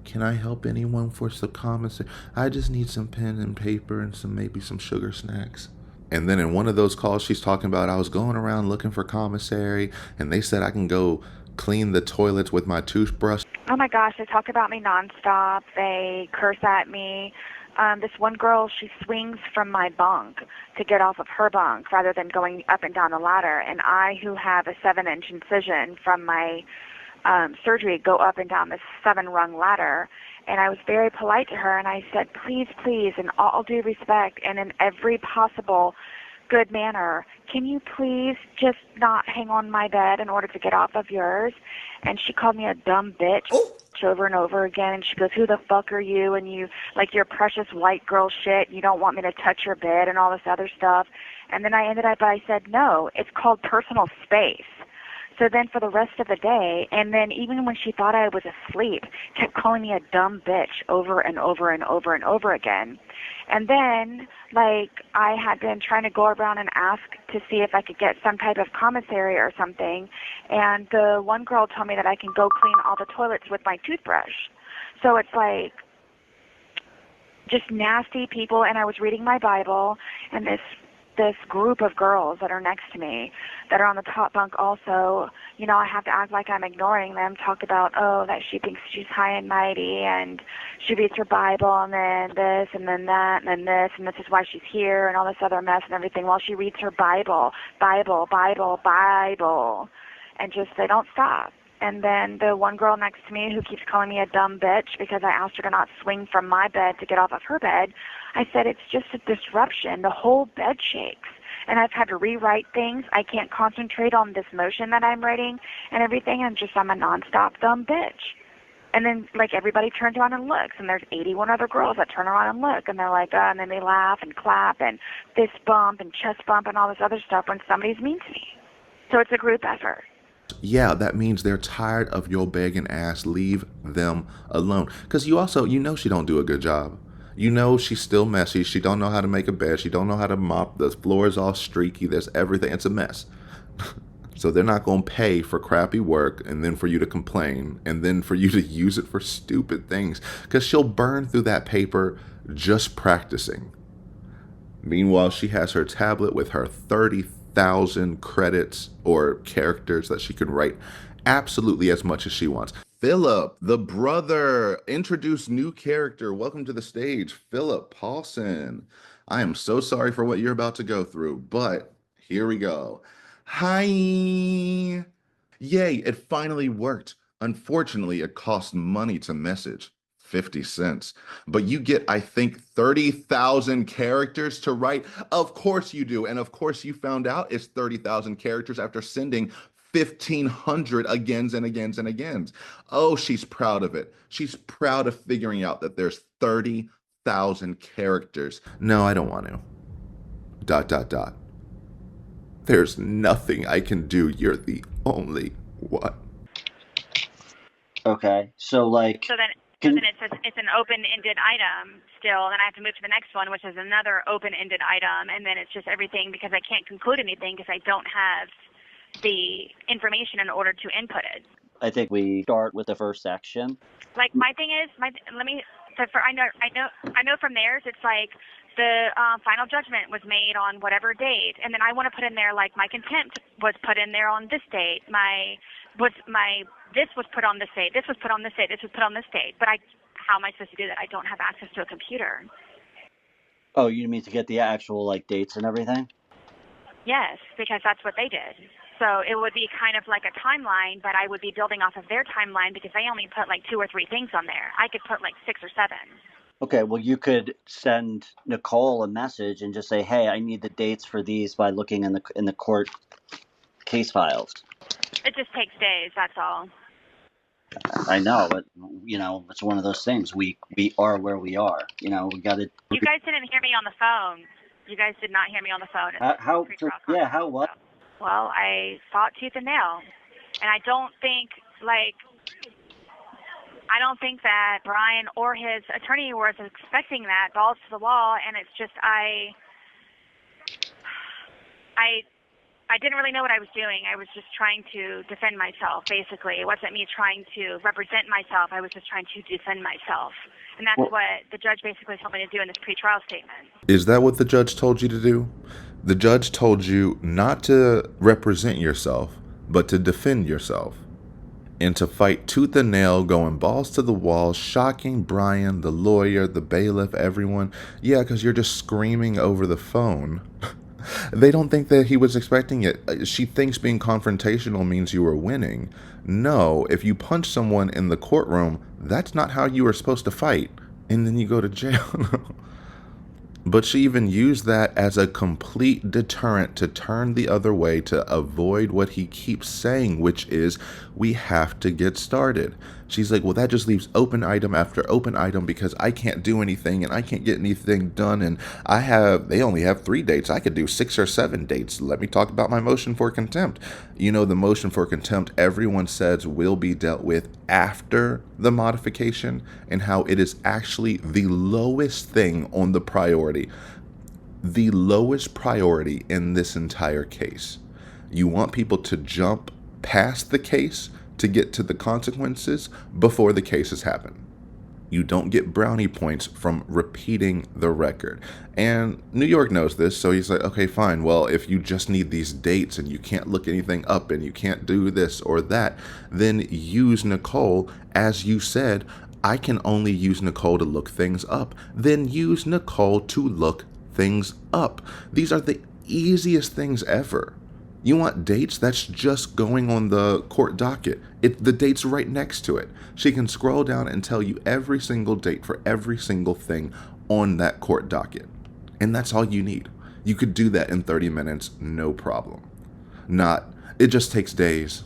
Can I help anyone for some commissary? I just need some pen and paper and maybe some sugar snacks. And then in one of those calls, she's talking about, I was going around looking for commissary and they said I can go clean the toilets with my toothbrush. Oh my gosh, they talk about me nonstop. They curse at me. This one girl, she swings from my bunk to get off of her bunk rather than going up and down the ladder. And I, who have a 7-inch incision from my surgery, go up and down this 7-rung ladder. And I was very polite to her, and I said, please, please, in all due respect and in every possible good manner, can you please just not hang on my bed in order to get off of yours? And she called me a dumb bitch over and over again. And she goes, who the fuck are you? And you, like, you're precious white girl shit. You don't want me to touch your bed and all this other stuff. And then I ended up, I said, no, it's called personal space. So then for the rest of the day, and then even when she thought I was asleep, kept calling me a dumb bitch over and over and over and over again. And then, I had been trying to go around and ask to see if I could get some type of commissary or something, and the one girl told me that I can go clean all the toilets with my toothbrush. So it's just nasty people, and I was reading my Bible, and this group of girls that are next to me that are on the top bunk also, I have to act like I'm ignoring them, talk about, that she thinks she's high and mighty and she reads her Bible and then this and then that and then this and this is why she's here and all this other mess and everything while she reads her Bible, and just they don't stop. And then the one girl next to me who keeps calling me a dumb bitch because I asked her to not swing from my bed to get off of her bed, I said, it's just a disruption. The whole bed shakes. And I've had to rewrite things. I can't concentrate on this motion that I'm writing and everything. I'm a nonstop dumb bitch. And then, everybody turns around and looks, and there's 81 other girls that turn around and look, and they're like, and then they laugh and clap and fist bump and chest bump and all this other stuff when somebody's mean to me. So it's a group effort. Yeah, that means they're tired of your begging ass. Leave them alone. Because you also, she don't do a good job. She's still messy. She don't know how to make a bed. She don't know how to mop. The floor is all streaky. There's everything. It's a mess. So they're not going to pay for crappy work and then for you to complain and then for you to use it for stupid things. Because she'll burn through that paper just practicing. Meanwhile, she has her tablet with her 30,000 credits or characters that she can write absolutely as much as she wants. Philip, the brother, introduce new character. Welcome to the stage, Philip Paulsen. I am so sorry for what you're about to go through, but here we go. Hi. Yay, it finally worked. Unfortunately, it cost money to message. 50 cents. But you get, I think, 30,000 characters to write. Of course you do. And of course you found out it's 30,000 characters after sending 1,500 agains and agains and agains. Oh, she's proud of it. She's proud of figuring out that there's 30,000 characters. No, I don't want to. ... There's nothing I can do. You're the only one. Okay, so So then And then it's an open-ended item still, and then I have to move to the next one, which is another open-ended item, and then it's just everything because I can't conclude anything because I don't have the information in order to input it. I think we start with the first section. Like my thing is, I know from theirs it's like the final judgment was made on whatever date, and then I want to put in there like my contempt was put in there on this date, this was put on this date, this was put on this date, this was put on this date. But how am I supposed to do that? I don't have access to a computer. Oh, you mean to get the actual like dates and everything? Yes, because that's what they did. So it would be kind of like a timeline, but I would be building off of their timeline because they only put like 2 or 3 things on there. I could put like 6 or 7. Okay, well, you could send Nicole a message and just say, "Hey, I need the dates for these by looking in the court case files." It just takes days. That's all. I know, but it's one of those things. We are where we are. We got to. You guys didn't hear me on the phone. You guys did not hear me on the phone. How what? Well, I fought tooth and nail, and I don't think that Brian or his attorney was expecting that, balls to the wall, and it's just I didn't really know what I was doing. I was just trying to defend myself, basically. It wasn't me trying to represent myself. I was just trying to defend myself. And that's what the judge basically told me to do in this pretrial statement. Is that what the judge told you to do? The judge told you not to represent yourself, but to defend yourself. And to fight tooth and nail, going balls to the wall, shocking Brian, the lawyer, the bailiff, everyone. Yeah, because you're just screaming over the phone. They don't think that he was expecting it. She thinks being confrontational means you were winning. No, if you punch someone in the courtroom, that's not how you were supposed to fight. And then you go to jail. But she even used that as a complete deterrent to turn the other way, to avoid what he keeps saying, which is, we have to get started. She's like, well, that just leaves open item after open item because I can't do anything and I can't get anything done. And they only have 3 dates. I could do 6 or 7 dates. Let me talk about my motion for contempt. The motion for contempt, everyone says will be dealt with after the modification, and how it is actually the lowest thing on the priority. The lowest priority in this entire case. You want people to jump past the case to get to the consequences before the case has happened. You don't get brownie points from repeating the record. And New York knows this, so he's like, okay, fine. Well, if you just need these dates and you can't look anything up and you can't do this or that, then use Nicole. As you said, I can only use Nicole to look things up. Then use Nicole to look things up. These are the easiest things ever. You want dates? That's just going on the court docket. The date's right next to it. She can scroll down and tell you every single date for every single thing on that court docket. And that's all you need. You could do that in 30 minutes, no problem. It just takes days.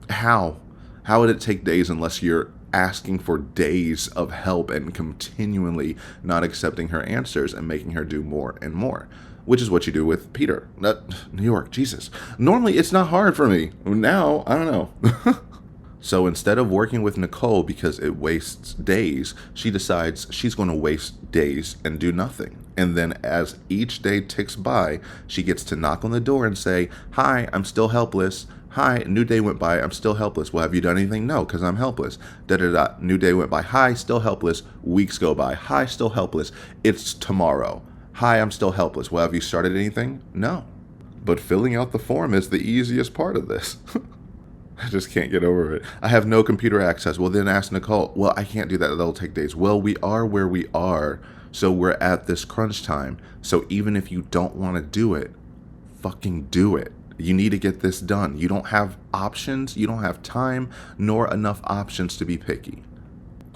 How? How would it take days unless you're asking for days of help and continually not accepting her answers and making her do more and more? Which is what you do with Peter. New York, Jesus. Normally, it's not hard for me. Now, I don't know. So instead of working with Nicole because it wastes days, she decides she's going to waste days and do nothing. And then as each day ticks by, she gets to knock on the door and say, hi, I'm still helpless. Hi, new day went by, I'm still helpless. Well, have you done anything? No, because I'm helpless. New day went by. Hi, still helpless. Weeks go by. Hi, still helpless. It's tomorrow. Hi, I'm still helpless. Well, have you started anything? No. But filling out the form is the easiest part of this. I just can't get over it. I have no computer access. Well, then ask Nicole. Well, I can't do that. That'll take days. Well, we are where we are, so we're at this crunch time. So even if you don't want to do it, fucking do it. You need to get this done. You don't have options. You don't have time, nor enough options to be picky.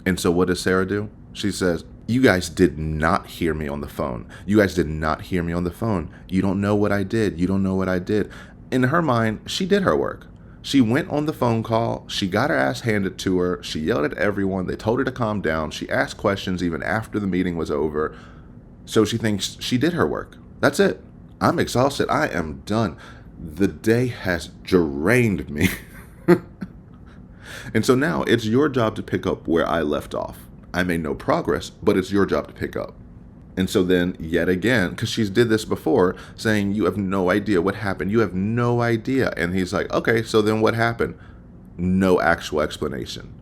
And so what does Sarah do? She says, you guys did not hear me on the phone. You guys did not hear me on the phone. You don't know what I did. You don't know what I did. In her mind, she did her work. She went on the phone call. She got her ass handed to her. She yelled at everyone. They told her to calm down. She asked questions even after the meeting was over. So she thinks she did her work. That's it. I'm exhausted. I am done. The day has drained me. And so now it's your job to pick up where I left off. I made no progress, but it's your job to pick up. And so then, yet again, because she's did this before, saying, you have no idea what happened. You have no idea. And he's like, okay, so then what happened? No actual explanation.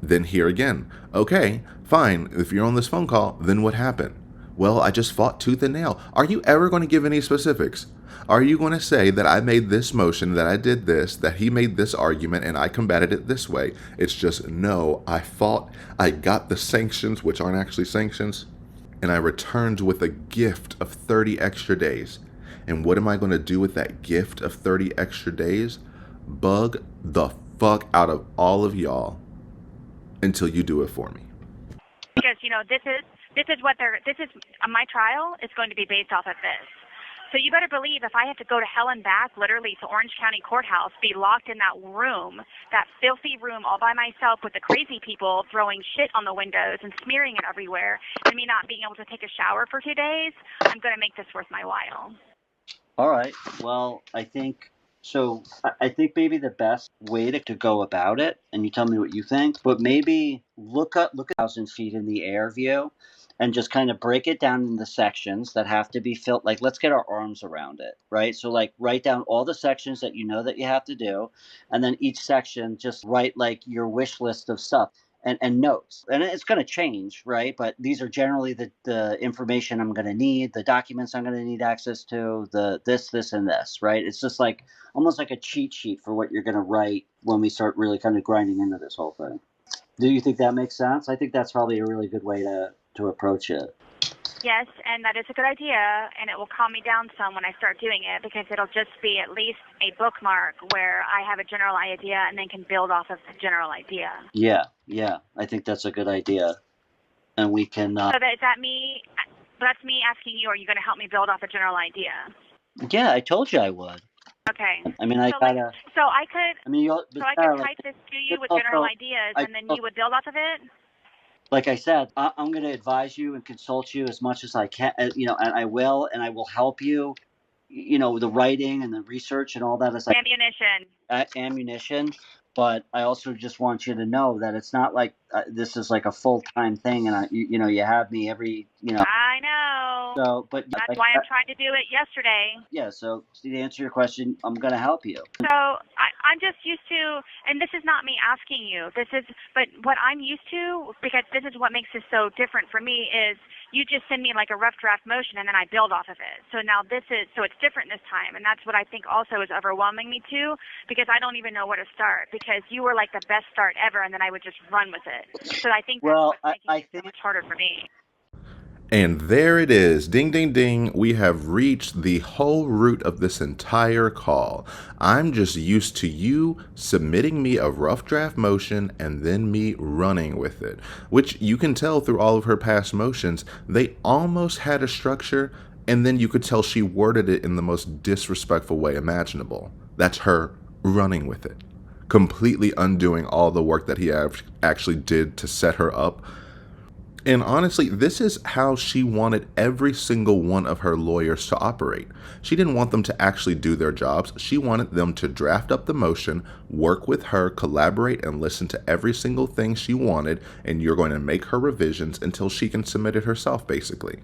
Then here again, okay, fine. If you're on this phone call, then what happened? Well, I just fought tooth and nail. Are you ever going to give any specifics? Are you going to say that I made this motion, that I did this, that he made this argument, and I combated it this way? It's just, no, I fought, I got the sanctions, which aren't actually sanctions, and I returned with a gift of 30 extra days. And what am I going to do with that gift of 30 extra days? Bug the fuck out of all of y'all until you do it for me. Because, you know, this is my trial is going to be based off of this. So you better believe if I have to go to hell and back, literally to Orange County Courthouse, be locked in that room, that filthy room all by myself with the crazy people throwing shit on the windows and smearing it everywhere, and me not being able to take a shower for 2 days, I'm going to make this worth my while. All right. Well, I think maybe the best way to go about it, and you tell me what you think, but maybe look at 1,000 feet in the air view and just kind of break it down into sections that have to be filled. Like, let's get our arms around it, right? So, like, write down all the sections that you know that you have to do, and then each section just write, like, your wish list of stuff. And notes. And it's going to change, right? But these are generally the information I'm going to need, the documents I'm going to need access to, this, and this, right? It's just like almost like a cheat sheet for what you're going to write when we start really kind of grinding into this whole thing. Do you think that makes sense? I think that's probably a really good way to approach it. Yes, and that is a good idea, and it will calm me down some when I start doing it, because it'll just be at least a bookmark where I have a general idea and then can build off of the general idea. Yeah, I think that's a good idea. And we can... So that's me asking you, are you going to help me build off a general idea? Yeah, I told you I would. Okay. I mean, I gotta... So I could type this to you with general ideas, and then you would build off of it? Like I said, I'm going to advise you and consult you as much as I can, and I will help you, the writing and the research and all that. Is like ammunition. But I also just want you to know that it's not like this is like a full-time thing, and you have me every, I know. So, but that's why I'm trying to do it yesterday. Yeah. So to answer your question, I'm going to help you. So I'm just used to, and this is not me asking you. But what I'm used to, because this is what makes this so different for me, is you just send me like a rough draft motion, and then I build off of it. So now so it's different this time, and that's what I think also is overwhelming me too, because I don't even know where to start. Because you were like the best start ever, and then I would just run with it. So I think that's I think it's harder for me. And there it is. Ding, ding, ding. We have reached the whole root of this entire call. I'm just used to you submitting me a rough draft motion and then me running with it, which you can tell through all of her past motions. They almost had a structure, and then you could tell she worded it in the most disrespectful way imaginable. That's her running with it, completely undoing all the work that he actually did to set her up. And honestly, this is how she wanted every single one of her lawyers to operate. She didn't want them to actually do their jobs. She wanted them to draft up the motion, work with her, collaborate, and listen to every single thing she wanted, and you're going to make her revisions until she can submit it herself, basically.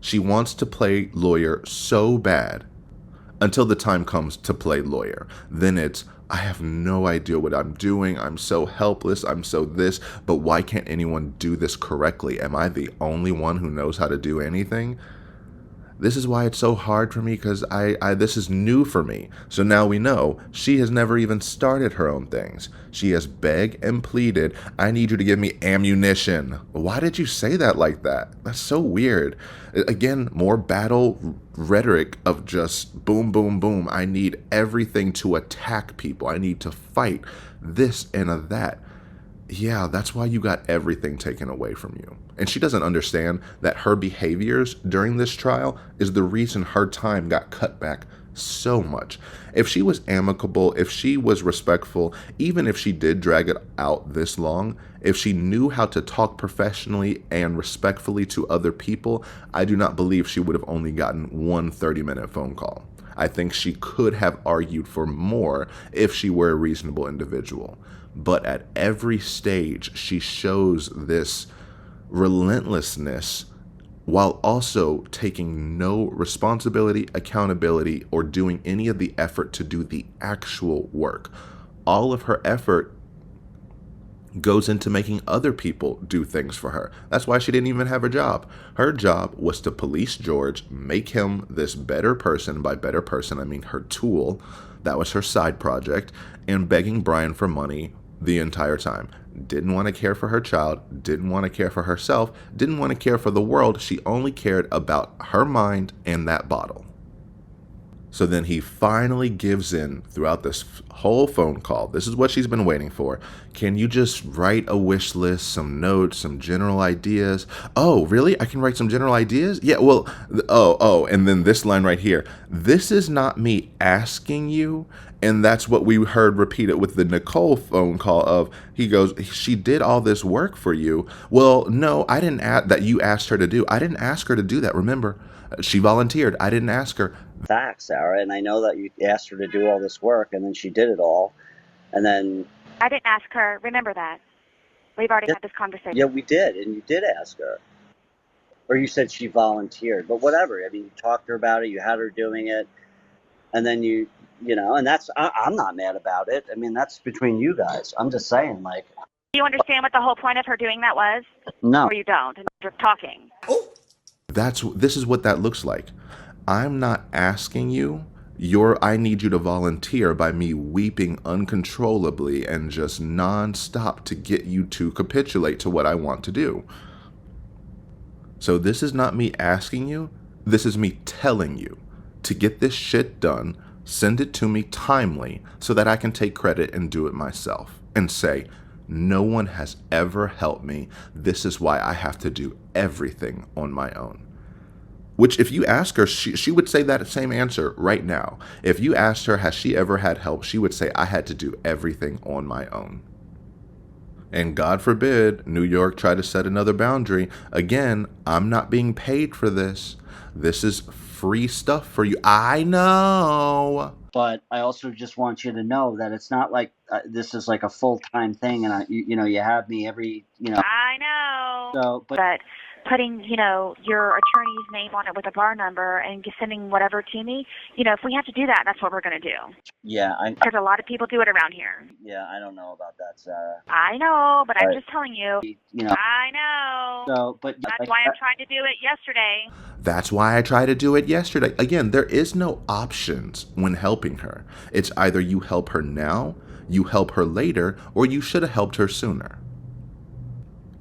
She wants to play lawyer so bad until the time comes to play lawyer. Then it's, I have no idea what I'm doing. I'm so helpless. I'm so this, but why can't anyone do this correctly? Am I the only one who knows how to do anything? This is why it's so hard for me, because this is new for me. So now we know she has never even started her own things. She has begged and pleaded, I need you to give me ammunition. Why did you say that like that? That's so weird. Again, more battle rhetoric of just boom, boom, boom. I need everything to attack people. I need to fight this and that. Yeah, that's why you got everything taken away from you. And she doesn't understand that her behaviors during this trial is the reason her time got cut back so much. If she was amicable, if she was respectful, even if she did drag it out this long, if she knew how to talk professionally and respectfully to other people, I do not believe she would have only gotten one 30-minute phone call. I think she could have argued for more if she were a reasonable individual. But at every stage, she shows this relentlessness while also taking no responsibility, accountability, or doing any of the effort to do the actual work. All of her effort goes into making other people do things for her. That's why she didn't even have a job. Her job was to police George, make him this better person. By better person, I mean her tool. That was her side project, and begging Brian for money the entire time. Didn't want to care for her child, didn't want to care for herself, didn't want to care for the world. She only cared about her mind and that bottle. So then he finally gives in throughout this whole phone call. This is what she's been waiting for. Can you just write a wish list, some notes, some general ideas? Oh, really? I can write some general ideas? Yeah, well, and then this line right here. This is not me asking you. And that's what we heard repeated with the Nicole phone call of, he goes, she did all this work for you. Well, no, I didn't that you asked her to do. I didn't ask her to do that. Remember, she volunteered. I didn't ask her. Facts, Sarah, and I know that you asked her to do all this work, and then she did it all, and then... I didn't ask her. Remember that. We've already had this conversation. Yeah, we did, and you did ask her. Or you said she volunteered, but whatever. I mean, you talked to her about it, you had her doing it, and then you know, and that's... I'm not mad about it. I mean, that's between you guys. I'm just saying, like... Do you understand what the whole point of her doing that was? No. Or you don't, and you're talking. This is what that looks like. I'm not asking you. I need you to volunteer by me weeping uncontrollably and just nonstop to get you to capitulate to what I want to do. So this is not me asking you. This is me telling you to get this shit done, send it to me timely so that I can take credit and do it myself and say, no one has ever helped me. This is why I have to do everything on my own. Which if you ask her, she would say that same answer right now. If you asked her, has she ever had help? She would say, I had to do everything on my own. And God forbid, New York try to set another boundary. Again, I'm not being paid for this. This is free stuff for you. I know. But I also just want you to know that it's not like this is like a full-time thing, and you have me every, I know. So, but putting, your attorney's name on it with a bar number and just sending whatever to me, if we have to do that, that's what we're going to do. Yeah. Because a lot of people do it around here. Yeah, I don't know about that, Sarah. I know, but I'm just telling you. I know. So, but that's why I'm trying to do it yesterday. That's why I tried to do it yesterday. Again, there is no options when helping her. It's either you help her now, you help her later, or you should have helped her sooner.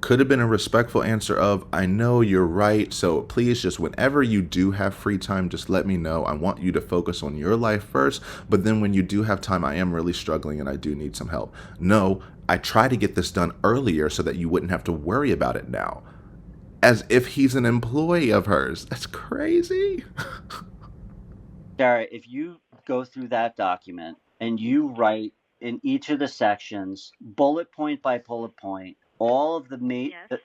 Could have been a respectful answer of, I know you're right, so please just whenever you do have free time, just let me know. I want you to focus on your life first, but then when you do have time, I am really struggling and I do need some help. No, I try to get this done earlier so that you wouldn't have to worry about it now. As if he's an employee of hers. That's crazy. Sarah, if you go through that document and you write in each of the sections, bullet point by bullet point, all of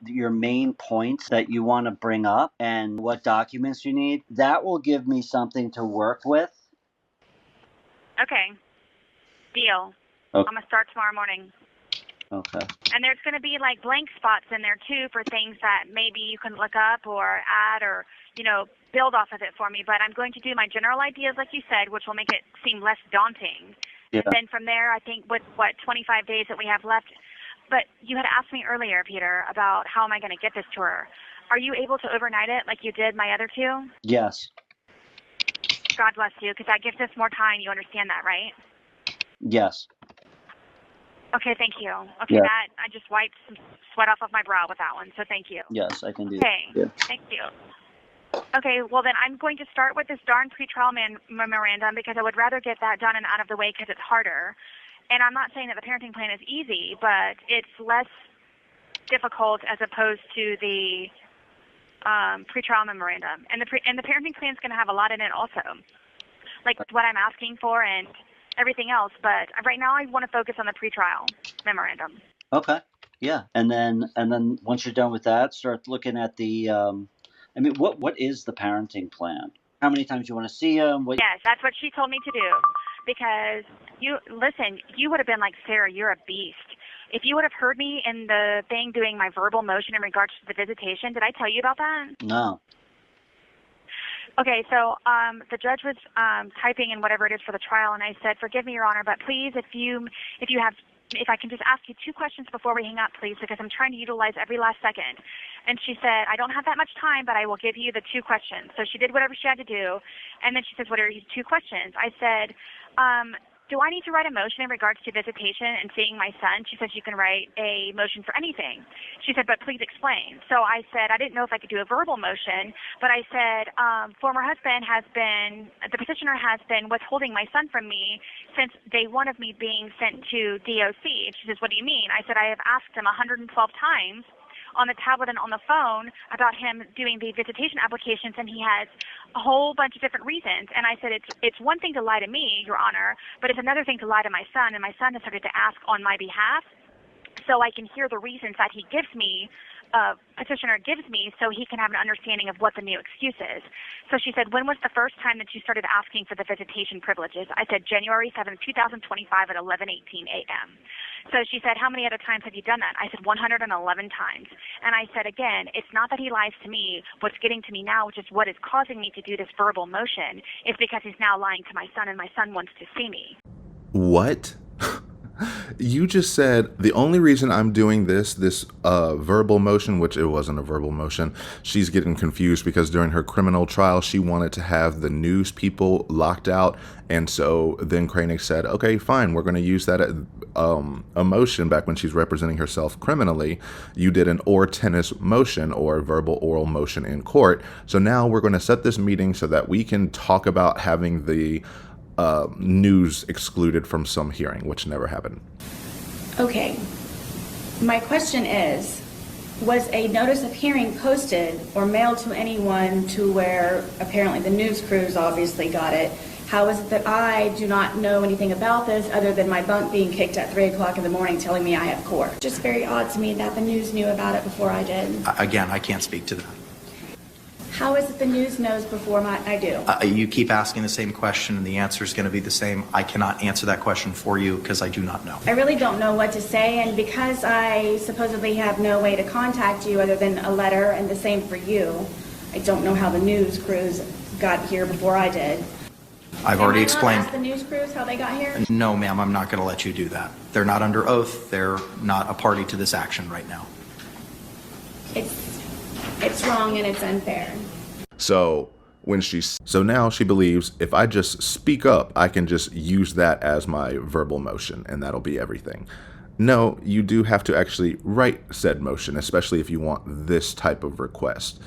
your main points that you want to bring up and what documents you need, that will give me something to work with. Okay. Deal. Okay. I'm going to start tomorrow morning. Okay. And there's going to be like blank spots in there too for things that maybe you can look up or add or, build off of it for me. But I'm going to do my general ideas like you said, which will make it seem less daunting. Yeah. And then from there, I think with 25 days that we have left. But you had asked me earlier, Peter, about how am I going to get this to her. Are you able to overnight it like you did my other two? Yes. God bless you, because that gives us more time. You understand that, right? Yes. Okay, thank you. Okay, Yeah. that I just wiped some sweat off of my brow with that one, so thank you. Yes, I can do Okay, that. Yeah. thank you. Okay, well then I'm going to start with this darn pretrial memorandum because I would rather get that done and out of the way because it's harder. And I'm not saying that the parenting plan is easy, but it's less difficult as opposed to the pretrial memorandum. And the parenting plan is going to have a lot in it also, like what I'm asking for and everything else. But right now I want to focus on the pretrial memorandum. Okay. Yeah. And then once you're done with that, start looking at the. What is the parenting plan? How many times you want to see them? Yes, that's what she told me to do. Because you would have been like, Sarah, you're a beast. If you would have heard me in the thing doing my verbal motion in regards to the visitation, did I tell you about that? No. Okay, so the judge was typing in whatever it is for the trial, and I said, "Forgive me, Your Honor, but please, if I can just ask you 2 questions before we hang up, please, because I'm trying to utilize every last second." And she said, "I don't have that much time, but I will give you the 2 questions." So she did whatever she had to do, and then she says, "What are these 2 questions?" I said, "Do I need to write a motion in regards to visitation and seeing my son?" She says, "You can write a motion for anything." She said, "But please explain." So I said, I didn't know if I could do a verbal motion, but I said, the petitioner has been withholding my son from me since day 1 of me being sent to DOC. She says, "What do you mean?" I said, "I have asked him 112 times on the tablet and on the phone about him doing the visitation applications, and he has a whole bunch of different reasons." And I said, it's one thing to lie to me, Your Honor, but it's another thing to lie to my son, and my son has started to ask on my behalf so I can hear the reasons that he gives me, petitioner gives me, so he can have an understanding of what the new excuse is. So she said, "When was the first time that you started asking for the visitation privileges?" I said, "January 7th, 2025 at 11:18 a.m. So she said, "How many other times have you done that?" I said, 111 times. And I said, again, it's not that he lies to me. What's getting to me now, which is what is causing me to do this verbal motion, is because he's now lying to my son, and my son wants to see me. What? You just said the only reason I'm doing this verbal motion, which it wasn't a verbal motion, she's getting confused because during her criminal trial, she wanted to have the news people locked out. And so then Kranig said, okay, fine, we're going to use that a motion back when she's representing herself criminally. You did an or tennis motion or verbal oral motion in court. So now we're going to set this meeting so that we can talk about having the news excluded from some hearing, which never happened. Okay. My question is, was a notice of hearing posted or mailed to anyone to where apparently the news crews obviously got it? How is it that I do not know anything about this other than my bunk being kicked at 3 o'clock in the morning telling me I have court? Just very odd to me that the news knew about it before I did. Again, I can't speak to that. How is it the news knows before I do? You keep asking the same question and the answer is going to be the same. I cannot answer that question for you because I do not know. I really don't know what to say, and because I supposedly have no way to contact you other than a letter, and the same for you, I don't know how the news crews got here before I did. I've already explained. Ask the news crews how they got here? No, ma'am, I'm not going to let you do that. They're not under oath. They're not a party to this action right now. It's wrong and it's unfair. So now she believes if I just speak up, I can just use that as my verbal motion and that'll be everything. No, you do have to actually write said motion, especially if you want this type of request.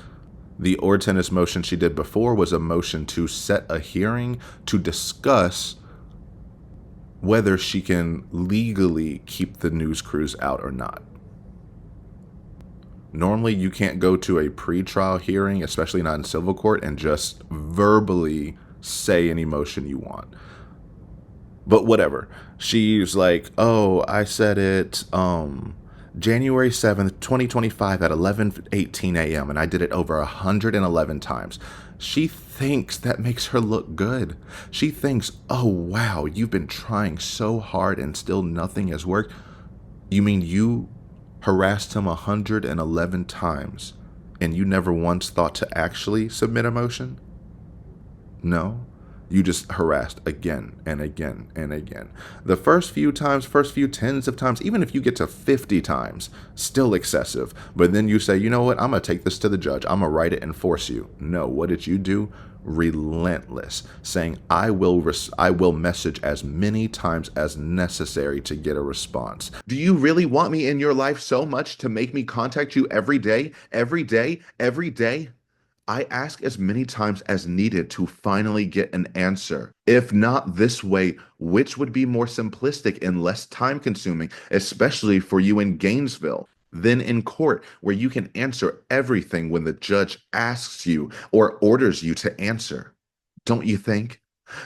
The or tennis motion she did before was a motion to set a hearing to discuss whether she can legally keep the news crews out or not. Normally, you can't go to a pre-trial hearing, especially not in civil court, and just verbally say any motion you want. But whatever. She's like, oh, I said it January 7th, 2025 at 11:18 a.m. and I did it over 111 times. She thinks that makes her look good. She thinks, oh, wow, you've been trying so hard and still nothing has worked. You mean you harassed him 111 times and you never once thought to actually submit a motion? No, you just harassed again and again and again. The first few tens of times, even if you get to 50 times, still excessive. But then you say, you know what, I'm going to take this to the judge. I'm going to write it and force you. No, what did you do? Relentless, saying I will message as many times as necessary to get a response. Do you really want me in your life so much to make me contact you every day, every day, every day? I ask as many times as needed to finally get an answer. If not this way, which would be more simplistic and less time consuming, especially for you in Gainesville? Then in court, where you can answer everything when the judge asks you or orders you to answer. Don't you think?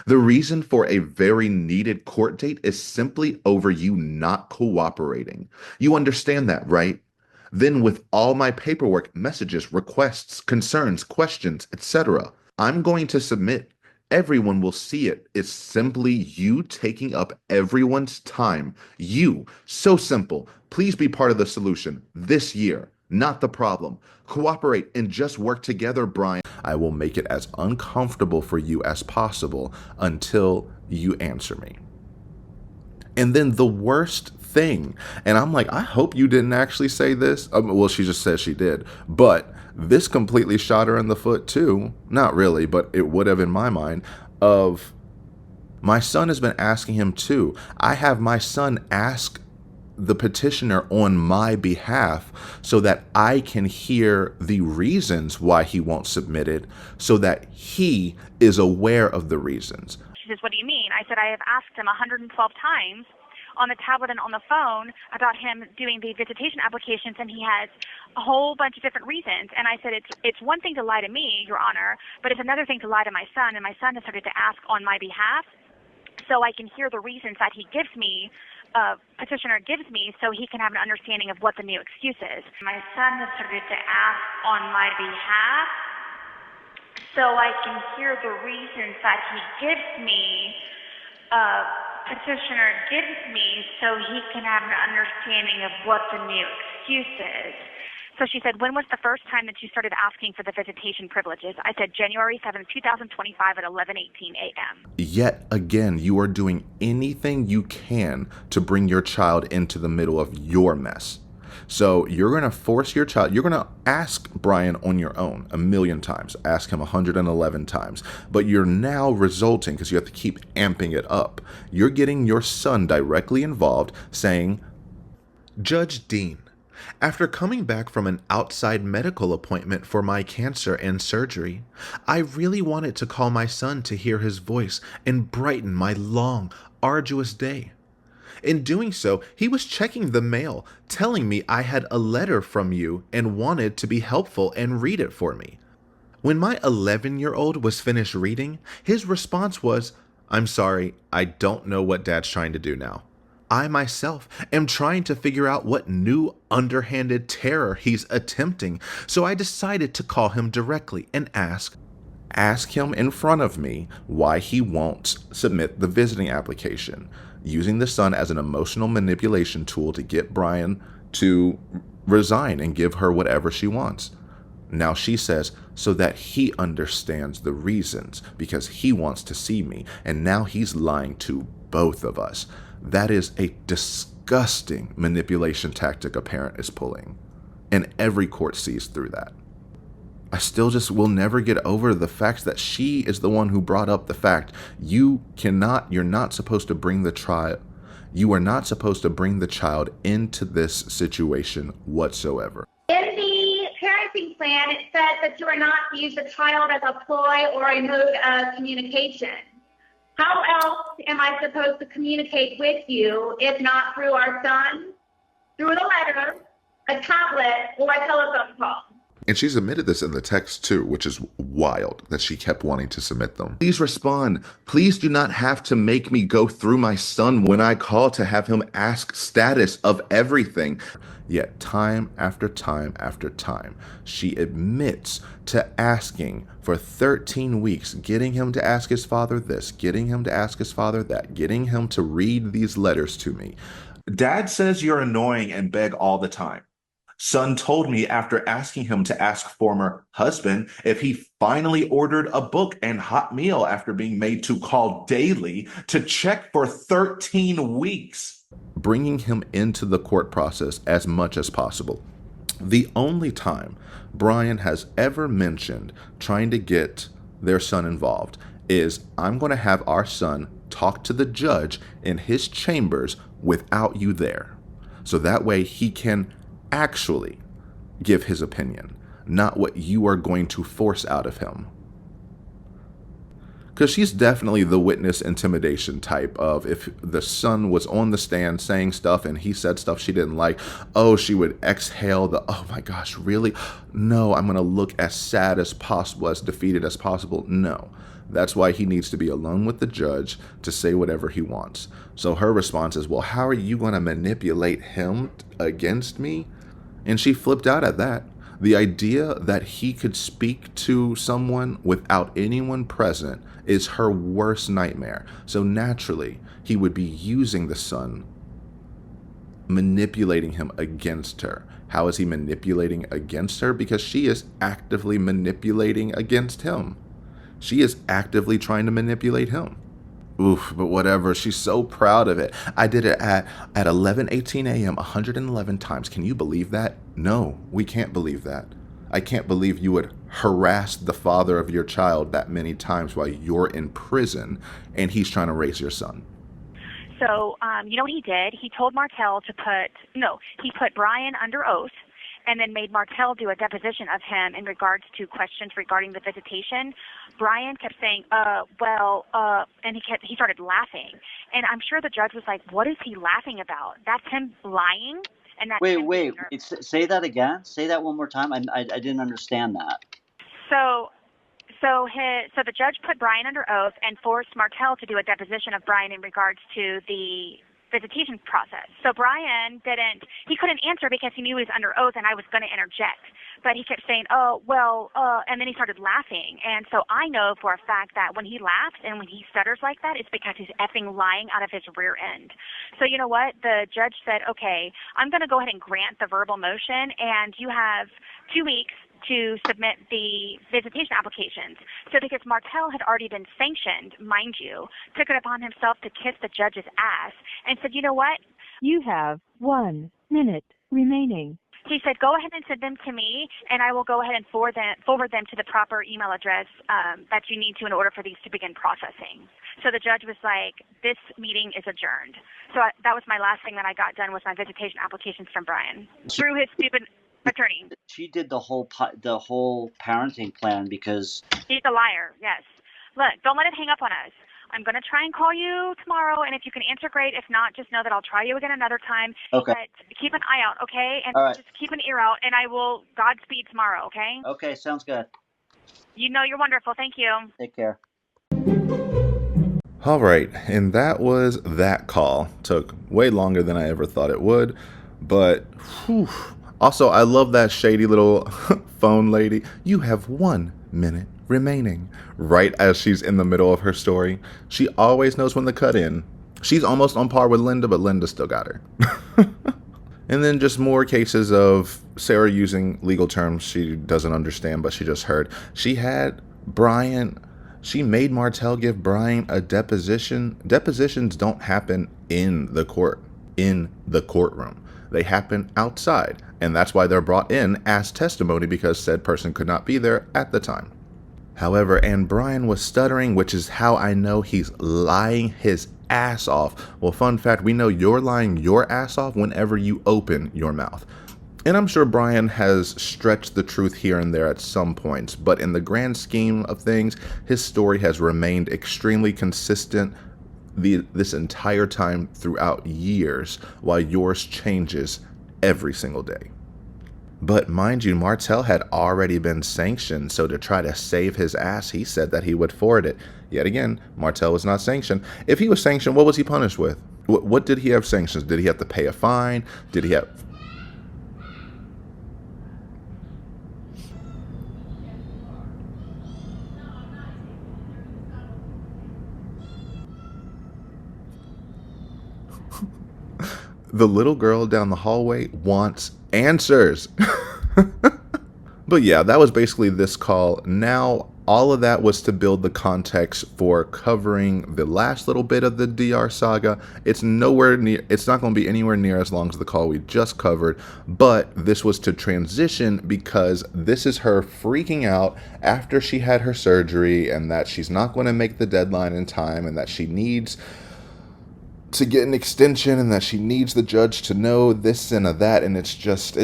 The reason for a very needed court date is simply over you not cooperating. You understand that, right? Then with all my paperwork, messages, requests, concerns, questions, etc., I'm going to submit Everyone will see it. It's simply you taking up everyone's time. You. So simple. Please be part of the solution this year, not the problem. Cooperate and just work together, Brian. I will make it as uncomfortable for you as possible until you answer me. And then the worst thing, and I'm like, I hope you didn't actually say this. Well, she just said she did, but this completely shot her in the foot too. Not really, but it would have in my mind of my son has been asking him too. I have my son ask the petitioner on my behalf so that I can hear the reasons why he won't submit it, so that he is aware of the reasons. She says, what do you mean? I said, I have asked him 112 times on the tablet and on the phone about him doing the visitation applications, and he has a whole bunch of different reasons. And I said, it's one thing to lie to me, Your Honor, but it's another thing to lie to my son, and my son has started to ask on my behalf so I can hear the reasons that he gives me, petitioner gives me, so he can have an understanding of what the new excuse is. My son has started to ask on my behalf so I can hear the reasons that he gives me, petitioner gives me, so he can have an understanding of what the new excuse is. So she said, when was the first time that you started asking for the visitation privileges? I said, January 7th, 2025 at 11:18 a.m. Yet again, you are doing anything you can to bring your child into the middle of your mess. So you're going to force your child, you're going to ask Brian on your own 1,000,000 times, ask him 111 times, but you're now resulting, because you have to keep amping it up, you're getting your son directly involved saying, Judge Dean, after coming back from an outside medical appointment for my cancer and surgery, I really wanted to call my son to hear his voice and brighten my long, arduous day. In doing so, he was checking the mail, telling me I had a letter from you and wanted to be helpful and read it for me. When my 11-year-old was finished reading, his response was, I'm sorry, I don't know what Dad's trying to do now. I myself am trying to figure out what new underhanded terror he's attempting, so I decided to call him directly and ask him in front of me why he won't submit the visiting application, using the son as an emotional manipulation tool to get Brian to resign and give her whatever she wants. Now she says, so that he understands the reasons, because he wants to see me, and now he's lying to both of us. That is a disgusting manipulation tactic a parent is pulling, and every court sees through that. I still just will never get over the fact that she is the one who brought up the fact you're not supposed to bring the child, you are not supposed to bring the child into this situation whatsoever. In the parenting plan, it says that you are not to use the child as a ploy or a mode of communication. How else am I supposed to communicate with you if not through our son, through the letter, a tablet, or a telephone call? And she submitted this in the text too, which is wild that she kept wanting to submit them. Please respond. Please do not have to make me go through my son when I call to have him ask status of everything. Yet time after time after time, she admits to asking for 13 weeks, getting him to ask his father this, getting him to ask his father that, getting him to read these letters to me. Dad says you're annoying and beg all the time. Son told me after asking him to ask former husband if he finally ordered a book and hot meal after being made to call daily to check for 13 weeks. Bringing him into the court process as much as possible. The only time Brian has ever mentioned trying to get their son involved is, I'm going to have our son talk to the judge in his chambers without you there. So that way he can actually give his opinion, not what you are going to force out of him. Because she's definitely the witness intimidation type of, if the son was on the stand saying stuff and he said stuff she didn't like, oh, she would exhale the, oh my gosh, really? No, I'm going to look as sad as possible, as defeated as possible. No. That's why he needs to be alone with the judge to say whatever he wants. So her response is, well, how are you going to manipulate him against me? And she flipped out at that. The idea that he could speak to someone without anyone present is her worst nightmare. So naturally, he would be using the son, manipulating him against her. How is he manipulating against her? Because she is actively manipulating against him. She is actively trying to manipulate him. Oof, but whatever. She's so proud of it. I did it at 11:18 a.m. 111 times. Can you believe that? No, we can't believe that. I can't believe you would harass the father of your child that many times while you're in prison and he's trying to raise your son. So, you know what he did? He told Martell he put Brian under oath and then made Martell do a deposition of him in regards to questions regarding the visitation. Brian kept saying, and he started laughing. And I'm sure the judge was like, what is he laughing about? That's him lying? And that's Wait. Say that again. Say that one more time. I didn't understand that. So the judge put Brian under oath and forced Martell to do a deposition of Brian in regards to the visitation process. So Brian couldn't answer because he knew he was under oath and I was going to interject. But he kept saying, and then he started laughing. And so I know for a fact that when he laughs and when he stutters like that, it's because he's effing lying out of his rear end. So you know what? The judge said, okay, I'm going to go ahead and grant the verbal motion, and you have 2 weeks to submit the visitation applications. So because Martell had already been sanctioned, mind you, took it upon himself to kiss the judge's ass and said, you know what? You have 1 minute remaining. He said, go ahead and send them to me, and I will go ahead and forward them to the proper email address that you need to in order for these to begin processing. So the judge was like, this meeting is adjourned. So that was my last thing that I got done was my visitation applications from Brian through his stupid attorney. She did the whole parenting plan because He's a liar, yes. Look, don't let it hang up on us. I'm going to try and call you tomorrow, and if you can answer, great. If not, just know that I'll try you again another time. Okay. But keep an eye out, okay? And all right. Just keep an ear out, and I will Godspeed tomorrow, okay? Okay, sounds good. You know you're wonderful. Thank you. Take care. All right, and that was that call. Took way longer than I ever thought it would, but whew. Also, I love that shady little phone lady. You have 1 minute remaining. Right as she's in the middle of her story. She always knows when to cut in. She's almost on par with Linda, but Linda still got her. And then just more cases of Sarah using legal terms she doesn't understand, but she just heard. She made Martell give Brian a deposition. Depositions don't happen in the courtroom. They happen outside, and that's why they're brought in as testimony because said person could not be there at the time. However, and Brian was stuttering, which is how I know he's lying his ass off. Well, fun fact, we know you're lying your ass off whenever you open your mouth. And I'm sure Brian has stretched the truth here and there at some points, but in the grand scheme of things, his story has remained extremely consistent this entire time throughout years, while yours changes every single day. But mind you, Martell had already been sanctioned, so to try to save his ass, he said that he would forward it. Yet again, Martell was not sanctioned. If he was sanctioned, what was he punished with? What did he have sanctions? Did he have to pay a fine? Did he have... The little girl down the hallway wants answers. But yeah, that was basically this call. Now, all of that was to build the context for covering the last little bit of the DR saga. It's not going to be anywhere near as long as the call we just covered, but this was to transition because this is her freaking out after she had her surgery and that she's not going to make the deadline in time and that she needs to get an extension and that she needs the judge to know this and that, and it's just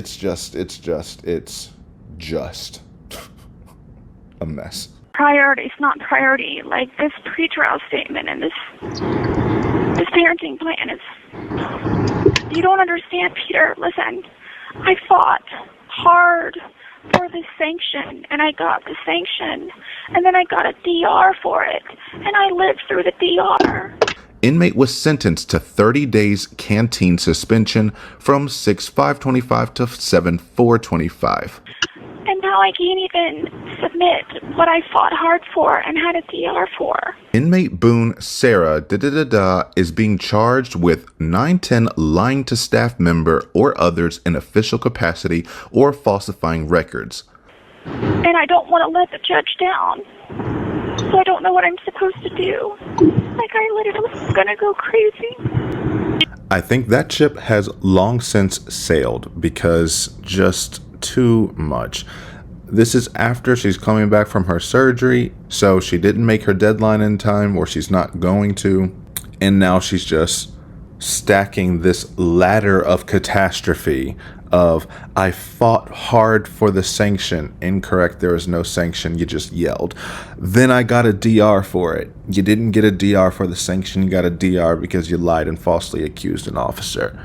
a mess. Priority's not priority. Like this pre-trial statement and this parenting plan is. You don't understand, Peter. Listen, I fought hard for this sanction, and I got the sanction, and then I got a DR for it, and I lived through the DR. Inmate was sentenced to 30 days canteen suspension from 6/5/25 to 7/4/25. now I can't even submit what I fought hard for and had a DR for. Inmate Boone Sarah is being charged with 910 lying to staff member or others in official capacity or falsifying records. And I don't want to let the judge down. So I don't know what I'm supposed to do. Like, I literally am gonna go crazy. I think that ship has long since sailed because just too much. This is after she's coming back from her surgery, so she didn't make her deadline in time, or she's not going to, and now she's just stacking this ladder of catastrophe of, I fought hard for the sanction. Incorrect, there is no sanction, you just yelled. Then I got a DR for it. You didn't get a DR for the sanction, you got a DR because you lied and falsely accused an officer.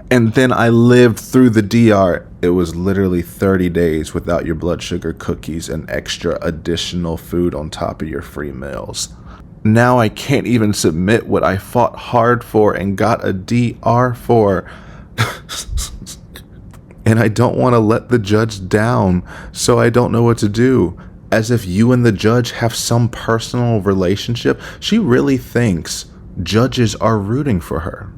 And then I lived through the DR. It was literally 30 days without your blood sugar cookies and extra additional food on top of your free meals. Now I can't even submit what I fought hard for and got a DR for. And I don't want to let the judge down, so I don't know what to do. As if you and the judge have some personal relationship. She really thinks judges are rooting for her.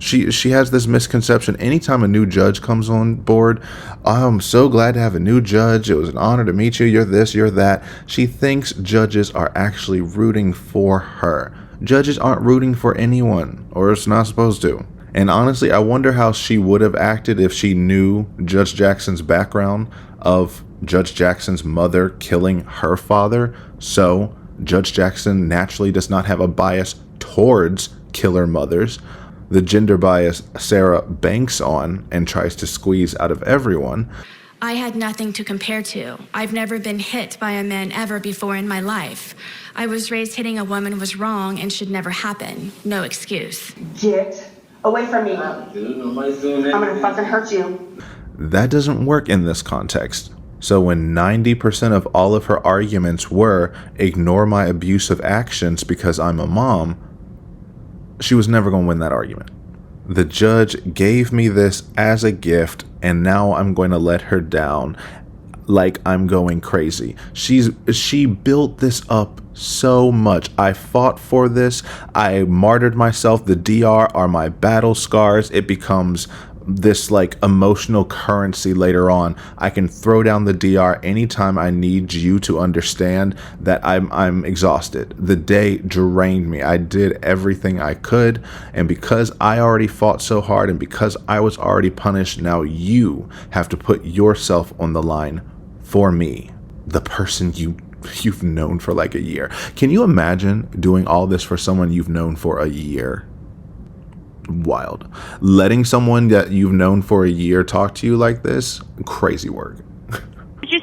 She has this misconception. Anytime a new judge comes on board, I'm so glad to have a new judge. It was an honor to meet you. You're this, you're that. She thinks judges are actually rooting for her. Judges aren't rooting for anyone, or it's not supposed to. And honestly, I wonder how she would have acted if she knew Judge Jackson's background of Judge Jackson's mother killing her father. So Judge Jackson naturally does not have a bias towards killer mothers. The gender bias Sarah banks on and tries to squeeze out of everyone. I had nothing to compare to. I've never been hit by a man ever before in my life. I was raised hitting a woman was wrong and should never happen. No excuse. Get away from me. I'm gonna fucking hurt you. That doesn't work in this context. So when 90% of all of her arguments were, ignore my abusive actions because I'm a mom, she was never going to win that argument. The judge gave me this as a gift, and now I'm going to let her down like I'm going crazy. She built this up so much. I fought for this. I martyred myself. The DR are my battle scars. It becomes this like emotional currency later on. I can throw down the DR anytime I need you to understand that I'm exhausted. The day drained me. I did everything I could, and because I already fought so hard and because I was already punished, now you have to put yourself on the line for me, the person you've known for like a year. Can you imagine doing all this for someone you've known for a year? Wild. Letting someone that you've known for a year talk to you like this, crazy work. Did you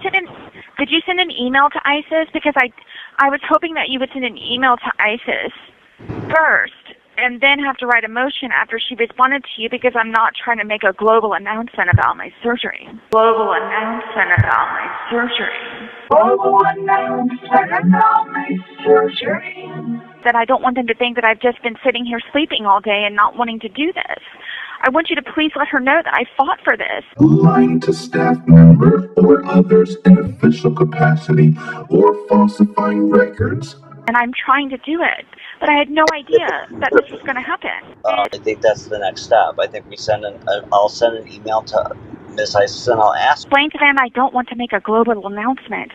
send an email to ISIS? Because I was hoping that you would send an email to ISIS first and then have to write a motion after she responded to you, because I'm not trying to make a global announcement about my surgery. Global announcement about my surgery. Global announcement about my surgery. That I don't want them to think that I've just been sitting here sleeping all day and not wanting to do this. I want you to please let her know that I fought for this. Lying to staff member or others in official capacity or falsifying records. And I'm trying to do it, but I had no idea that this was going to happen. I think that's the next step. I think I'll send an email to Miss ISIS and I'll ask. Explain to them I don't want to make a global announcement.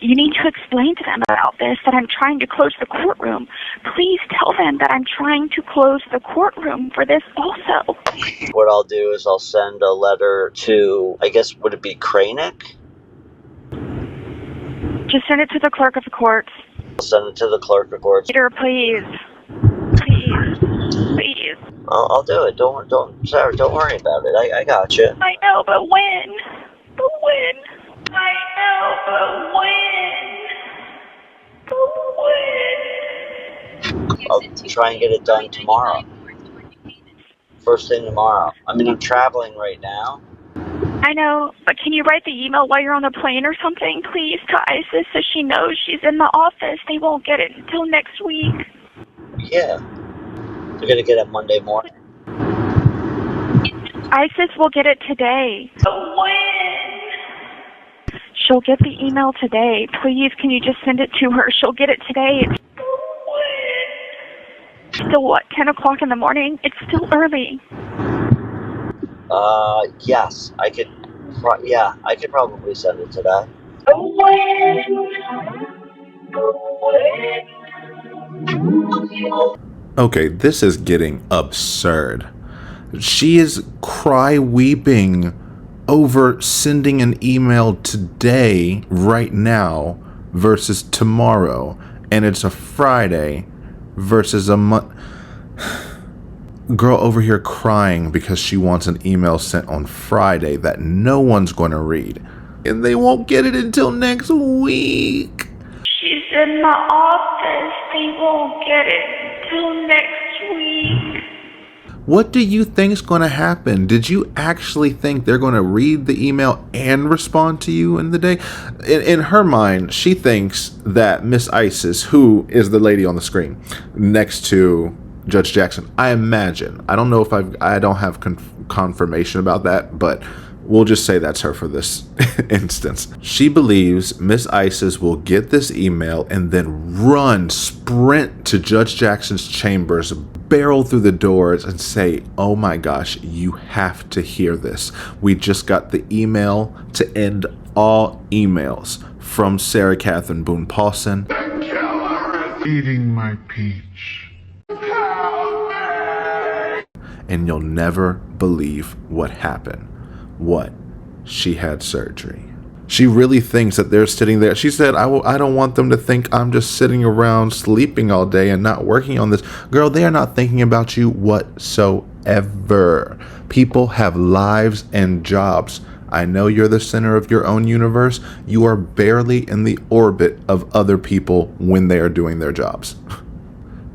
You need to explain to them about this, that I'm trying to close the courtroom. Please tell them that I'm trying to close the courtroom for this also. What I'll do is I'll send a letter to, I guess, would it be Kranick? Just send it to the clerk of the courts. I'll send it to the clerk of courts. Peter, please. Please. I'll do it. Sarah, don't worry about it. I got you. I know, but when? I know, but when? I'll try and get it done tomorrow. First thing tomorrow. I mean, I'm traveling right now. I know, but can you write the email while you're on the plane or something, please, to ISIS so she knows she's in the office? They won't get it until next week. Yeah. They're going to get it Monday morning. ISIS will get it today. But when? She'll get the email today. Please, can you just send it to her? She'll get it today. It's still, what, 10 o'clock in the morning? It's still early. Yes, I could. I could probably send it today. Okay, this is getting absurd. She is cry weeping over sending an email today, right now, versus tomorrow. And it's a Friday versus a month. Girl over here crying because she wants an email sent on Friday that no one's going to read. And they won't get it until next week. She's in my office. They won't get it till next week. What do you think's going to happen? Did you actually think they're going to read the email and respond to you in the day? In her mind, she thinks that Miss Isis, who is the lady on the screen next to Judge Jackson, I imagine. I don't know if I don't have confirmation about that, but we'll just say that's her for this instance. She believes Miss Isis will get this email and then sprint to Judge Jackson's chambers, barrel through the doors and say, oh my gosh, you have to hear this. We just got the email to end all emails from Sarah Catherine Boone Paulsen. Eating my peach. And you'll never believe what happened. What? She had surgery. She really thinks that they're sitting there. She said, I don't want them to think I'm just sitting around sleeping all day and not working on this. Girl, they are not thinking about you whatsoever. People have lives and jobs. I know you're the center of your own universe. You are barely in the orbit of other people when they are doing their jobs.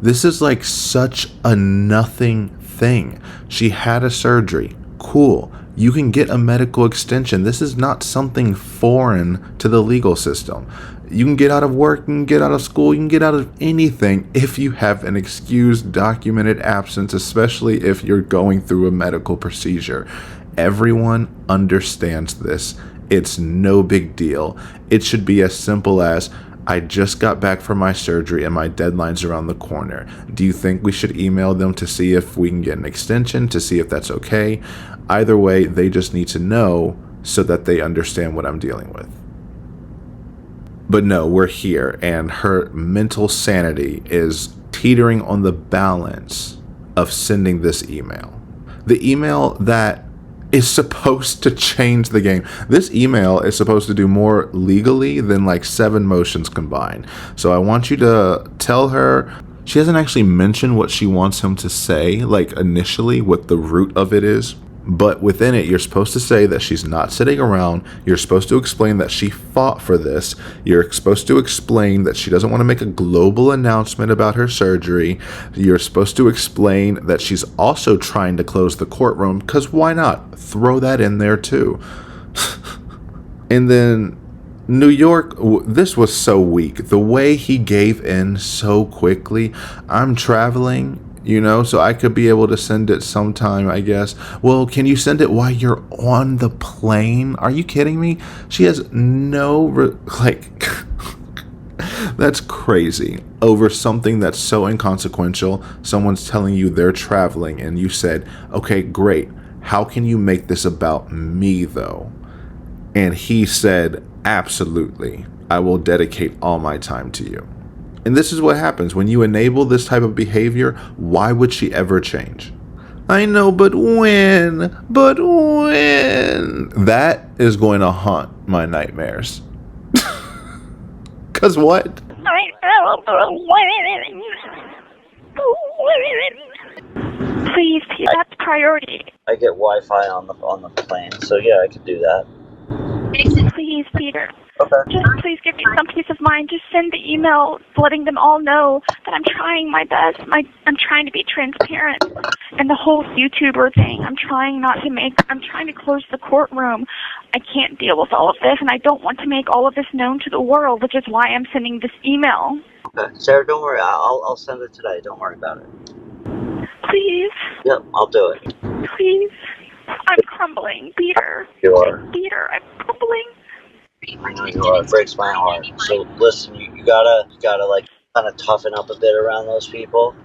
This is like such a nothing thing. She had a surgery. Cool. You can get a medical extension. This is not something foreign to the legal system. You can get out of work, you can get out of school, you can get out of anything if you have an excused documented absence, especially if you're going through a medical procedure. Everyone understands this. It's no big deal. It should be as simple as, I just got back from my surgery and my deadline's around the corner. Do you think we should email them to see if we can get an extension, to see if that's okay? Either way, they just need to know so that they understand what I'm dealing with. But no, we're here, and her mental sanity is teetering on the balance of sending this email. The email that is supposed to change the game. This email is supposed to do more legally than like 7 motions combined. So I want you to tell her. She hasn't actually mentioned what she wants him to say, like initially, what the root of it is. But within it, you're supposed to say that she's not sitting around. You're supposed to explain that she fought for this. You're supposed to explain that she doesn't want to make a global announcement about her surgery. You're supposed to explain that she's also trying to close the courtroom, because why not? Throw that in there too. And then New York, this was so weak. The way he gave in so quickly. I'm traveling, so I could be able to send it sometime, I guess. Well, can you send it while you're on the plane? Are you kidding me? She has no, that's crazy. Over something that's so inconsequential, someone's telling you they're traveling, and you said, okay, great. How can you make this about me, though? And he said, absolutely. I will dedicate all my time to you. And this is what happens when you enable this type of behavior. Why would she ever change? I know, but when? But when? That is going to haunt my nightmares. Cause what? Please, that's priority. I get Wi-Fi on the plane, so yeah, I could do that. Please, Peter. Okay. Just please give me some peace of mind. Just send the email letting them all know that I'm trying my best. I'm trying to be transparent. And the whole YouTuber thing, I'm trying to close the courtroom. I can't deal with all of this, and I don't want to make all of this known to the world, which is why I'm sending this email. Okay. Sarah, don't worry. I'll send it today. Don't worry about it. Please. Yep, I'll do it. Please. I'm crumbling, Peter. You are. Peter, I'm crumbling. I know you are. It breaks my heart. So listen, you gotta like kind of toughen up a bit around those people.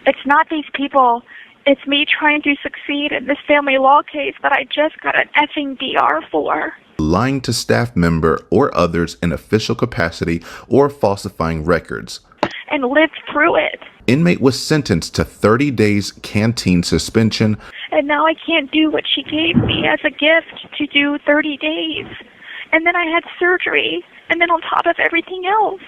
It's not these people. It's me trying to succeed in this family law case that I just got an effing DR for. Lying to staff member or others in official capacity or falsifying records. And lived through it. Inmate was sentenced to 30 days canteen suspension. And now I can't do what she gave me as a gift to do 30 days. And then I had surgery. And then on top of everything else.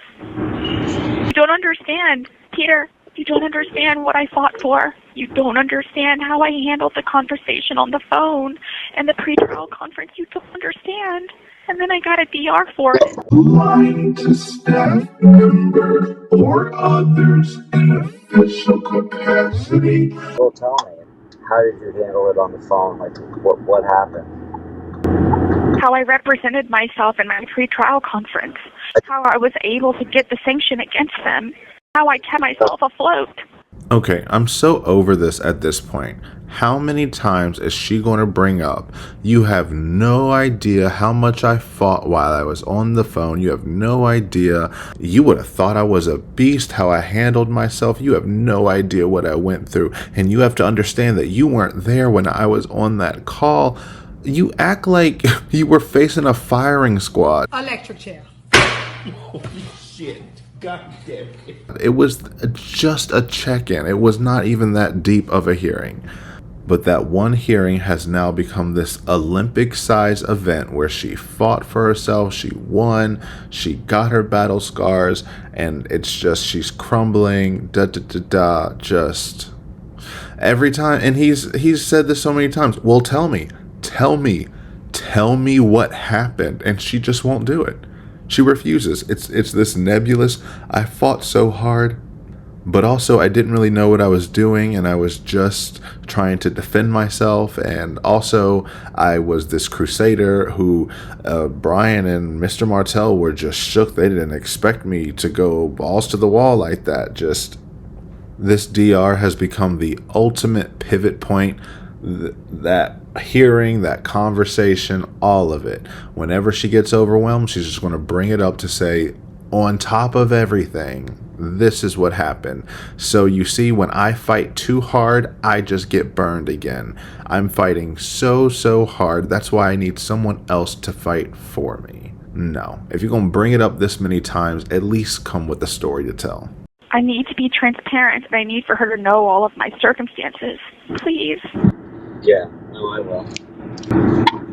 You don't understand, Peter. You don't understand what I fought for. You don't understand how I handled the conversation on the phone and the pretrial conference. You don't understand. And then I got a DR for it. Lying to staff member or others in official capacity. Well, tell me, how did you handle it on the phone? Like, what happened? How I represented myself in my pretrial conference. How I was able to get the sanction against them. How I kept myself afloat. Okay, I'm so over this at this point. How many times is she going to bring up, you have no idea how much I fought while I was on the phone. You have no idea. You would have thought I was a beast, how I handled myself. You have no idea what I went through. And you have to understand that you weren't there when I was on that call. You act like you were facing a firing squad. Electric chair. Oh, shit. God damn it. It was just a check-in. It was not even that deep of a hearing. But that one hearing has now become this Olympic-sized event where she fought for herself, she won, she got her battle scars, and it's just she's crumbling, just every time. And he's said this so many times. Well, tell me what happened, and she just won't do it. She refuses. It's this nebulous, I fought so hard, but also I didn't really know what I was doing, and I was just trying to defend myself, and also I was this crusader who Brian and Mr. Martell were just shook. They didn't expect me to go balls to the wall like that. Just this DR has become the ultimate pivot point. That hearing, that conversation, all of it. Whenever she gets overwhelmed, she's just going to bring it up to say, on top of everything, this is what happened. So you see, when I fight too hard, I just get burned again. I'm fighting so hard. That's why I need someone else to fight for me. No. If you're going to bring it up this many times, at least come with a story to tell. I need to be transparent, and I need for her to know all of my circumstances. Please. Yeah, no, I will.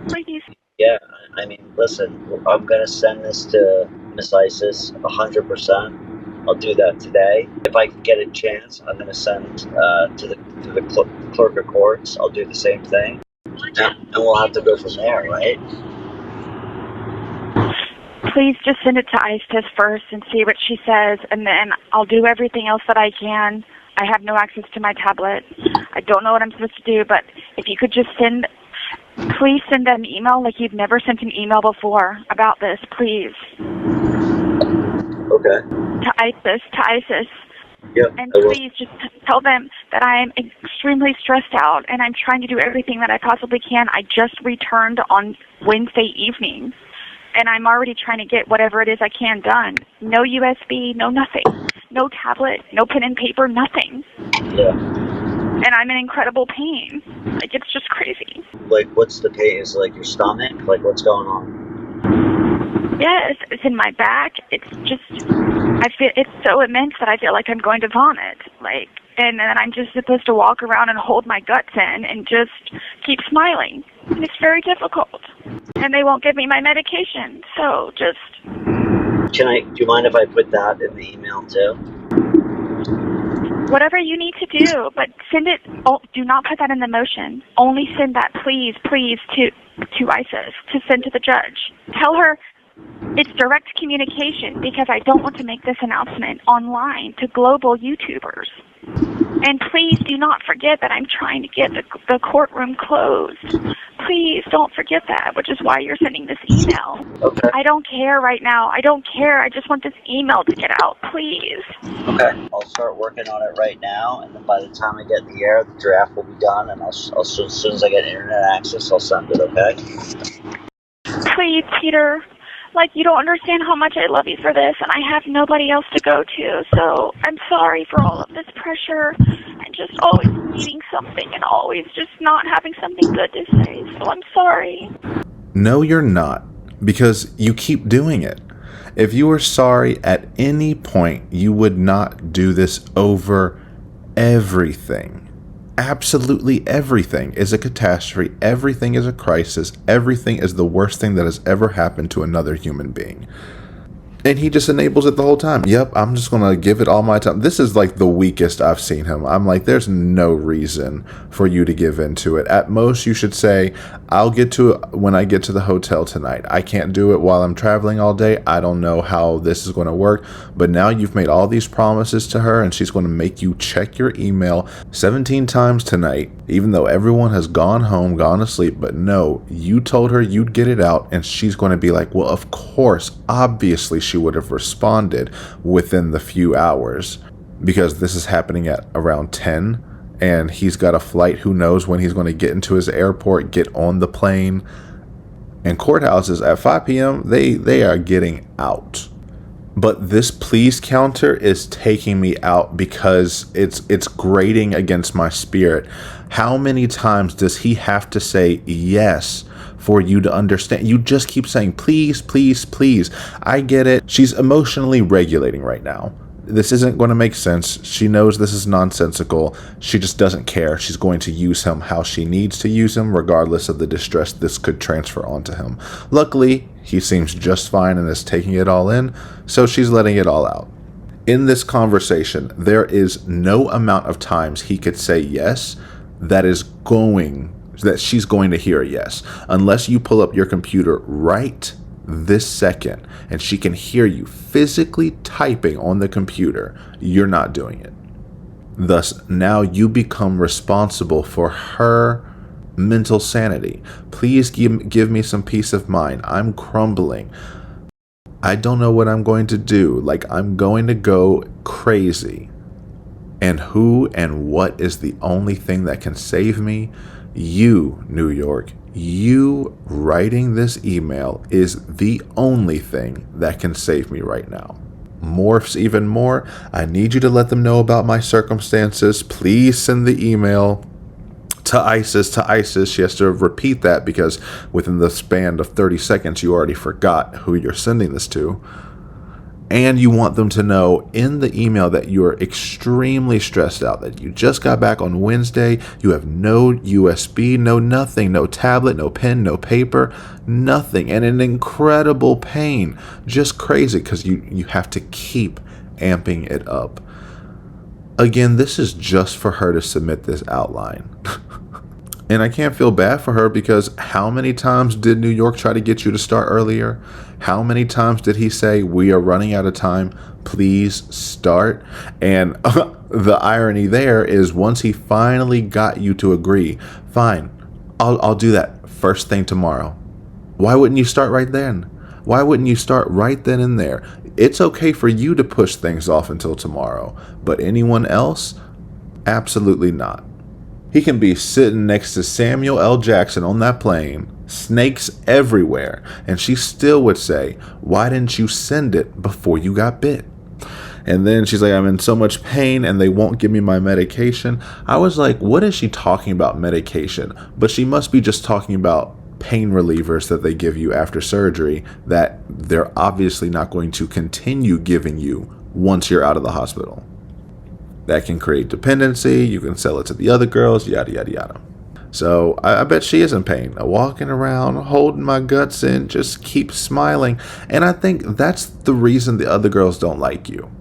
Please. Yeah, I mean, listen, I'm going to send this to Miss Isis 100%. I'll do that today. If I get a chance, I'm going to send to the clerk of courts. I'll do the same thing. And we'll have to go from there, right? Please just send it to Isis first and see what she says, and then I'll do everything else that I can. I have no access to my tablet. I don't know what I'm supposed to do, but if you could just please send an email like you've never sent an email before about this, please. Okay. To Isis. Yep, and please just tell them that I am extremely stressed out and I'm trying to do everything that I possibly can. I just returned on Wednesday evening, and I'm already trying to get whatever it is I can done. No USB, no nothing. No tablet, no pen and paper, nothing. Yeah. And I'm in incredible pain. Like, it's just crazy. Like, what's the pain? Is it like your stomach? Like, what's going on? Yes, it's in my back. It's just, I feel it's so immense that I feel like I'm going to vomit. Like, and then I'm just supposed to walk around and hold my guts in and just keep smiling. And it's very difficult. And they won't give me my medication. So just... Do you mind if I put that in the email too? Whatever you need to do, but send it. Oh, do not put that in the motion. Only send that, please, to Isis, to send to the judge. Tell her it's direct communication because I don't want to make this announcement online to global YouTubers. And please do not forget that I'm trying to get the courtroom closed. Please don't forget that, which is why you're sending this email. Okay. I don't care right now. I don't care. I just want this email to get out, please. Okay. I'll start working on it right now, and then by the time I get in the air, the draft will be done, and as soon as I get internet access, I'll send it, okay? Please, Peter. Like, you don't understand how much I love you for this, and I have nobody else to go to. So I'm sorry for all of this pressure and just always needing something and always just not having something good to say. So I'm sorry. No, you're not, because you keep doing it. If you were sorry at any point, you would not do this over everything. Absolutely everything is a catastrophe. Everything is a crisis. Everything is the worst thing that has ever happened to another human being. And he just enables it the whole time. Yep, I'm just going to give it all my time. This is like the weakest I've seen him. I'm like, there's no reason for you to give into it. At most, you should say, I'll get to it when I get to the hotel tonight. I can't do it while I'm traveling all day. I don't know how this is going to work. But now you've made all these promises to her, and she's going to make you check your email 17 times tonight, even though everyone has gone home, gone to sleep. But no, you told her you'd get it out, and she's going to be like, well, of course, obviously she would have responded within the few hours, because this is happening at around 10 and he's got a flight. Who knows when he's going to get into his airport, get on the plane. And courthouses at 5 p.m. they are getting out. But this please counter is taking me out because it's grating against my spirit. How many times does he have to say yes for you to understand? You just keep saying, please, please, please. I get it. She's emotionally regulating right now. This isn't going to make sense. She knows this is nonsensical. She just doesn't care. She's going to use him how she needs to use him, regardless of the distress this could transfer onto him. Luckily, he seems just fine and is taking it all in, so she's letting it all out. In this conversation, there is no amount of times he could say yes that she's going to hear a yes, unless you pull up your computer right this second and she can hear you physically typing on the computer. You're not doing it. Thus, now you become responsible for her mental sanity. Please give me some peace of mind. I'm crumbling. I don't know what I'm going to do. Like, I'm going to go crazy. And who and what is the only thing that can save me? You, New York. You writing this email is the only thing that can save me right now. Morphs even more. I need you to let them know about my circumstances. Please send the email to ISIS. She has to repeat that because within the span of 30 seconds, you already forgot who you're sending this to. And you want them to know in the email that you're extremely stressed out, that you just got back on Wednesday, you have no USB, no nothing, no tablet, no pen, no paper, nothing, and an incredible pain. Just crazy because you have to keep amping it up. Again, this is just for her to submit this outline. And I can't feel bad for her because how many times did New York try to get you to start earlier? How many times did he say, we are running out of time, please start? And the irony there is once he finally got you to agree, fine, I'll do that first thing tomorrow. Why wouldn't you start right then? Why wouldn't you start right then and there? It's okay for you to push things off until tomorrow, but anyone else? Absolutely not. He can be sitting next to Samuel L. Jackson on that plane, snakes everywhere, and she still would say, why didn't you send it before you got bit? And then she's like, I'm in so much pain and they won't give me my medication. I was like, what is she talking about medication? But she must be just talking about pain relievers that they give you after surgery that they're obviously not going to continue giving you once you're out of the hospital. That can create dependency. You can sell it to the other girls, yada, yada, yada. So I bet she is in pain. Walking around, holding my guts in, just keep smiling. And I think that's the reason the other girls don't like you.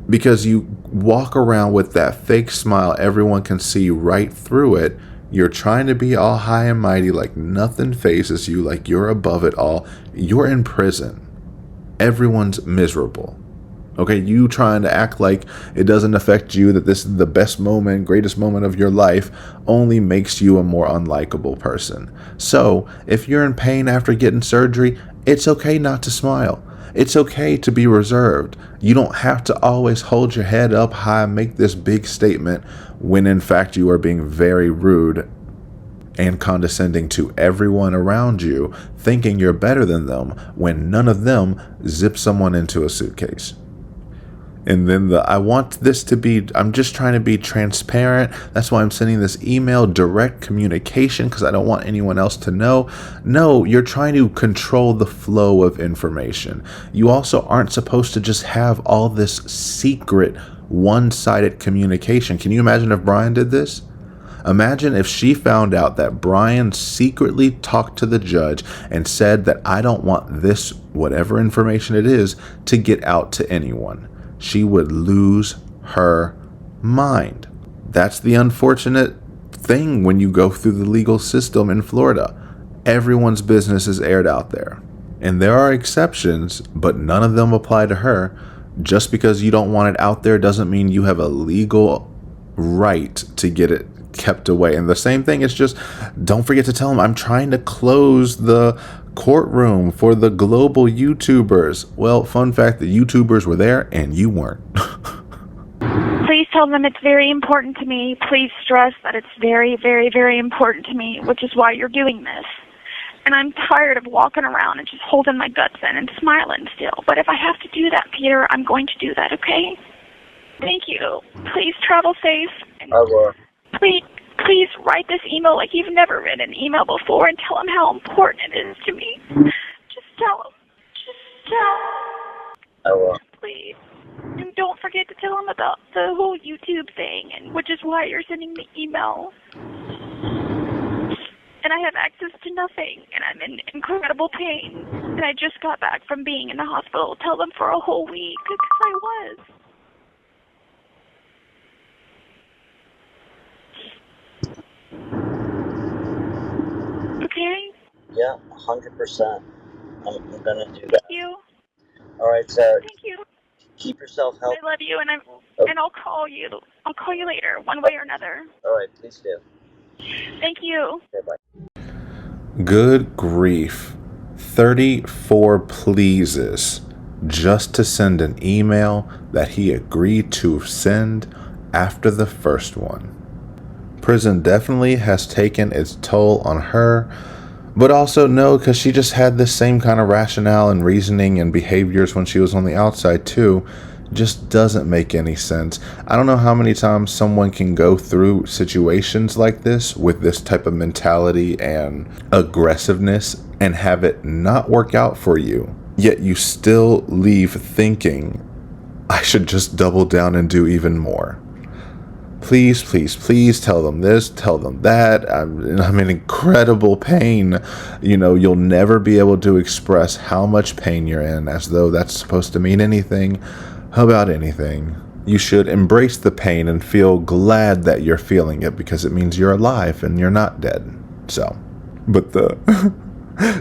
Because you walk around with that fake smile. Everyone can see right through it. You're trying to be all high and mighty, like nothing phases you, like you're above it all. You're in prison. Everyone's miserable. Okay, you trying to act like it doesn't affect you, that this is the best moment, greatest moment of your life, only makes you a more unlikable person. So, if you're in pain after getting surgery, it's okay not to smile. It's okay to be reserved. You don't have to always hold your head up high and make this big statement when in fact you are being very rude and condescending to everyone around you, thinking you're better than them when none of them zip someone into a suitcase. And then I'm just trying to be transparent. That's why I'm sending this email, direct communication, because I don't want anyone else to know. No, you're trying to control the flow of information. You also aren't supposed to just have all this secret, one-sided communication. Can you imagine if Brian did this? Imagine if she found out that Brian secretly talked to the judge and said that I don't want this, whatever information it is, to get out to anyone. She would lose her mind. That's the unfortunate thing when you go through the legal system in Florida. Everyone's business is aired out there. And there are exceptions, but none of them apply to her. Just because you don't want it out there doesn't mean you have a legal right to get it kept away. And the same thing is just, don't forget to tell them I'm trying to close the courtroom for the global YouTubers. Well, fun fact, the YouTubers were there and you weren't. Please tell them it's very important to me. Please stress that it's very, very, very important to me, which is why you're doing this. And I'm tired of walking around and just holding my guts in and smiling still. But if I have to do that, Peter, I'm going to do that, okay? Thank you. Please travel safe. And I will. Please write this email like you've never written an email before and tell them how important it is to me. Just tell them. Just tell them. I will. Please. And don't forget to tell them about the whole YouTube thing, and which is why you're sending the email. And I have access to nothing, and I'm in incredible pain. And I just got back from being in the hospital. Tell them for a whole week, because I was. Okay? Yeah, 100%. I'm gonna do that. Thank you. All right, Sarah. Thank you. Keep yourself healthy. I love you, and I'll call you. I'll call you later, one way or another. All right, please do. Thank you. Okay, bye. Good grief. 34 pleases just to send an email that he agreed to send after the first one. Prison definitely has taken its toll on her, but also no, because she just had the same kind of rationale and reasoning and behaviors when she was on the outside too. Just doesn't make any sense. I don't know how many times someone can go through situations like this with this type of mentality and aggressiveness and have it not work out for you, yet you still leave thinking, I should just double down and do even more. Please, please, please tell them this, tell them that. I'm in incredible pain. You know, you'll never be able to express how much pain you're in, as though that's supposed to mean anything about anything. You should embrace the pain and feel glad that you're feeling it, because it means you're alive and you're not dead. So, but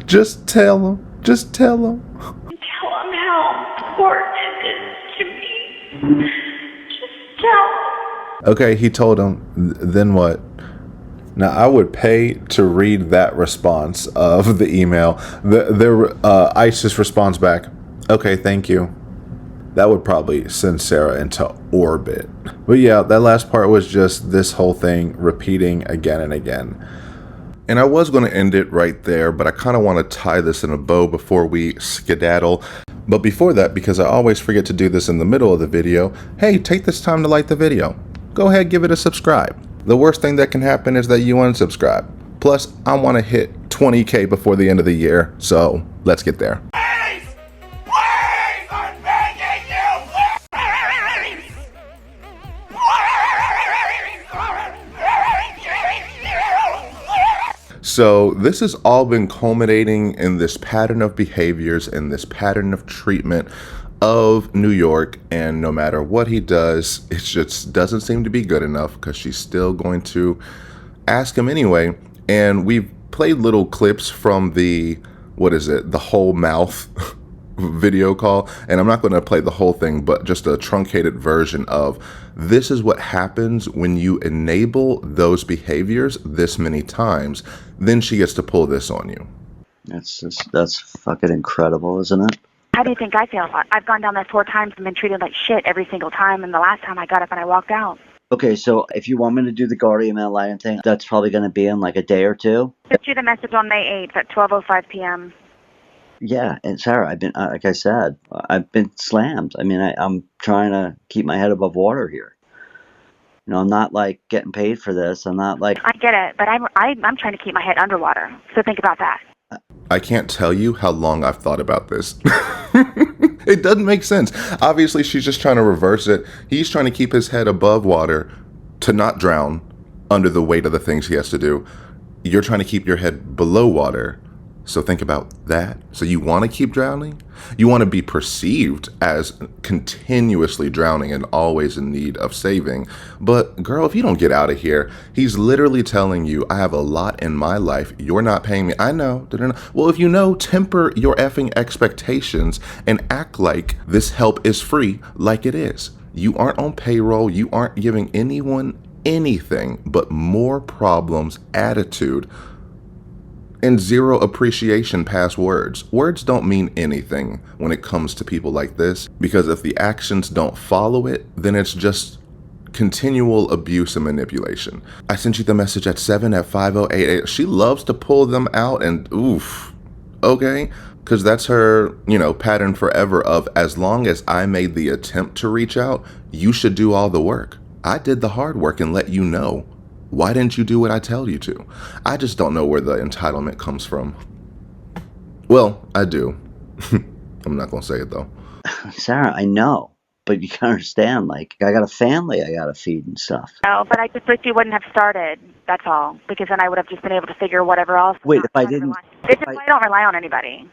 just tell them. Just tell them. Tell them how important it is to me. Just tell them. Okay, he told him. Then what? Now, I would pay to read that response of the email. ISIS responds back, okay, thank you. That would probably send Sarah into orbit. But yeah, that last part was just this whole thing repeating again and again. And I was going to end it right there, but I kind of want to tie this in a bow before we skedaddle. But before that, because I always forget to do this in the middle of the video, hey, take this time to like the video. Go ahead, give it a subscribe. The worst thing that can happen is that you unsubscribe. Plus, I want to hit 20K before the end of the year, so let's get there. So this has all been culminating in this pattern of behaviors and this pattern of treatment of New York, and no matter what he does, it just doesn't seem to be good enough, because she's still going to ask him anyway. And we've played little clips from the whole mouth video call, and I'm not going to play the whole thing, but just a truncated version of this is what happens when you enable those behaviors this many times. Then she gets to pull this on you. That's fucking incredible, isn't it? How do you think I feel? I've gone down there 4 times and been treated like shit every single time, and the last time I got up and I walked out. Okay, so if you want me to do the guardian ad litem thing, that's probably going to be in like a day or two. Sent you the message on May 8th at 12:05 p.m. Yeah, and Sarah, I've been, like I said, I've been slammed. I mean, I'm trying to keep my head above water here. You know, I'm not like getting paid for this. I'm not like. I get it, but I'm trying to keep my head underwater. So think about that. I can't tell you how long I've thought about this. It doesn't make sense. Obviously, she's just trying to reverse it. He's trying to keep his head above water to not drown under the weight of the things he has to do. You're trying to keep your head below water. So think about that. So you want to keep drowning? You want to be perceived as continuously drowning and always in need of saving. But girl, if you don't get out of here, he's literally telling you, I have a lot in my life. You're not paying me. I know. Well, if you know, temper your effing expectations and act like this help is free like it is. You aren't on payroll. You aren't giving anyone anything but more problems, attitude, and zero appreciation past words. Words don't mean anything when it comes to people like this, because if the actions don't follow it, then it's just continual abuse and manipulation. I sent you the message at 7 at 5:08. She loves to pull them out and oof. Okay? Because that's her, pattern forever of, as long as I made the attempt to reach out, you should do all the work. I did the hard work and let you know. Why didn't you do what I tell you to? I just don't know where the entitlement comes from. Well, I do. I'm not going to say it, though. Sarah, I know. But you can understand, like, I got a family I got to feed and stuff. No, but I just wish you wouldn't have started. That's all. Because then I would have just been able to figure whatever else. Wait, if I didn't... This is why I don't rely on anybody.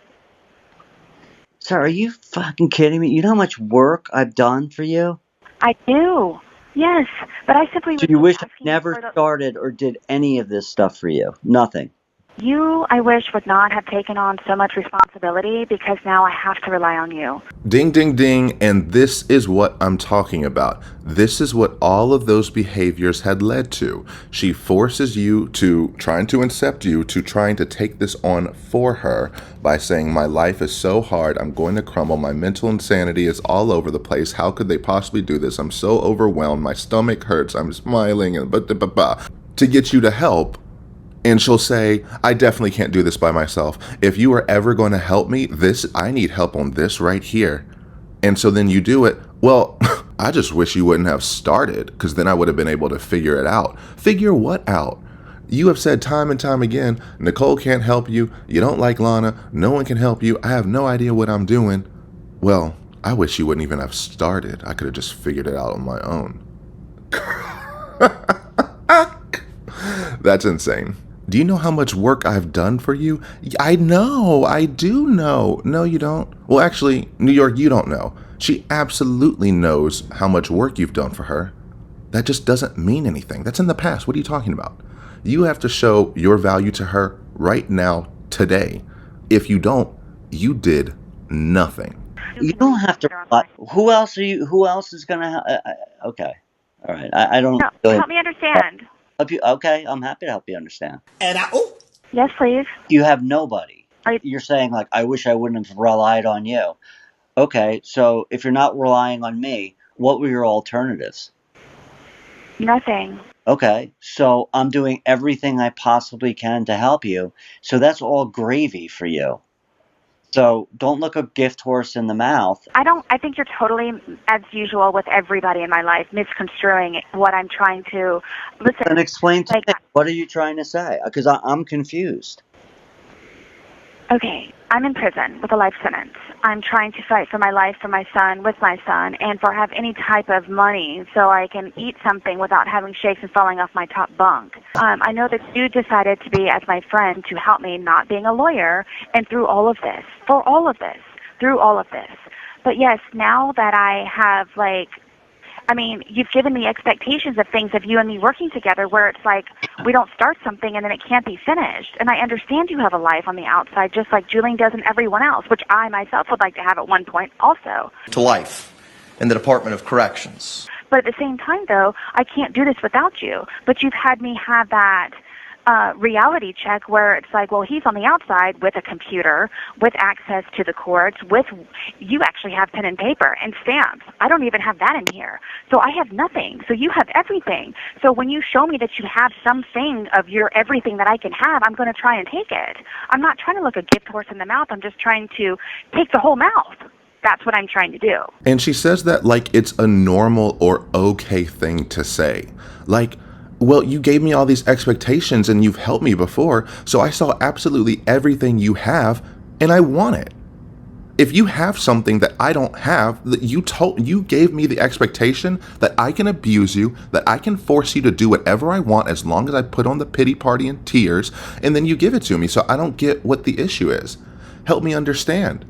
Sarah, are you fucking kidding me? You know how much work I've done for you? I do. Yes, but I simply... So you wish I never started or did any of this stuff for you? Nothing. You, I wish, would not have taken on so much responsibility, because now I have to rely on you. Ding, ding, ding. And this is what I'm talking about. This is what all of those behaviors had led to. She forces you to, trying to incept you, to trying to take this on for her by saying, my life is so hard, I'm going to crumble, my mental insanity is all over the place, how could they possibly do this? I'm so overwhelmed, my stomach hurts, I'm smiling, and to get you to help. And she'll say, I definitely can't do this by myself. If you are ever going to help me, I need help on this right here. And so then you do it. Well, I just wish you wouldn't have started, because then I would have been able to figure it out. Figure what out? You have said time and time again, Nicole can't help you. You don't like Lana. No one can help you. I have no idea what I'm doing. Well, I wish you wouldn't even have started. I could have just figured it out on my own. That's insane. Do you know how much work I've done for you? I know. I do know. No, you don't. Well, actually, New York, you don't know. She absolutely knows how much work you've done for her. That just doesn't mean anything. That's in the past. What are you talking about? You have to show your value to her right now, today. If you don't, you did nothing. You don't have to. Who else is going to okay. All right. I don't. No, help me understand. Help you? Okay, I'm happy to help you understand. Yes, please. You have nobody. You're saying, like, I wish I wouldn't have relied on you. Okay, so if you're not relying on me, what were your alternatives? Nothing. Okay, so I'm doing everything I possibly can to help you. So that's all gravy for you. So don't look a gift horse in the mouth. I think you're totally, as usual with everybody in my life, misconstruing what I'm trying to listen. Then explain to me, what are you trying to say? Because I'm confused. Okay, I'm in prison with a life sentence. I'm trying to fight for my life, for my son, with my son, and for have any type of money so I can eat something without having shakes and falling off my top bunk. I know that you decided to be as my friend to help me not being a lawyer, and through all of this, for all of this, through all of this. But yes, now that I have, you've given me expectations of things of you and me working together where it's like we don't start something and then it can't be finished. And I understand you have a life on the outside just like Julian does and everyone else, which I myself would like to have at one point also. To life in the Department of Corrections. But at the same time, though, I can't do this without you. But you've had me have that reality check where it's like, well, he's on the outside with a computer, with access to the courts, with, you actually have pen and paper and stamps. I don't even have that in here. So I have nothing. So you have everything. So when you show me that you have something of your everything that I can have, I'm going to try and take it. I'm not trying to look a gift horse in the mouth. I'm just trying to take the whole mouth. That's what I'm trying to do. And she says that like it's a normal or okay thing to say. Like, well, you gave me all these expectations and you've helped me before, so I saw absolutely everything you have and I want it. If you have something that I don't have, that you gave me the expectation that I can abuse you, that I can force you to do whatever I want as long as I put on the pity party and tears, and then you give it to me, so I don't get what the issue is. Help me understand.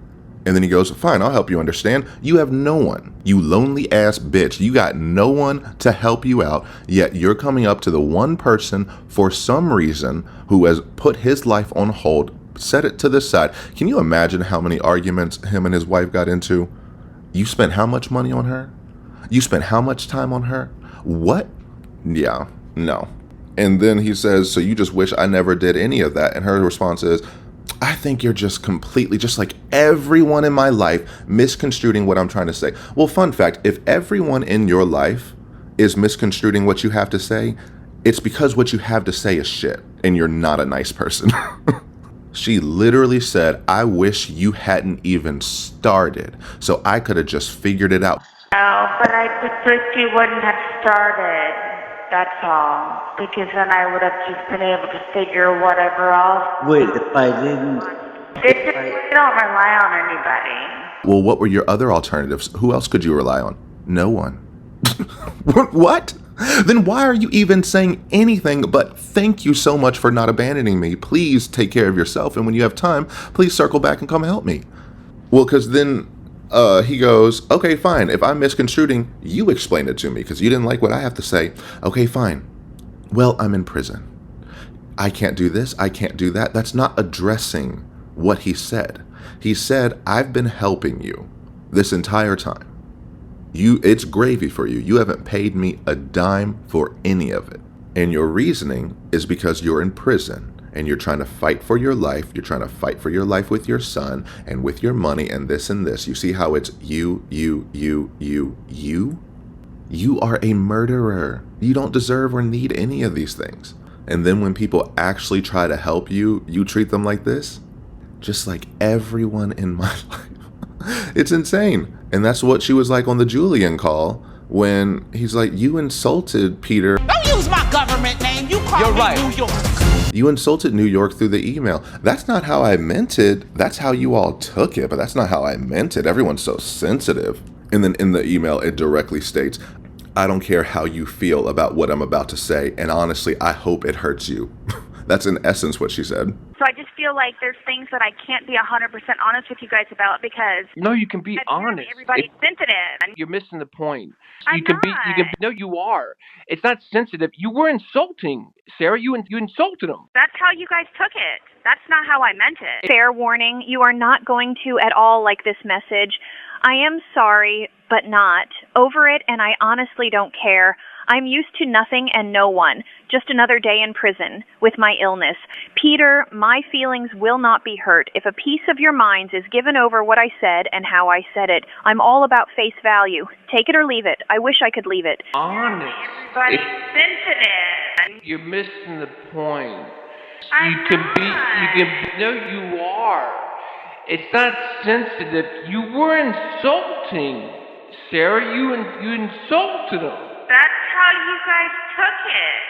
And then he goes, fine, I'll help you understand. You have no one. You lonely ass bitch. You got no one to help you out, yet you're coming up to the one person for some reason who has put his life on hold, set it to the side. Can you imagine how many arguments him and his wife got into? You spent how much money on her? You spent how much time on her? What? Yeah, no. And then he says, so you just wish I never did any of that. And her response is, I think you're just completely, just like everyone in my life, misconstruing what I'm trying to say. Well, fun fact, if everyone in your life is misconstruing what you have to say, it's because what you have to say is shit, and you're not a nice person. She literally said, I wish you hadn't even started, so I could have just figured it out. No, but I just wish you wouldn't have started. That's all. Because then I would have just been able to figure whatever else. Wait, if I didn't... I don't rely on anybody. Well, what were your other alternatives? Who else could you rely on? No one. What? Then why are you even saying anything but thank you so much for not abandoning me. Please take care of yourself. And when you have time, please circle back and come help me. Well, because then he goes, okay, fine. If I'm misconstruing, you explain it to me because you didn't like what I have to say. Okay, fine. Well, I'm in prison. I can't do this. I can't do that. That's not addressing what he said. He said, I've been helping you this entire time. It's gravy for you. You haven't paid me a dime for any of it. And your reasoning is because you're in prison and you're trying to fight for your life. You're trying to fight for your life with your son and with your money and this and this. You see how it's you. You are a murderer. You don't deserve or need any of these things. And then when people actually try to help you, you treat them like this? Just like everyone in my life. It's insane. And that's what she was like on the Julian call when he's like, you insulted Peter. Don't use my government name. You call me New York. You insulted New York through the email. That's not how I meant it. That's how you all took it, but that's not how I meant it. Everyone's so sensitive. And then in the email, it directly states, I don't care how you feel about what I'm about to say. And honestly, I hope it hurts you. That's in essence what she said. So I just feel like there's things that I can't be 100% honest with you guys about because no, you can be honest. Everybody's sensitive. And you're missing the point. I'm not. No, you are. It's not sensitive. You were insulting, Sarah. You insulted him. That's how you guys took it. That's not how I meant it. Fair warning, you are not going to at all like this message. I am sorry, but not. Over it, and I honestly don't care. I'm used to nothing and no one. Just another day in prison with my illness. Peter, my feelings will not be hurt if a piece of your minds is given over what I said and how I said it. I'm all about face value. Take it or leave it. I wish I could leave it. Honest. Everybody's sensitive. You're missing the point. No, you are. It's not sensitive. You were insulting, Sarah. You insulted him. That's how you guys took it.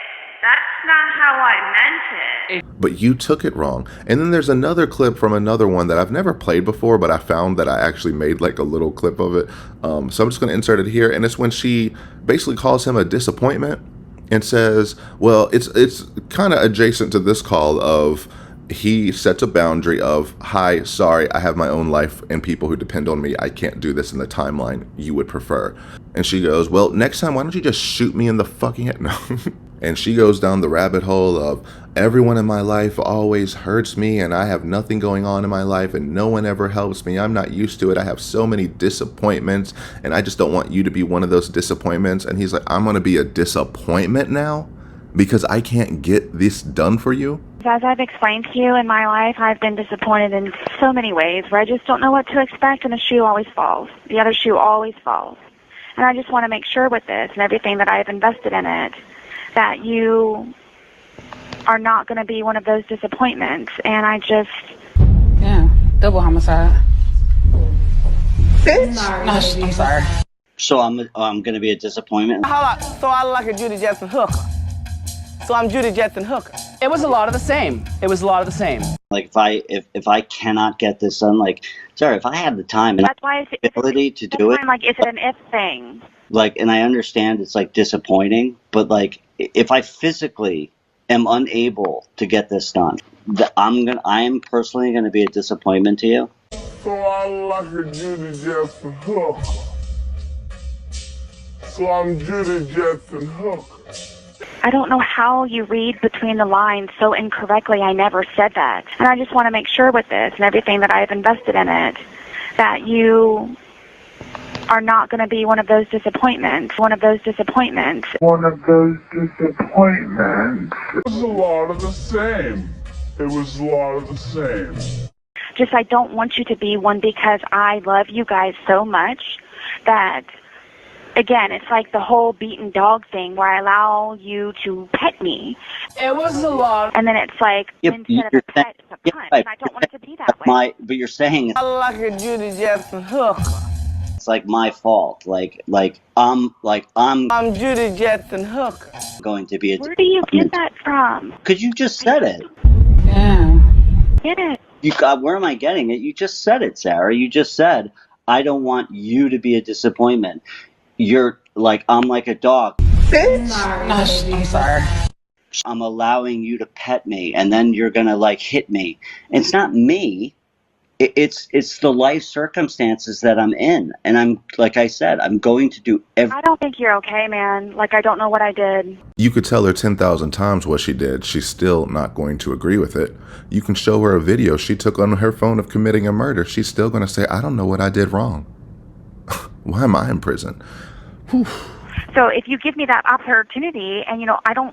That's not how I meant it. But you took it wrong. And then there's another clip from another one that I've never played before, but I found that I actually made like a little clip of it. So I'm just going to insert it here. And it's when she basically calls him a disappointment and says, well, it's kind of adjacent to this call of he sets a boundary of, hi, sorry, I have my own life and people who depend on me. I can't do this in the timeline you would prefer. And she goes, well, next time, why don't you just shoot me in the fucking head? No. And she goes down the rabbit hole of everyone in my life always hurts me and I have nothing going on in my life and no one ever helps me. I'm not used to it. I have so many disappointments and I just don't want you to be one of those disappointments. And he's like, I'm going to be a disappointment now? because I can't get this done for you? As I've explained to you in my life, I've been disappointed in so many ways where I just don't know what to expect, and the shoe always falls. The other shoe always falls. And I just want to make sure with this and everything that I've invested in it that you are not going to be one of those disappointments. And I just... Yeah, double homicide. Bitch. No, I'm sorry. So I'm going to be a disappointment? Hold on. So I look like a Judy Jetson hooker. So I'm Judy Jetson hooker. It was a lot of the same. It was a lot of the same. Like if I cannot get this done, like, sorry, if I have the time and That's why the ability to do it, like, is it an if thing? like, and I understand it's like disappointing, but like if I physically am unable to get this done, I am personally gonna be a disappointment to you. So I like a Judy Jetson hooker. So I'm Judy Jetson hooker. I don't know how you read between the lines so incorrectly. I never said that. And I just want to make sure with this and everything that I've invested in it that you are not going to be one of those disappointments. One of those disappointments. One of those disappointments. It was a lot of the same. It was a lot of the same. Just I don't want you to be one because I love you guys so much that... Again, it's like the whole beaten dog thing where I allow you to pet me. It was a lot. And then it's like, instead of a pet, it's a punch. And I don't want it to be that way. But you're saying I like a Judy Jetson hooker. it's like my fault. I'm Judy Jetson hooker. Going to be a... Where do you get that from? Because you just said it. Yeah. Get it. Where am I getting it? You just said it, Sarah. You just said, I don't want you to be a disappointment. You're like, I'm like a dog. Bitch. No, I'm sorry. I'm allowing you to pet me, and then you're gonna like hit me. It's not me. It's the life circumstances that I'm in, and I'm, like I said, I'm going to do I don't think you're okay, man. Like, I don't know what I did. You could tell her 10,000 times what she did. She's still not going to agree with it. You can show her a video she took on her phone of committing a murder. She's still going to say, I don't know what I did wrong. Why am I in prison? Whew. So if you give me that opportunity, and, you know, I'm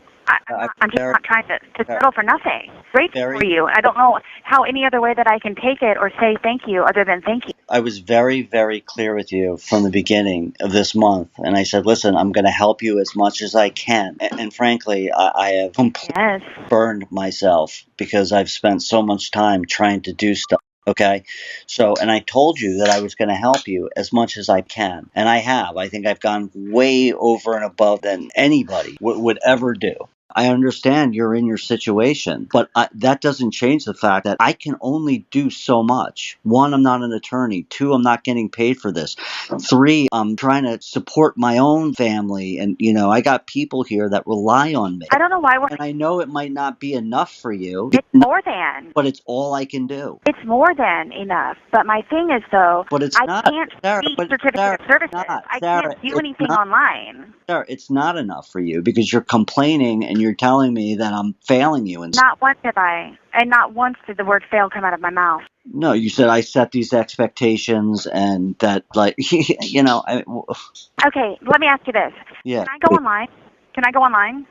just not trying to settle for nothing. Grateful for you. I don't know how any other way that I can take it or say thank you other than thank you. I was very, very clear with you from the beginning of this month. And I said, listen, I'm going to help you as much as I can. And frankly, I have completely burned myself because I've spent so much time trying to do stuff. Okay. So, and I told you that I was going to help you as much as I can. And I have. I think I've gone way over and above than anybody would ever do. I understand you're in your situation, but that doesn't change the fact that I can only do so much. 1, I'm not an attorney. 2, I'm not getting paid for this. 3, I'm trying to support my own family. And, you know, I got people here that rely on me. I don't know why And I know it might not be enough for you. It's more than. But it's all I can do. It's more than enough. But my thing is, though, but it's I not, can't Sarah, read but certificate Sarah, of services. not, I Sarah, can't do it's anything not- online. Sarah, it's not enough for you because you're complaining and you're telling me that I'm failing you. And Not once have I, and not once did the word fail come out of my mouth. no, you said I set these expectations and that, like, you know. Okay, let me ask you this. Yeah. Can I go online? Can I go online?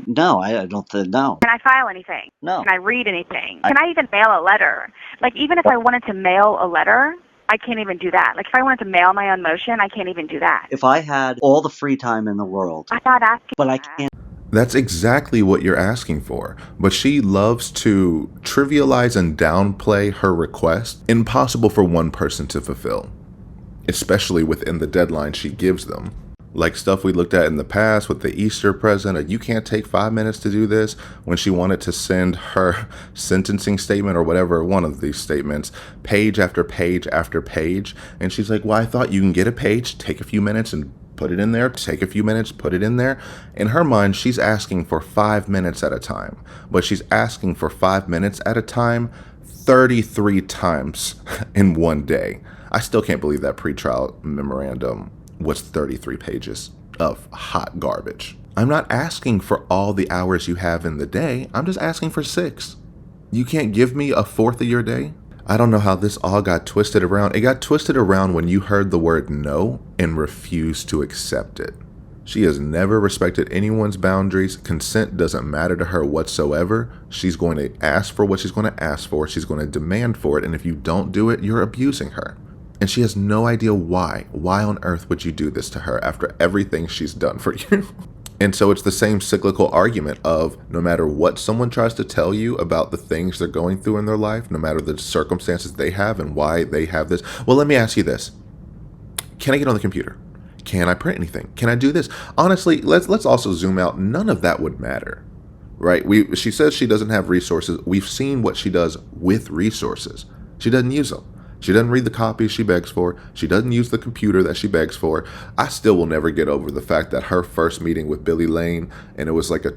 No, I don't think, no. Can I file anything? No. Can I read anything? Can I even mail a letter? Like, even if I wanted to mail a letter, I can't even do that. Like, if I wanted to mail my own motion, I can't even do that. If I had all the free time in the world, I'm not asking but I can't. That's exactly what you're asking for. But she loves to trivialize and downplay her request, impossible for one person to fulfill, especially within the deadline she gives them. Like stuff we looked at in the past with the Easter present, you can't take 5 minutes to do this, when she wanted to send her sentencing statement or whatever, one of these statements, page after page after page. And she's like, well, I thought you can get a page, take a few minutes and put it in there, take a few minutes, put it in there. In her mind, she's asking for 5 minutes at a time, but she's asking for 5 minutes at a time 33 times in one day. I still can't believe that pretrial memorandum was 33 pages of hot garbage. I'm not asking for all the hours you have in the day. I'm just asking for 6. You can't give me a fourth of your day? I don't know how this all got twisted around. It got twisted around when you heard the word no and refused to accept it. She has never respected anyone's boundaries. Consent doesn't matter to her whatsoever. She's going to ask for what she's going to ask for. She's going to demand for it. And if you don't do it, you're abusing her. And she has no idea why. Why on earth would you do this to her after everything she's done for you? And so it's the same cyclical argument of no matter what someone tries to tell you about the things they're going through in their life, no matter the circumstances they have and why they have this. Well, let me ask you this. Can I get on the computer? Can I print anything? Can I do this? Honestly, let's also zoom out. None of that would matter, right? She says she doesn't have resources. We've seen what she does with resources. She doesn't use them. She doesn't read the copies she begs for. She doesn't use the computer that she begs for. I still will never get over the fact that her first meeting with Billy Lane, and it was like a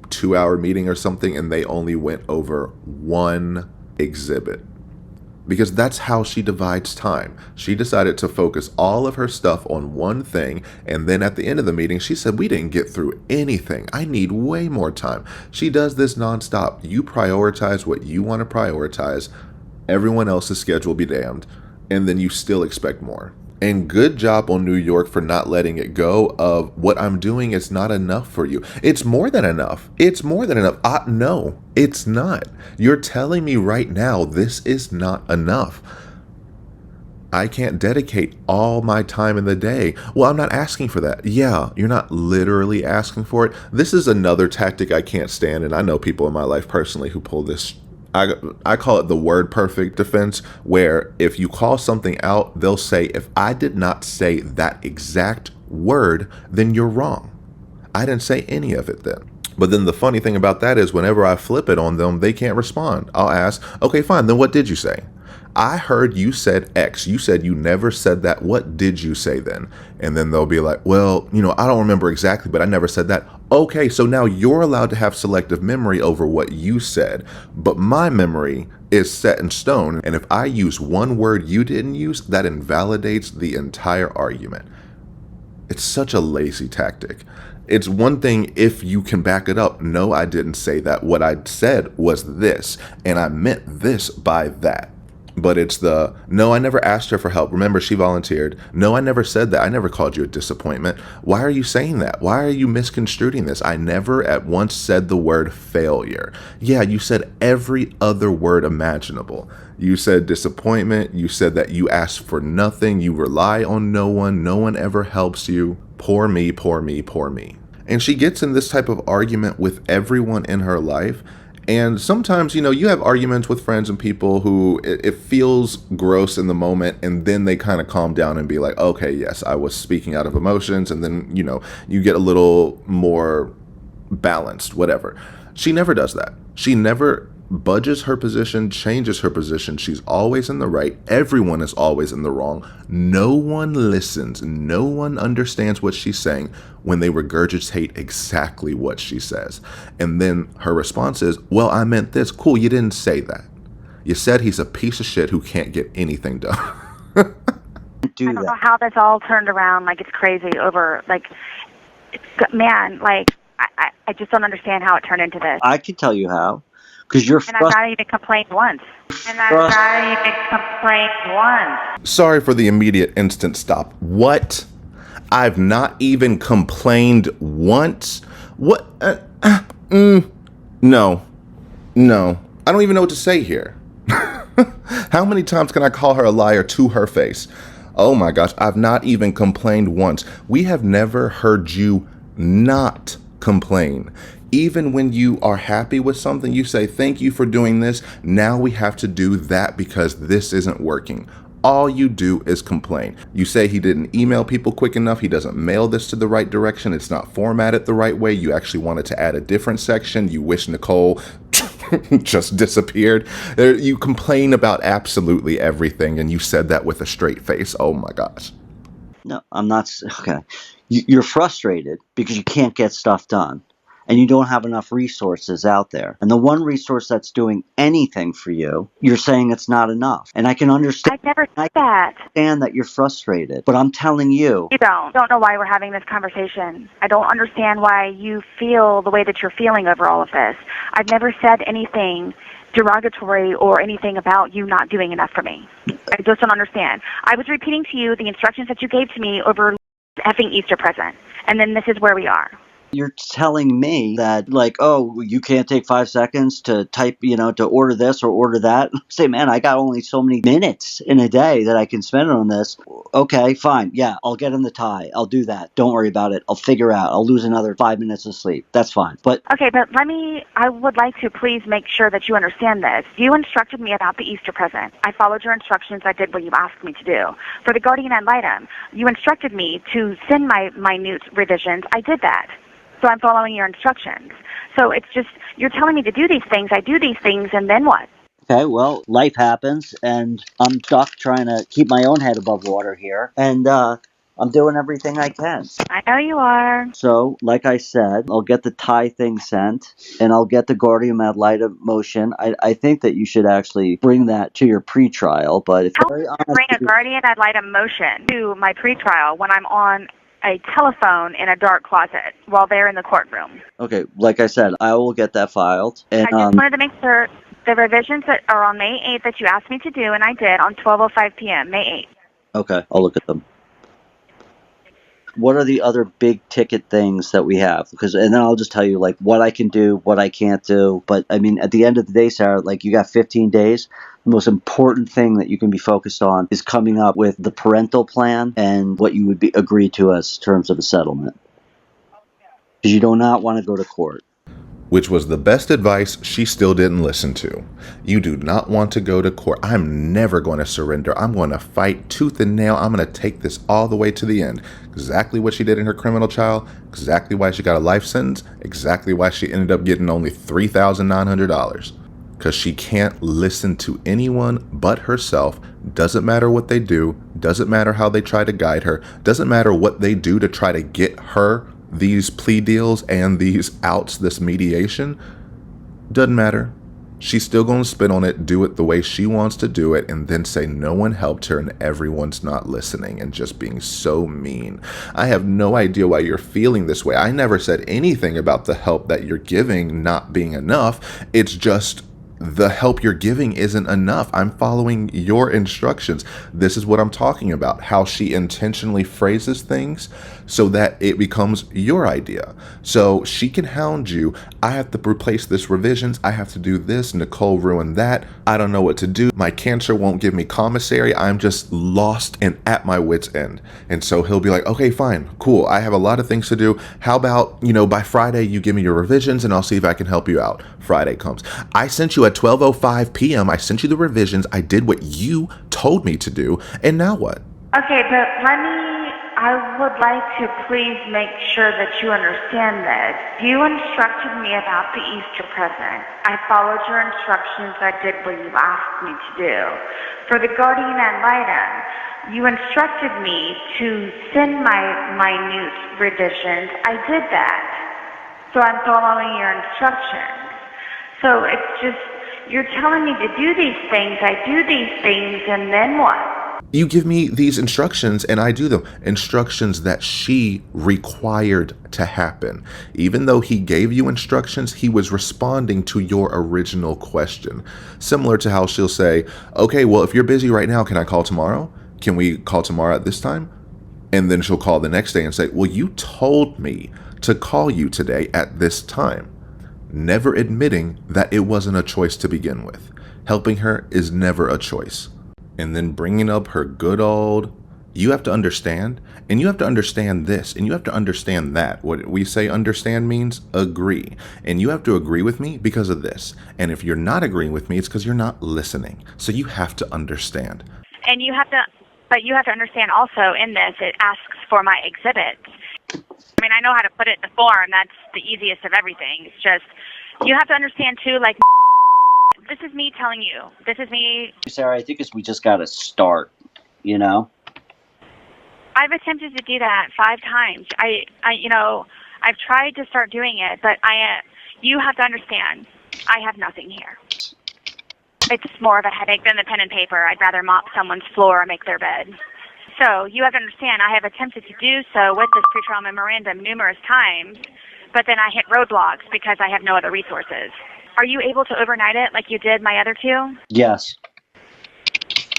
2-hour meeting or something, and they only went over one exhibit. Because that's how she divides time. She decided to focus all of her stuff on one thing, and then at the end of the meeting, she said, we didn't get through anything. I need way more time. She does this nonstop. You prioritize what you want to prioritize. Everyone else's schedule be damned, and then you still expect more. And good job on New York for not letting it go of what I'm doing is not enough for you. It's more than enough. It's more than enough. No, it's not. You're telling me right now this is not enough. I can't dedicate all my time in the day. Well, I'm not asking for that. Yeah, you're not literally asking for it. This is another tactic I can't stand, and I know people in my life personally who pull this. I call it the word perfect defense, where if you call something out, they'll say, if I did not say that exact word, then you're wrong. I didn't say any of it then. But then the funny thing about that is whenever I flip it on them, they can't respond. I'll ask, okay, fine, then what did you say? I heard you said X. You said you never said that. What did you say then? And then they'll be like, well, I don't remember exactly, but I never said that. Okay, so now you're allowed to have selective memory over what you said, but my memory is set in stone. And if I use one word you didn't use, that invalidates the entire argument. It's such a lazy tactic. It's one thing if you can back it up. No, I didn't say that. What I said was this, and I meant this by that. But it's no, I never asked her for help. Remember, she volunteered. No, I never said that. I never called you a disappointment. Why are you saying that? Why are you misconstruing this? I never at once said the word failure. Yeah, you said every other word imaginable. You said disappointment. You said that you ask for nothing. You rely on no one. No one ever helps you. Poor me, poor me, poor me. And she gets in this type of argument with everyone in her life. And sometimes, you have arguments with friends and people who it feels gross in the moment, and then they kind of calm down and be like, okay, yes, I was speaking out of emotions. And then, you get a little more balanced, whatever. She never does that. She never budges her position, changes her position. She's always in the right. Everyone is always in the wrong. No one listens. No one understands what she's saying when they regurgitate exactly what she says. And then her response is, well, I meant this. Cool, you didn't say that. You said he's a piece of shit who can't get anything done. I don't know how this all turned around. Like, it's crazy over, I just don't understand how it turned into this. I can tell you how. Because you're and I've not even complained once. Sorry for the immediate instant stop. What? I've not even complained once? What? No. I don't even know what to say here. How many times can I call her a liar to her face? Oh my gosh, I've not even complained once. We have never heard you not complain. Even when you are happy with something, you say, thank you for doing this. Now we have to do that because this isn't working. All you do is complain. You say he didn't email people quick enough. He doesn't mail this to the right direction. It's not formatted the right way. You actually wanted to add a different section. You wish Nicole just disappeared. You complain about absolutely everything, and you said that with a straight face. Oh my gosh. No, I'm not. Okay. You're frustrated because you can't get stuff done. And you don't have enough resources out there. And the one resource that's doing anything for you, you're saying it's not enough. And I can understand. I never said that. I understand that you're frustrated. But I'm telling you. You don't know why we're having this conversation. I don't understand why you feel the way that you're feeling over all of this. I've never said anything derogatory or anything about you not doing enough for me. I just don't understand. I was repeating to you the instructions that you gave to me over effing Easter present. and then this is where we are. You're telling me that, like, oh, you can't take 5 seconds to type, to order this or order that. Say, man, I got only so many minutes in a day that I can spend on this. Okay, fine. Yeah, I'll get in the tie. I'll do that. Don't worry about it. I'll figure out. I'll lose another 5 minutes of sleep. That's fine. But okay, but I would like to please make sure that you understand this. You instructed me about the Easter present. I followed your instructions. I did what you asked me to do. For the guardian ad litem, you instructed me to send my minute revisions. I did that. So I'm following your instructions. So it's just, you're telling me to do these things, I do these things, and then what? okay, well, life happens, and I'm stuck trying to keep my own head above water here, and I'm doing everything I can. I know you are. So, like I said, I'll get the tie thing sent, and I'll get the guardian ad litem motion. I think that you should actually bring that to your pretrial, but if you're very honest, bring a guardian ad litem motion to my pretrial when I'm on a telephone in a dark closet while they're in the courtroom. Okay, like I said, I will get that filed. And, I just wanted to make sure the revisions that are on May 8th that you asked me to do, and I did on 12:05 p.m., May 8th. Okay, I'll look at them. What are the other big ticket things that we have? And then I'll just tell you, like, what I can do, what I can't do. But, I mean, at the end of the day, Sarah, like, you got 15 days. The most important thing that you can be focused on is coming up with the parental plan and what you would agree to as terms of a settlement. Because you do not want to go to court. Which was the best advice she still didn't listen to. You do not want to go to court. I'm never going to surrender. I'm going to fight tooth and nail. I'm going to take this all the way to the end. Exactly what she did in her criminal trial, exactly why she got a life sentence, exactly why she ended up getting only $3,900. Because she can't listen to anyone but herself. Doesn't matter what they do, doesn't matter how they try to guide her, doesn't matter what they do to try to get her these plea deals and these outs, this mediation. Doesn't matter. She's still going to spit on it, do it the way she wants to do it, and then say no one helped her and everyone's not listening and just being so mean. I have no idea why you're feeling this way. I never said anything about the help that you're giving not being enough. It's just the help you're giving isn't enough. I'm following your instructions. This is what I'm talking about, how she intentionally phrases things so that it becomes your idea. So she can hound you. I have to replace this revisions. I have to do this. Nicole ruined that. I don't know what to do. My cancer won't give me commissary. I'm just lost and at my wit's end. And so he'll be like, okay, fine, cool. I have a lot of things to do. How about, by Friday you give me your revisions and I'll see if I can help you out. Friday comes. I sent you at 12:05 p.m. I sent you the revisions. I did what you told me to do. And now what? Okay, but I would like to please make sure that you understand this. You instructed me about the Easter present. I followed your instructions. I did what you asked me to do. For the guardian ad litem, you instructed me to send my minute revisions. I did that. So I'm following your instructions. So it's just, you're telling me to do these things, I do these things, and then what? You give me these instructions and I do them. Instructions that she required to happen. Even though he gave you instructions, he was responding to your original question. Similar to how she'll say, okay, well, if you're busy right now, can I call tomorrow? Can we call tomorrow at this time? And then she'll call the next day and say, well, you told me to call you today at this time. Never admitting that it wasn't a choice to begin with. Helping her is never a choice. And then bringing up her good old, you have to understand, and you have to understand this, and you have to understand that. What we say understand means agree. And you have to agree with me because of this. And if you're not agreeing with me, it's because you're not listening. So you have to understand. And you have to understand also in this, it asks for my exhibits. I mean, I know how to put it in the form. That's the easiest of everything. It's just, you have to understand too, like, this is me telling you. This is me. Sarah, I think we just got to start, I've attempted to do that 5 times. I've tried to start doing it, but you have to understand, I have nothing here. It's more of a headache than the pen and paper. I'd rather mop someone's floor or make their bed. So you have to understand, I have attempted to do so with this pretrial memorandum numerous times, but then I hit roadblocks because I have no other resources. Are you able to overnight it like you did my other 2? Yes.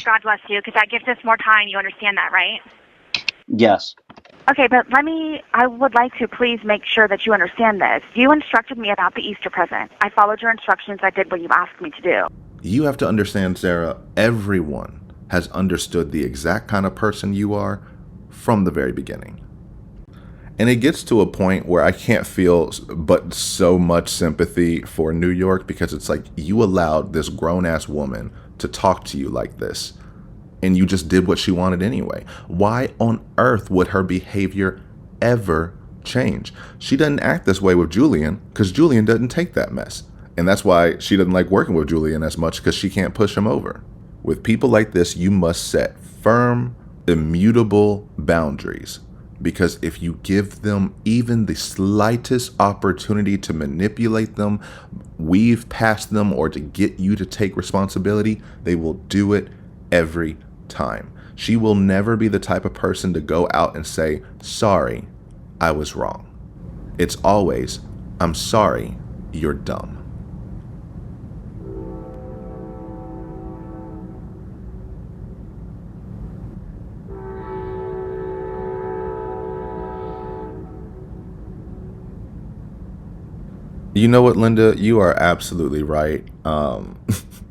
God bless you, because that gives us more time. You understand that, right? Yes. Okay, but I would like to please make sure that you understand this. You instructed me about the Easter present. I followed your instructions. I did what you asked me to do. You have to understand, Sarah, everyone has understood the exact kind of person you are from the very beginning. And it gets to a point where I can't feel but so much sympathy for New York, because it's like you allowed this grown-ass woman to talk to you like this, and you just did what she wanted anyway. Why on earth would her behavior ever change? She doesn't act this way with Julian because Julian doesn't take that mess. And that's why she doesn't like working with Julian as much, because she can't push him over. With people like this, you must set firm, immutable boundaries. Because if you give them even the slightest opportunity to manipulate them, weave past them, or to get you to take responsibility, they will do it every time. She will never be the type of person to go out and say, sorry, I was wrong. It's always, I'm sorry, you're dumb. You know what, Linda? You are absolutely right.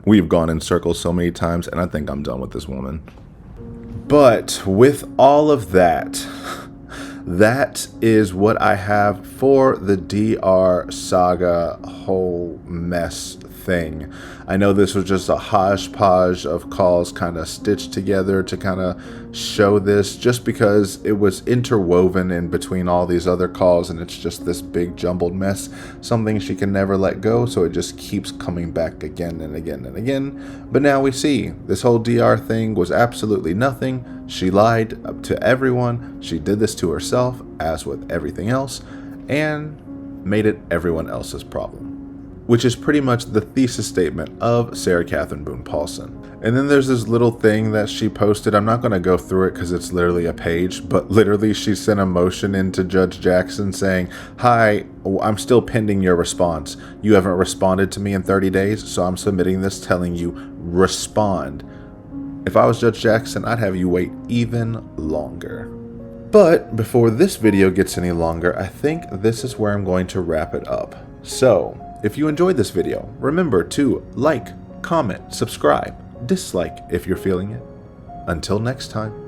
We've gone in circles so many times, and I think I'm done with this woman. But with all of that, that is what I have for the DR Saga whole mess thing. I know this was just a hodgepodge of calls kind of stitched together to kind of show this, just because it was interwoven in between all these other calls, and it's just this big jumbled mess, something she can never let go, so it just keeps coming back again and again and again. But now we see this whole DR thing was absolutely nothing. She lied up to everyone. She did this to herself, as with everything else, and made it everyone else's problem, which is pretty much the thesis statement of Sarah Catherine Boone Paulsen. And then there's this little thing that she posted. I'm not going to go through it because it's literally a page, but literally she sent a motion into Judge Jackson saying, hi, I'm still pending your response. You haven't responded to me in 30 days, so I'm submitting this telling you, respond. If I was Judge Jackson, I'd have you wait even longer. But before this video gets any longer, I think this is where I'm going to wrap it up. So, if you enjoyed this video, remember to like, comment, subscribe, dislike if you're feeling it. Until next time.